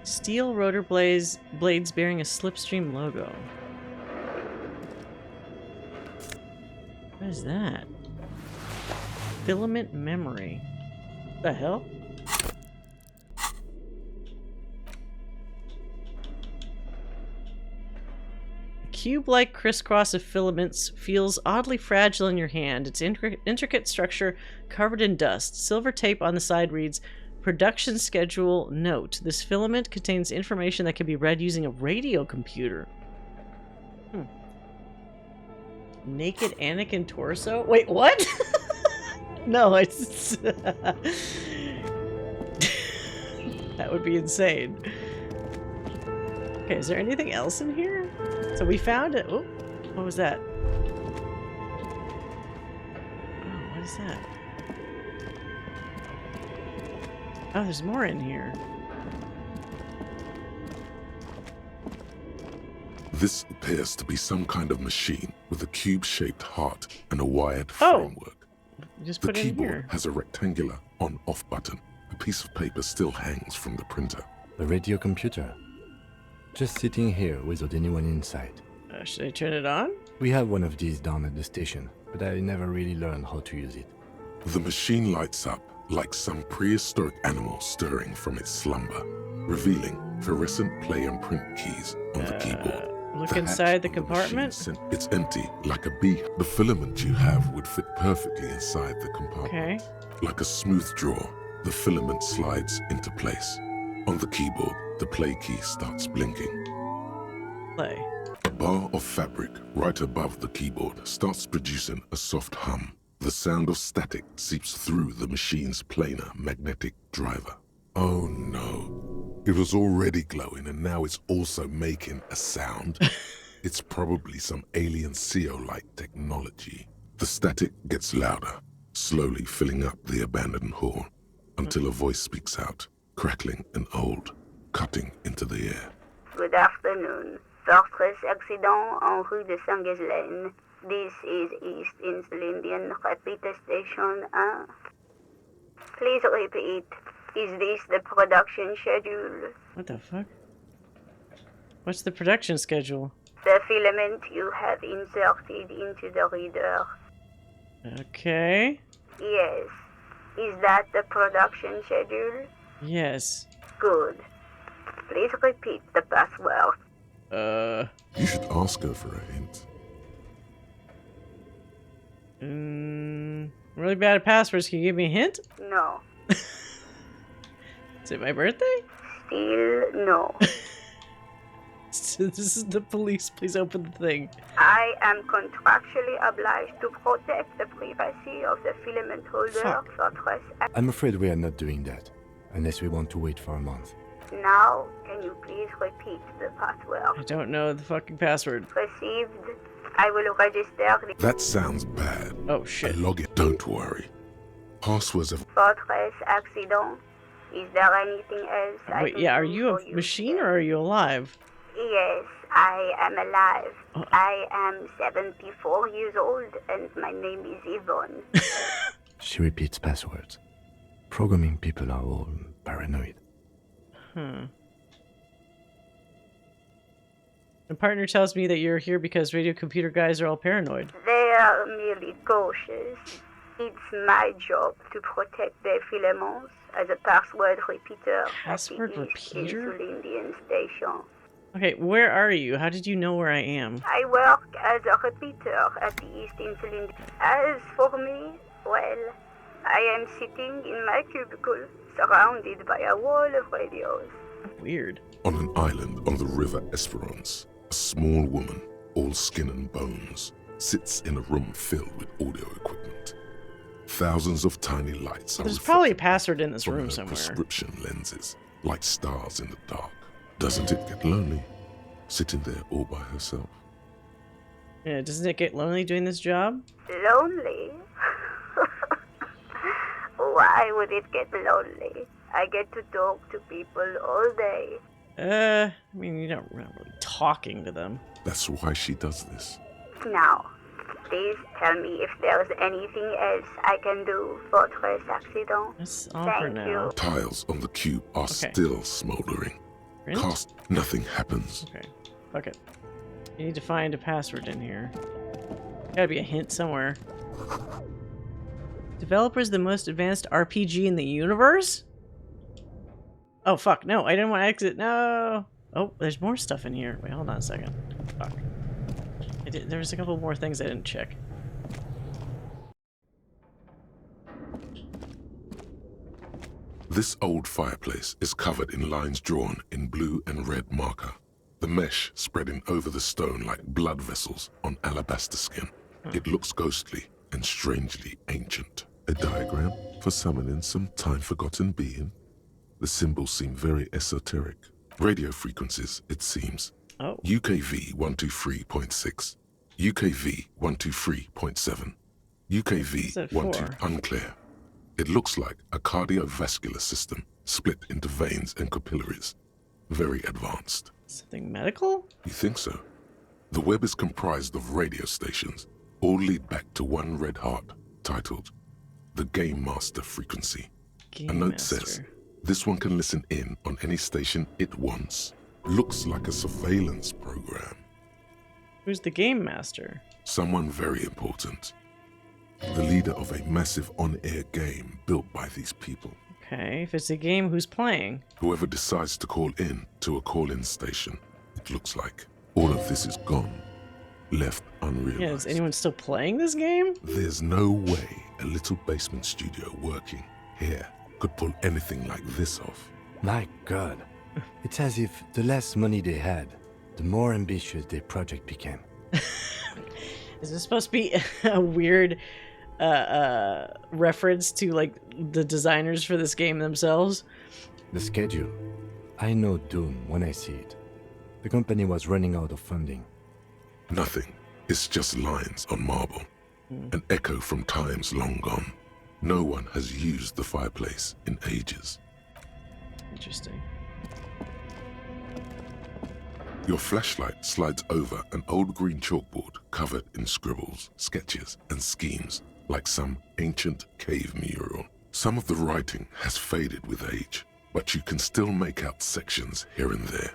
Steel rotor blades bearing a slipstream logo. What is that? Filament memory. What the hell? A cube-like crisscross of filaments feels oddly fragile in your hand. Its intricate structure covered in dust. Silver tape on the side reads, "Production schedule note. This filament contains information that can be read using a radio computer." Naked Anakin torso? Wait, what? No, it's... That would be insane. Okay, is there anything else in here? So we found it. Oh, what was that? Oh, what is that? Oh, there's more in here. This appears to be some kind of machine with a cube-shaped heart and a wired framework. Just The put it in keyboard here. has a rectangular on-off button. A piece of paper still hangs from the printer. A radio computer. Just sitting here without anyone inside. Should I turn it on? We have one of these down at the station, but I never really learned how to use it. The machine lights up like some prehistoric animal stirring from its slumber, revealing fluorescent play and print keys on the keyboard. Look The hatch inside the on machine compartment. It's empty, like a bee. The filament you have would fit perfectly inside the compartment. Okay. Like a smooth drawer, the filament slides into place. On the keyboard, the play key starts blinking. Play. A bar of fabric right above the keyboard starts producing a soft hum. The sound of static seeps through the machine's planar magnetic driver. Oh no. It was already glowing and now it's also making a sound. It's probably some alien CO-like technology. The static gets louder, slowly filling up the abandoned hall, until a voice speaks out, crackling and old, cutting into the air. Good afternoon. Fortress accident en rue de Saint-Ghislaine. This is East Insulindian Repeater Station 1. Please repeat. Is this the production schedule? What the fuck? What's the production schedule? The filament you have inserted into the reader. Okay. Yes. Is that the production schedule? Yes. Good. Please repeat the password. You should ask her for a hint. Really bad at passwords. Can you give me a hint? No. Is it my birthday? Still no. This is the police. Please open the thing. I am contractually obliged to protect the privacy of the filament holder. Fortress. I'm afraid we are not doing that, unless we want to wait for a month. Now, can you please repeat the password? I don't know the fucking password. Received. I will register the That sounds bad. Oh shit. I log it. Don't worry. Passwords have... Fortress accident. Is there anything else I Wait, can yeah, are do you for a machine or are you alive? Yes, I am alive. I am 74 years old and my name is Yvonne. She repeats passwords. Programming people are all paranoid. My partner tells me that you're here because radio computer guys are all paranoid. They are merely cautious. It's my job to protect their filaments as a password repeater Password at the East repeater? Insulindian Station. Okay, where are you? How did you know where I am? I work as a repeater at the East Insulindian. As for me, well, I am sitting in my cubicle, surrounded by a wall of radios. Weird. On an island on the river Esperance, a small woman, all skin and bones, sits in a room filled with audio equipment. Thousands of tiny lights are There's probably a password in this from room her somewhere. prescription lenses, like stars in the dark. Doesn't it get lonely, sitting there all by herself? Yeah, doesn't it get lonely doing this job? Lonely? Why would it get lonely? I get to talk to people all day. I mean, you're not really talking to them. That's why she does this. Now, please tell me if there's anything else I can do for Fortress accident. That's all for Thank now. you. Tiles on the cube are Okay. still smoldering. Print? Cast, nothing happens. Okay, fuck it. You need to find a password in here. Gotta be a hint somewhere. Developers the most advanced RPG in the universe? Oh fuck, no, I didn't want to exit, no! Oh, there's more stuff in here. Wait, hold on a second. Fuck. There was a couple more things I didn't check. This old fireplace is covered in lines drawn in blue and red marker, the mesh spreading over the stone like blood vessels on alabaster skin. It looks ghostly and strangely ancient. A diagram for summoning some time-forgotten being. The symbols seem very esoteric. Radio frequencies, it seems. Oh. UKV 123.6, UKV 123.7, UKV 12 unclear. It looks like a cardiovascular system split into veins and capillaries. Very advanced. Something medical? You think so? The web is comprised of radio stations, all lead back to one red heart, titled the Game Master frequency. A note says, this one can listen in on any station it wants. Looks like a surveillance program. Who's the Game Master? Someone very important. The leader of a massive on-air game built by these people. Okay, if it's a game, who's playing? Whoever decides to call in to a call-in station, it looks like. All of this is gone, left unrealized. Yeah, is anyone still playing this game? There's no way a little basement studio working here could pull anything like this off. My God. It's as if the less money they had, the more ambitious their project became. Is this supposed to be a weird reference to, like, the designers for this game themselves? The schedule. I know doom when I see it. The company was running out of funding. Nothing. It's just lines on marble. An echo from times long gone. No one has used the fireplace in ages. Interesting. Your flashlight slides over an old green chalkboard covered in scribbles, sketches, and schemes, like some ancient cave mural. Some of the writing has faded with age, but you can still make out sections here and there.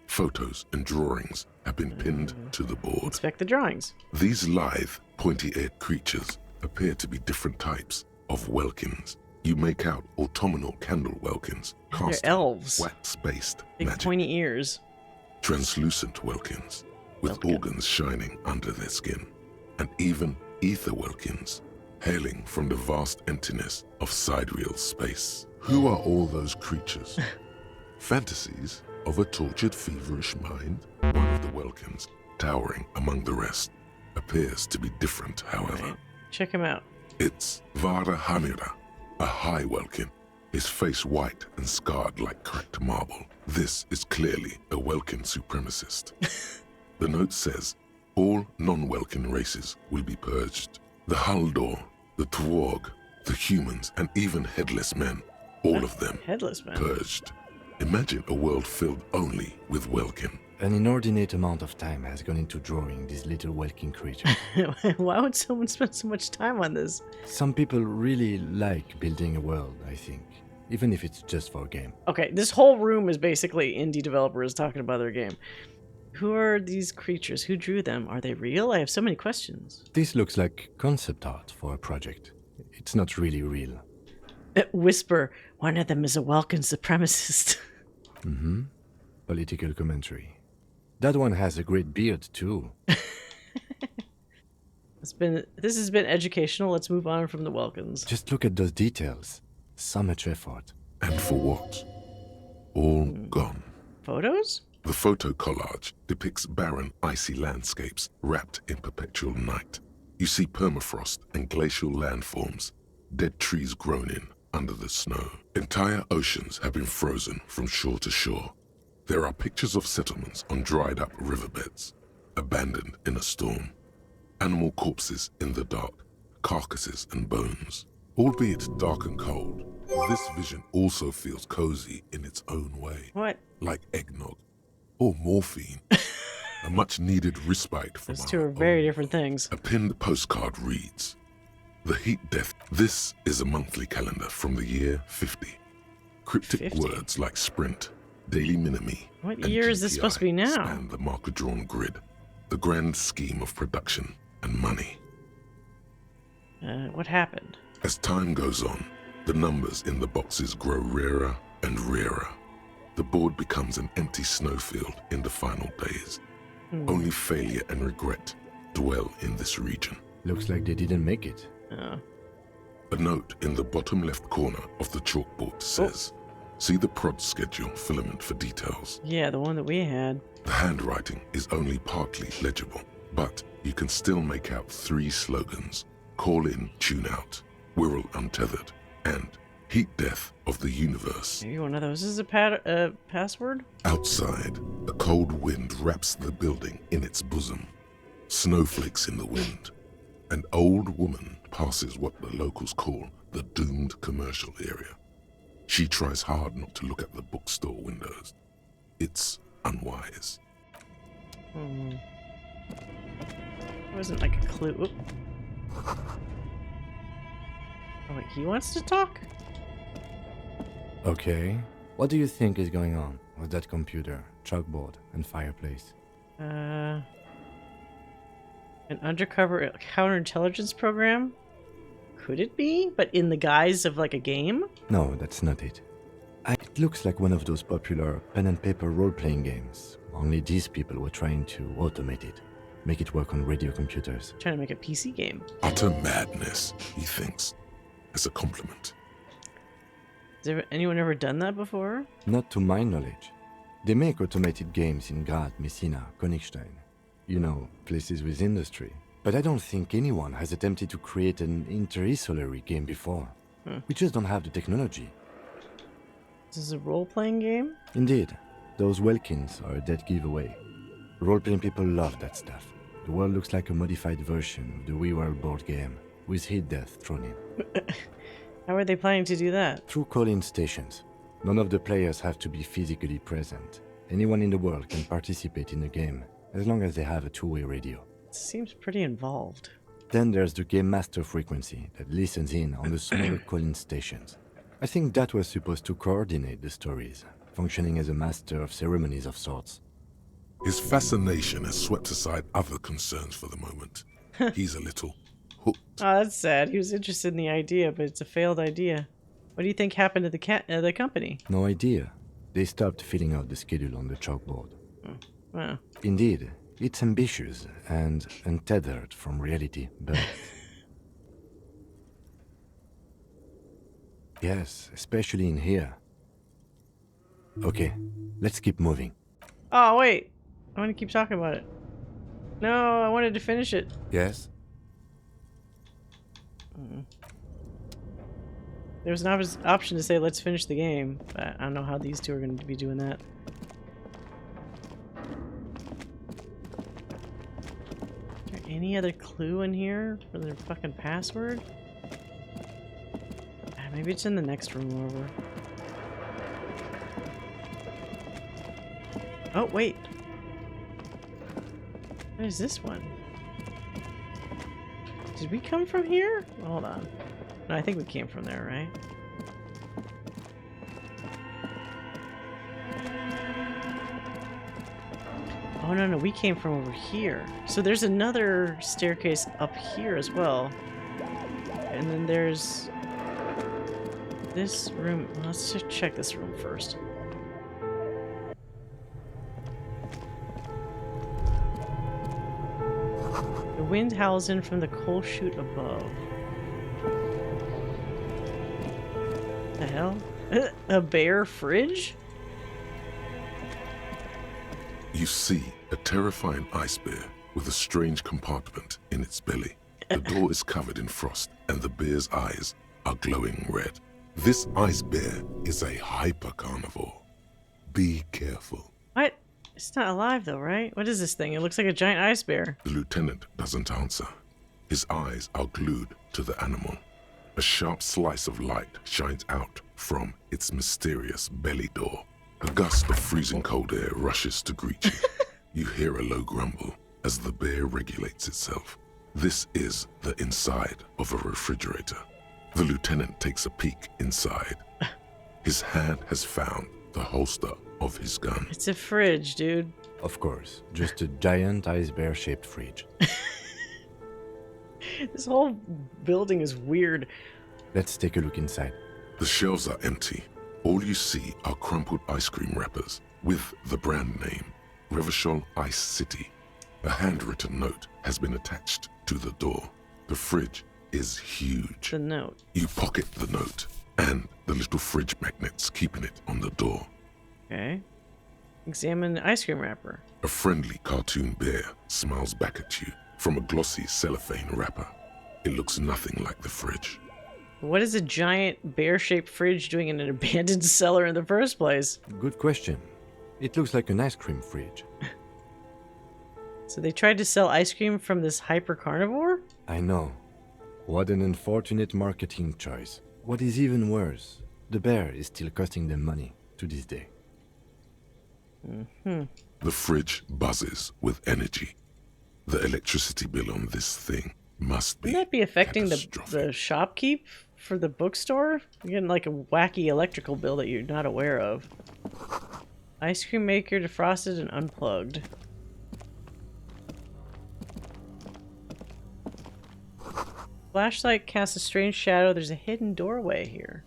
Photos and drawings have been pinned to the board. Inspect the drawings. These lithe, pointy-eared creatures appear to be different types of welkins. You make out autumnal candle welkins, They're elves. wax-based Big magic. pointy ears. Translucent welkins, with organs shining under their skin, and even ether welkins, hailing from the vast emptiness of sidereal space. Who are all those creatures? Fantasies of a tortured, feverish mind? One of the welkins, towering among the rest, appears to be different, however. Right. Check him out. It's Vara Hamira, a high welkin, his face white and scarred like cracked marble. This is clearly a Welkin supremacist. The note says, all non-Welkin races will be purged. The Haldor, the Twarg, the humans, and even headless men, all of them Headless men. purged. Imagine a world filled only with Welkin. An inordinate amount of time has gone into drawing these little welkin creatures. Why would someone spend so much time on this? Some people really like building a world, I think. Even if it's just for a game. Okay, this whole room is basically indie developers talking about their game. Who are these creatures? Who drew them? Are they real? I have so many questions. This looks like concept art for a project. It's not really real. Whisper, one of them is a Welkin supremacist. Mm-hmm. Political commentary. That one has a great beard, too. This has been educational. Let's move on from the Welkins. Just look at those details. So much effort. And for what? All gone. Photos? The photo collage depicts barren, icy landscapes wrapped in perpetual night. You see permafrost and glacial landforms, dead trees grown in under the snow. Entire oceans have been frozen from shore to shore. There are pictures of settlements on dried-up riverbeds, abandoned in a storm. Animal corpses in the dark, carcasses and bones. Albeit dark and cold, this vision also feels cozy in its own way. What? Like eggnog or morphine. A much-needed respite from Those two are very different things. A pinned postcard reads, The Heat Death. This is a monthly calendar from the year 50. Cryptic 50? words like sprint, daily minimi, What and year is this supposed to be now? span the marker-drawn grid, the grand scheme of production and money. What happened? As time goes on, the numbers in the boxes grow rarer and rarer. The board becomes an empty snowfield in the final days. Only failure and regret dwell in this region. Looks like they didn't make it. Oh. A note in the bottom left corner of the chalkboard says, See the prod schedule filament for details. Yeah, the one that we had. The handwriting is only partly legible, but you can still make out 3 slogans. Call in, tune out, Wirral Untethered, and Heat death of the universe. Maybe one of those is a password? Outside, a cold wind wraps the building in its bosom. Snowflakes in the wind. An old woman passes what the locals call the doomed commercial area. She tries hard not to look at the bookstore windows. It's unwise. It wasn't like a clue. Oop. Oh, wait, he wants to talk? Okay. What do you think is going on with that computer, chalkboard, and fireplace? An undercover counterintelligence program? Could it be? But in the guise of like a game? No, that's not it. It looks like one of those popular pen and paper role-playing games. Only these people were trying to automate it, make it work on radio computers. Trying to make a PC game. Utter madness, he thinks, as a compliment. Has anyone ever done that before? Not to my knowledge. They make automated games in Graz, Messina, Königstein. You know, places with industry. But I don't think anyone has attempted to create an interisolary game before. We just don't have the technology. This is a role-playing game? Indeed. Those Welkins are a dead giveaway. Role-playing people love that stuff. The world looks like a modified version of the WeWorld board game, with heat death thrown in. How are they planning to do that? Through call-in stations. None of the players have to be physically present. Anyone in the world can participate in the game, as long as they have a two-way radio. It seems pretty involved. Then there's the Game Master frequency that listens in on the smaller call-in stations. I think that was supposed to coordinate the stories, functioning as a master of ceremonies of sorts. His fascination has swept aside other concerns for the moment. He's a little hooked. Oh, that's sad. He was interested in the idea, but it's a failed idea. What do you think happened to the company? No idea. They stopped filling out the schedule on the chalkboard. Wow. Indeed, it's ambitious and untethered from reality, but... Yes, especially in here. Okay, let's keep moving. Oh, wait. I want to keep talking about it. No, I wanted to finish it. Yes? There was an option to say, let's finish the game. But I don't know how these two are going to be doing that. Is there any other clue in here for their fucking password? Maybe it's in the next room over. Oh, wait. What is this one? Did we come from here? Hold on. No, I think we came from there, right? Oh, no, we came from over here. So there's another staircase up here as well. And then there's... this room. Let's just check this room first. The wind howls in from the coal chute above. The hell? A bare fridge? You see a terrifying ice bear with a strange compartment in its belly. The door is covered in frost, and the bear's eyes are glowing red. This ice bear is a hyper-carnivore. Be careful. What? It's not alive though, right? What is this thing? It looks like a giant ice bear. The lieutenant doesn't answer. His eyes are glued to the animal. A sharp slice of light shines out from its mysterious belly door. A gust of freezing cold air rushes to greet you. You hear a low grumble as the bear regulates itself. This is the inside of a refrigerator. The lieutenant takes a peek inside. His hand has found the holster of his gun. It's a fridge, dude. Of course, just a giant ice bear-shaped fridge. This whole building is weird. Let's take a look inside. The shelves are empty. All you see are crumpled ice cream wrappers with the brand name, Revachol Ice City. A handwritten note has been attached to the door. The fridge is huge. The note. You pocket the note and the little fridge magnets keeping it on the door. Okay. Examine the ice cream wrapper. A friendly cartoon bear smiles back at you from a glossy cellophane wrapper. It looks nothing like the fridge. What is a giant bear-shaped fridge doing in an abandoned cellar in the first place? Good question. It looks like an ice cream fridge. So they tried to sell ice cream from this hyper-carnivore? I know. What an unfortunate marketing choice. What is even worse, the bear is still costing them money to this day. Mm-hmm. The fridge buzzes with energy. The electricity bill on this thing must be. Wouldn't that be affecting the shopkeep for the bookstore? You're getting like a wacky electrical bill that you're not aware of. Ice cream maker defrosted and unplugged. Flashlight casts a strange shadow. There's a hidden doorway here.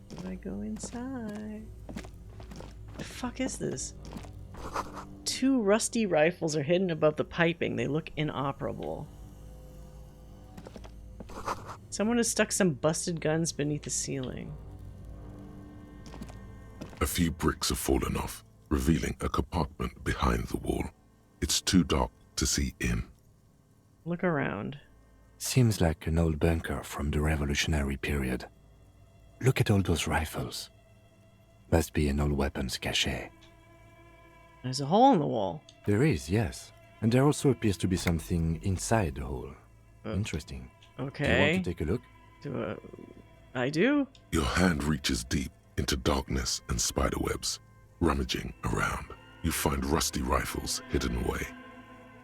Do I go inside? The fuck is this? 2 rusty rifles are hidden above the piping. They look inoperable. Someone has stuck some busted guns beneath the ceiling. A few bricks have fallen off, revealing a compartment behind the wall. It's too dark to see in. Look around. Seems like an old bunker from the Revolutionary period. Look at all those rifles. Must be an old weapons cache. There's a hole in the wall. There is, yes. And there also appears to be something inside the hole. Interesting. Okay. Do you want to take a look? I do. Your hand reaches deep into darkness and spiderwebs. Rummaging around, you find rusty rifles hidden away.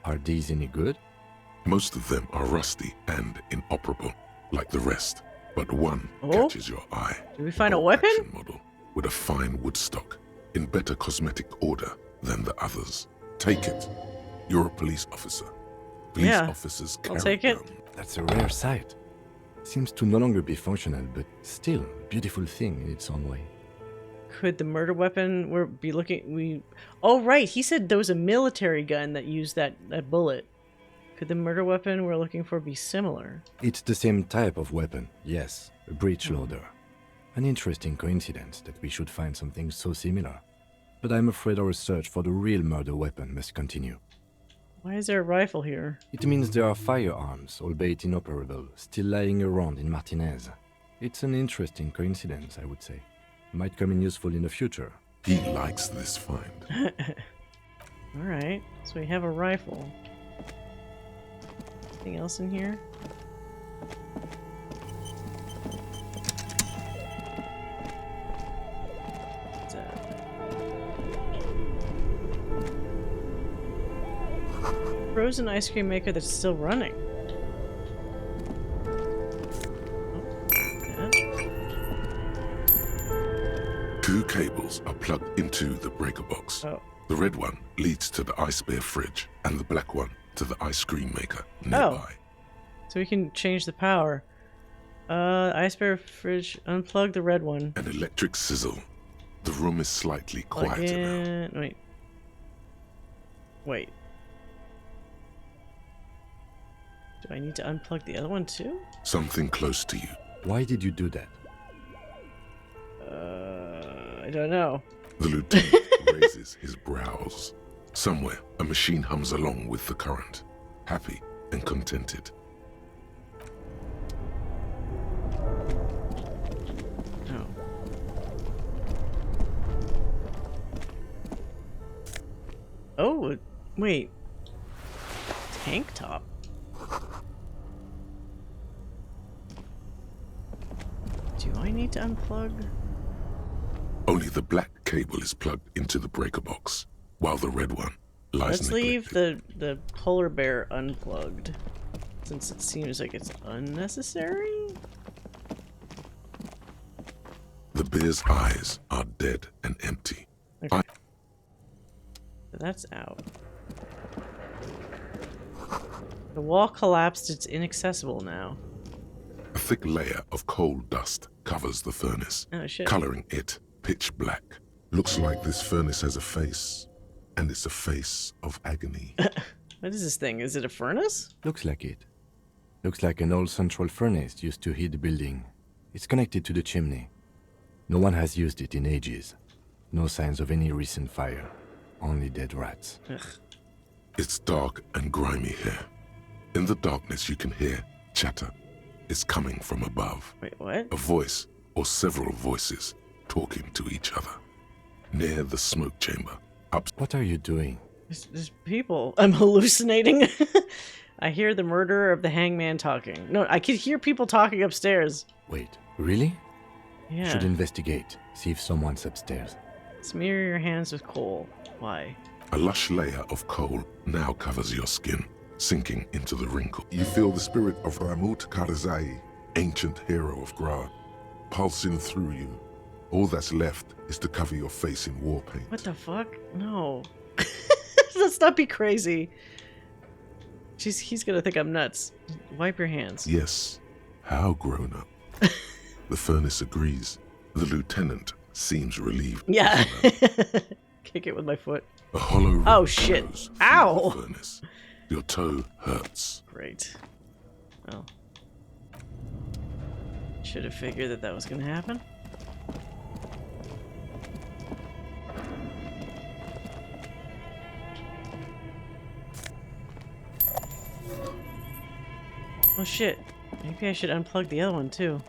Are these any good? Most of them are rusty and inoperable, like the rest. But one catches your eye. Did we find a weapon? Model with a fine woodstock, in better cosmetic order than the others. Take it. You're a police officer. Police officers carry I'll take it. guns. That's a rare sight. Seems to no longer be functional, but still a beautiful thing in its own way. Could the murder weapon be looking? Oh right, he said there was a military gun that used that bullet. Could the murder weapon we're looking for be similar? It's the same type of weapon, yes, a breech loader. An interesting coincidence that we should find something so similar. But I'm afraid our search for the real murder weapon must continue. Why is there a rifle here? It means there are firearms, albeit inoperable, still lying around in Martinez. It's an interesting coincidence, I would say. Might come in useful in the future. He likes this find. Alright, so we have a rifle. Anything else in here? What's that? Frozen ice cream maker that's still running. Two cables are plugged into the breaker box. The red one leads to the ice bear fridge, and the black one to the ice cream maker nearby. So we can change the power. Ice bear fridge, unplug the red one. An electric sizzle. The room is slightly quieter now. Wait. Do I need to unplug the other one too? Something close to you. Why did you do that? I don't know. The lieutenant raises his brows. Somewhere, a machine hums along with the current, happy and contented. Oh, wait. Tank top. Do I need to unplug? Only the black cable is plugged into the breaker box, while the red one lies Let's leave the polar bear unplugged, since it seems like it's unnecessary. The bear's eyes are dead and empty. Okay. So that's out. The wall collapsed. It's inaccessible now. A thick layer of coal dust covers the furnace, coloring it pitch black. Looks like this furnace has a face, and it's a face of agony. What is this thing? Is it a furnace? Looks like it. Looks like an old central furnace used to heat the building. It's connected to the chimney. No one has used it in ages. No signs of any recent fire. Only dead rats. Ugh. It's dark and grimy here. In the darkness you can hear Chatter is coming from above. Wait, what? A voice or several voices talking to each other. Near the smoke chamber. What are you doing? There's people. I'm hallucinating. I hear the murderer of the hangman talking. No, I could hear people talking upstairs. Wait, really? Yeah. Should investigate. See if someone's upstairs. Smear your hands with coal. Why? A lush layer of coal now covers your skin, sinking into the wrinkle. You feel the spirit of Ramut Karzai, ancient hero of Grad, pulsing through you. All that's left is to cover your face in war paint. What the fuck? No. Let's not be crazy. He's gonna think I'm nuts. Wipe your hands. Yes. How grown up. The furnace agrees. The lieutenant seems relieved. Yeah. Kick it with my foot. A hollow. Oh shit. Ow. Furnace. Your toe hurts. Great. Well. Should have figured that was gonna happen. Oh shit. Maybe I should unplug the other one too.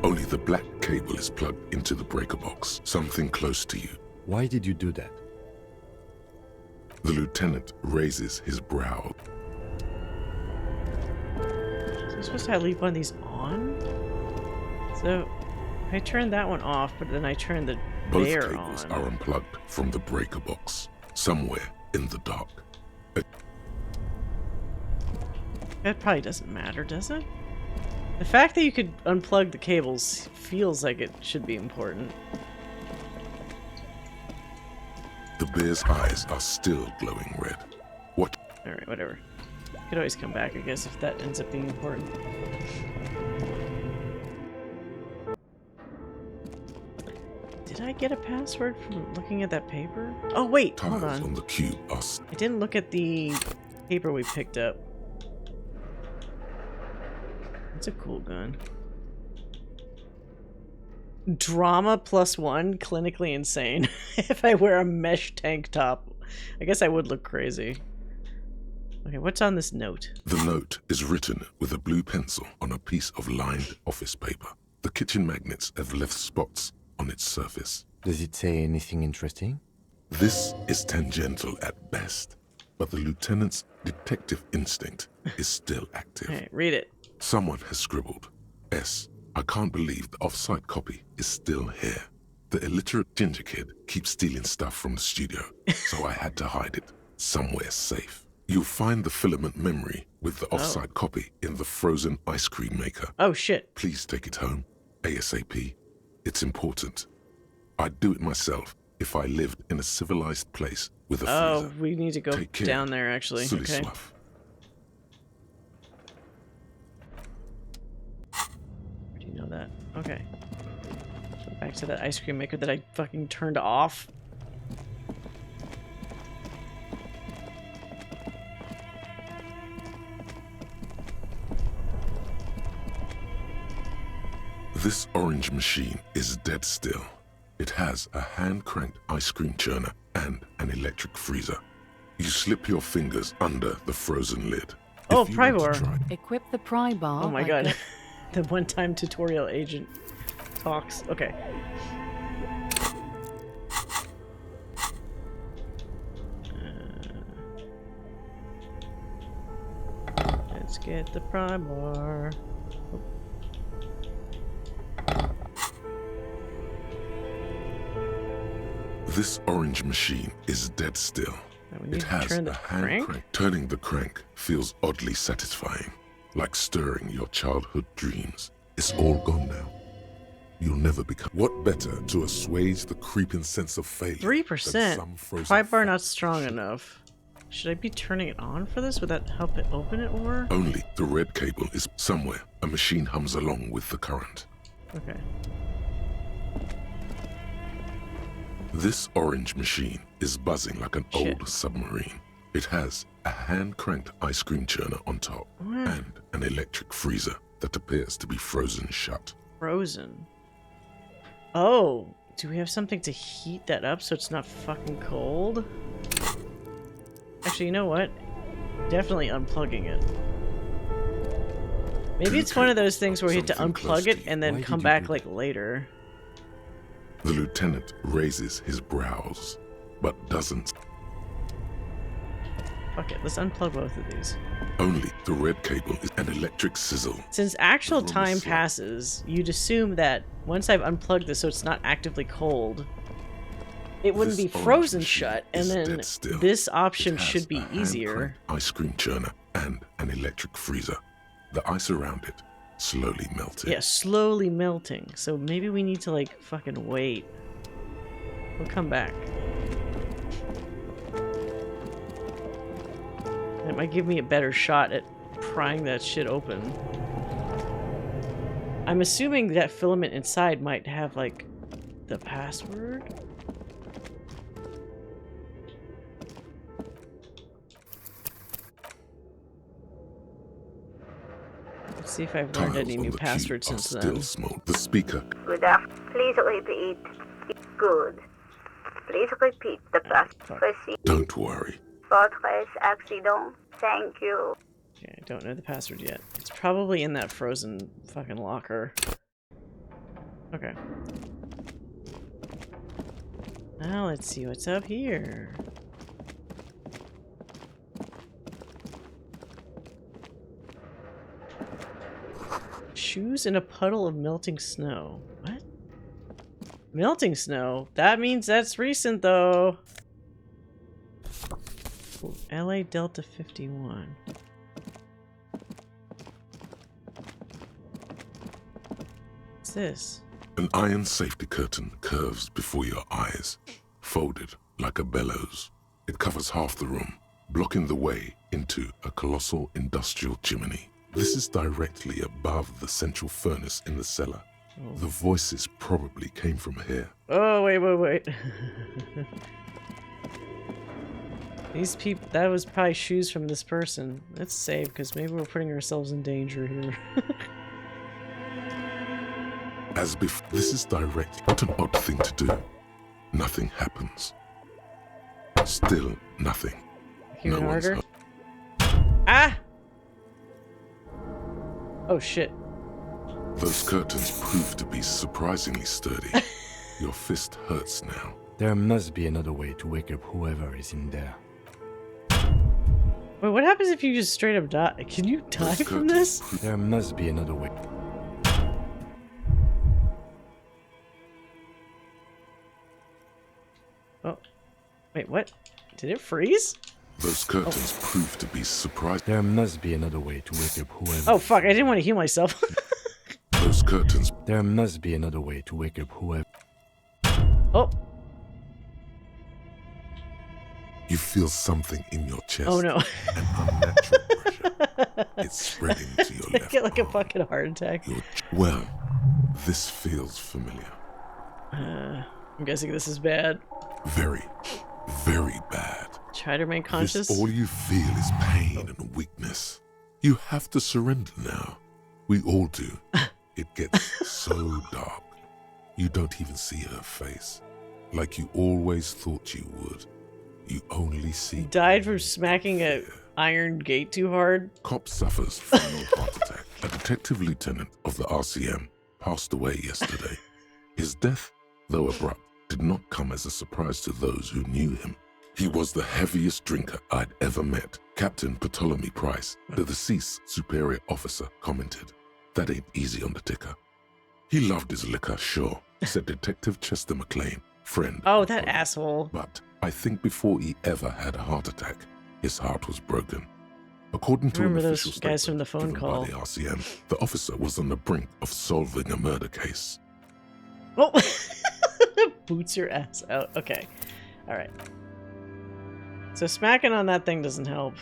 Only the black cable is plugged into the breaker box, something close to you. Why did you do that? The lieutenant raises his brow. So I'm supposed to leave one of these on? So I turned that one off, but then I turned the Both bear cables on. are unplugged from the breaker box, somewhere in the dark. That probably doesn't matter, does it? The fact that you could unplug the cables feels like it should be important. The bear's eyes are still glowing red. What? Alright, whatever. Could always come back, I guess, if that ends up being important. Did I get a password from looking at that paper? Oh, wait, hold Tiles on. on the cube are I didn't look at the paper we picked up. It's a cool gun. Drama +1, clinically insane. If I wear a mesh tank top, I guess I would look crazy. Okay, what's on this note? The note is written with a blue pencil on a piece of lined office paper. The kitchen magnets have left spots on its surface. Does it say anything interesting? This is tangential at best, but the lieutenant's detective instinct is still active. Hey, read it. Someone has scribbled, S. I can't believe the off-site copy is still here. The illiterate ginger kid keeps stealing stuff from the studio, so I had to hide it somewhere safe. You'll find the filament memory with the off-site copy in the frozen ice cream maker. Oh, shit. Please take it home, ASAP. It's important. I'd do it myself if I lived in a civilized place with a freezer. Oh, we need to go Take care. down there, actually. Silly Okay. slough. Do you know that? Okay. So back to that ice cream maker that I fucking turned off. This orange machine is dead still. It has a hand-cranked ice cream churner and an electric freezer. You slip your fingers under the frozen lid. Oh, If you want to Prybor. try- Equip the pry bar. Oh my by god. get- The one-time tutorial agent talks. Okay. Let's get the pry bar. This orange machine is dead still. we need It to has turn a the hand crank? crank. Turning the crank feels oddly satisfying, like stirring your childhood dreams. It's all gone now. You'll never become. What better to assuage the creeping sense of failure? 3%. Than some frozen Pry bar not strong enough. Should I be turning it on for this? Would that help it open it more? Only the red cable is somewhere. A machine hums along with the current. Okay. This orange machine is buzzing like an old submarine. It has a hand-cranked ice cream churner on top and an electric freezer that appears to be frozen shut. Frozen. Oh, do we have something to heat that up so it's not fucking cold? Actually, you know what? Definitely unplugging it. Maybe it's one of those things where you have to unplug it and then come back like later. The lieutenant raises his brows, but doesn't. Fuck it, let's unplug both of these. Only the red cable is an electric sizzle. Since actual time passes, you'd assume that once I've unplugged this so it's not actively cold, it wouldn't be frozen shut, and then this option should be easier. Ice cream churner and an electric freezer. The ice around it slowly melting. Yeah, slowly melting. So maybe we need to like fucking wait. We'll come back. That might give me a better shot at prying that shit open. I'm assuming that filament inside might have like the password. Let's see if I've learned any new passwords since then. Still smoke. The speaker. Good afternoon. Please repeat. Good. Please repeat the password. Don't worry. Fortress accident. Thank you. Okay, I don't know the password yet. It's probably in that frozen fucking locker. Okay. Now let's see what's up here. Shoes in a puddle of melting snow. What? Melting snow? That means that's recent though. Ooh, LA Delta 51. What's this? An iron safety curtain curves before your eyes, folded like a bellows. It covers half the room, blocking the way into a colossal industrial chimney. This is directly above the central furnace in the cellar. Oh. The voices probably came from here. Oh, wait. These people, that was probably shoes from this person. Let's save, because maybe we're putting ourselves in danger here. As before, this is direct. What an odd thing to do. Nothing happens. Still nothing. Even harder. Ah! Oh shit. Those curtains prove to be surprisingly sturdy. Your fist hurts now. There must be another way to wake up whoever is in there. Wait, what happens if you just straight up die? Can you die from this? There must be another way. Oh. Wait, what? Did it freeze? Those curtains prove to be surprising. There must be another way to wake up whoever. Oh fuck, I didn't want to heal myself. Those curtains. There must be another way to wake up whoever. Oh. You feel something in your chest. Oh no. An unnatural pressure. It's spreading to your left. I get like a fucking heart attack. Well, this feels familiar. I'm guessing this is bad. Very, very bad. Try to remain conscious. All you feel is pain and weakness. You have to surrender now. We all do. It gets so dark. You don't even see her face. Like you always thought you would. You only see... Died from smacking a iron gate too hard. Cop suffers final heart attack. A detective lieutenant of the RCM passed away yesterday. His death, though abrupt, did not come as a surprise to those who knew him. He was the heaviest drinker I'd ever met. Captain Ptolemy Price, the deceased superior officer, commented, "That ain't easy on the ticker." He loved his liquor, sure, said Detective Chester McLean, friend. Oh, that asshole. But I think before he ever had a heart attack, his heart was broken. According to an official those guys from the phone given call. by the RCM, the officer was on the brink of solving a murder case. Oh, boots your ass out. Okay, all right. So smacking on that thing doesn't help.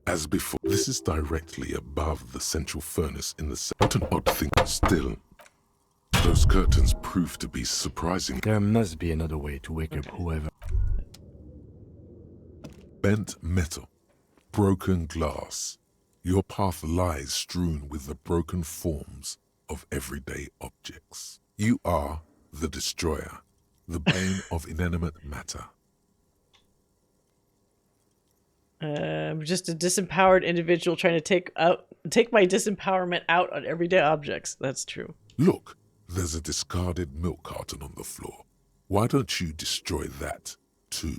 As before, this is directly above the central furnace in the... What an odd thing. Still, those curtains prove to be surprising. There must be another way to wake up whoever. Bent metal. Broken glass. Your path lies strewn with the broken forms of everyday objects. You are the destroyer, the bane of inanimate matter. I'm just a disempowered individual trying to take my disempowerment out on everyday objects. That's true. Look, there's a discarded milk carton on the floor. Why don't you destroy that, too?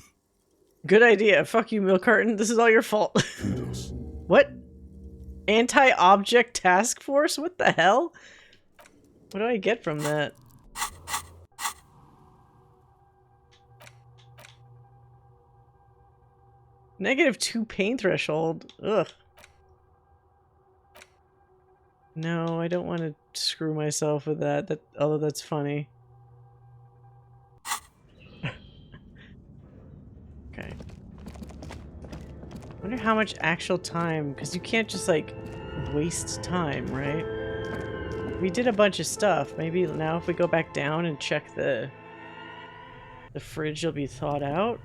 Good idea. Fuck you, milk carton. This is all your fault. What? Anti-object task force? What the hell? What do I get from that? -2 pain threshold. Ugh. No, I don't want to screw myself with that. Although that's funny. Okay. I wonder how much actual time, because you can't just like waste time, right? We did a bunch of stuff. Maybe now if we go back down and check the fridge, will be thawed out.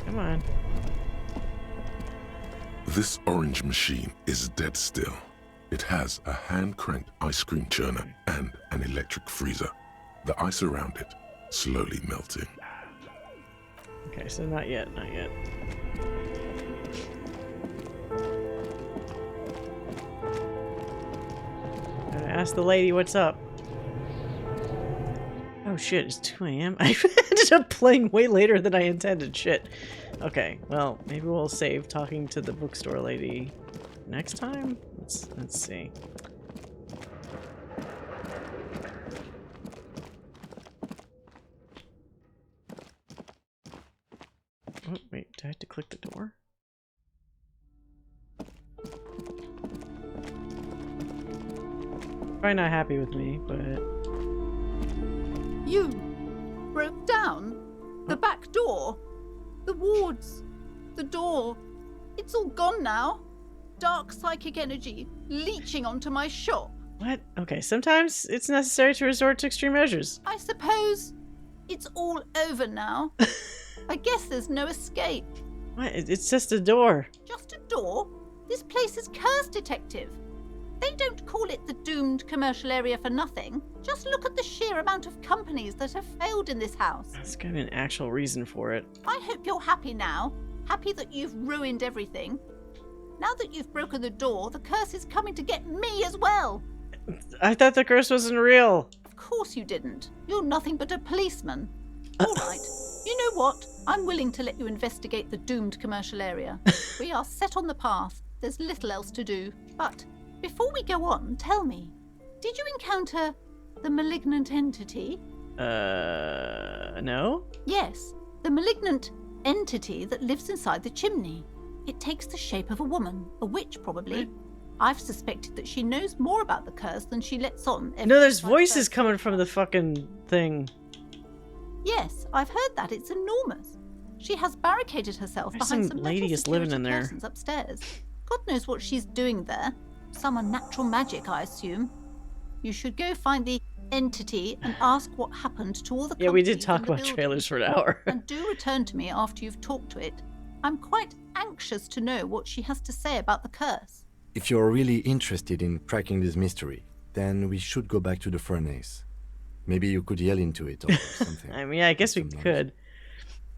Come on. This orange machine is dead still. It has a hand-cranked ice cream churner and an electric freezer. The ice around it slowly melting. Okay, so not yet, not yet. Gotta ask the lady what's up. Oh shit, it's 2 AM? I ended up playing way later than I intended. Shit. Okay, well, maybe we'll save talking to the bookstore lady next time? Let's see. Oh, wait, do I have to click the door? Probably not happy with me, but... You broke down the back door, the wards, the door. It's all gone now. Dark psychic energy leeching onto my shop. What? Okay, sometimes it's necessary to resort to extreme measures. I suppose it's all over now. I guess there's no escape. What? It's just a door. Just a door? This place is cursed, Detective. They don't call it the doomed commercial area for nothing. Just look at the sheer amount of companies that have failed in this house. There's gotta be an actual reason for it. I hope you're happy now. Happy that you've ruined everything. Now that you've broken the door, the curse is coming to get me as well. I thought the curse wasn't real. Of course you didn't. You're nothing but a policeman. All right. You know what? I'm willing to let you investigate the doomed commercial area. We are set on the path. There's little else to do. But before we go on, tell me, did you encounter the malignant entity? No? Yes, the malignant entity that lives inside the chimney. It takes the shape of a woman, a witch probably. I've suspected that she knows more about the curse than she lets on. No, there's voices coming from the fucking thing. Yes, I've heard that. It's enormous. She has barricaded herself behind some lady is living in there persons upstairs. God knows what she's doing there. Some unnatural magic, I assume. You should go find the entity and ask what happened to all the Yeah, we did companies talk in the about building. trailers for an hour. And do return to me after you've talked to it. I'm quite anxious to know what she has to say about the curse. If you're really interested in cracking this mystery, then we should go back to the furnace. Maybe you could yell into it or something. I mean, I guess we could.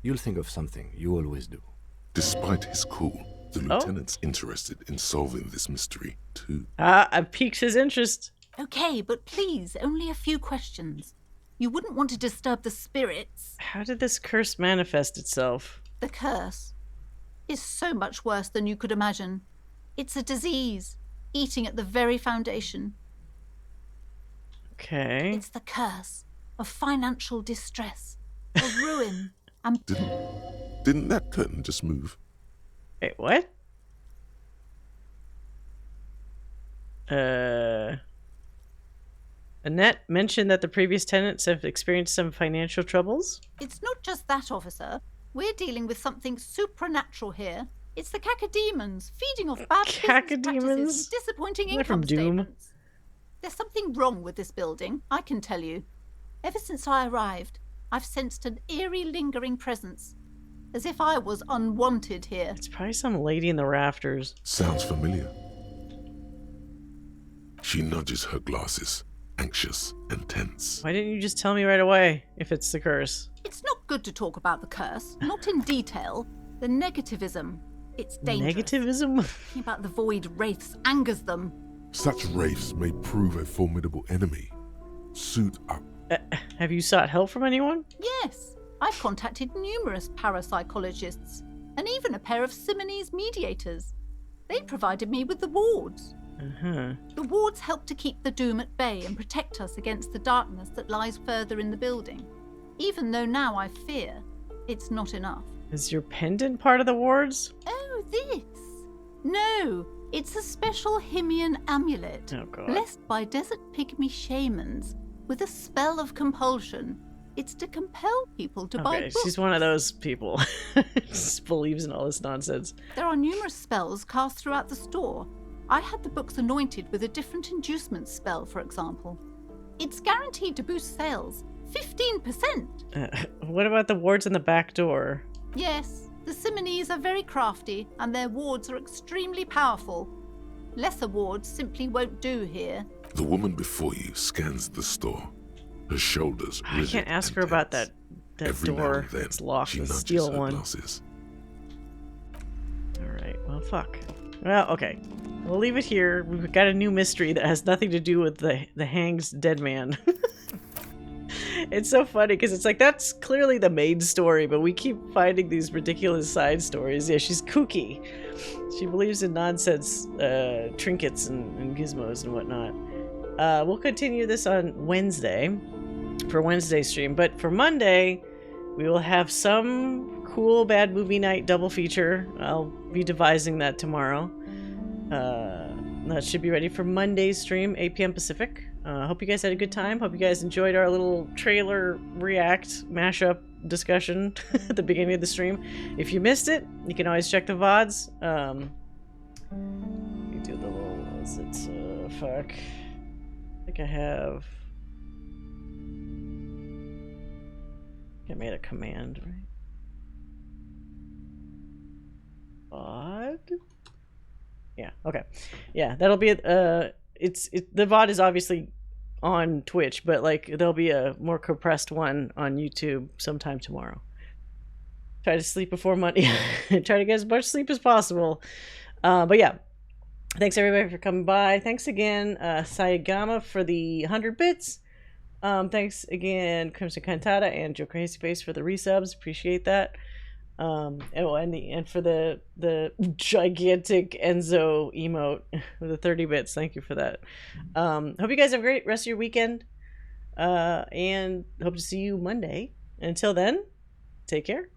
You'll think of something. You always do. Despite his cool, the lieutenant's interested in solving this mystery, too. I've piqued his interest. Okay, but please, only a few questions. You wouldn't want to disturb the spirits. How did this curse manifest itself? The curse is so much worse than you could imagine. It's a disease, eating at the very foundation. Okay. It's the curse of financial distress, of ruin, and... Didn't that curtain just move? Wait, what? Annette mentioned that the previous tenants have experienced some financial troubles? It's not just that, officer. We're dealing with something supernatural here. It's the cacodemons feeding off bad business practices and disappointing They're from income Doom. statements. There's something wrong with this building, I can tell you. Ever since I arrived, I've sensed an eerie, lingering presence, as if I was unwanted here. It's probably some lady in the rafters. Sounds familiar. She nudges her glasses, anxious and tense. Why didn't you just tell me right away if it's the curse? It's not good to talk about the curse, not in detail. The negativism, it's dangerous. Negativism? Thinking about the void wraiths angers them. Such wraiths may prove a formidable enemy. Suit up. Have you sought help from anyone? Yes, I've contacted numerous parapsychologists, and even a pair of Simonese mediators. They provided me with the wards. The wards help to keep the doom at bay and protect us against the darkness that lies further in the building. Even though now I fear, it's not enough. Is your pendant part of the wards? Oh, this? No, it's a special Himian amulet, blessed by desert pygmy shamans with a spell of compulsion. It's to compel people to buy books. She's one of those people. Just believes in all this nonsense. There are numerous spells cast throughout the store. I had the books anointed with a different inducement spell, for example. It's guaranteed to boost sales 15%. What about the wards in the back door? Yes, the Simonese are very crafty, and their wards are extremely powerful. Lesser wards simply won't do here. The woman before you scans the store. Her shoulders I can't ask her about that door that's locked, the steel one. Glasses. Alright, well, fuck. Well, okay. We'll leave it here. We've got a new mystery that has nothing to do with the hanged dead man. It's so funny because it's like, that's clearly the main story, but we keep finding these ridiculous side stories. Yeah, she's kooky. She believes in nonsense trinkets and gizmos and whatnot. We'll continue this on Wednesday for Wednesday's stream, but for Monday, we will have some cool bad movie night double feature. I'll be devising that tomorrow. That should be ready for Monday's stream, 8 p.m. Pacific. Hope you guys had a good time. Hope you guys enjoyed our little trailer react mashup discussion at the beginning of the stream. If you missed it, you can always check the VODs. You do the little, is it, fuck. I think I have, I made a command, right? VOD? Yeah, okay. Yeah, that'll be the VOD is obviously on Twitch, but like there'll be a more compressed one on YouTube sometime tomorrow. Try to sleep before Monday. Try to get as much sleep as possible. But yeah, thanks everybody for coming by. Thanks again, Sayagama, for the 100 bits. Thanks again, Crimson Cantata and Joe Crazy Face for the resubs. Appreciate that. And for the gigantic Enzo emote with the 30 bits, thank you for that. Hope you guys have a great rest of your weekend, and hope to see you Monday. Until then, take care.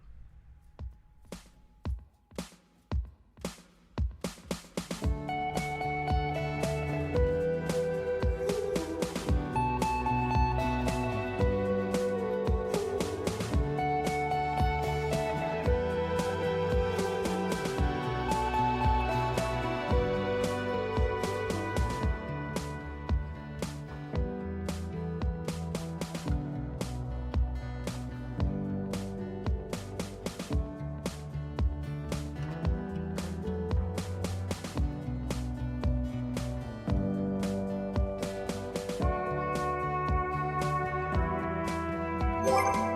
Yeah.